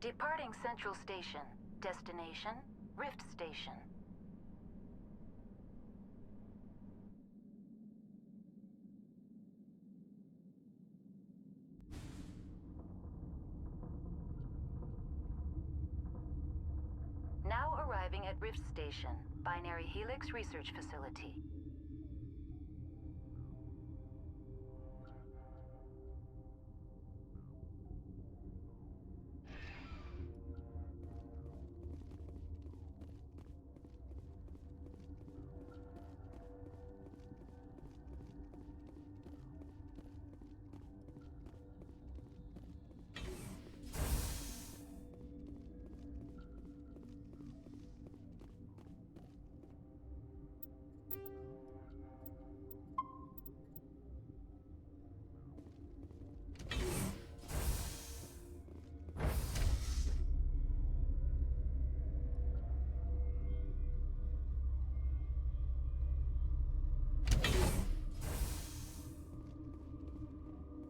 Departing Central Station. Destination, Rift Station. Now arriving at Rift Station, Binary Helix Research Facility.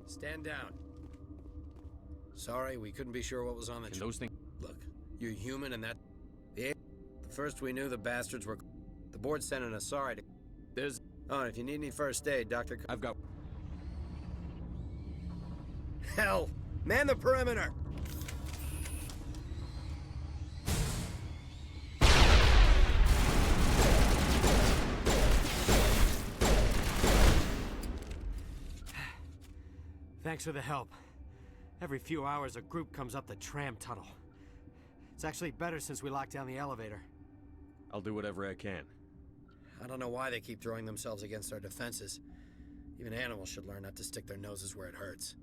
Stand down. Sorry, we couldn't be sure what was on the... Can those things... Look, you're human and that... The first we knew the bastards were... The board's sending us sorry to... There's... Oh, and if you need any first aid, Dr. I've got... Hell! Man the perimeter! Thanks for the help. Every few hours, a group comes up the tram tunnel. It's actually better since we locked down the elevator. I'll do whatever I can. I don't know why they keep throwing themselves against our defenses. Even animals should learn not to stick their noses where it hurts.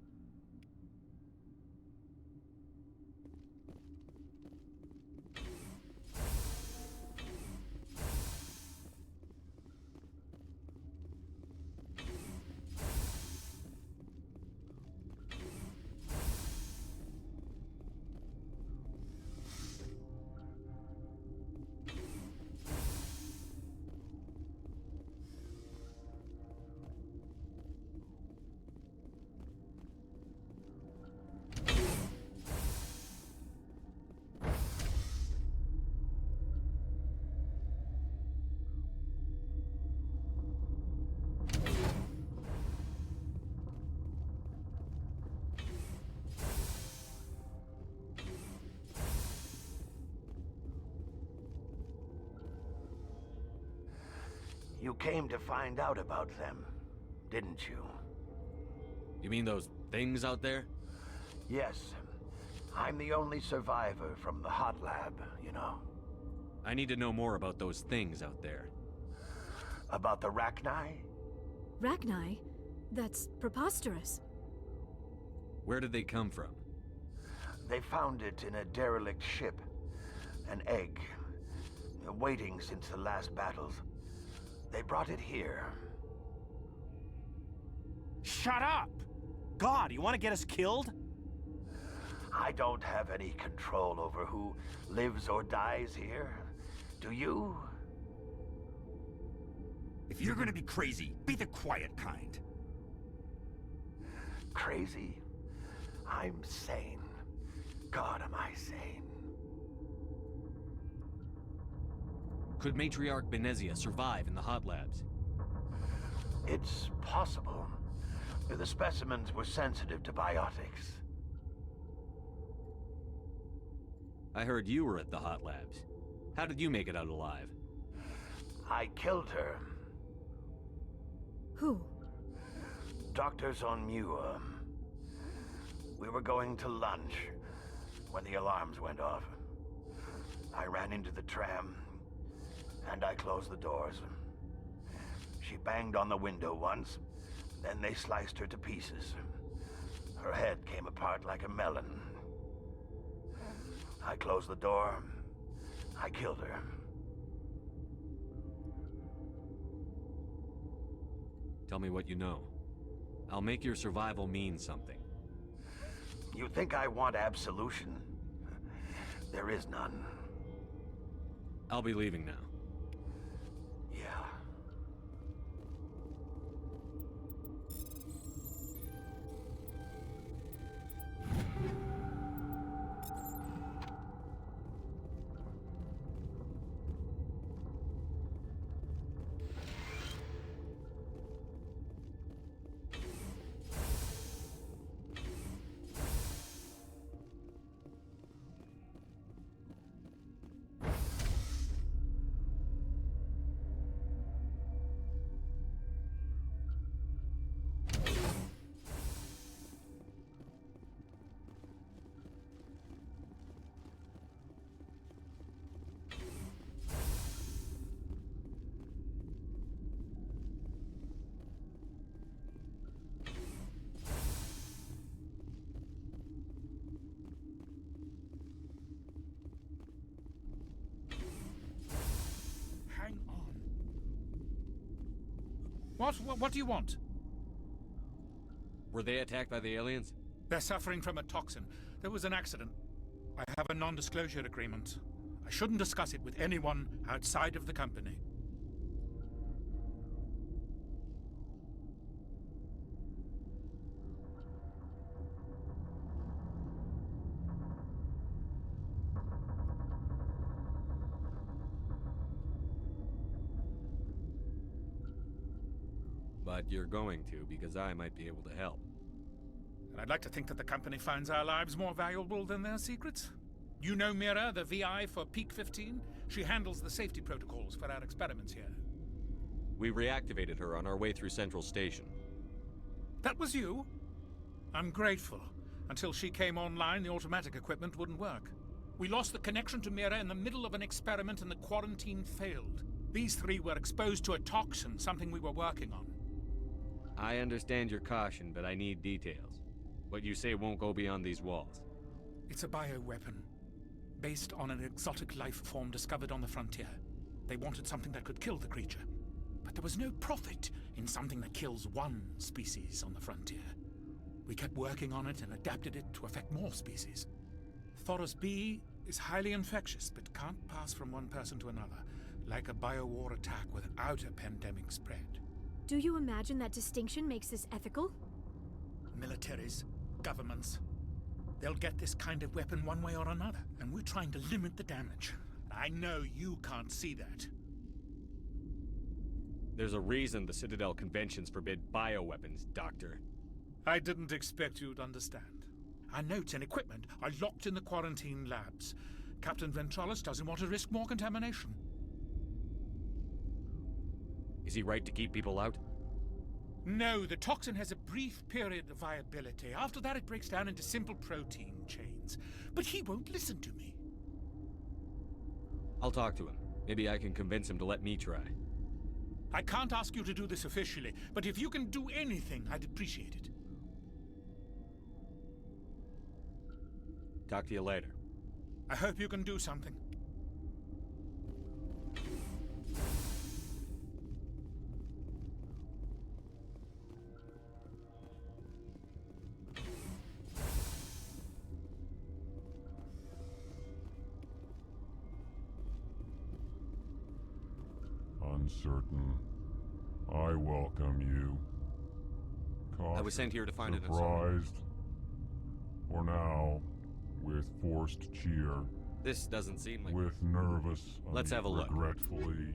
You came to find out about them, didn't you? You mean those things out there? Yes. I'm the only survivor from the hot lab, you know. I need to know more about those things out there. About the Rachni? Rachni? That's preposterous. Where did they come from? They found it in a derelict ship. An egg. Waiting since the last battles. They brought it here. Shut up! God, you want to get us killed? I don't have any control over who lives or dies here. Do you? If you're gonna be crazy, be the quiet kind. Crazy? I'm sane. God, am I sane. Could Matriarch Benezia survive in the hot labs? It's possible. The specimens were sensitive to biotics. I heard you were at the hot labs. How did you make it out alive? I killed her. Who? Doctors on ME1. We were going to lunch when the alarms went off. I ran into the tram, and I closed the doors. She banged on the window once, then they sliced her to pieces. Her head came apart like a melon. I closed the door. I killed her. Tell me what you know. I'll make your survival mean something. You think I want absolution? There is none. I'll be leaving now. Yeah. What do you want? Were they attacked by the aliens? They're suffering from a toxin. There was an accident. I have a non-disclosure agreement. I shouldn't discuss it with anyone outside of the company. But you're going to, because I might be able to help. And I'd like to think that the company finds our lives more valuable than their secrets. You know Mira, the VI for Peak 15? She handles the safety protocols for our experiments here. We reactivated her on our way through Central Station. That was you? I'm grateful. Until she came online, the automatic equipment wouldn't work. We lost the connection to Mira in the middle of an experiment and the quarantine failed. These three were exposed to a toxin, something we were working on. I understand your caution, but I need details. What you say won't go beyond these walls. It's a bioweapon, based on an exotic life form discovered on the frontier. They wanted something that could kill the creature, but there was no profit in something that kills one species on the frontier. We kept working on it and adapted it to affect more species. Thoros B is highly infectious, but can't pass from one person to another, like a biowar attack without a pandemic spread. Do you imagine that distinction makes this ethical? Militaries, governments, they'll get this kind of weapon one way or another, and we're trying to limit the damage. I know you can't see that. There's a reason the Citadel conventions forbid bioweapons, Doctor. I didn't expect you'd understand. Our notes and equipment are locked in the quarantine labs. Captain Ventralis doesn't want to risk more contamination. Is he right to keep people out? No, the toxin has a brief period of viability. After that, it breaks down into simple protein chains. But he won't listen to me. I'll talk to him. Maybe I can convince him to let me try. I can't ask you to do this officially, but if you can do anything, I'd appreciate it. Talk to you later. I hope you can do something. Uncertain. I welcome you. I was sent here to find an surprised. For now, with forced cheer. This doesn't seem like... With nervous, Let's have a look. Regretfully.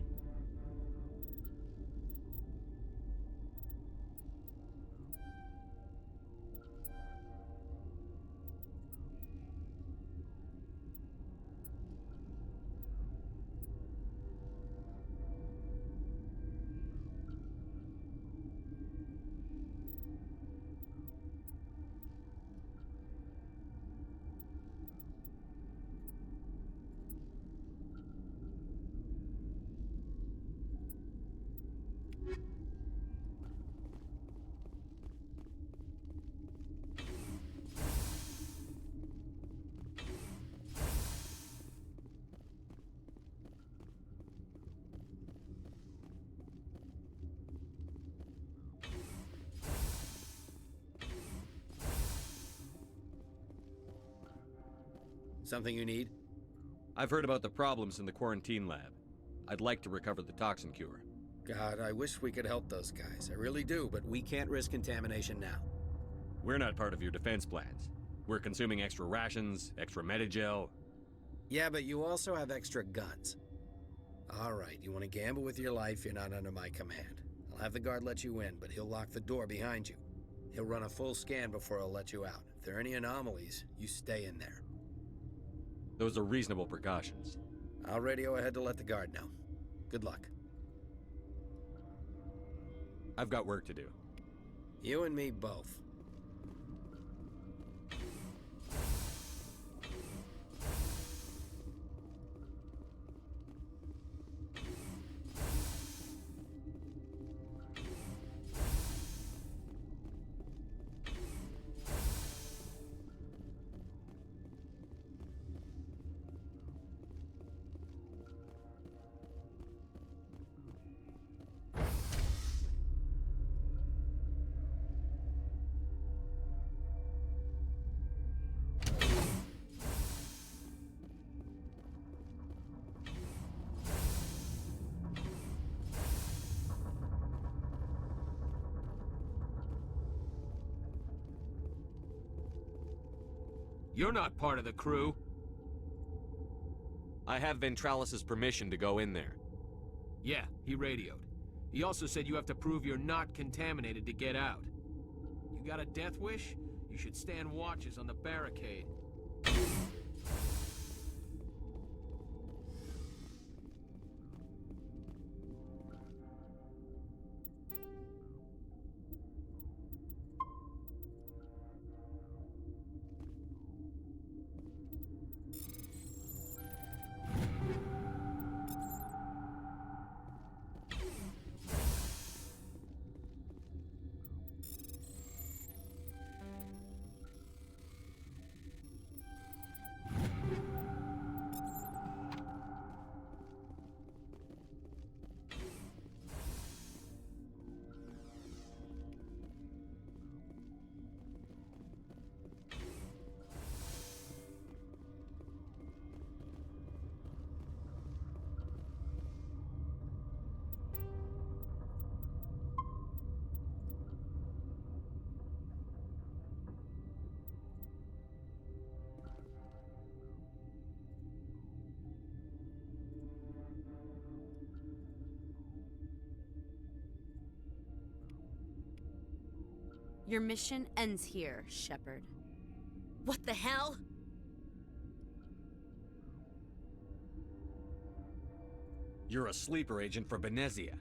Something you need? I've heard about the problems in the quarantine lab. I'd like to recover the toxin cure. God, I wish we could help those guys. I really do, but we can't risk contamination now. We're not part of your defense plans. We're consuming extra rations, extra Medigel. Yeah, but you also have extra guns. All right, you want to gamble with your life, you're not under my command. I'll have the guard let you in, but he'll lock the door behind you. He'll run a full scan before he'll let you out. If there are any anomalies, you stay in there. Those are reasonable precautions. I'll radio ahead to let the guard know. Good luck. I've got work to do. You and me both. You're not part of the crew. I have Ventralis's permission to go in there. Yeah, he radioed. He also said you have to prove you're not contaminated to get out. You got a death wish? You should stand watches on the barricade. Your mission ends here, Shepard. What the hell? You're a sleeper agent for Benezia.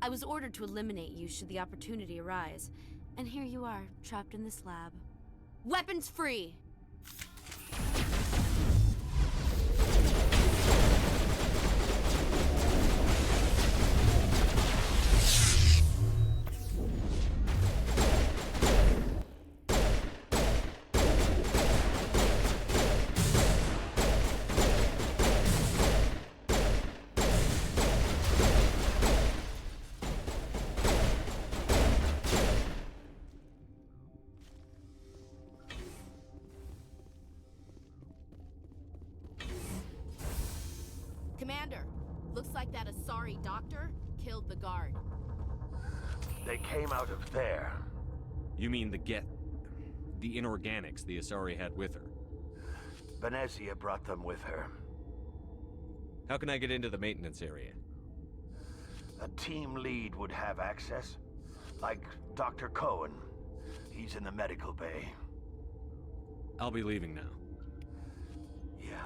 I was ordered to eliminate you should the opportunity arise. And here you are, trapped in this lab. Weapons free! Commander, looks like that Asari doctor killed the guard. They came out of there. You mean the inorganics the Asari had with her? Venezia brought them with her. How can I get into the maintenance area? A team lead would have access. Like Dr. Cohen. He's in the medical bay. I'll be leaving now. Yeah.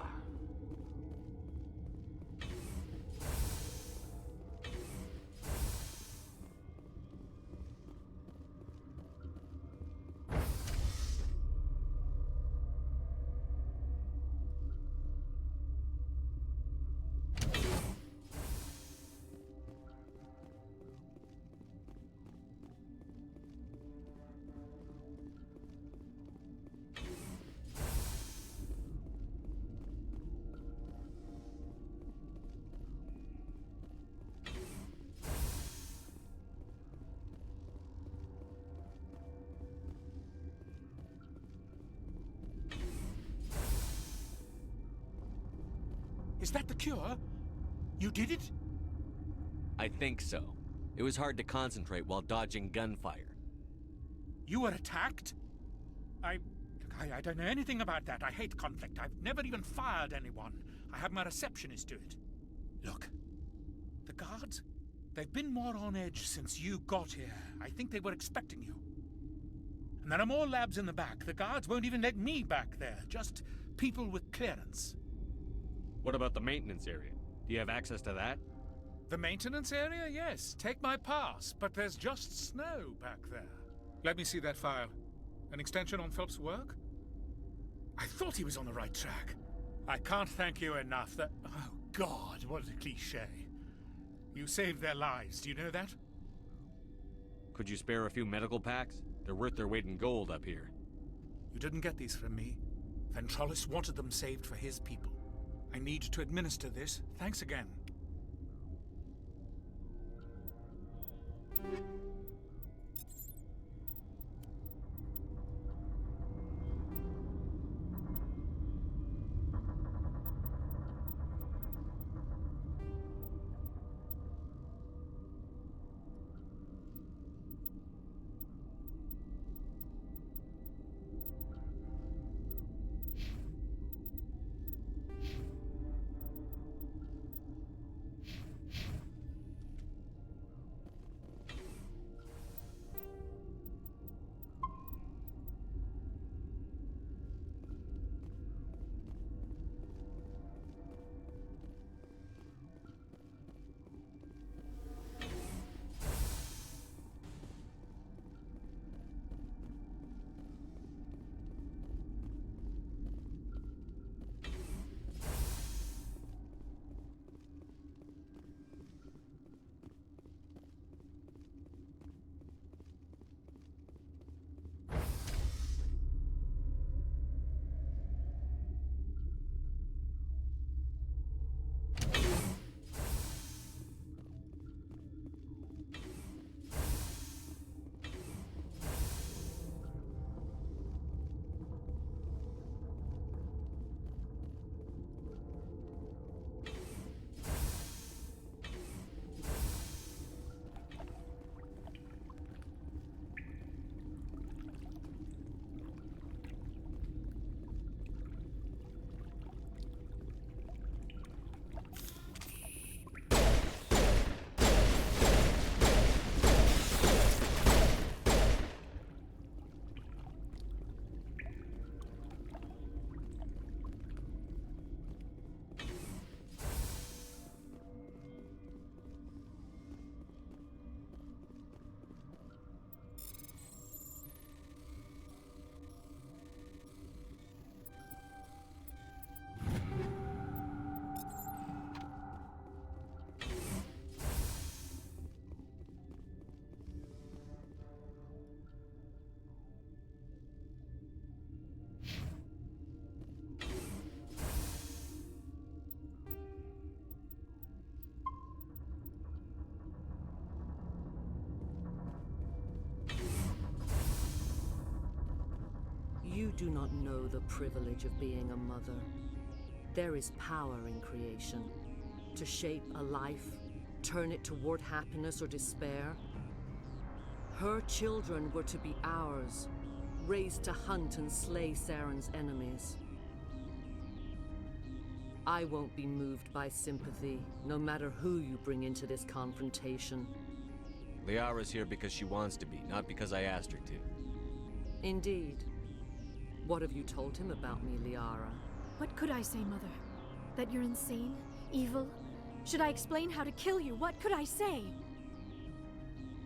Is that the cure? You did it? I think so. It was hard to concentrate while dodging gunfire. You were attacked? I don't know anything about that. I hate conflict. I've never even fired anyone. I have my receptionist do it. Look, the guards, they've been more on edge since you got here. I think they were expecting you. And there are more labs in the back. The guards won't even let me back there. Just people with clearance. What about the maintenance area? Do you have access to that? The maintenance area? Yes. Take my pass. But there's just snow back there. Let me see that file. An extension on Phelps' work? I thought he was on the right track. I can't thank you enough that... Oh, God, what a cliché. You saved their lives. Do you know that? Could you spare a few medical packs? They're worth their weight in gold up here. You didn't get these from me. Ventrolis wanted them saved for his people. I need to administer this. Thanks again. You do not know the privilege of being a mother. There is power in creation. To shape a life, turn it toward happiness or despair. Her children were to be ours, raised to hunt and slay Saren's enemies. I won't be moved by sympathy, no matter who you bring into this confrontation. Liara's here because she wants to be, not because I asked her to. Indeed. What have you told him about me, Liara? What could I say, Mother? That you're insane? Evil? Should I explain how to kill you? What could I say?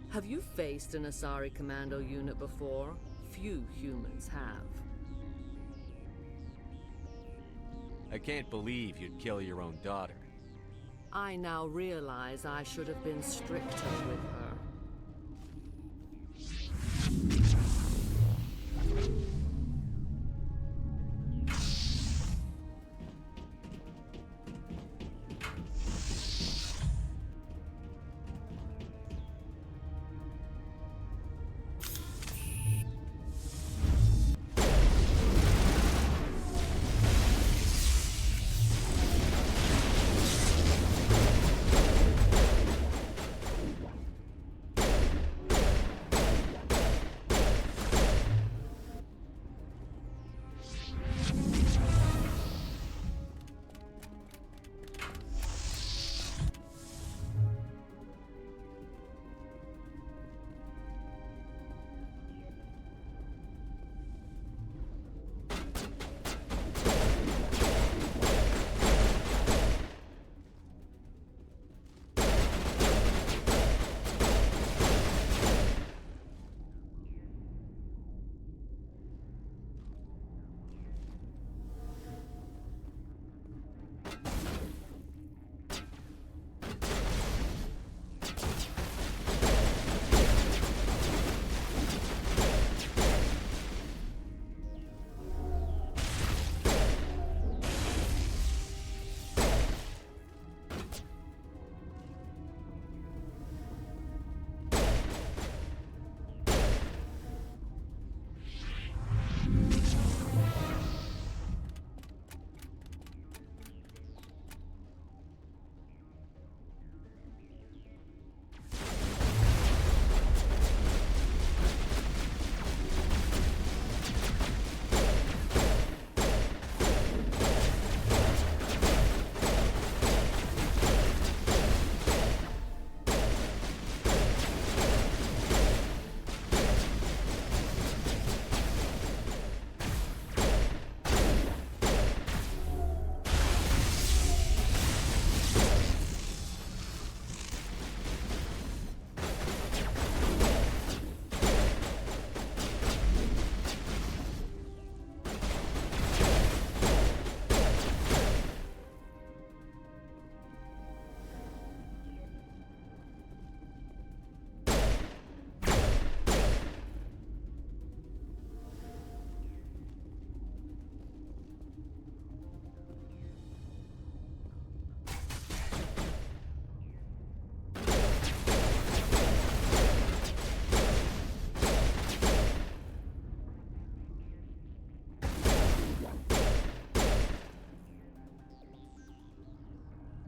Have you faced an Asari commando unit before? Few humans have. I can't believe you'd kill your own daughter. I now realize I should have been stricter with her.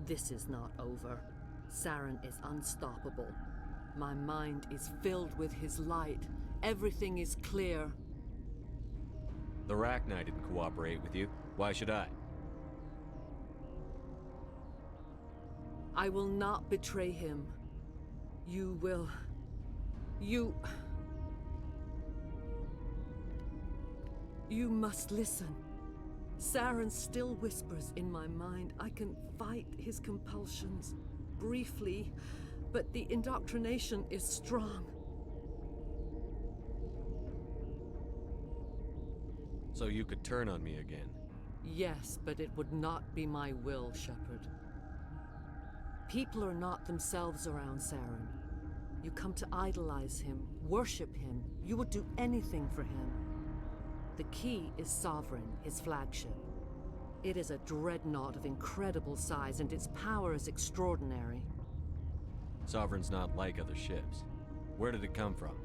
This is not over. Saren is unstoppable. My mind is filled with his light. Everything is clear. The Rachni didn't cooperate with you. Why should I? I will not betray him. You will... You must listen. Saren still whispers in my mind. I can fight his compulsions, briefly, but the indoctrination is strong. So you could turn on me again? Yes, but it would not be my will, Shepard. People are not themselves around Saren. You come to idolize him, worship him. You would do anything for him. The key is Sovereign, his flagship. It is a dreadnought of incredible size, and its power is extraordinary. Sovereign's not like other ships. Where did it come from?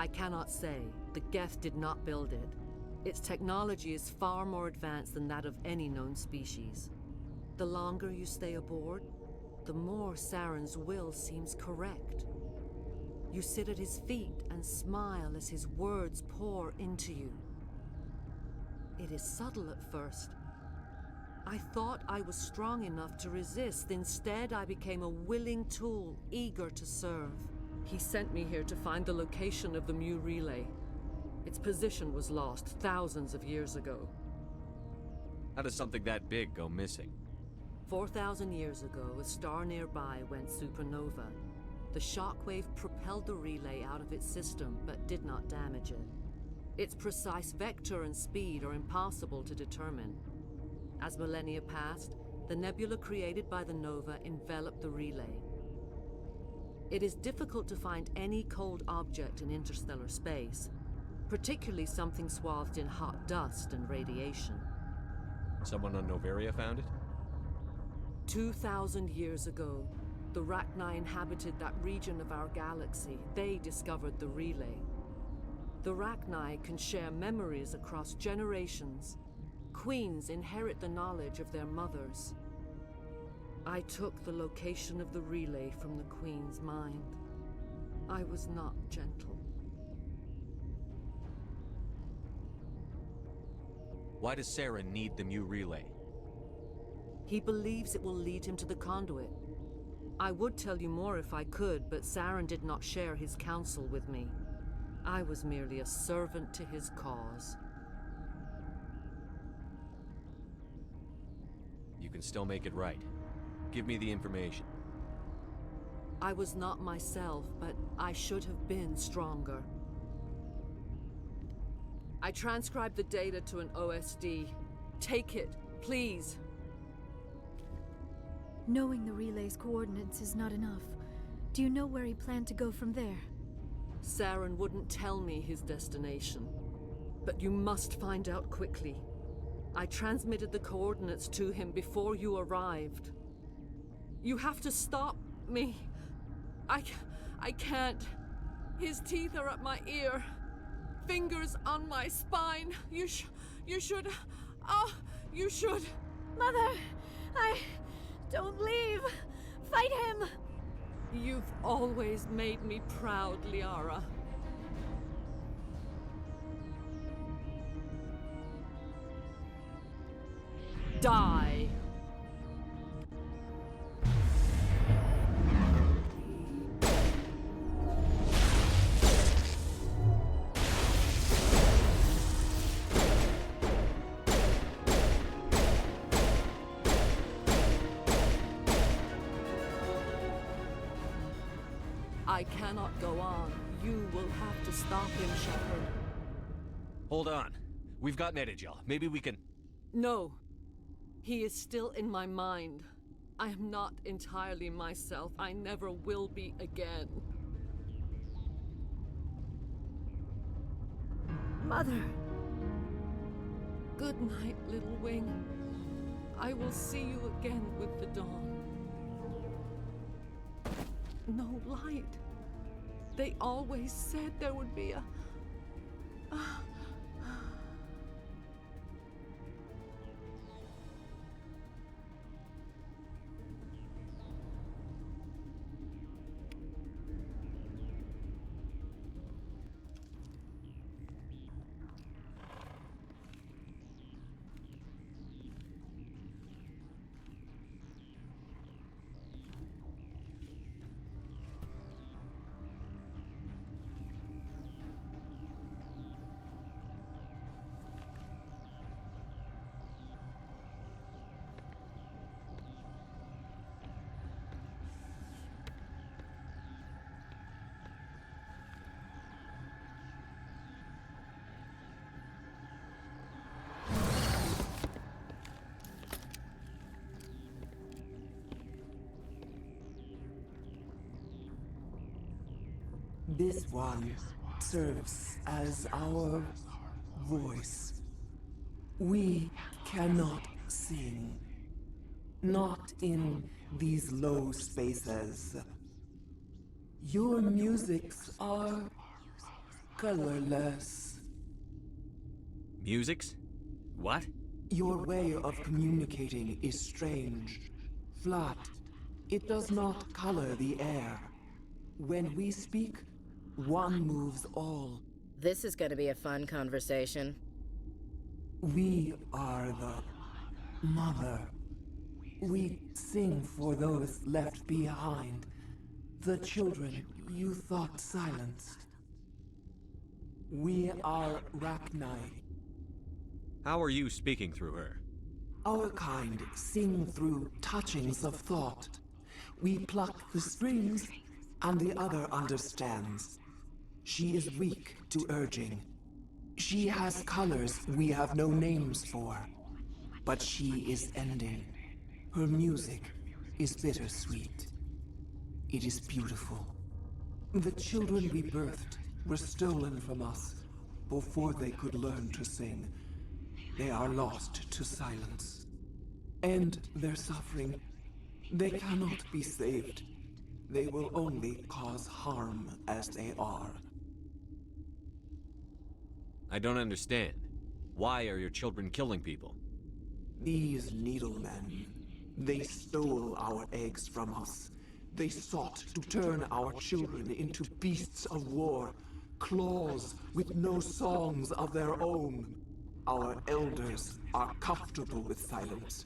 I cannot say. The Geth did not build it. Its technology is far more advanced than that of any known species. The longer you stay aboard, the more Saren's will seems correct. You sit at his feet and smile as his words pour into you. It is subtle at first. I thought I was strong enough to resist. Instead, I became a willing tool, eager to serve. He sent me here to find the location of the Mu relay. Its position was lost thousands of years ago. How does something that big go missing? 4,000 years ago, a star nearby went supernova. The shockwave propelled the relay out of its system, but did not damage it. Its precise vector and speed are impossible to determine. As millennia passed, the nebula created by the nova enveloped the relay. It is difficult to find any cold object in interstellar space, particularly something swathed in hot dust and radiation. Someone on Noveria found it? 2,000 years ago, the Rachni inhabited that region of our galaxy. They discovered the relay. The Rachni can share memories across generations. Queens inherit the knowledge of their mothers. I took the location of the relay from the Queen's mind. I was not gentle. Why does Saren need the Mu relay? He believes it will lead him to the conduit. I would tell you more if I could, but Saren did not share his counsel with me. I was merely a servant to his cause. You can still make it right. Give me the information. I was not myself, but I should have been stronger. I transcribed the data to an OSD. Take it, please. Knowing the relay's coordinates is not enough. Do you know where he planned to go from there? Saren wouldn't tell me his destination. But you must find out quickly. I transmitted the coordinates to him before you arrived. You have to stop me. I can't. His teeth are at my ear. Fingers on my spine. You should... Oh, you should... Mother! Don't leave! Fight him! You've always made me proud, Liara. Die! I cannot go on. You will have to stop him, Shepard. Hold on. We've got Metagel. Maybe we can... No. He is still in my mind. I am not entirely myself. I never will be again. Mother! Good night, little wing. I will see you again with the dawn. No light. They always said there would be a... This one serves as our voice. We cannot sing. Not in these low spaces. Your musics are colorless. Musics? What? Your way of communicating is strange. Flat. It does not color the air. When we speak, one moves all. This is gonna be a fun conversation. We are the mother. We sing for those left behind. The children you thought silenced. We are Rachni. How are you speaking through her? Our kind sing through touchings of thought. We pluck the strings, and the other understands. She is weak to urging. She has colors we have no names for. But she is ending. Her music is bittersweet. It is beautiful. The children we birthed were stolen from us before they could learn to sing. They are lost to silence. And their suffering, they cannot be saved. They will only cause harm as they are. I don't understand. Why are your children killing people? These needlemen, they stole our eggs from us. They sought to turn our children into beasts of war, claws with no songs of their own. Our elders are comfortable with silence.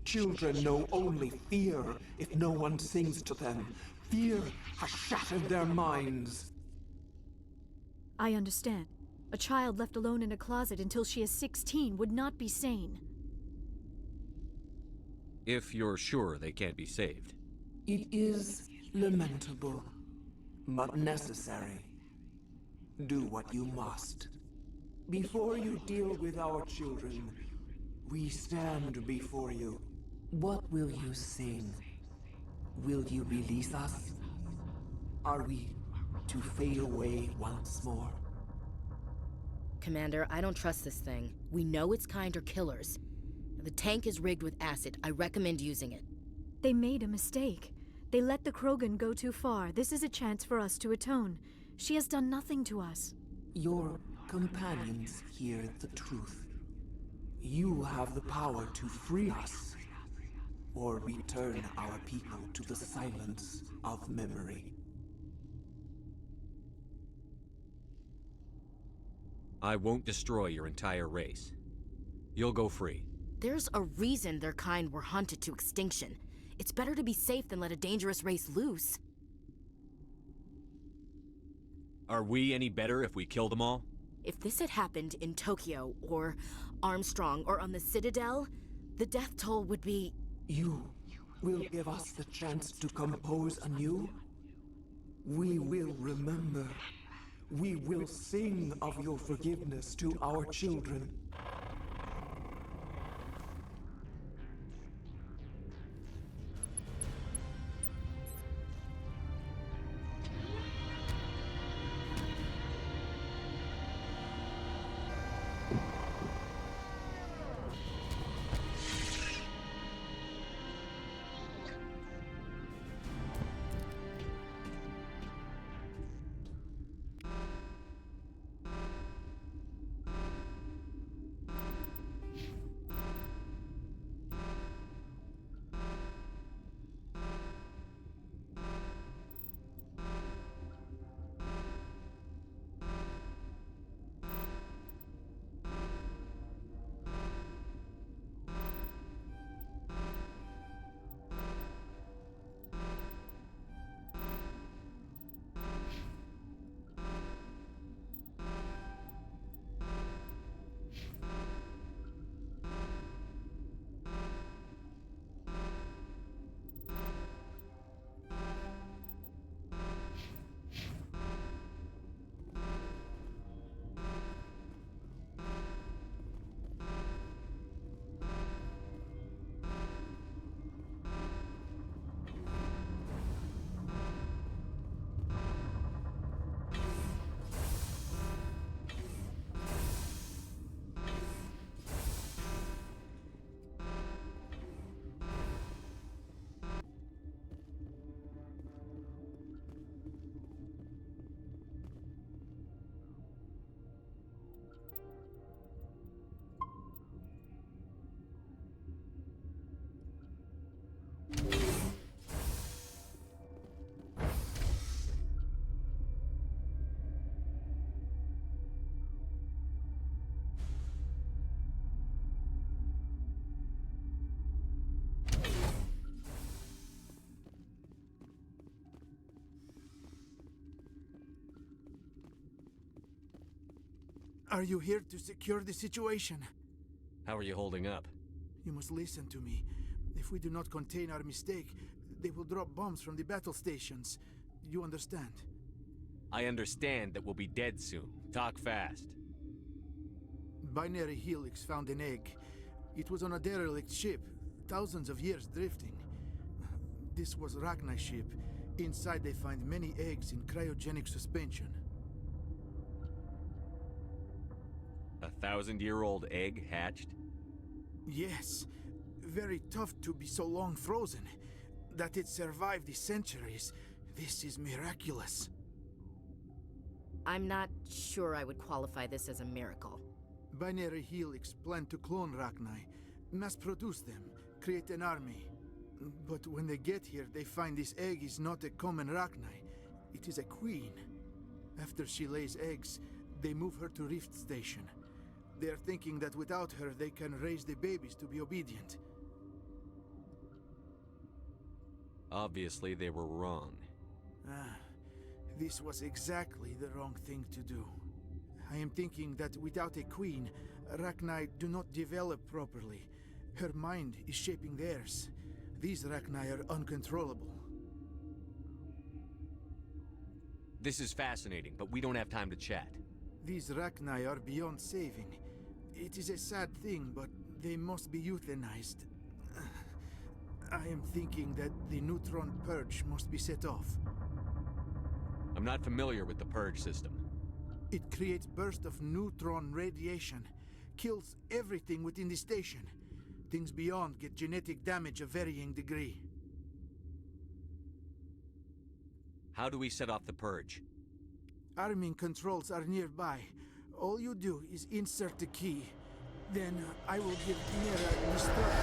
Children know only fear if no one sings to them. Fear has shattered their minds. I understand. A child left alone in a closet until she is 16 would not be sane. If you're sure they can't be saved. It is lamentable, but necessary. Do what you must. Before you deal with our children, we stand before you. What will you sing? Will you release us? Are we to fade away once more? Commander, I don't trust this thing. We know its kind are killers. The tank is rigged with acid. I recommend using it. They made a mistake. They let the Krogan go too far. This is a chance for us to atone. She has done nothing to us. Your companions hear the truth. You have the power to free us, or return our people to the silence of memory. I won't destroy your entire race. You'll go free. There's a reason their kind were hunted to extinction. It's better to be safe than let a dangerous race loose. Are we any better if we kill them all? If this had happened in Tokyo, or Armstrong, or on the Citadel, the death toll would be... You will give us the chance to compose anew? We will remember. We will sing of your forgiveness to our children. Are you here to secure the situation? How are you holding up? You must listen to me. If we do not contain our mistake, they will drop bombs from the battle stations. You understand? I understand that we'll be dead soon. Talk fast. Binary Helix found an egg. It was on a derelict ship, thousands of years drifting. This was Rachni's ship. Inside they find many eggs in cryogenic suspension. 1,000-year-old egg hatched? Yes. Very tough to be so long frozen. That it survived the centuries. This is miraculous. I'm not sure I would qualify this as a miracle. Binary Helix planned to clone Rachni, mass-produce them, create an army. But when they get here, they find this egg is not a common Rachni. It is a queen. After she lays eggs, they move her to Rift Station. They are thinking that without her, they can raise the babies to be obedient. Obviously, they were wrong. This was exactly the wrong thing to do. I am thinking that without a queen, Rachni do not develop properly. Her mind is shaping theirs. These Rachni are uncontrollable. This is fascinating, but we don't have time to chat. These Rachni are beyond saving. It is a sad thing, but they must be euthanized. I am thinking that the neutron purge must be set off. I'm not familiar with the purge system. It creates bursts of neutron radiation, kills everything within the station. Things beyond get genetic damage of varying degree. How do we set off the purge? Arming controls are nearby. All you do is insert the key. Then I will give Mira the start.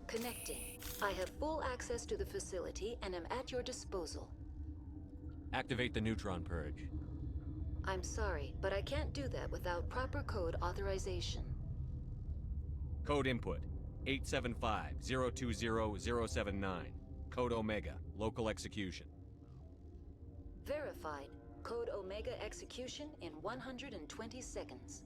Connecting. I have full access to the facility and am at your disposal. Activate the neutron purge. I'm sorry, but I can't do that without proper code authorization. Code input 875-020-079. Code Omega. Local execution. Verified. Code Omega execution in 120 seconds.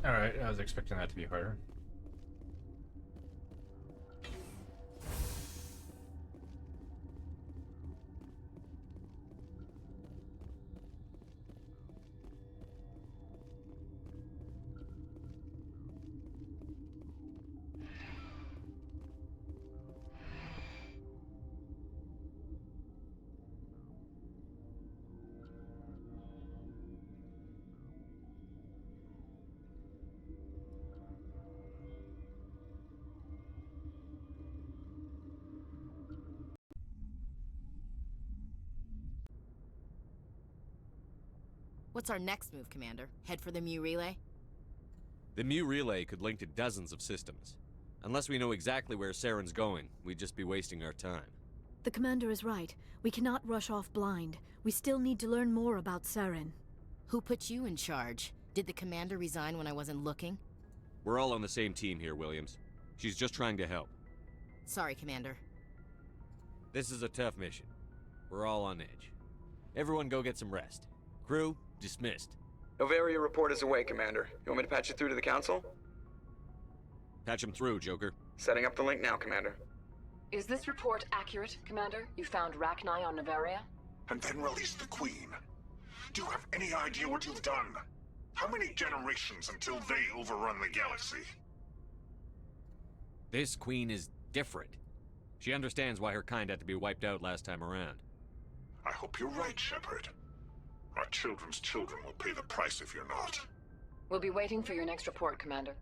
Alright, I was expecting that to be harder. What's our next move, Commander? Head for the Mu relay? The Mu relay could link to dozens of systems. Unless we know exactly where Saren's going, we'd just be wasting our time. The commander is right. We cannot rush off blind. We still need to learn more about Saren. Who put you in charge? Did the commander resign when I wasn't looking? We're all on the same team here, Williams. She's just trying to help. Sorry, Commander. This is a tough mission. We're all on edge. Everyone go get some rest. Crew, dismissed. Novaria report is away, Commander. You want me to patch you through to the Council? Patch him through, Joker. Setting up the link now, Commander. Is this report accurate, Commander? You found Rachni on Novaria? And then released the Queen. Do you have any idea what you've done? How many generations until they overrun the galaxy? This Queen is different. She understands why her kind had to be wiped out last time around. I hope you're right, Shepard. Our children's children will pay the price if you're not. We'll be waiting for your next report, Commander.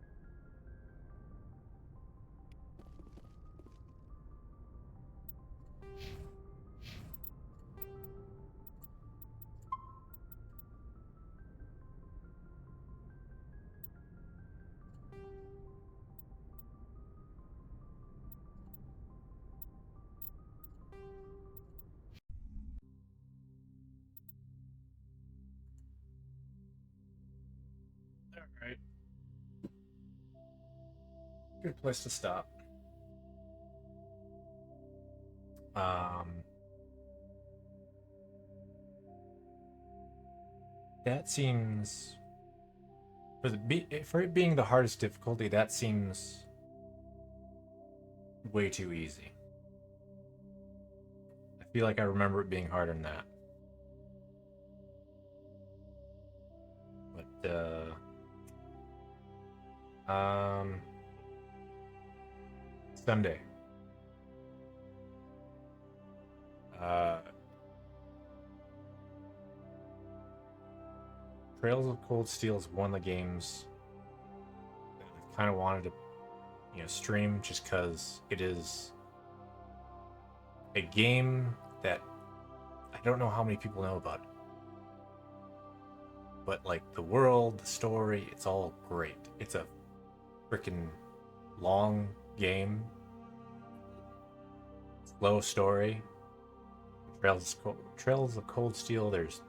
Alright. Good place to stop. That seems... For it being the hardest difficulty, that seems way too easy. I feel like I remember it being harder than that. But, Sunday. Trails of Cold Steel is one of the games that I've kind of wanted to, stream just because it is a game that I don't know how many people know about it. But, like, the world, the story, it's all great. It's a freaking long game. Slow story. Trails of Cold Steel, there's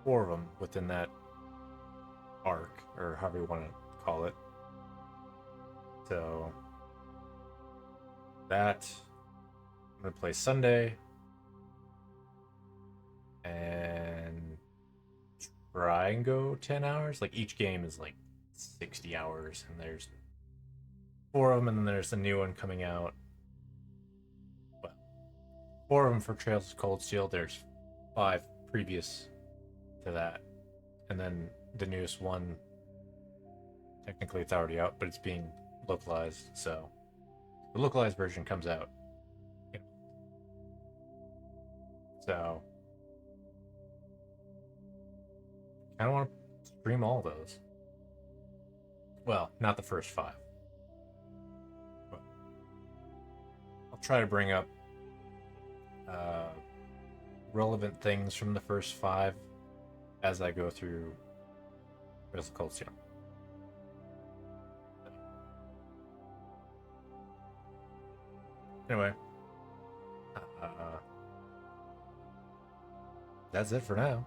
4 of them within that arc, or however you want to call it. So, that I'm going to play Sunday. And try and go 10 hours. Like, each game is like 60 hours, and there's 4 of them, and then there's the new one coming out. But 4 of them for Trails of Cold Steel. There's 5 previous to that, and then the newest one. Technically, it's already out, but it's being localized. So the localized version comes out. So I don't want to stream all those. Well, not the first 5. But I'll try to bring up relevant things from the first 5 as I go through Trails of Cold Steel. Anyway, that's it for now.